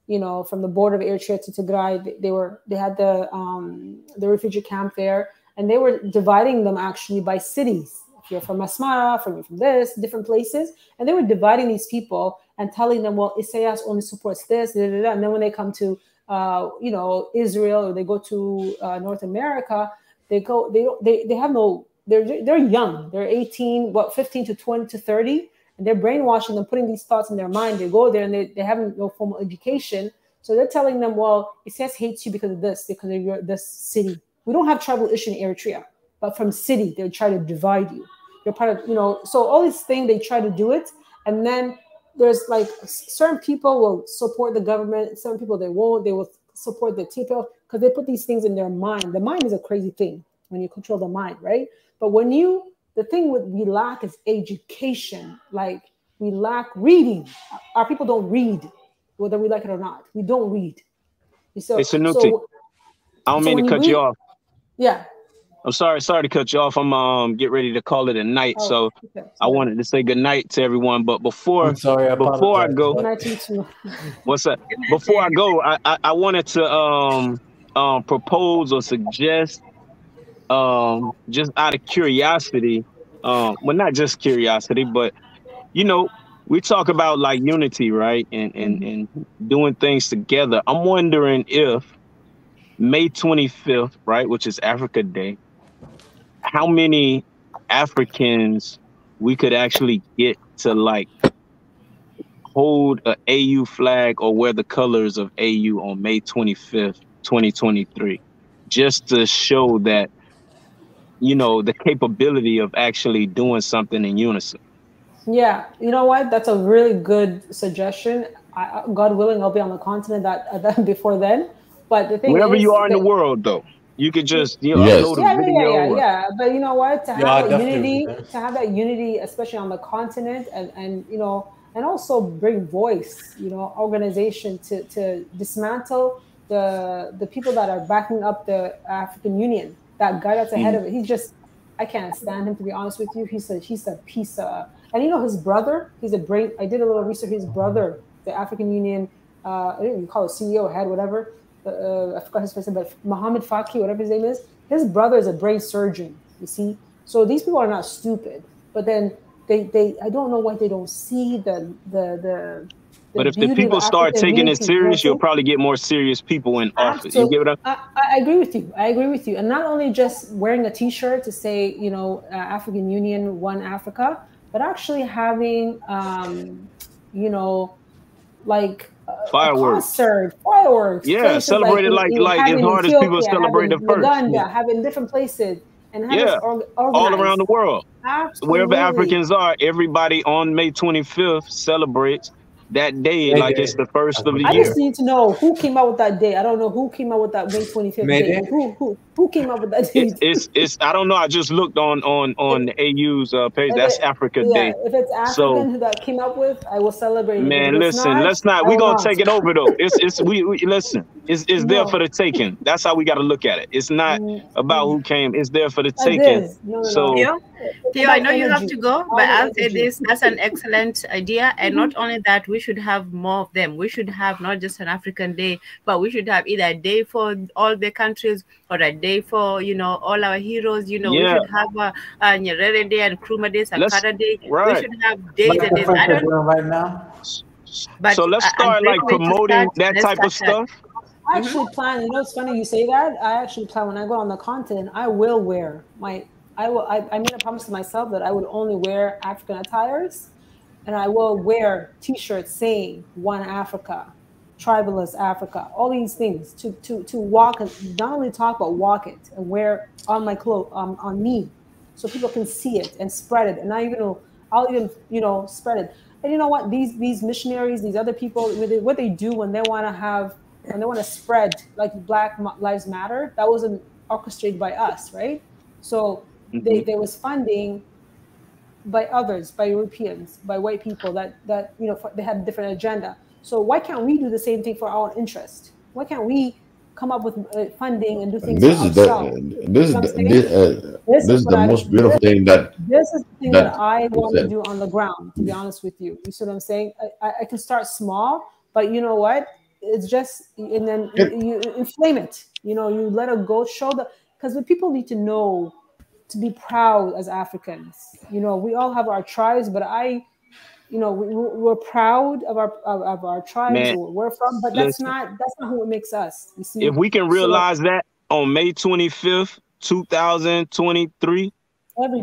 the border of Eritrea to Tigray. They had the refugee camp there, and they were dividing them actually by cities. If you're from Asmara, from this, different places, and they were dividing these people and telling them, well, Isaias only supports this, and then when they come to Israel or they go to North America, they have no. They're young. They're 18, 15 to 20 to 30. And they're brainwashing them, putting these thoughts in their mind. They go there and they have no formal education. So they're telling them, well, Isaias hates you because of this city. We don't have tribal issue in Eritrea, but from city, they try to divide you. You're part of, so all these things, they try to do it. And then there's like certain people will support the government. Certain people, they won't. They will support the TPLF because they put these things in their mind. The mind is a crazy thing when you control the mind, right? But the thing we lack is education. Like we lack reading. Our people don't read, whether we like it or not. We don't read. So, it's a new thing. I don't mean to cut you off. Yeah. I'm sorry to cut you off. I'm get ready to call it a night. Okay. I wanted to say good night to everyone. But before I go, what's up? Before I go, I wanted to propose or suggest just out of curiosity, well, not just curiosity, but we talk about like unity, right? And doing things together. I'm wondering if May 25th, right, which is Africa Day, how many Africans we could actually get to like hold a AU flag or wear the colors of AU on May 25th, 2023. just to show that, you know, the capability of actually doing something in unison. Yeah, you know what? That's a really good suggestion. God willing, I'll be on the continent that before then. But the thing Wherever is you are in the that world, though, you could just, you know, Yes. upload a video. yeah. But you know what? To Yeah, have that definitely. unity, especially on the continent, and you know, and also bring voice, you know, organization to dismantle the people that are backing up the African Union. That guy that's ahead of it, he's just, I can't stand him, to be honest with you. He's a piece of, and you know his brother. He's a brain. I did a little research. His brother, the African Union, I didn't even call it CEO, head, whatever. I forgot his first name, but Mohammed Faki, whatever his name is, his brother is a brain surgeon, you see? So these people are not stupid, but then they I don't know why they don't see the But if the people start taking it serious, you'll probably get more serious people in office. You get what I agree with you. I agree with you. And not only just wearing a T-shirt to say, you know, African Union, One Africa, but actually having, you know, like fireworks, fireworks, yeah, celebrated like as hard as people celebrate the first, Uganda, having different places, and having all around the world. Absolutely. Wherever Africans are, everybody on May 25th celebrates that day like it's the first of the year. I just need to know who came out with that day. I don't know who came out with that May 25th day. Who came up with that date? It's I don't know. I just looked on the AU's page. That's Africa Day. If it's African who that came up with, I will celebrate. Man, listen, let's not. We're gonna take it over though. We listen. It's there for the taking. That's how we got to look at it. It's not about who came. It's there for the taking. So. Theo, I know you have to go, but I'll say this: that's an excellent idea, and not only that, we should have more of them. We should have not just an African Day, but we should have either a day for all the countries or a day for, you know, all our heroes. You know, we should have a Nyerere Day and Nkrumah Day, Sankara Day. Right. We should have days and days. I don't know right now. But so let's start like promoting that type of stuff. I actually plan. You know, it's funny you say that. I actually plan when I go on the continent, I will wear my. I made a promise to myself that I would only wear African attires, and I will wear T-shirts saying "One Africa," "Tribalist Africa," all these things to walk and not only talk but walk it and wear on my clothes on me, so people can see it and spread it. And I'll even you know spread it. And you know what? These missionaries, these other people, what they do when they want to spread like Black Lives Matter, that wasn't orchestrated by us, right? So. There was funding by others, by Europeans, by white people that you know they had a different agenda. So why can't we do the same thing for our own interest? Why can't we come up with funding and do things for ourselves? This is the most beautiful thing that. This is the thing that I want to do on the ground. To be honest with you, you see what I'm saying? I can start small, but you know what? It's just and then you inflame it. You know, you let it go. Because the people need to know. To be proud as Africans, you know, we all have our tribes, but you know, we're proud of our tribes, where we're from, but that's not who makes us. You see, if we can realize that on May 25th, 2023,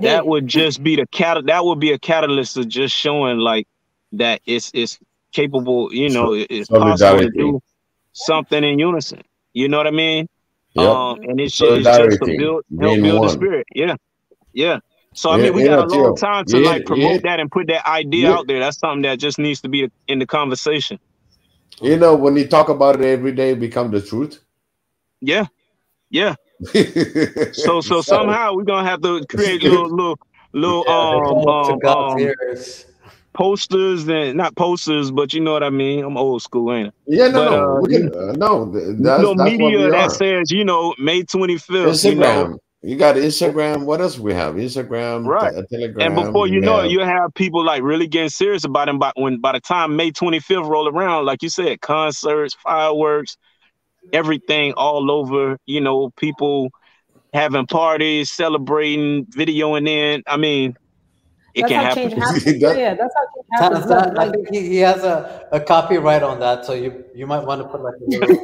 that would just be that would be a catalyst of just showing like that it's capable, you know, it's possible to do something in unison. You know what I mean? Yep. And it's just to help build the spirit. Yeah. So I mean, we got a long time to like promote that and put that idea out there. That's something that just needs to be in the conversation. You know, when you talk about it every day, it becomes the truth. Yeah. So somehow we're gonna have to create little posters, and not posters, but you know what I mean. I'm old school, ain't it? Yeah, that's media that says, you know, May 25th. Instagram. You know, you got Instagram. What else we have? Instagram, right? Telegram. And before you know it, you have people like really getting serious about it. By the time May 25th roll around, like you said, concerts, fireworks, everything all over. You know, people having parties, celebrating, videoing in. I mean. It can happen. That's how change happens. I think he has a copyright on that, so you might want to put like a little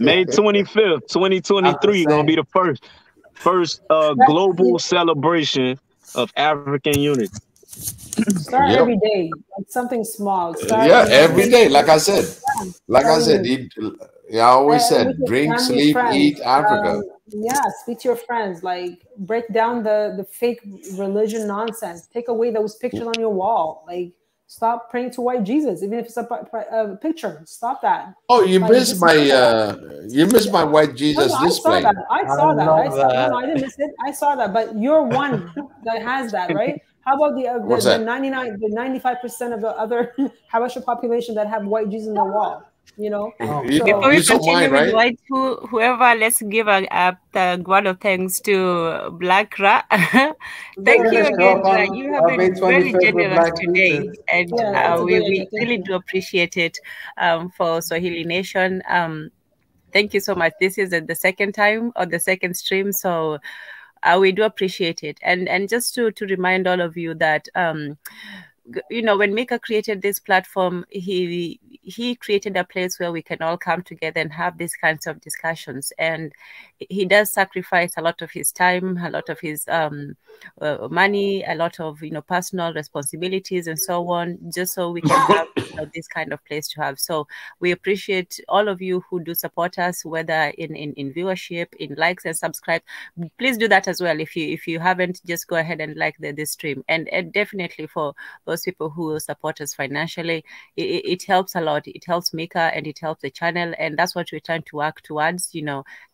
May 25th, 2023 gonna be the first global celebration of African unity. Start every day, like something small. Every day. Like I said, Yeah, I always with said your drink, family and sleep, friends. eat, Africa. Yeah, speak to your friends. Like break down the fake religion nonsense. Take away those pictures on your wall. Like stop praying to white Jesus, even if it's a picture. Stop that. Oh, you Like missed just my do that. white No, Jesus I saw that. display. I I saw that. I love saw. No, that. no, I didn't miss it. I saw that. But you're one that has that, right? How about What's the that? 99, the 95% of the other Habesha population that have white Jesus on their wall? You know. Oh, You, Before So we you saw continue mine, with right? white, whoever, let's give a word of thanks to Black Ra. we're Thank very you gonna good. show again, up Ra. on You have May been very 25th with generous black today, t-shirts. and Yeah, that's a we great idea. Thank really you. do appreciate it for Swahili Nation. Thank you so much. This is the second time or the second stream, so we do appreciate it. And just to remind all of you that when Mika created this platform, he created a place where we can all come together and have these kinds of discussions. And he does sacrifice a lot of his time, a lot of his money, a lot of personal responsibilities and so on, just so we can have this kind of place to have. So we appreciate all of you who do support us, whether in viewership, in likes and subscribe. Please do that as well. If you haven't, just go ahead and like this stream. And definitely for those people who support us financially, it helps a lot. It helps Mika and it helps the channel, and that's what we're trying to work towards,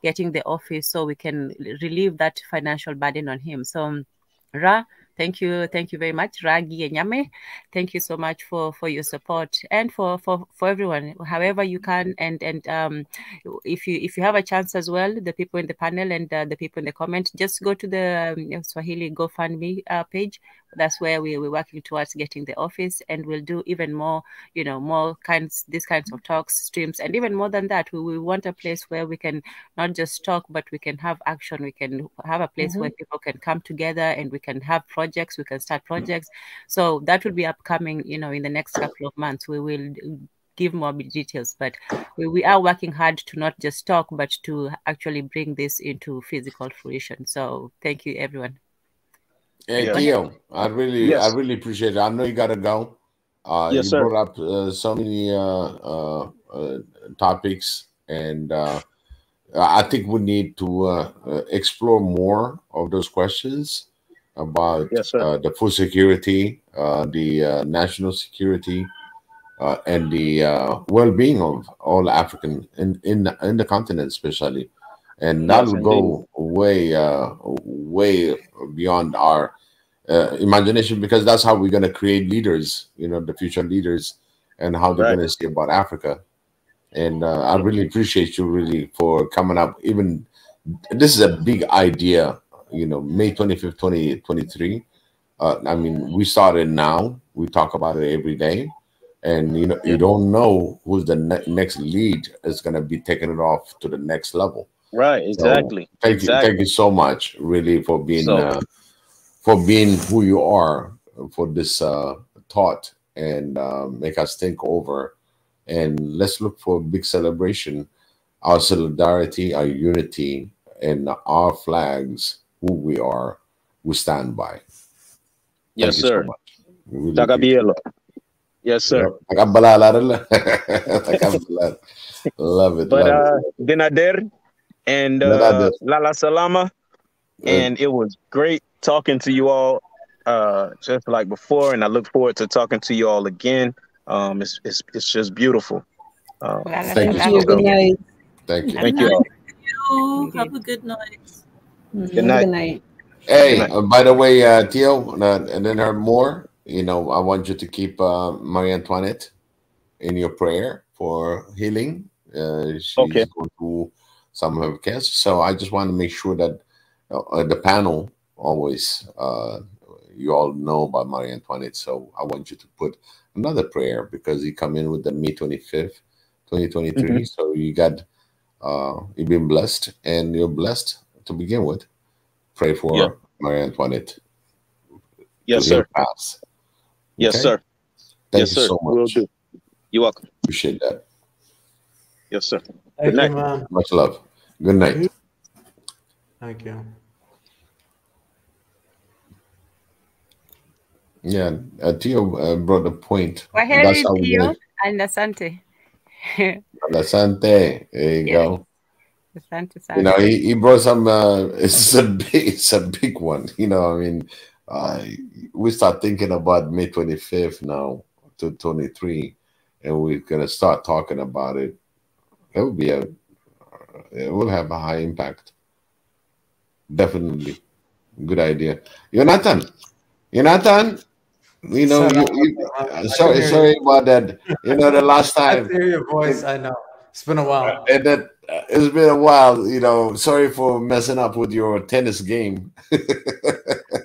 getting the office so we can relieve that financial burden on him. So Ra, thank you very much. Ragi Enyame, thank you so much for your support, and for everyone, however you can. And if you have a chance as well, the people in the panel and the people in the comment, just go to the Swahili GoFundMe page. That's where we're working towards getting the office, and we'll do even more, these kinds of talks, streams, and even more than that. We want a place where we can not just talk, but we can have action. We can have a place where people can come together and we can have projects. We can start projects. So that will be upcoming, in the next couple of months. We will give more details, but we are working hard to not just talk, but to actually bring this into physical fruition. So thank you, everyone. Hey, Theo, I really appreciate it. I know you got to go. Yes, you sir. brought up so many topics, and I think we need to explore more of those questions about Yes, sir. the food security, the national security, and the well-being of all African in the continent, especially. And that Yes, will indeed. go way beyond our imagination, because that's how we're going to create leaders, the future leaders, and how they're Right. going to see about Africa. And I really appreciate you really for coming up. Even this is a big idea, May 25th, 2023. I mean, we started now. We talk about it every day. And, you don't know who's the next lead is going to be taking it off to the next level. Right. So Exactly. thank you so much, really, for being who you are, for this thought, and make us think over. And let's look for a big celebration, our solidarity, our unity, and our flags, who we are, we stand by. Yes, Thank you sir. so much. We really Tagabielo. Yes, sir. Yep. Love it. But Love it. Dinader and Dinader. Lala Salama. And it was great talking to you all, just like before, and I look forward to talking to you all again. It's just beautiful. Thank you. Good night. Thank you. Thank you all. Have a good night. Good night. Good night. Hey, Good night. by the way, Theo, and then her more, I want you to keep Marie Antoinette in your prayer for healing. She's Okay. going through some of her cancer. So I just want to make sure that the panel always, you all know about Marie Antoinette. So I want you to put another prayer, because you come in with the May 25th, 2023. So you got, you've been blessed, and you're blessed to begin with. Pray for Marie Antoinette. Yes, sir. Pass. Yes, Okay? sir. Thank Yes, you sir. so much. Will do. You're welcome. Appreciate that. Yes, sir. Thank Good night. you, man. Much love. Good night. Thank you. Yeah, Theo brought a point. Kwaheri That's how we Theo get. and asante. Asante. There you go. Asante You know, sana. he brought some. It's a big one. You know, I mean, uh, we start thinking about May 25th now to 23, and we're gonna start talking about it. It will be a. It will have a high impact. Definitely, good idea. Jonathan, Jonathan. You know, So now I can hear you. sorry about that. You know, the last I time, can hear your voice. I know. It's been a while. and that it's been a while. You know, sorry for messing up with your tennis game.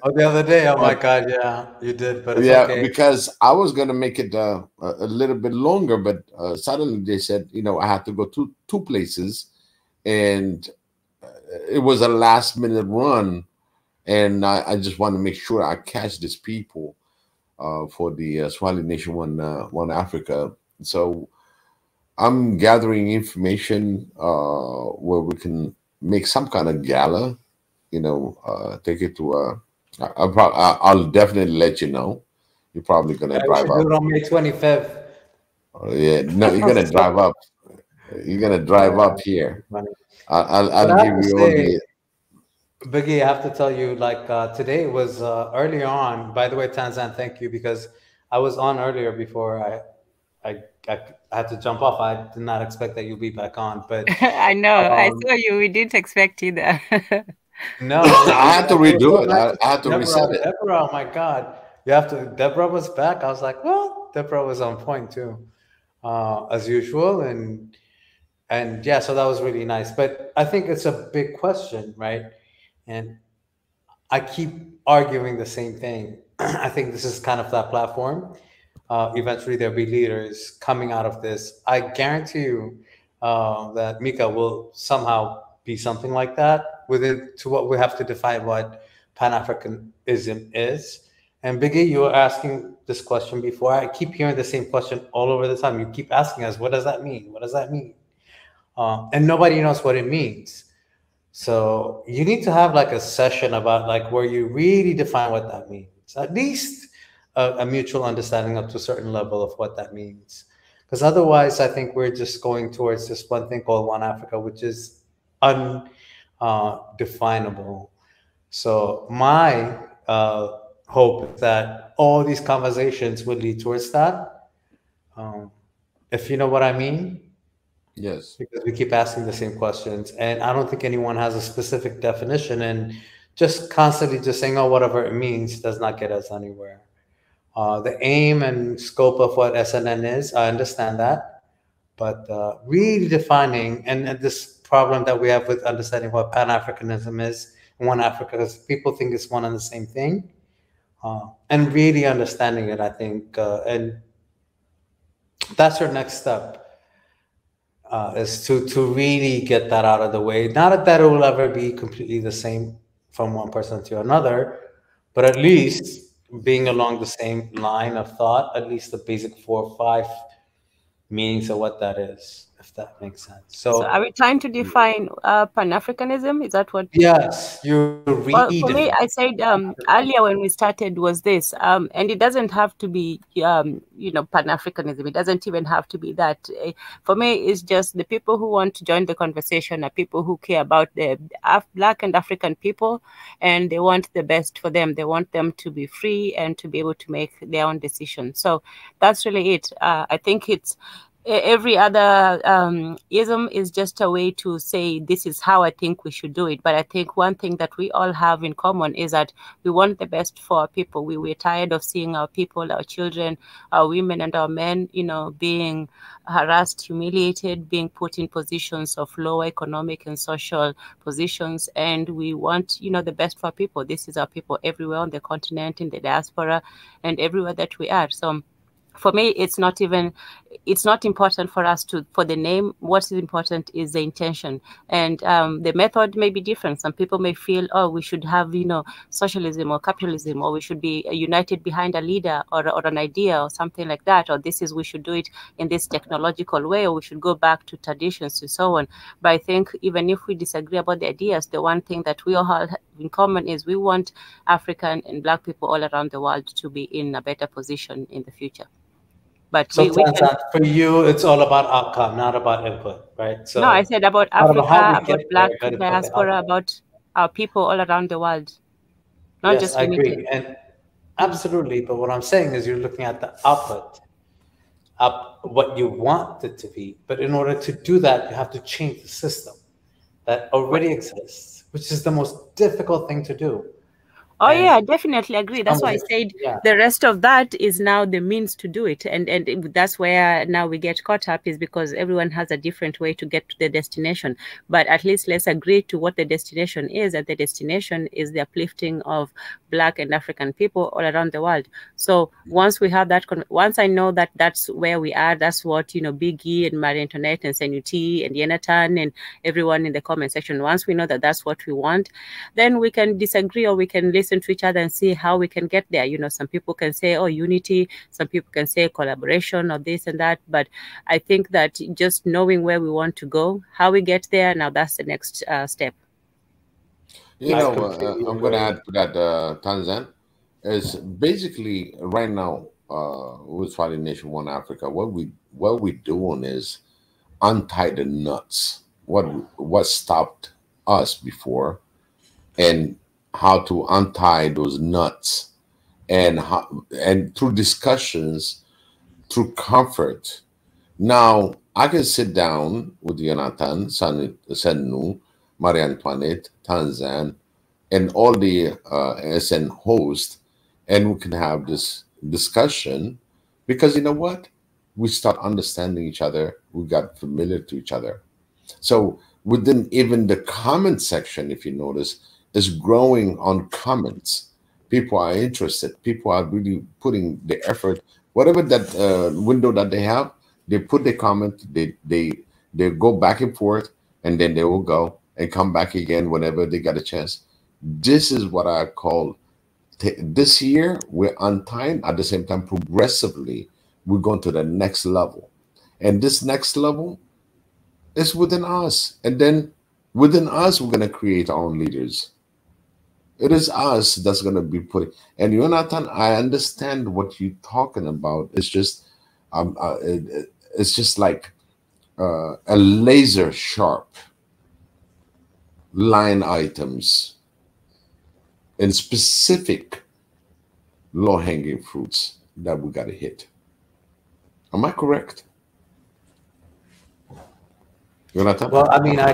Oh, the other day. Oh my But God, yeah, you did, but it's yeah, okay. because I was gonna make it a little bit longer, but suddenly they said, you know, I had to go to two places, and it was a last minute run, and I just want to make sure I catch these people for the Swahili Nation One Africa. So I'm gathering information where we can make some kind of gala. You know, take it to. I'll definitely let you know. You're probably gonna Yeah, we drive should do up. it on May 25th. Yeah, no, you're gonna So, drive up. You're gonna drive up here. funny. But I'll I give have to you all say, the. Biggie, I have to tell you, like today was earlier on. By the way, Tanzan, thank you because I was on earlier before I, I had to jump off. I did not expect that you'll be back on, but I know. I um, saw you. We didn't expect either. no, I had to it was so redo it. nice to I see had to reset Deborah. it. Deborah, oh my God, you have to. Deborah was back. I was like, well, Deborah was on point too, as usual, and yeah, so that was really nice. But I think it's a big question, right? And I keep arguing the same thing. I think this is kind of that platform. Eventually, there'll be leaders coming out of this. I guarantee you that Mika will somehow be something like that within to what we have to define what Pan Africanism is. And Biggie, you were asking this question before. I keep hearing the same question all over the time. You keep asking us, what does that mean? What does that mean? And nobody knows what it means. So you need to have like a session about like where you really define what that means. At least a mutual understanding up to a certain level of what that means. Because otherwise, I think we're just going towards this one thing called One Africa, which is undefinable. So my hope is that all these conversations will lead towards that. Um, if you know what I mean, Yes. because we keep asking the same questions and I don't think anyone has a specific definition, and just constantly just saying oh whatever it means does not get us anywhere. The aim and scope of what SNN is, I understand that, but really defining and this problem that we have with understanding what Pan-Africanism is and One Africa, because people think it's one and the same thing, and really understanding it, I think, and that's your next step, is to really get that out of the way. Not that it will ever be completely the same from one person to another, but at least being along the same line of thought, at least the basic 4 or 5 meanings of what that is, if that makes sense. So are So we trying to define Pan-Africanism? Is that what? yes, you Well, for me, redefine. I said earlier when we started was this, and it doesn't have to be, Pan-Africanism. It doesn't even have to be that. For me, it's just the people who want to join the conversation are people who care about the Black and African people, and they want the best for them. They want them to be free and to be able to make their own decisions. So that's really it. I think it's every other ism is just a way to say this is how I think we should do it. But I think one thing that we all have in common is that we want the best for our people. We're tired of seeing our people, our children, our women and our men, being harassed, humiliated, being put in positions of lower economic and social positions. And we want, the best for our people. This is our people everywhere on the continent, in the diaspora, and everywhere that we are. So for me, it's not important for us for the name. What is important is the intention, and the method may be different. Some people may feel, oh, we should have, socialism or capitalism, or we should be united behind a leader or an idea or something like that, or we should do it in this technological way, or we should go back to traditions and so on. But I think even if we disagree about the ideas, the one thing that we all have in common is we want African and Black people all around the world to be in a better position in the future. But So we can. for you, it's all about outcome, not about input, right? So No, I said about not about how Africa, we about get Black there, but it's about the diaspora, outcome. about our people all around the world, not Yes, just I limited. agree, and absolutely. But what I'm saying is, you're looking at the output, up what you want it to be. But in order to do that, you have to change the system that already exists, which is the most difficult thing to do. Oh And yeah, definitely agree. That's why I said yeah. the rest of that is now the means to do it, and that's where now we get caught up, is because everyone has a different way to get to the destination. But at least let's agree to what the destination is, and the destination is the uplifting of Black and African people all around the world. So once we have that, once I know that that's where we are, that's what Biggie and Marie Antoinette and Senuti and Yenatan and everyone in the comment section. Once we know that that's what we want, then we can disagree, or we can listen to each other and see how we can get there. Some people can say, oh, unity, some people can say collaboration or this and that, but I think that just knowing where we want to go, how we get there, now that's the next step. I'm going to add to that, Tanzan, is basically right now with Fighting Nation One Africa, what we're doing is untie the nuts. What stopped us before, and how to untie those nuts, and through discussions, through comfort. Now I can sit down with Jonathan, Senu, Marie Antoinette, Tanzan, and all the SN hosts, and we can have this discussion, because you know what? We start understanding each other. We got familiar to each other. So within even the comment section, if you notice, is growing on comments. People are interested. People are really putting the effort. Whatever that window that they have, they put the comment. They go back and forth, and then they will go and come back again whenever they get a chance. This is what I call this year. We're untying, at the same time progressively we're going to the next level, and this next level is within us, and then within us we're going to create our own leaders. It is us that's going to be putting. And Jonathan, I understand what you're talking about. It's just, it's just like a laser sharp line items and specific low hanging fruits that we got to hit. Am I correct, Jonathan? Well, I mean, I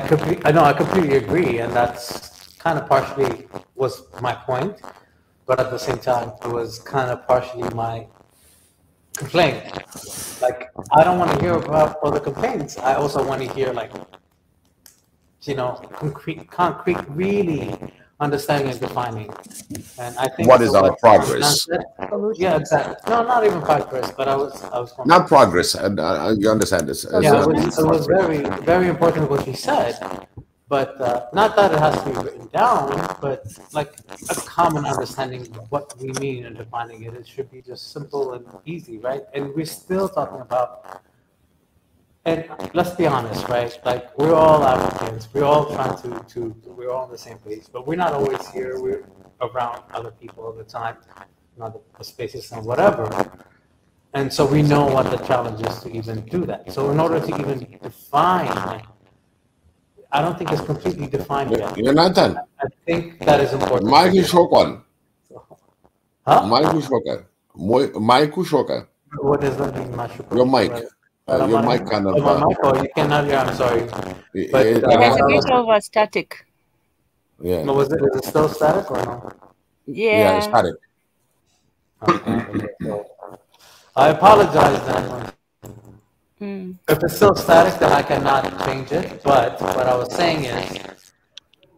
completely agree, and that's kind of partially was my point, but at the same time, it was kind of partially my complaint. Like, I don't want to hear about all the complaints. I also want to hear, like, concrete, really understanding and defining. And I think what is our progress? Yeah, exactly. No, not even progress, but I was not progress. You understand this? Yeah, it was very, very important what you said. But not that it has to be written down, but like a common understanding of what we mean in defining it. It should be just simple and easy, right? And we're still talking about, and let's be honest, right? Like, we're all Africans. We're all trying to we're all on the same page, but we're not always here. We're around other people all the time, in other spaces and whatever. And so we know what the challenge is to even do that. So in order to even define, I don't think it's completely defined yet. You're not done. I think that is important. Michael Shokan. Huh? Michael Shokan. Michael Shokan. What does that mean, Mashuka? Your mic. Your mic kind of. My mic, or you cannot hear. I'm sorry. But it has a bit of a static. Yeah. No, is it still static or no? Yeah. Yeah, it's static. Okay. I apologize then. If it's still static, then I cannot change it. But what I was saying is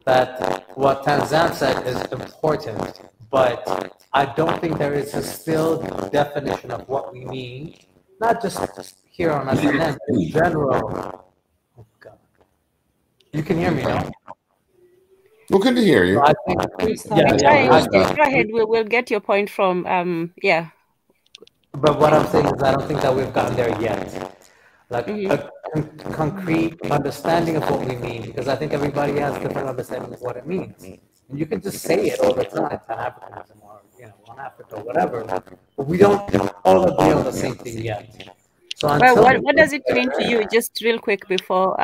that what Tanzan said is important, but I don't think there is a still definition of what we mean, not just here on SNN, but in general. Oh, God. You can hear me now? We can hear you. So I think, go ahead. We'll get your point from, yeah. But what I'm saying is I don't think that we've gotten there yet. Like a concrete understanding of what we mean, because I think everybody has different understanding of what it means. And you can just say it all the time, Pan-Africanism or one Africa, whatever. But we don't all agree on the same thing yet. So well, what does it mean to you? Just real quick before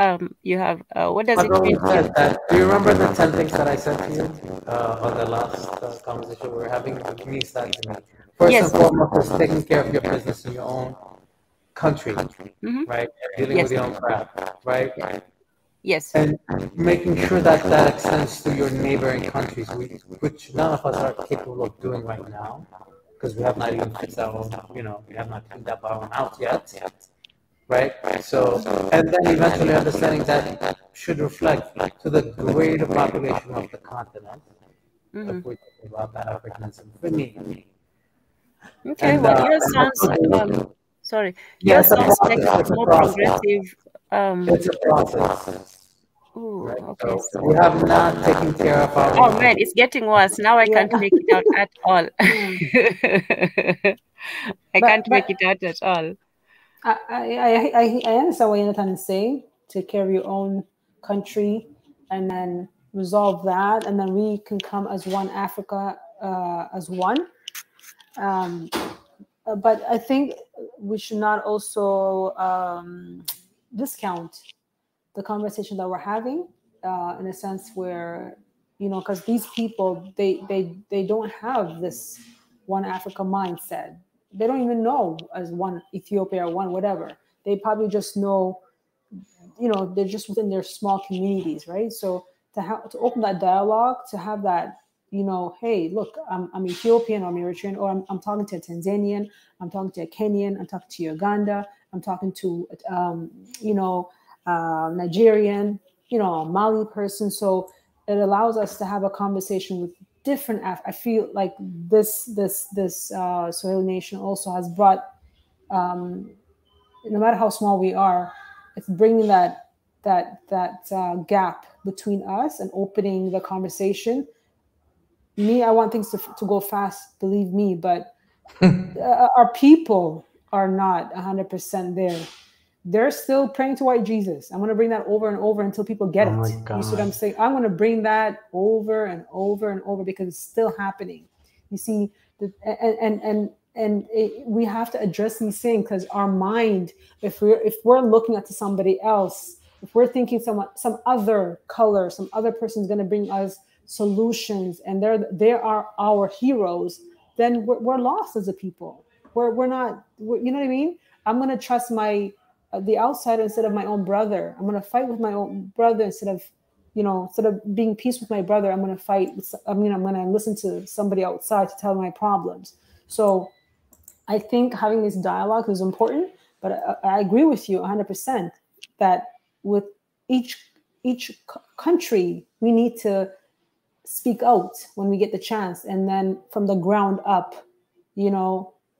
you have what does it mean to you? Do you remember the 10 things that I said to you on the last conversation we were having? It means that to me. First and foremost is taking care of your business in your own country, right? Dealing with your own crap, right? Yes. And making sure that that extends to your neighboring countries, which none of us are capable of doing right now, because we have not even fixed our own, we have not cleaned up our own house yet, right? So, and then eventually understanding that should reflect to the greater population of the continent, if we're talking about that Africanism for me. Okay, and, well, yours sounds, sorry, yours sounds like it's more progressive. It's a process. Ooh, right? okay. So we have not taken care of our. Oh man, it's getting worse. Now I can't make it out at all. I can't make it out at all. I understand what Jonathan is saying. Take care of your own country and then resolve that, and then we can come as one Africa, as one. But I think we should not also discount the conversation that we're having in a sense where, because these people, they don't have this one Africa mindset. They don't even know as one Ethiopia or one whatever. They probably just know, they're just within their small communities, right? So to open that dialogue, to have that, hey, look, I'm Ethiopian, or I'm Eritrean, or I'm talking to a Tanzanian, I'm talking to a Kenyan, I'm talking to Uganda, I'm talking to, Nigerian, a Mali person. So it allows us to have a conversation with different. I feel like this Swahili nation also has brought, no matter how small we are, it's bringing that gap between us and opening the conversation. I want things to go fast, believe me, but our people are not 100% there. They're still praying to white Jesus. I'm going to bring that over and over until people get it. You see what I'm saying? I'm going to bring that over and over and over because it's still happening. You see, we have to address these things because our mind, if we're looking at somebody else, if we're thinking some other color, some other person's going to bring us solutions, and they are our heroes, then we're lost as a people. We're not. You know what I mean? I'm going to trust the outsider instead of my own brother. I'm going to fight with my own brother instead of being peace with my brother. I'm going to fight. I'm going to listen to somebody outside to tell my problems. So I think having this dialogue is important, but I agree with you 100% that with each country, we need to speak out when we get the chance. And then from the ground up,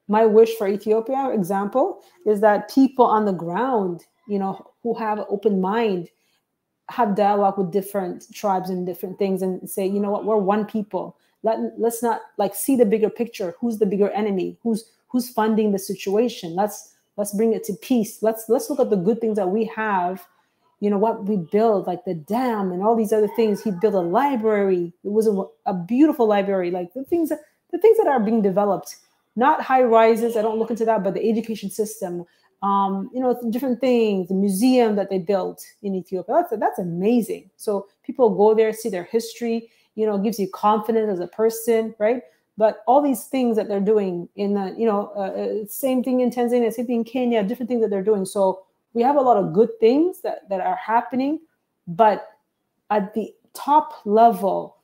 my wish for Ethiopia, example, is that people on the ground, who have an open mind, have dialogue with different tribes and different things and say, you know what, we're one people. Let's not see the bigger picture. Who's the bigger enemy? Who's funding the situation? Let's bring it to peace. Let's look at the good things that we have. What we build, like the dam and all these other things. He built a library. It was a beautiful library. Like the things that are being developed. Not high rises, I don't look into that, but the education system, different things, the museum that they built in Ethiopia, that's amazing. So people go there, see their history, gives you confidence as a person, right? But all these things that they're doing in same thing in Tanzania, same thing in Kenya, different things that they're doing. So we have a lot of good things that are happening, but at the top level,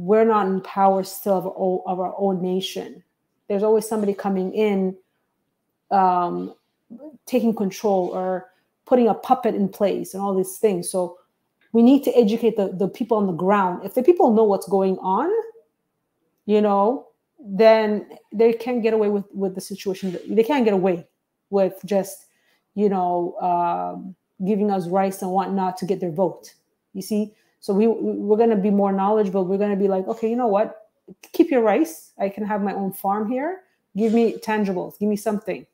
we're not in power still of our own nation. There's always somebody coming in, taking control or putting a puppet in place and all these things. So we need to educate the people on the ground. If the people know what's going on, then they can't get away with the situation. They can't get away with just, giving us rice and whatnot to get their vote. You see? So we're going to be more knowledgeable. We're going to be like, okay, you know what? Keep your rice. I can have my own farm here. Give me tangibles. Give me something.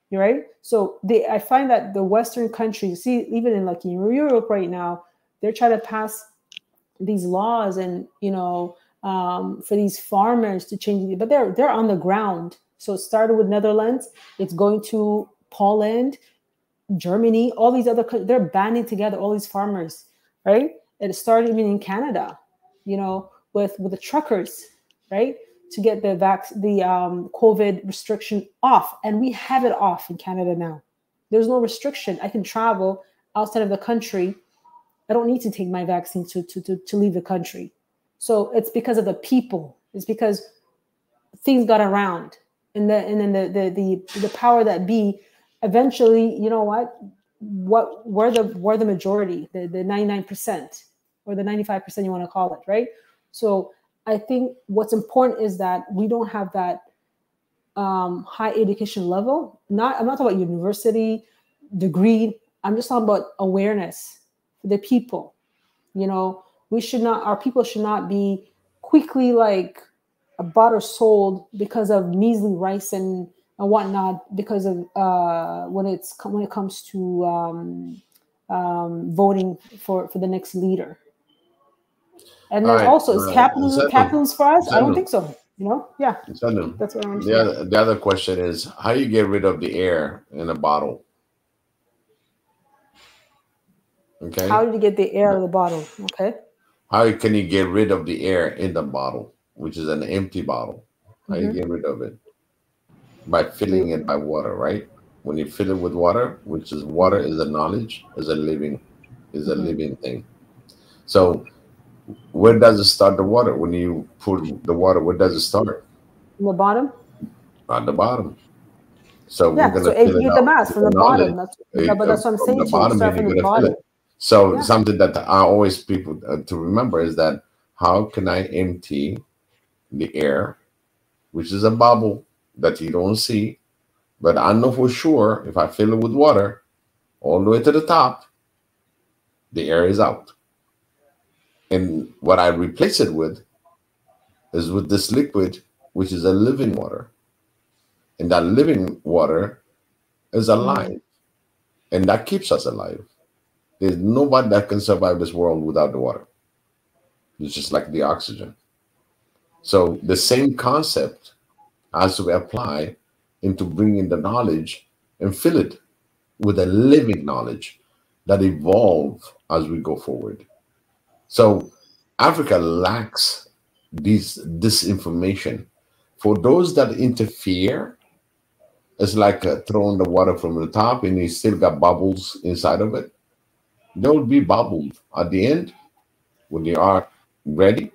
You're right. So I find that the Western countries, see, even in in Europe right now, they're trying to pass these laws and, for these farmers to change it. But they're on the ground. So it started with Netherlands. It's going to Poland, Germany, all these other countries. They're banding together, all these farmers, right? It started even in Canada, you know, with the truckers, right, to get the COVID restriction off, and we have it off in Canada now. There's no restriction. I can travel outside of the country. I don't need to take my vaccine to leave the country. So it's because of the people. It's because things got around, and then the power that be eventually, you know we're the majority, the 99% or the 95%, you want to call it, right? So I think what's important is that we don't have that high education level. I'm not talking about university degree. I'm just talking about awareness for the people. You know, our people should not be quickly like bought or sold because of measly rice and whatnot, because of when it comes to voting for the next leader. And then also, is capitalism for us? I don't think so. You know, yeah. That's what I'm saying. The other question is, how do you get rid of the air in a bottle? Okay. How did you get the air out of the bottle? Okay. How can you get rid of the air in the bottle, which is an empty bottle? How do you get rid of it? By filling it by water, right? When you fill it with water, which is water is a knowledge, is a living thing. So where does it start, the water? When you put the water, where does it start? In the bottom? On the bottom. So yeah, we're going to fill it get the mass from the bottom. That's what I'm saying. The bottom, start from the bottom. So something that I always people to remember is that how can I empty the air, which is a bubble that you don't see, but I know for sure if I fill it with water all the way to the top, the air is out. And what I replace it with is with this liquid, which is a living water. And that living water is alive. And that keeps us alive. There's nobody that can survive this world without the water. It's just like the oxygen. So the same concept has to apply into bringing the knowledge and fill it with a living knowledge that evolve as we go forward. So Africa lacks this information. For those that interfere, it's like throwing the water from the top and you still got bubbles inside of it. There will be bubbles at the end. When they are ready,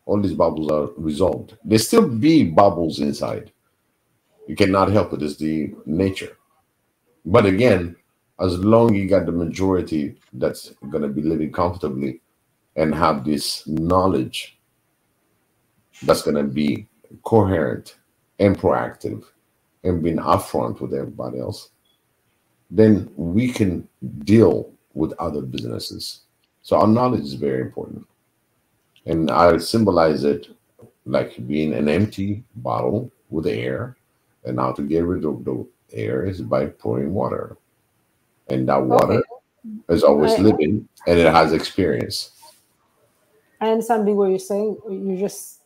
all these bubbles are resolved. There still be bubbles inside. You cannot help it. It's the nature. But again, as long as you got the majority that's going to be living comfortably and have this knowledge that's going to be coherent and proactive and being upfront with everybody else, then we can deal with other businesses. So our knowledge is very important. And I symbolize it like being an empty bottle with air. And how to get rid of the air is by pouring water. And that water is always living and it has experience. I understand what you're saying. You just,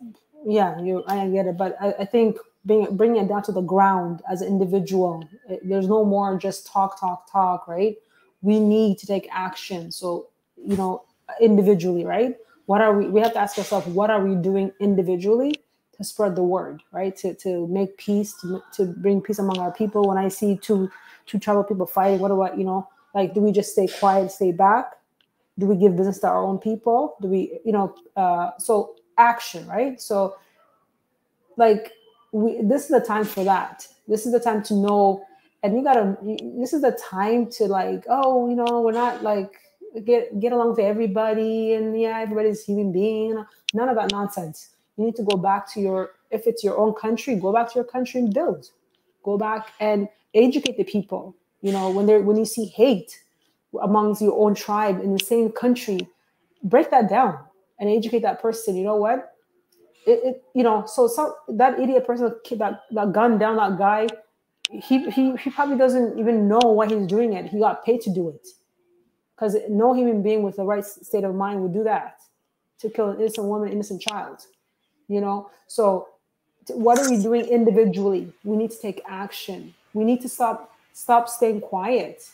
I get it. But I think bringing it down to the ground as an individual, there's no more just talk, right? We need to take action. So, individually, right? We have to ask ourselves, what are we doing individually to spread the word, right? To make peace, to bring peace among our people. When I see two tribal people fighting, what do I, do we just stay quiet, stay back? Do we give business to our own people? Do we, so action, right? So this is the time for that. This is the time to know, and this is the time to we're not get along with everybody and everybody's human being. None of that nonsense. You need to go back to if it's your own country, go back to your country and build. Go back and educate the people. When you see hate amongst your own tribe in the same country, break that down and educate that person. You know what? So that idiot person that gunned down that guy, he probably doesn't even know why he's doing it. He got paid to do it. Because no human being with the right state of mind would do that, to kill an innocent woman, innocent child. you know. So what are we doing individually? We need to take action. We need to stop staying quiet.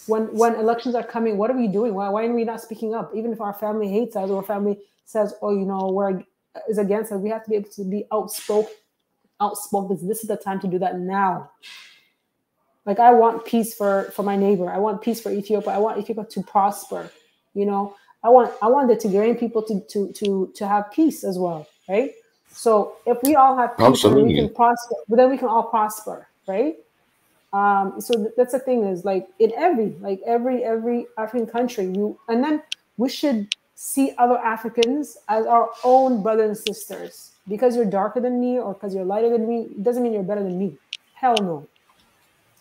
When elections are coming, what are we doing? Why are we not speaking up? Even if our family hates us, or family says, oh, you know, we're is against us, we have to be able to be outspoken. This is the time to do that now. Like, I want peace for my neighbor. I want peace for Ethiopia. I want Ethiopia to prosper. You know, I want the Tigrayan people to have peace as well, right? So if we all have peace, then we can prosper. But then we can all prosper, right? So that's the thing, is like in every African country, and then we should see other Africans as our own brothers and sisters. Because you're darker than me or because you're lighter than me, it doesn't mean you're better than me. Hell no.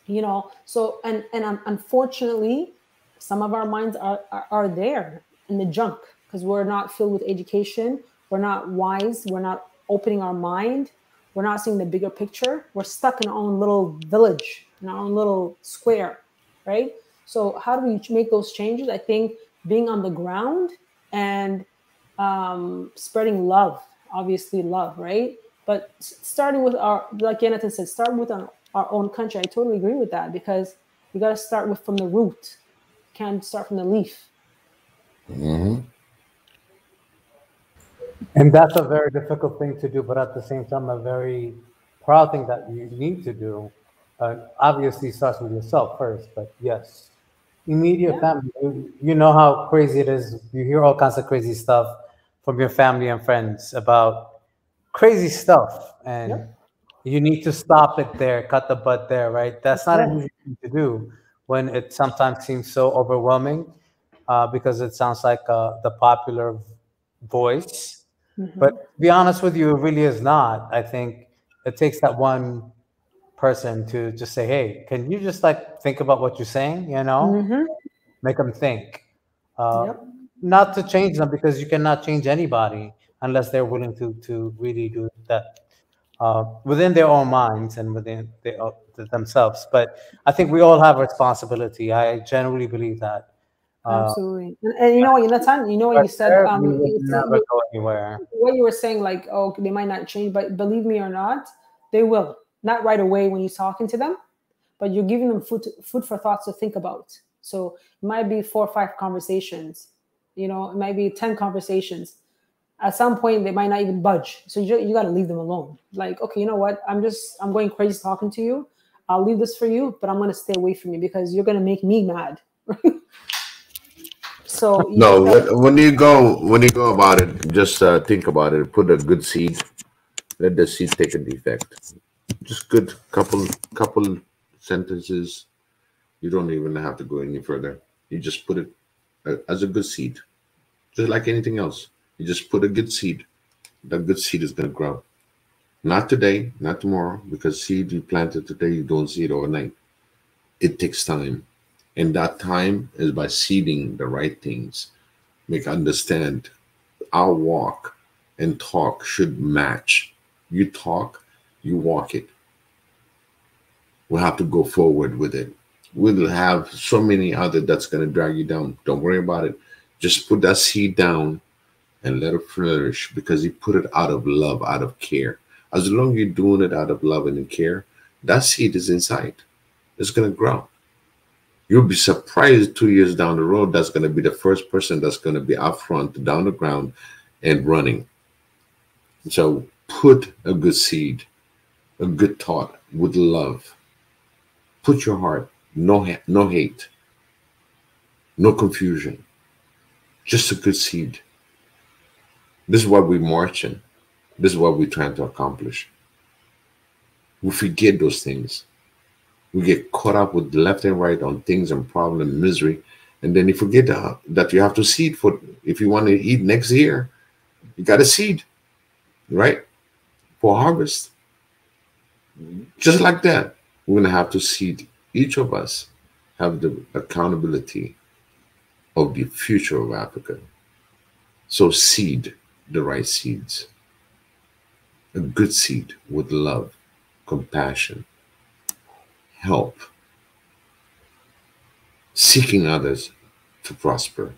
You know, so and unfortunately, some of our minds are there in the junk because we're not filled with education. We're not wise. We're not opening our mind. We're not seeing the bigger picture. We're stuck in our own little village, in our own little square, right? So how do we make those changes? I think being on the ground and spreading love, obviously love, right? But starting with like Jonathan said, starting with our own country. I totally agree with that, because you got to start from the root. You can't start from the leaf. Mm-hmm. And that's a very difficult thing to do, but at the same time, a very proud thing that you need to do. Obviously, starts with yourself first, but yes, immediate family. You know how crazy it is. You hear all kinds of crazy stuff from your family and friends about crazy stuff, and you need to stop it there, cut the bud there, right? That's not an easy thing to do when it sometimes seems so overwhelming, because it sounds like the popular voice. But to be honest with you, it really is not. I think it takes that one person to just say, hey, can you just like think about what you're saying, you know? Make them think. Not to change them, because you cannot change anybody unless they're willing to really do that within their own minds and within themselves. But I think we all have a responsibility. I genuinely believe that. Absolutely. And you know what, Nathan, you know what you said? Never go anywhere. What you were saying, like, oh, they might not change, but believe me or not, they will. Not right away when you're talking to them, but you're giving them food for thoughts to think about. So it might be 4 or 5 conversations. You know, it might be 10 conversations. At some point, they might not even budge. So you got to leave them alone. Like, okay, you know what? I'm going crazy talking to you. I'll leave this for you, but I'm going to stay away from you because you're going to make me mad. So no, when you go about it, just think about it. Put a good seed. Let the seed take a defect. Just good couple sentences. You don't even have to go any further. You just put it as a good seed, just like anything else. You just put a good seed. That good seed is going to grow. Not today, not tomorrow, because seed you planted today, you don't see it overnight. It takes time. And that time is by seeding the right things. Make understand our walk and talk should match. You talk, you walk it. We'll have to go forward with it. We'll have so many other that's going to drag you down. Don't worry about it. Just put that seed down and let it flourish, because you put it out of love, out of care. As long as you're doing it out of love and care, that seed is inside. It's going to grow. You'll be surprised 2 years down the road, that's going to be the first person that's going to be up front, down the ground, and running. So put a good seed, a good thought with love. Put your heart, no hate, no confusion, just a good seed. This is what we're marching. This is what we're trying to accomplish. We forget those things. We get caught up with left and right on things and problem, misery, and then you forget that you have to seed for. If you want to eat next year, you got to seed, right, for harvest. Just like that, we're gonna have to seed. Each of us have the accountability of the future of Africa. So seed the right seeds. A good seed with love, compassion, help, seeking others to prosper.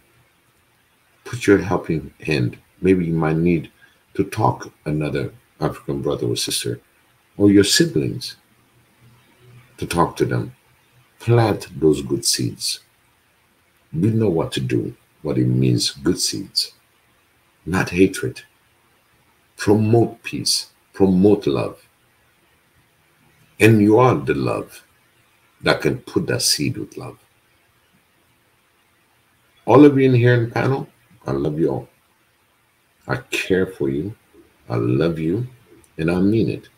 Put your helping hand. Maybe you might need to talk another African brother or sister or your siblings, to talk to them. Plant those good seeds. We know what to do, what it means, good seeds, not hatred. Promote peace, promote love. And you are the love that can put that seed with love. All of you in here in the panel, I love you all. I care for you. I love you. And I mean it.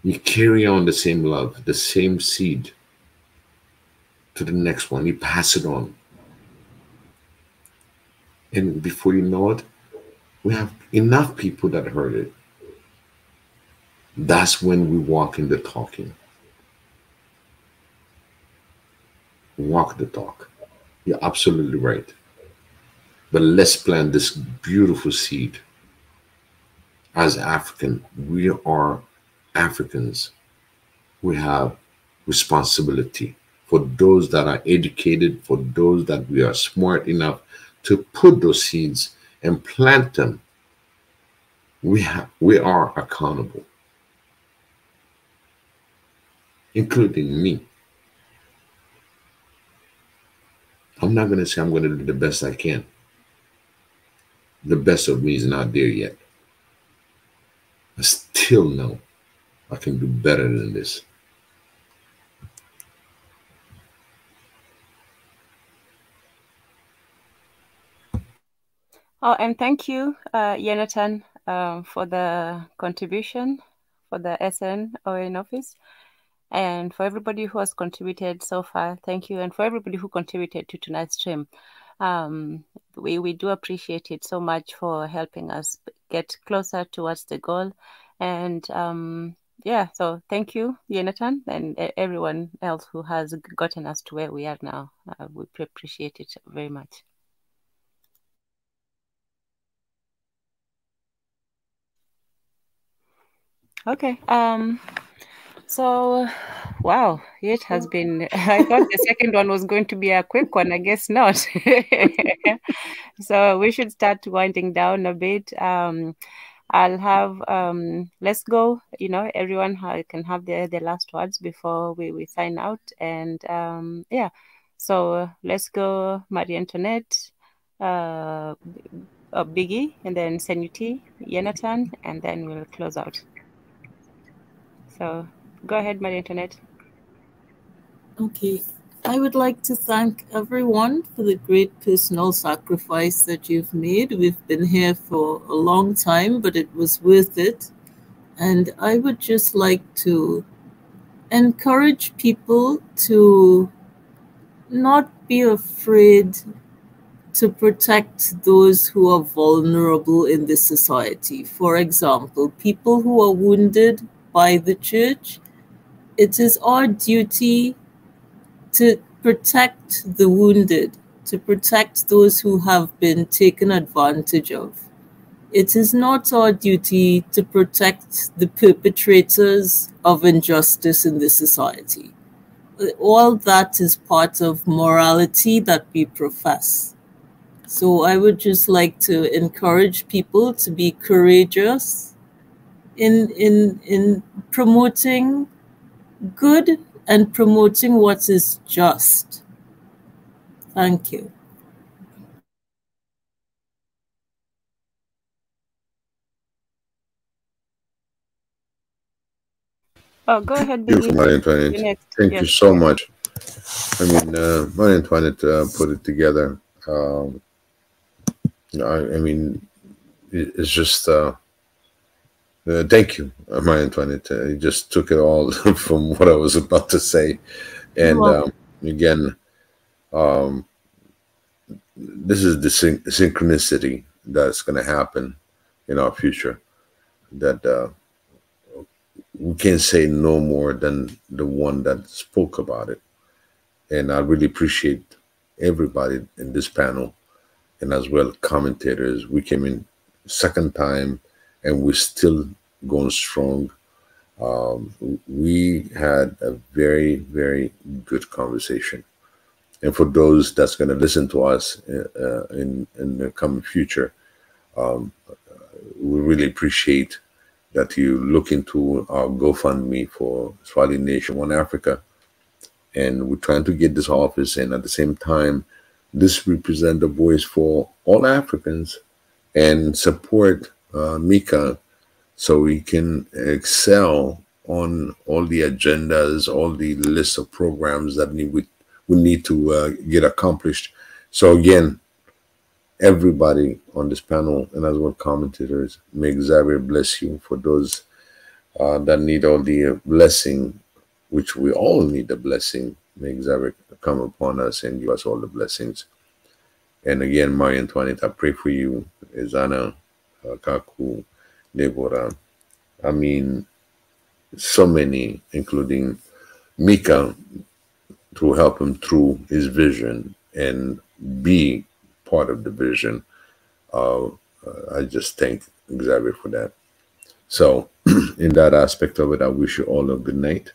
You carry on the same love, the same seed to the next one. You pass it on. And before you know it, we have enough people that heard it. That's when we walk in the talking. Walk the talk. You're absolutely right. But let's plant this beautiful seed. As African, we are Africans. We have responsibility for those that are educated, for those that we are smart enough to put those seeds and plant them. We are accountable, including me. I'm not going to say I'm going to do the best I can. The best of me is not there yet. I still know I can do better than this. Oh, and thank you, Jonathan, for the contribution for the SNON office, and for everybody who has contributed so far. Thank you, and for everybody who contributed to tonight's stream. We do appreciate it so much for helping us get closer towards the goal. And yeah, so thank you, Jonathan, and everyone else who has gotten us to where we are now. We appreciate it very much. Okay. So, wow, it has been. I thought the second one was going to be a quick one. I guess not. So we should start winding down a bit. I'll have let's go. Everyone can have the last words before we sign out. And yeah, so let's go, Marie Antoinette, Biggie, and then Senuti, Jonathan, and then we'll close out. So go ahead, Marie Antoinette. Okay. I would like to thank everyone for the great personal sacrifice that you've made. We've been here for a long time, but it was worth it. And I would just like to encourage people to not be afraid to protect those who are vulnerable in this society. For example, people who are wounded by the church. It is our duty to protect the wounded, to protect those who have been taken advantage of. It is not our duty to protect the perpetrators of injustice in this society. All that is part of morality that we profess. So I would just like to encourage people to be courageous in promoting good and promoting what is just. Thank you. Oh, go ahead, Thank you, Marie Antoinette. Thank you so much. I mean, Marie Antoinette put it together. I mean, it's just thank you, Marie Antoinette. You just took it all from what I was about to say, and again, this is the synchronicity that's going to happen in our future. That we can't say no more than the one that spoke about it. And I really appreciate everybody in this panel, and as well commentators. We came in second time, and we're still going strong. We had a very, very good conversation. And for those that's going to listen to us in the coming future, we really appreciate that you look into our GoFundMe for Swahili Nation One Africa. And we're trying to get this office, and at the same time, this represents a voice for all Africans and support Mika so we can excel on all the agendas, all the lists of programs that we need to get accomplished. So again, everybody on this panel and as well commentators, may Xavier bless you for those that need all the blessing, which we all need the blessing. May Xavier come upon us and give us all the blessings. And again, Marie Antoinette, I pray for you, Izana, Kaku, Deborah. I mean, so many, including Mika, to help him through his vision and be part of the vision. I just thank Xavier for that. So in that aspect of it, I wish you all a good night.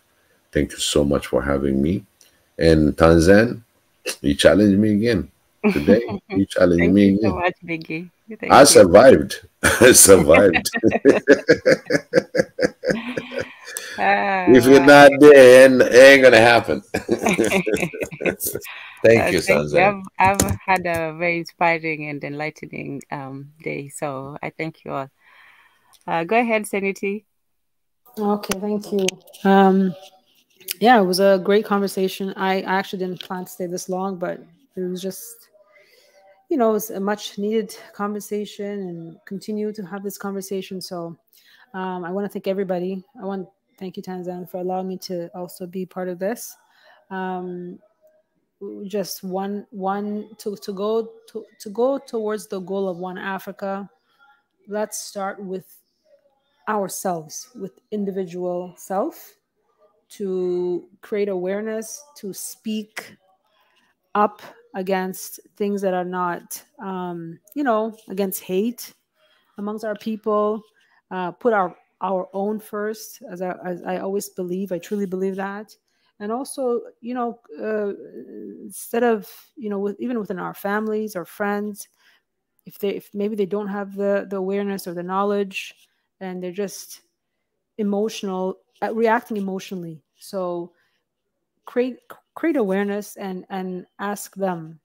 Thank you so much for having me. And Tanzan, you challenged me again today. You challenged me again. Thank you so much, Biggie. I survived. I survived. If you're not there, it ain't gonna happen. Thank you, Tanzan. I've had a very inspiring and enlightening day, so I thank you all. Go ahead, Seniti. Okay, thank you. Yeah, it was a great conversation. I actually didn't plan to stay this long, but it was just, it was a much needed conversation and continue to have this conversation. So I want to thank everybody. Thank you, Tanzan, for allowing me to also be part of this. Just to go towards the goal of One Africa. Let's start with ourselves, with individual self, to create awareness, to speak up against things that are not, against hate amongst our people, put our own first, as I always believe. I truly believe that. And also, instead of, even within our families or friends, if maybe they don't have the awareness or the knowledge, and they're just reacting emotionally. So create awareness and ask them,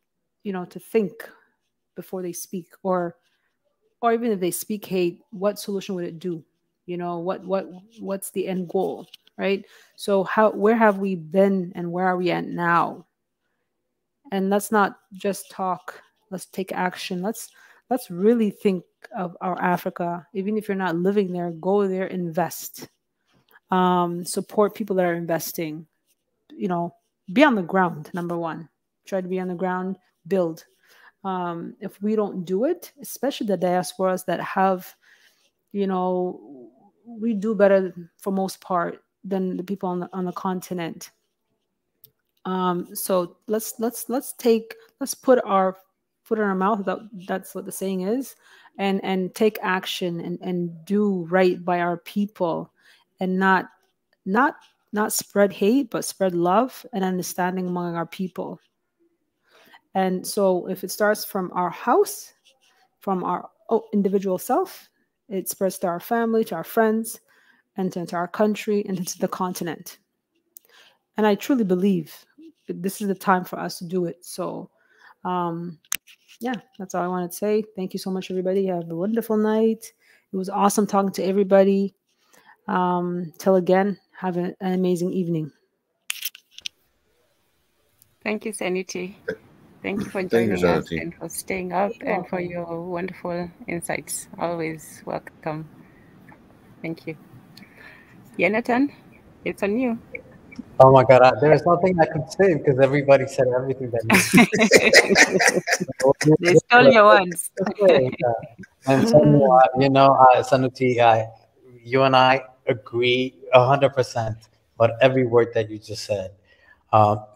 to think before they speak, or even if they speak hate, what solution would it do? What's the end goal, right? So where have we been and where are we at now? And let's not just talk. Let's take action. Let's really think of our Africa. Even if you're not living there, go there, invest. Support people that are investing. Be on the ground. Number one, try to be on the ground. Build. If we don't do it, especially the diasporas that have, we do better for most part than the people on the continent. So let's put our foot in our mouth. That's what the saying is, and take action and do right by our people, and not spread hate, but spread love and understanding among our people. And so if it starts from our house, from our individual self, it spreads to our family, to our friends, and to our country, and to the continent. And I truly believe this is the time for us to do it. So, yeah, that's all I wanted to say. Thank you so much, everybody. Have a wonderful night. It was awesome talking to everybody. Till again, have an amazing evening. Thank you, Seniti. Thank you for joining us and for staying up and for your wonderful insights. Always welcome. Thank you. Jonathan, it's on you. Oh my God, there's nothing I could say because everybody said everything that they stole your words. And so, Sanuti, you and I agree 100% about every word that you just said.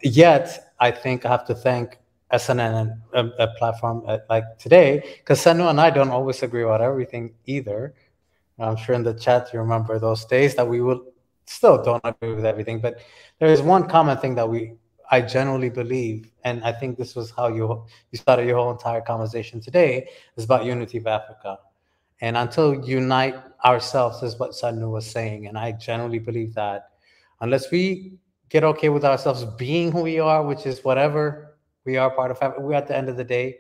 Yet, I think I have to thank SNN and a platform like today, because Sanu and I don't always agree about everything either. I'm sure in the chat you remember those days that we will still don't agree with everything, but there is one common thing that I genuinely believe, and I think this was how you started your whole entire conversation today, is about unity of Africa. And until unite ourselves is what Sanu was saying. And I genuinely believe that unless we get okay with ourselves being who we are, which is whatever we are, part of, we're at the end of the day,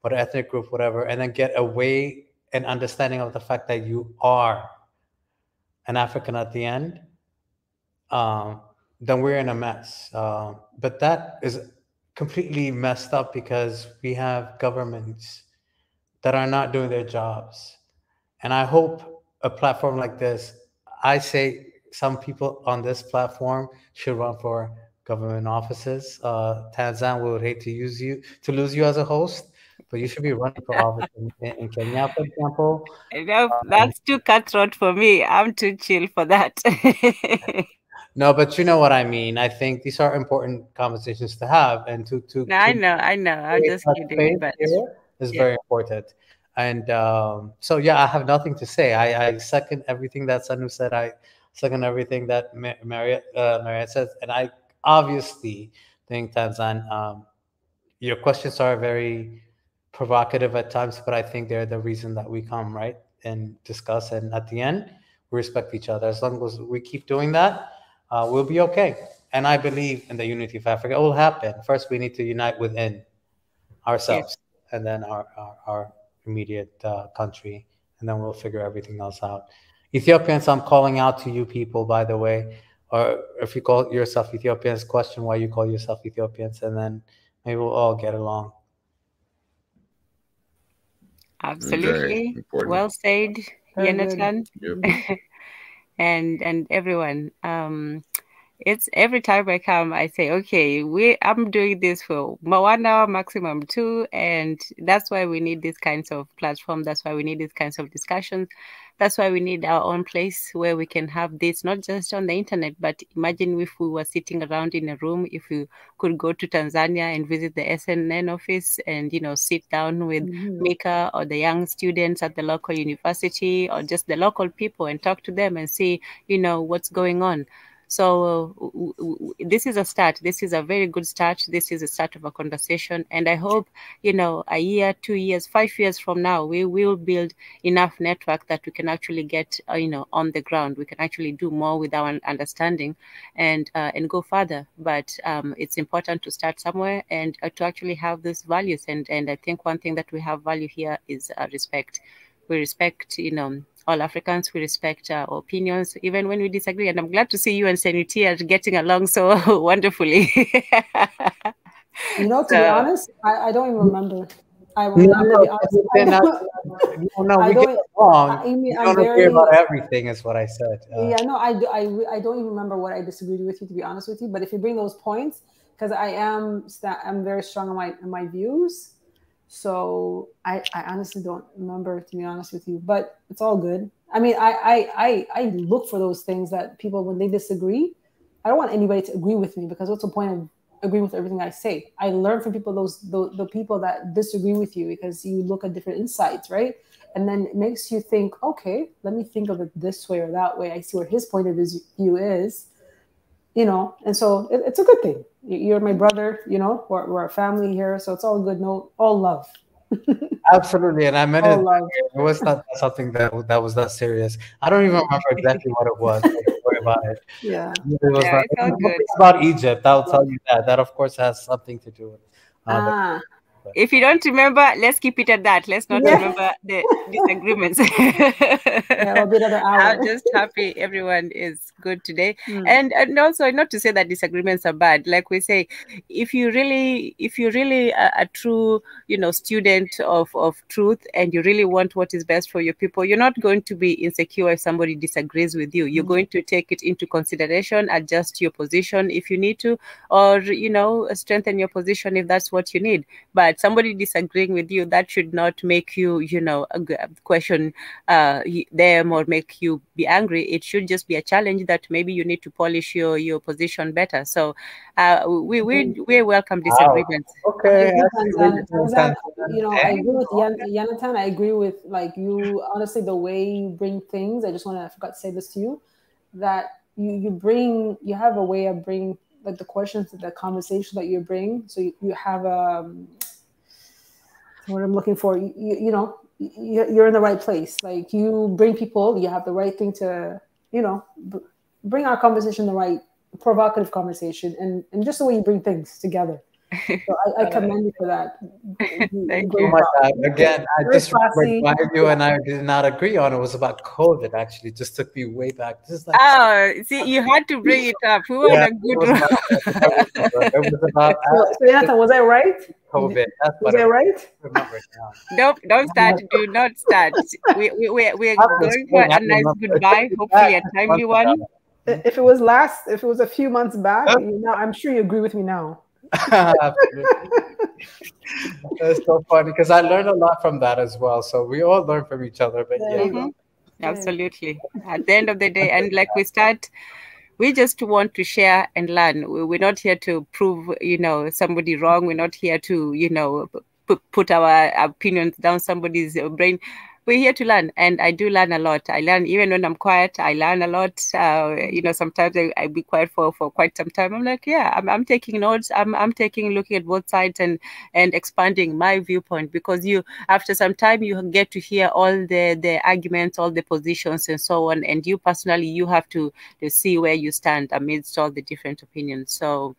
what ethnic group, whatever, and then get away and understanding of the fact that you are an African at the end, then we're in a mess. But that is completely messed up because we have governments that are not doing their jobs. And I hope a platform like this, I say some people on this platform should run for government offices. Tanzan would hate to lose you as a host, but you should be running for office in Kenya, for example. That's too cutthroat for me. I'm too chill for that. No, but you know what I mean. I think these are important conversations to have, and No, I know. I'm just kidding, but is very important. And so, yeah, I have nothing to say. I second everything that Sanu said. I second everything that Mariette says, and I obviously think, Tanzan, your questions are very provocative at times, but I think they're the reason that we come, right, and discuss. And at the end, we respect each other. As long as we keep doing that, we'll be okay. And I believe in the unity of Africa. It will happen. First, we need to unite within ourselves, and then our immediate country, and then we'll figure everything else out. Ethiopians, I'm calling out to you people, by the way, or if you call yourself Ethiopians, question why you call yourself Ethiopians, and then maybe we'll all get along. Absolutely. Well said, Jonathan. Yep. and everyone. It's every time I come, I say, okay, I'm doing this for 1 hour, maximum 2, and that's why we need these kinds of platforms. That's why we need these kinds of discussions. That's why we need our own place where we can have this, not just on the internet, but imagine if we were sitting around in a room, if we could go to Tanzania and visit the SNN office and, sit down with Mika or the young students at the local university or just the local people and talk to them and see, what's going on. So this is a start. This is a very good start. This is a start of a conversation. And I hope, a year, 2 years, 5 years from now, we will build enough network that we can actually get, on the ground. We can actually do more with our understanding and go further. But it's important to start somewhere and to actually have these values. And I think one thing that we have value here is respect. We respect, all Africans. We respect our opinions, even when we disagree. And I'm glad to see you and Senuti are getting along so wonderfully. To be honest, I don't even remember. I'm going to be honest. We get along. You don't agree about everything, is what I said. I don't even remember what I disagreed with you, to be honest with you. But if you bring those points, because I'm very strong in my views. So I honestly don't remember, to be honest with you, but it's all good. I mean, I look for those things that people, when they disagree, I don't want anybody to agree with me, because what's the point of agreeing with everything I say? I learn from people, the people that disagree with you, because you look at different insights, right? And then it makes you think, okay, let me think of it this way or that way. I see where his point of view is, and so it's a good thing. You're my brother, we're a family here, so it's all good. No, all love. Absolutely, and I meant it. It was not something that was that serious. I don't even remember exactly what it was. Don't worry about it. Yeah, it was it's about Egypt. I'll tell you that. That of course has something to do with. If you don't remember, let's keep it at that. Let's not remember the disagreements. It'll be another hour. I'm just happy everyone is good today. And also, not to say that disagreements are bad. Like we say, if you really a true, student of truth, and you really want what is best for your people, you're not going to be insecure if somebody disagrees with you. You're going to take it into consideration, adjust your position if you need to, or strengthen your position if that's what you need. But somebody disagreeing with you, that should not make you, question them or make you be angry. It should just be a challenge that maybe you need to polish your position better. So we welcome disagreements. Okay. I agree with Jonathan. I agree with you. Honestly, the way you bring things, I forgot to say this to you, that you have a way of bringing the questions, the conversation that you bring. So you have what I'm looking for. you're in the right place. Like, you bring people, you have the right thing to, bring our conversation the right provocative conversation, and just the way you bring things together. So I commend you for that. Thank you. Oh my God. Again, I just remembered why you and I did not agree on it was about COVID. Actually, it just took me way back. Just like, see, you had to bring it up. We were in a good room. It was about. So Jonathan, was I right? COVID. That's was I right? Nope, don't start. Do not start. We're going for a nice goodbye. Hopefully, a timely one. If it was a few months back, I'm sure you agree with me now. That's so funny because I learned a lot from that as well. So we all learn from each other. But Absolutely. At the end of the day, and like we just want to share and learn. We're not here to prove, somebody wrong. We're not here to, put our opinions down somebody's brain. We're here to learn, and I do learn a lot. I learn even when I'm quiet. I learn a lot. Sometimes I be quiet for quite some time. I'm like, I'm taking notes. I'm looking at both sides and expanding my viewpoint, because after some time you get to hear all the arguments, all the positions, and so on. And you personally, you have to see where you stand amidst all the different opinions. So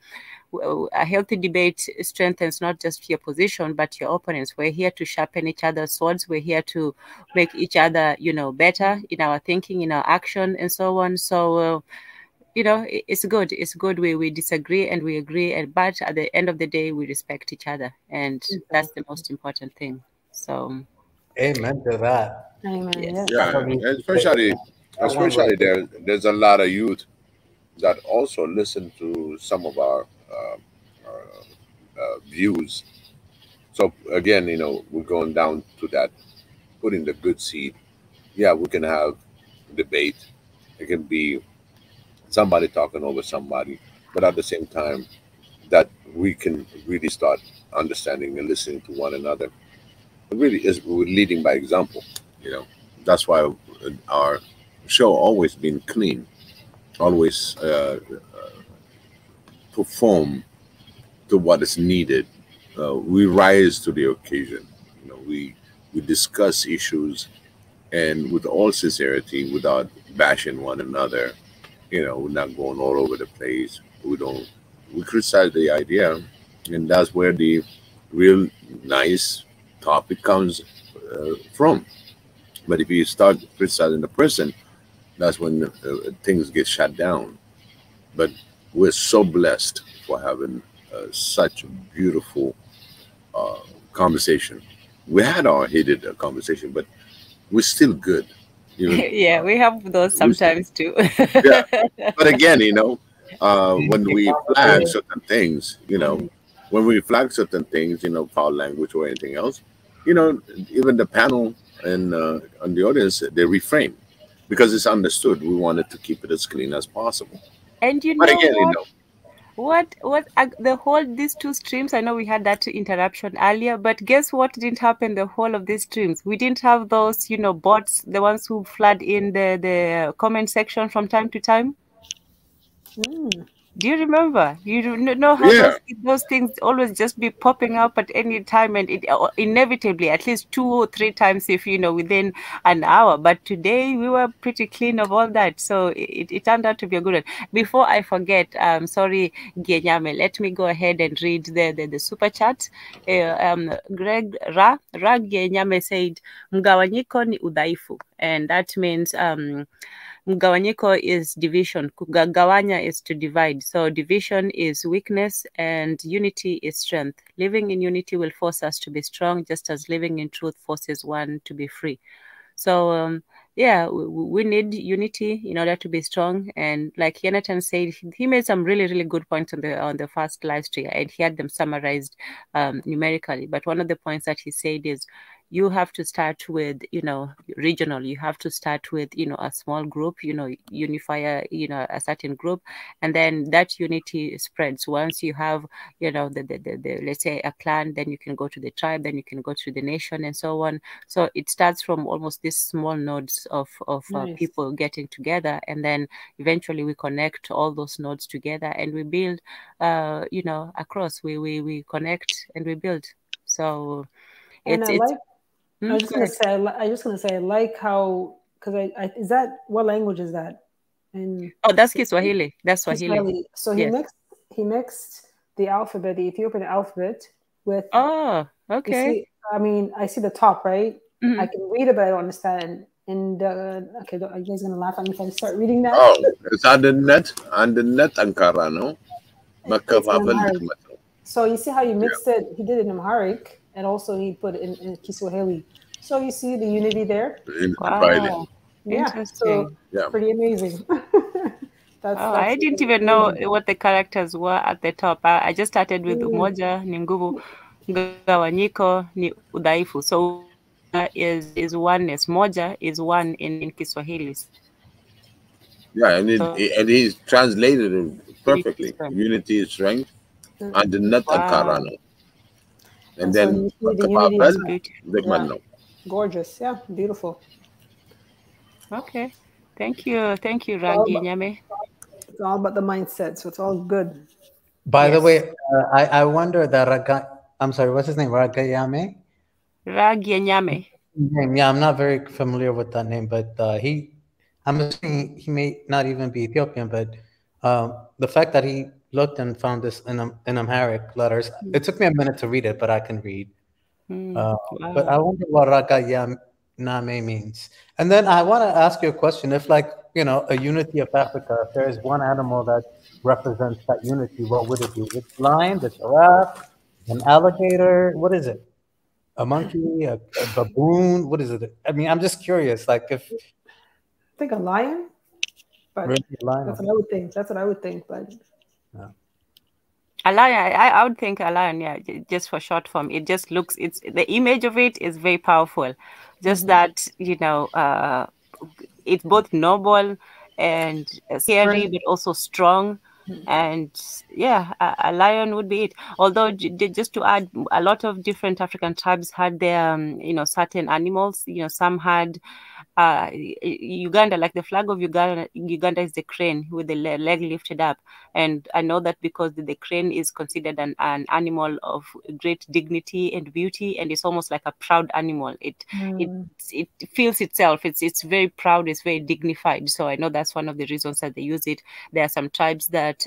a healthy debate strengthens not just your position, but your opponents. We're here to sharpen each other's swords. We're here to make each other, better in our thinking, in our action, and so on. So, it's good. It's good. We disagree and we agree, but at the end of the day, we respect each other, and that's the most important thing. So, amen to that. Amen. Yes. Yeah, especially there's a lot of youth that also listen to some of our views. So again, we're going down to that, putting the good seed. Yeah, we can have debate. It can be somebody talking over somebody, but at the same time, that we can really start understanding and listening to one another. It really is, we're leading by example. That's why our show always been clean, always perform to what is needed. We rise to the occasion. We discuss issues, and with all sincerity, without bashing one another. We're not going all over the place. We criticize the idea, and that's where the real nice topic comes from. But if you start criticizing the person, that's when things get shut down. But we're so blessed for having such a beautiful conversation. We had our heated conversation, but we're still good. Yeah, we have those sometimes too. Yeah, but again, when we flag certain things, foul language or anything else, even the panel and on the audience, they refrain because it's understood. We wanted to keep it as clean as possible. And but again, what the whole these two streams, I know we had that interruption earlier, but guess what didn't happen the whole of these streams? We didn't have those bots, the ones who flood in the comment section from time to time. Do you remember? You know how those things always just be popping up at any time, and it inevitably at least 2 or 3 times if within an hour. But today we were pretty clean of all that, so it turned out to be a good one. Before I forget, sorry, Genyame, let me go ahead and read the super chat. Greg Ra Genyame said, "Mgawanyiko ni udhaifu," and that means mgawanyiko is division. Kugawanya is to divide. So division is weakness and unity is strength. Living in unity will force us to be strong, just as living in truth forces one to be free. So we need unity in order to be strong. And like Jonathan said, he made some really, really good points on the first live stream, and he had them summarized numerically. But one of the points that he said is, you have to start with, regional. You have to start with, a small group, unify a certain group, and then that unity spreads. Once you have, the let's say a clan, then you can go to the tribe, then you can go to the nation, and so on. So it starts from almost these small nodes of Nice. people getting together, and then eventually we connect all those nodes together, and we build, across. We connect and we build. So And it's I was just gonna say. I like how, because I is that, what language is that? And oh, that's Kiswahili. That's Swahili. Kiswahili. So he mixed the alphabet, the Ethiopian alphabet, with. Oh, okay. I mean, I see the top, right? I can read it, but I don't understand. And okay, are you guys gonna laugh at me if I start reading that? Oh, it's on the net Ankara, no? So you see how you mixed it? He did it in Amharic, and also he put it in Kiswahili. So you see the unity there. Wow. Yeah. So pretty amazing. That's I didn't even know what the characters were at the top. I just started with umoja ni nguvu, gawanyiko ni udhaifu. So is oneness. Moja is one in Kiswahili. Yeah, and he's translated it perfectly. Unity is strength, and the net Ankara, no? And then the unity gorgeous, yeah, beautiful. Okay, thank you, Rangi Nyame. It's all about the mindset, so it's all good. By the way, I wonder that I'm sorry, what's his name? Ragayame? Ragyanyame. Yeah, I'm not very familiar with that name, but I'm assuming he may not even be Ethiopian, but the fact that he looked and found this in Amharic letters, it took me a minute to read it, but I can read. Wow. But I wonder what Ragayame means. And then I want to ask you a question. If, like, you know, a unity of Africa, if there is one animal that represents that unity, what would it be? It's lion, the giraffe, an alligator. What is it? A monkey, a baboon? What is it? I mean, I'm just curious. Like, if I think a lion, but really a lion, that's what I would think. That's what I would think, but. Yeah. A lion, I would think a lion, yeah, just for short form. It just looks, the image of it is very powerful. Just that, you know, it's both noble and scary, but also strong. And yeah, a lion would be it. Although, just to add, a lot of different African tribes had their, you know, certain animals. You know, some had Uganda, like the flag of Uganda is the crane with the leg lifted up. And I know that because the crane is considered an animal of great dignity and beauty, and it's almost like a proud animal. It feels itself. It's very proud. It's very dignified. So I know that's one of the reasons that they use it. There are some tribes that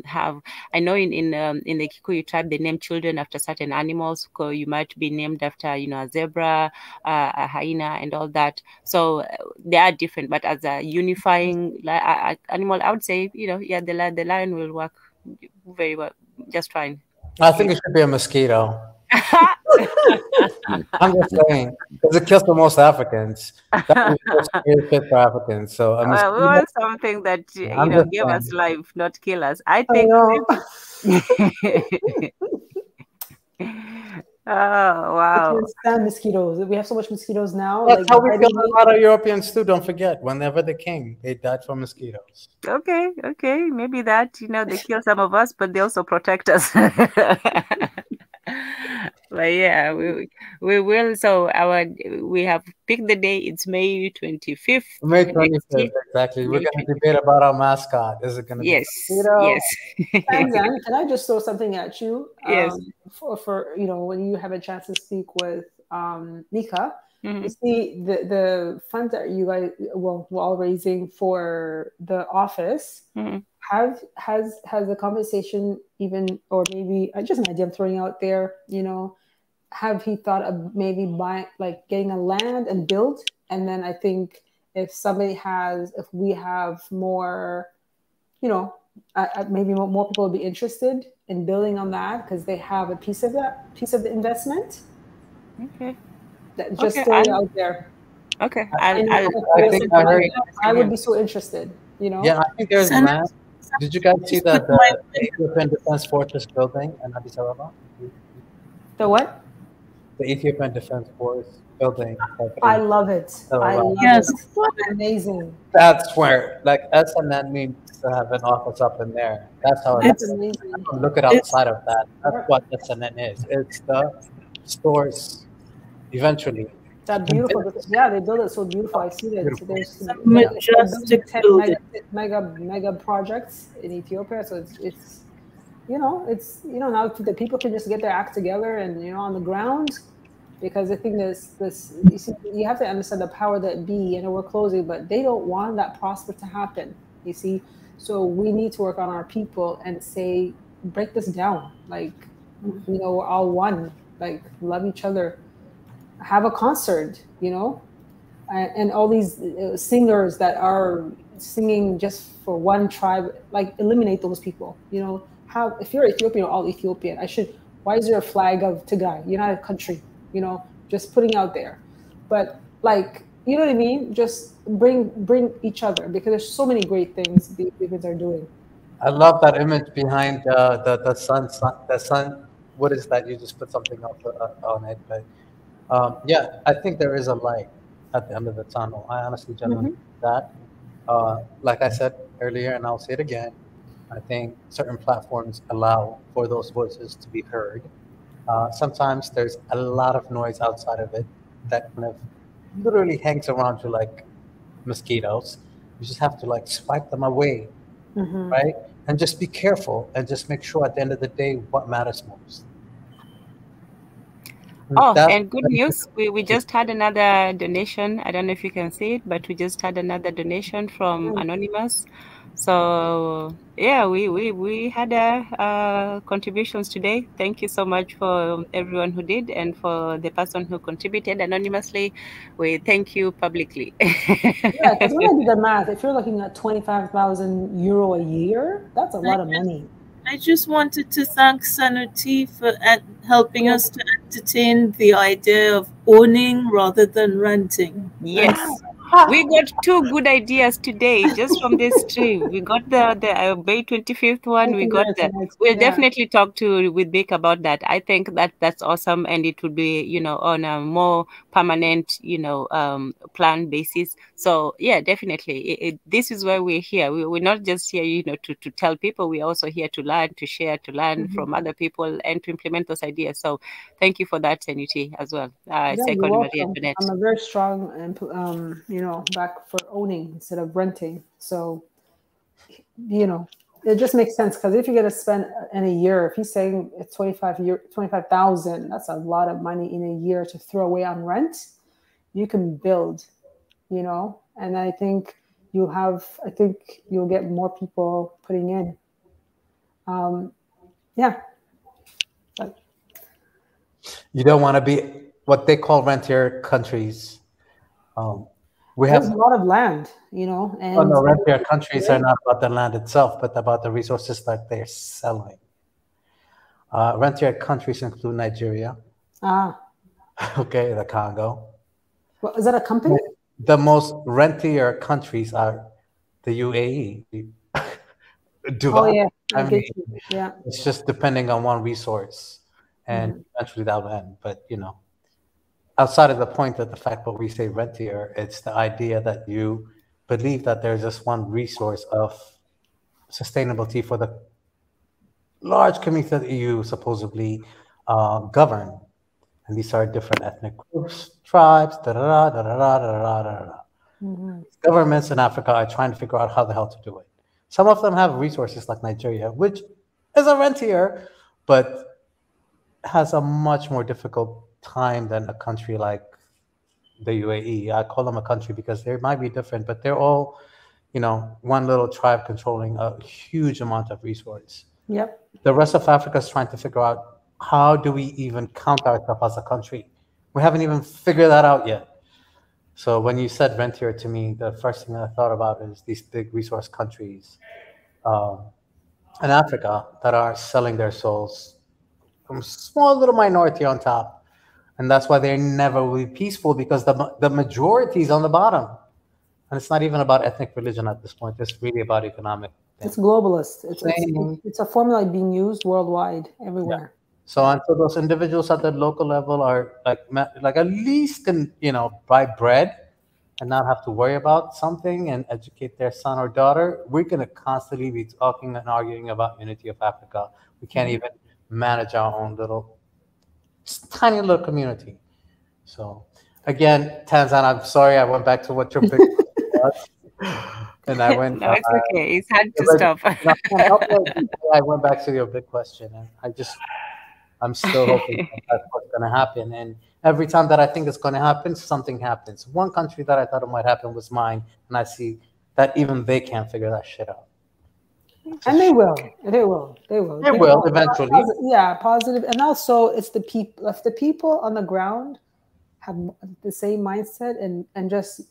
have. I know in the Kikuyu tribe they name children after certain animals. So you might be named after, you know, a zebra, a hyena, and all that. So they are different, but as a unifying animal, I would say, you know, yeah, the lion will work very well, just fine. I think it should be a mosquito. I'm just saying, because it kills the most Africans. That was very fit for Africans. So we want something that give us life, not kill us. I think. Oh wow! We can't stand mosquitoes. We have so much mosquitoes now. That's how we kill a lot of Europeans too. Don't forget, whenever they came, they died from mosquitoes. Okay, maybe that, you know, they kill some of us, but they also protect us. But yeah, we will. So we have picked the day. It's May 25th. May 25th, exactly. We're going to debate about our mascot. Is it going to be mosquito? Yes. Tanzan, can I just throw something at you? Yes. For you know, when you have a chance to speak with Nika, you see the funds that you guys were all raising for the office. Has the conversation even, or maybe just an idea I'm throwing out there, you know, have he thought of maybe getting a land and build? And then I think if we have more, you know, maybe more people will be interested in building on that because they have a piece of the investment. Okay. Just throwing it out there. Okay. I would be so interested, you know. Yeah, I think there's land. Did you guys see the Ethiopian Defense Fortress building in Addis Ababa? The what? The Ethiopian Defense Force building. I love it. I love it. Amazing. That's where, like, SNN needs to have an office up in there. That's how it's amazing. Look at outside of that. That's what SNN is. It's the stores eventually. That beautiful. Yeah, they build it so beautiful. I see that. So there's mega projects in Ethiopia. So it's now the people can just get their act together and, you know, on the ground, because I think this you see, you have to understand the power that be, and we're closing, but they don't want that prosper to happen. You see, so we need to work on our people and say, break this down. Like, we're all one. Like, love each other. Have a concert. And all these singers that are singing just for one tribe, like, eliminate those people. If you're Ethiopian, all Ethiopian. Why is there a flag of Tigray? You're not a country. Just putting out there. But, like, you know what I mean? Just bring each other, because there's so many great things the Ethiopians are doing. I love that image behind the sun. The sun. What is that? You just put something up on it, but yeah, I think there is a light at the end of the tunnel. I honestly, genuinely think that. Like I said earlier, and I'll say it again, I think certain platforms allow for those voices to be heard. Sometimes there's a lot of noise outside of it that kind of literally hangs around you like mosquitoes. You just have to like swipe them away, right? And just be careful and just make sure at the end of the day what matters most. Oh, and good news, we just had another donation. I don't know if you can see it, but we just had another donation from Anonymous. So yeah, we had contributions today. Thank you so much for everyone who did, and for the person who contributed anonymously. We thank you publicly. Yeah, because when I did the math, if you're looking at 25,000 euro a year, that's a lot of money. I just wanted to thank Sanuti for helping us to entertain the idea of owning rather than renting. Yes. We got two good ideas today just from this stream. We got the Bay 25th one. We got that. We'll definitely talk with Vic about that. I think that's awesome, and it would be on a more permanent plan basis. So yeah, definitely. This is why we're here. We're not just here to tell people. We're also here to learn, to share, to learn from other people, and to implement those ideas. So thank you for that, Sanuti, as well. Second, I'm a very strong back for owning instead of renting. So, it just makes sense, because if you're going to spend in a year, if he's saying it's 25,000, that's a lot of money in a year to throw away on rent. You can build, and I think you'll get more people putting in. Yeah. But you don't want to be what they call rentier countries. There's a lot of land, and rentier countries are not about the land itself, but about the resources that they're selling. Rentier countries include Nigeria. Okay, the Congo. Well, is that a company? The most rentier countries are the UAE. Dubai. Oh yeah, I mean, it's just depending on one resource, and eventually that will end. But outside of the point that the fact that we say rentier, it's the idea that you believe that there's just one resource of sustainability for the large community that you supposedly govern. And these are different ethnic groups, tribes, Governments in Africa are trying to figure out how the hell to do it. Some of them have resources like Nigeria, which is a rentier, but has a much more difficult time than a country like the UAE. I call them a country because they might be different, but they're all, one little tribe controlling a huge amount of resource. Yep. The rest of Africa is trying to figure out, how do we even count ourselves as a country? We haven't even figured that out yet. So when you said rentier to me, the first thing I thought about is these big resource countries in Africa that are selling their souls from a small little minority on top. And that's why they never will be peaceful, because the majority is on the bottom. And it's not even about ethnic religion at this point. It's really about economic things. It's globalist. It's a formula being used worldwide, everywhere. Yeah. So until those individuals at the local level are like at least can, buy bread and not have to worry about something and educate their son or daughter, we're going to constantly be talking and arguing about unity of Africa. We can't even manage our own tiny little community. So again, Tanzan, I'm sorry I went back to what your big was. And I went. No, it's okay. It's hard to stop. I went back to your big question, and I'm still hoping that that's what's going to happen. And every time that I think it's going to happen, something happens. One country that I thought it might happen was mine, and I see that even they can't figure that shit out. And they will. They will. They will. They will eventually. Yeah, positive. And also, it's the people. If the people on the ground have the same mindset and just,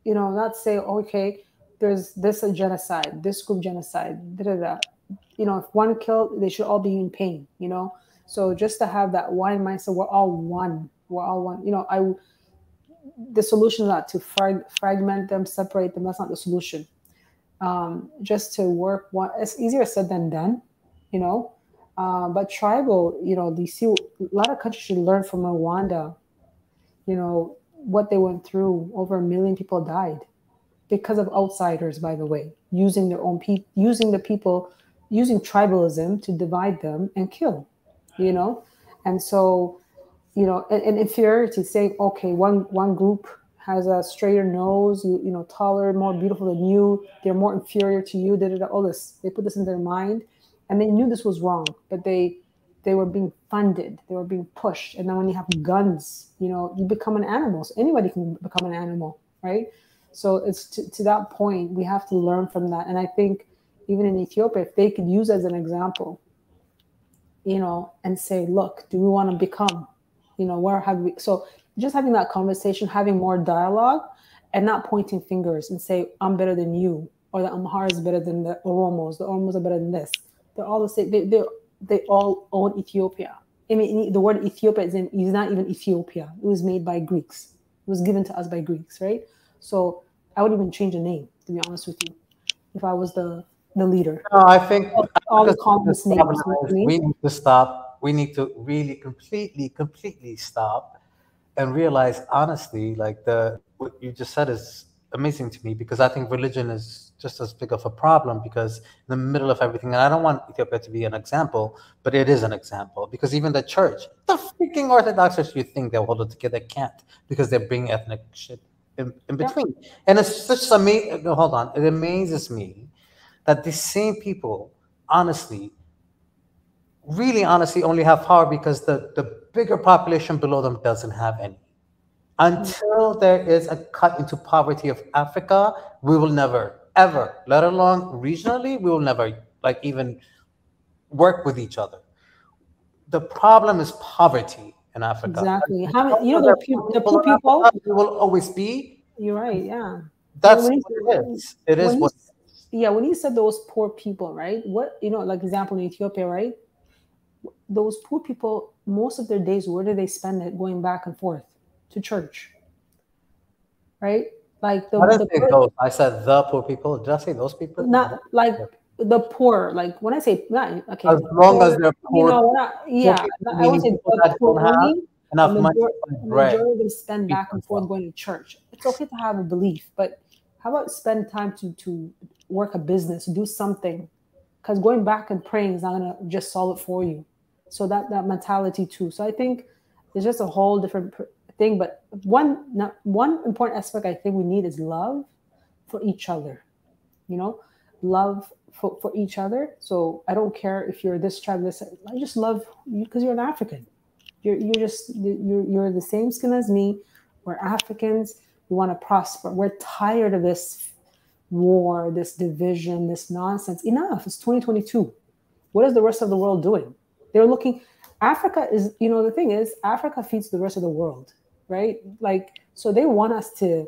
not say, okay, there's this a genocide, this group genocide, da da da. If one killed, they should all be in pain. So just to have that one mindset, we're all one. We're all one. The solution is not to fragment them, separate them. That's not the solution. Just to work one. It's easier said than done. But tribal. You see a lot of countries should learn from Rwanda. What they went through. Over 1 million people died because of outsiders, by the way, using their own people, using the people, using tribalism to divide them and kill, and so, and inferiority, saying, okay, one group has a straighter nose, taller, more beautiful than you, they're more inferior to you, all this, they put this in their mind, and they knew this was wrong, but they were being funded, they were being pushed, and then when you have guns, you become an animal. So anybody can become an animal, right? So it's to that point, we have to learn from that. And I think even in Ethiopia, if they could use as an example, and say, look, do we want to become, where have we? So just having that conversation, having more dialogue, and not pointing fingers and say, I'm better than you, or the Amhara is better than the Oromos are better than this. They're all the same. They all own Ethiopia. I mean, the word Ethiopia is not even Ethiopia. It was made by Greeks. It was given to us by Greeks, right? So I would even change the name, to be honest with you, if I was the leader. No, I think all the columnist names. We need to stop. We need to really completely stop and realize, honestly, like what you just said is amazing to me, because I think religion is just as big of a problem, because in the middle of everything, and I don't want Ethiopia to be an example, but it is an example, because even the church, the freaking Orthodox Church, you think they'll hold it together, can't, because they bring ethnic shit in between. Yeah. And it's such amazing, hold on, it amazes me that the same people, really honestly only have power because the bigger population below them doesn't have any. Until there is a cut into poverty of Africa, we will never, ever, let alone regionally, we will never even work with each other. The problem is poverty in Africa. Exactly. The poor people will always be. You're right. Yeah. That's what it is. It is what. Yeah. When you said those poor people, right? What like example in Ethiopia, right? Those poor people, most of their days, where do they spend it? Going back and forth to church, right? Like I said the poor people. Did I say those people? Not like the poor. Like when I say okay, as long as they're poor, I won't say the poor only. Enough money. Majority of them spend back and forth going to church. It's okay to have a belief, but how about spend time to work a business, do something? Because going back and praying is not gonna just solve it for you. So that mentality too. So I think it's just a whole different thing. But one important aspect I think we need is love for each other. Love for each other. So I don't care if you're this tribe, this. I just love you because you're an African. You're the same skin as me. We're Africans. We want to prosper. We're tired of this war, this division, this nonsense. Enough. It's 2022. What is the rest of the world doing? They're looking. Africa is, the thing is, Africa feeds the rest of the world, right? So they want us to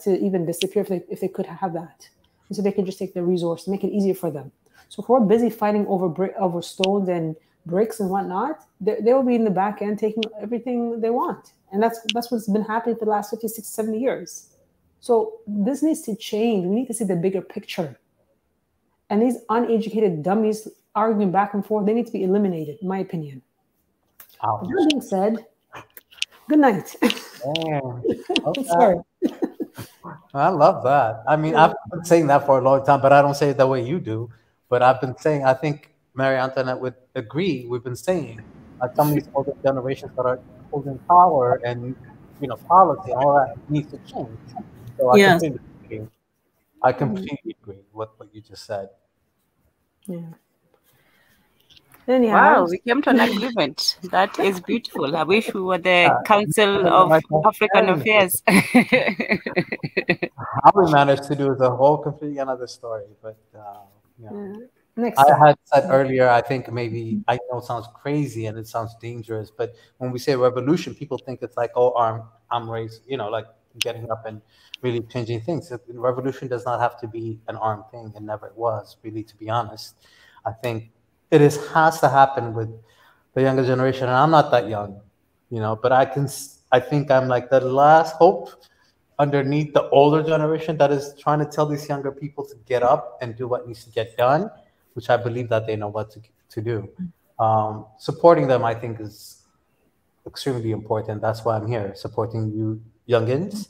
even disappear if they could have that, and so they can just take the resource, make it easier for them. So if we're busy fighting over stones and bricks and whatnot, they will be in the back end taking everything they want, and that's what's been happening for the last 50, 60, 70 years. So this needs to change. We need to see the bigger picture. And these uneducated dummies arguing back and forth, they need to be eliminated, in my opinion. That being said, good night. Okay. Sorry. I love that. I mean, I've been saying that for a long time, but I don't say it the way you do. But I've been saying, I think Mary Antoinette would agree. We've been saying, some of these older generations that are holding power and policy and all that needs to change. So I completely agree with what you just said. Yeah. Anyhow, Wow, we came to an agreement. That is beautiful. I wish we were the Council of African Affairs. How we managed to do is a whole completely another story. But next I time. had said earlier, I think maybe, I know it sounds crazy and it sounds dangerous, but when we say revolution, people think it's like, oh, arm race, like getting up and really changing things. Revolution does not have to be an armed thing. It never was, really, to be honest. I think has to happen with the younger generation, and I'm not that young, but I think I'm like the last hope underneath the older generation that is trying to tell these younger people to get up and do what needs to get done, which I believe that they know what to do. Supporting them, I think, is extremely important. That's why I'm here, supporting you youngins.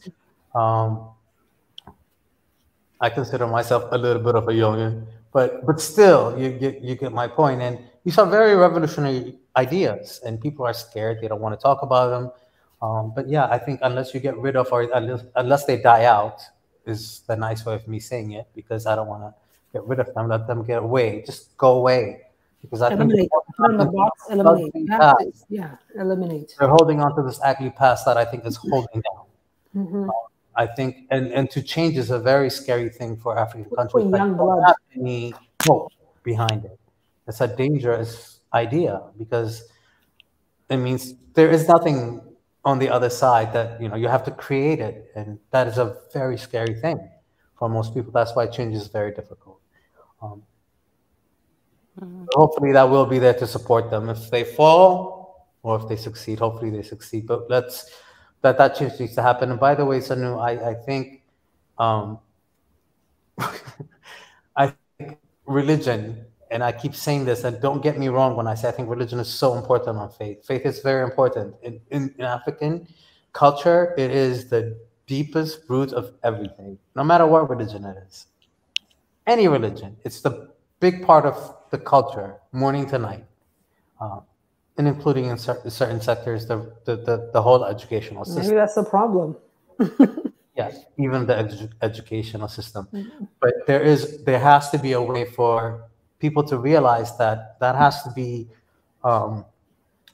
I consider myself a little bit of a youngin, but still, you get my point. And these are very revolutionary ideas, and people are scared. They don't want to talk about them. But yeah, I think unless you get rid of, or unless they die out, is the nice way of me saying it, because I don't want to get rid of them. Let them get away. Just go away. Because I eliminate. think Put on the box, eliminate. Yeah, eliminate. They're holding on to this ugly past that I think is holding down. Mm-hmm. I think, and to change is a very scary thing for African countries. For young blood. Don't have any hope behind it. It's a dangerous idea, because it means there is nothing on the other side, that you have to create it, and that is a very scary thing for most people. That's why change is very difficult. Hopefully that will be there to support them if they fall, or if they succeed. Hopefully they succeed, but that change needs to happen. And by the way, Sanu, I think I think religion, and I keep saying this, and don't get me wrong when I say I think religion is so important on faith. Faith is very important. In African culture, it is the deepest root of everything, no matter what religion it is. Any religion, it's the big part of the culture, morning to night. And including in certain sectors, the whole educational system. Maybe that's the problem. Yes, even the educational system. But there has to be a way for people to realize that has to be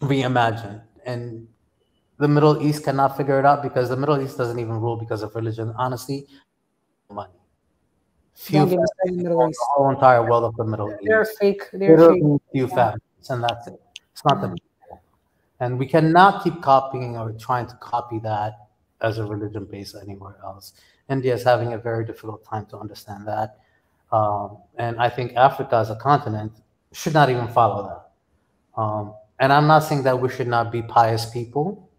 reimagined. And the Middle East cannot figure it out, because the Middle East doesn't even rule because of religion. Honestly, money. Few families, the whole entire world of the Middle East. They're fake. They're fake. Few families, and that's it. It's not the people. And we cannot keep copying or trying to copy that as a religion base anywhere else. India is having a very difficult time to understand that. And I think Africa as a continent should not even follow that. And I'm not saying that we should not be pious people,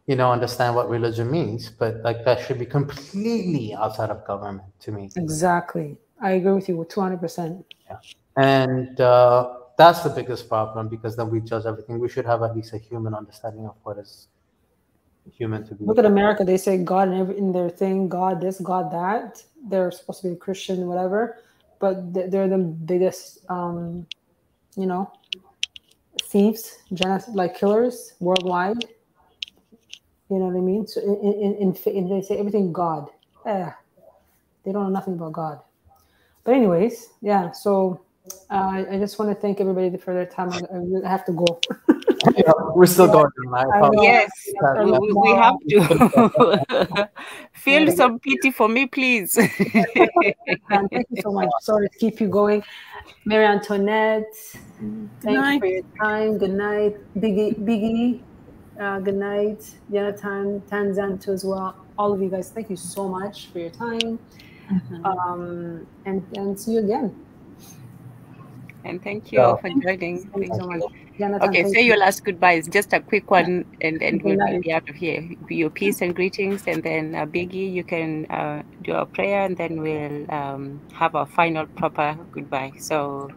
understand what religion means, but like that should be completely outside of government to me. Exactly. I agree with you with 200%. Yeah. And that's the biggest problem, because then we judge everything. We should have at least a human understanding of what is human to be. Look at America. They say God in their thing, God this, God that. They're supposed to be Christian, whatever, but they're the biggest, thieves, like killers worldwide. You know what I mean? So in they say everything God. They don't know nothing about God. But anyways, yeah. So I just want to thank everybody for their time. I have to go. Yeah, we're still going. Yes, we have to. Feel some pity for me, please. And thank you so much. Sorry to keep you going. Mary Antoinette, thank you for your time. Good night. Biggie, good night. Jonathan, Tanzan too as well. All of you guys, thank you so much for your time. And see you again. And thank you all for joining. Thank you so much. Jonathan, okay, say your last goodbyes. Just a quick one, and we'll be out of here. Your peace and greetings, and then Biggie, you can do a prayer, and then we'll have our final proper goodbye. So,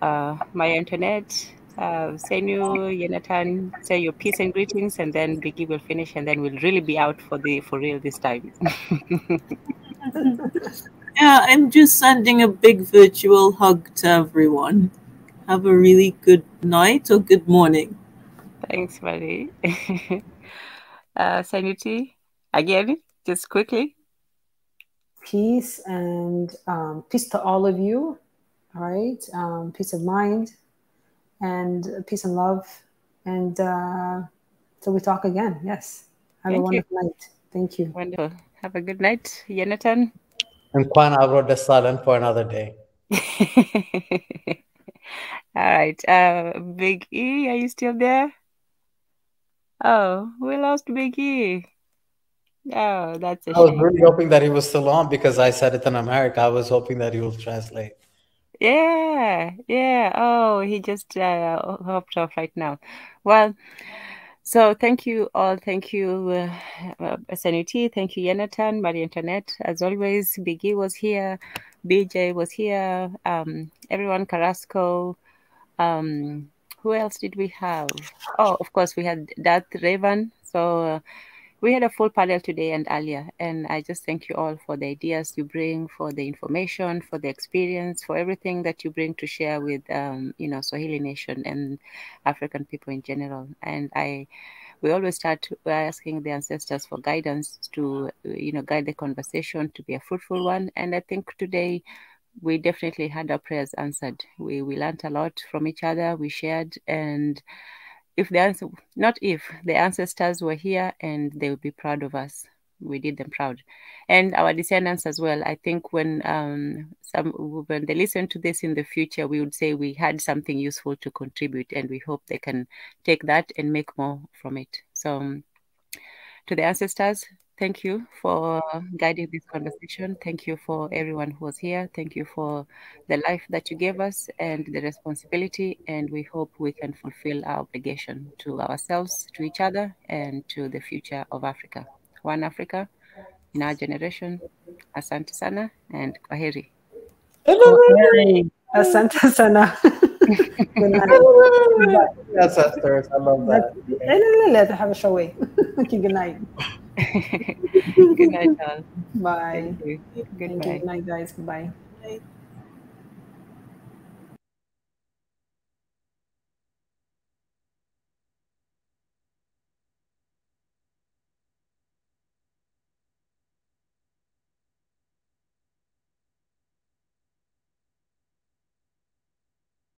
my Antoinette, Senu, Jonathan, say your peace and greetings, and then Biggie will finish, and then we'll really be out for real this time. Yeah, I'm just sending a big virtual hug to everyone. Have a really good night or good morning. Thanks, buddy. Sanuti, again, just quickly. Peace and peace to all of you. All right. Peace of mind, and peace and love. And till we talk again. Yes. Have a wonderful night. Thank you. Wonderful. Have a good night, Jonathan. And Kwan abro the silent for another day. All right. Big E, are you still there? Oh, we lost Big E. Oh, that's a shame. I was really hoping that he was still on because I said it in America. I was hoping that he will translate. Yeah, yeah. Oh, he just hopped off right now. Well, so thank you all. Thank you, SNUT. Thank you, Jonathan, Marie Antoinette. As always, Biggie was here. BJ was here. Everyone, Carrasco. Who else did we have? Oh, of course, we had Darth Raven. So we had a full panel today and earlier, and I just thank you all for the ideas you bring, for the information, for the experience, for everything that you bring to share with, Swahili Nation and African people in general. And we always start by asking the ancestors for guidance to, guide the conversation to be a fruitful one. And I think today we definitely had our prayers answered. We learned a lot from each other. We shared, and the ancestors were here and they would be proud of us. We did them proud, and our descendants as well. I think when they listen to this in the future, we would say we had something useful to contribute, and we hope they can take that and make more from it. So to the ancestors, thank you for guiding this conversation. Thank you for everyone who was here. Thank you for the life that you gave us and the responsibility. And we hope we can fulfill our obligation to ourselves, to each other, and to the future of Africa. One Africa in our generation. Asante sana and kwaheri. Asante sana. Good night. Ancestors, I love that. Let's have a show way. Okay, good night. Good night, all. Bye. Thank you. Goodbye. Good night, guys. Bye.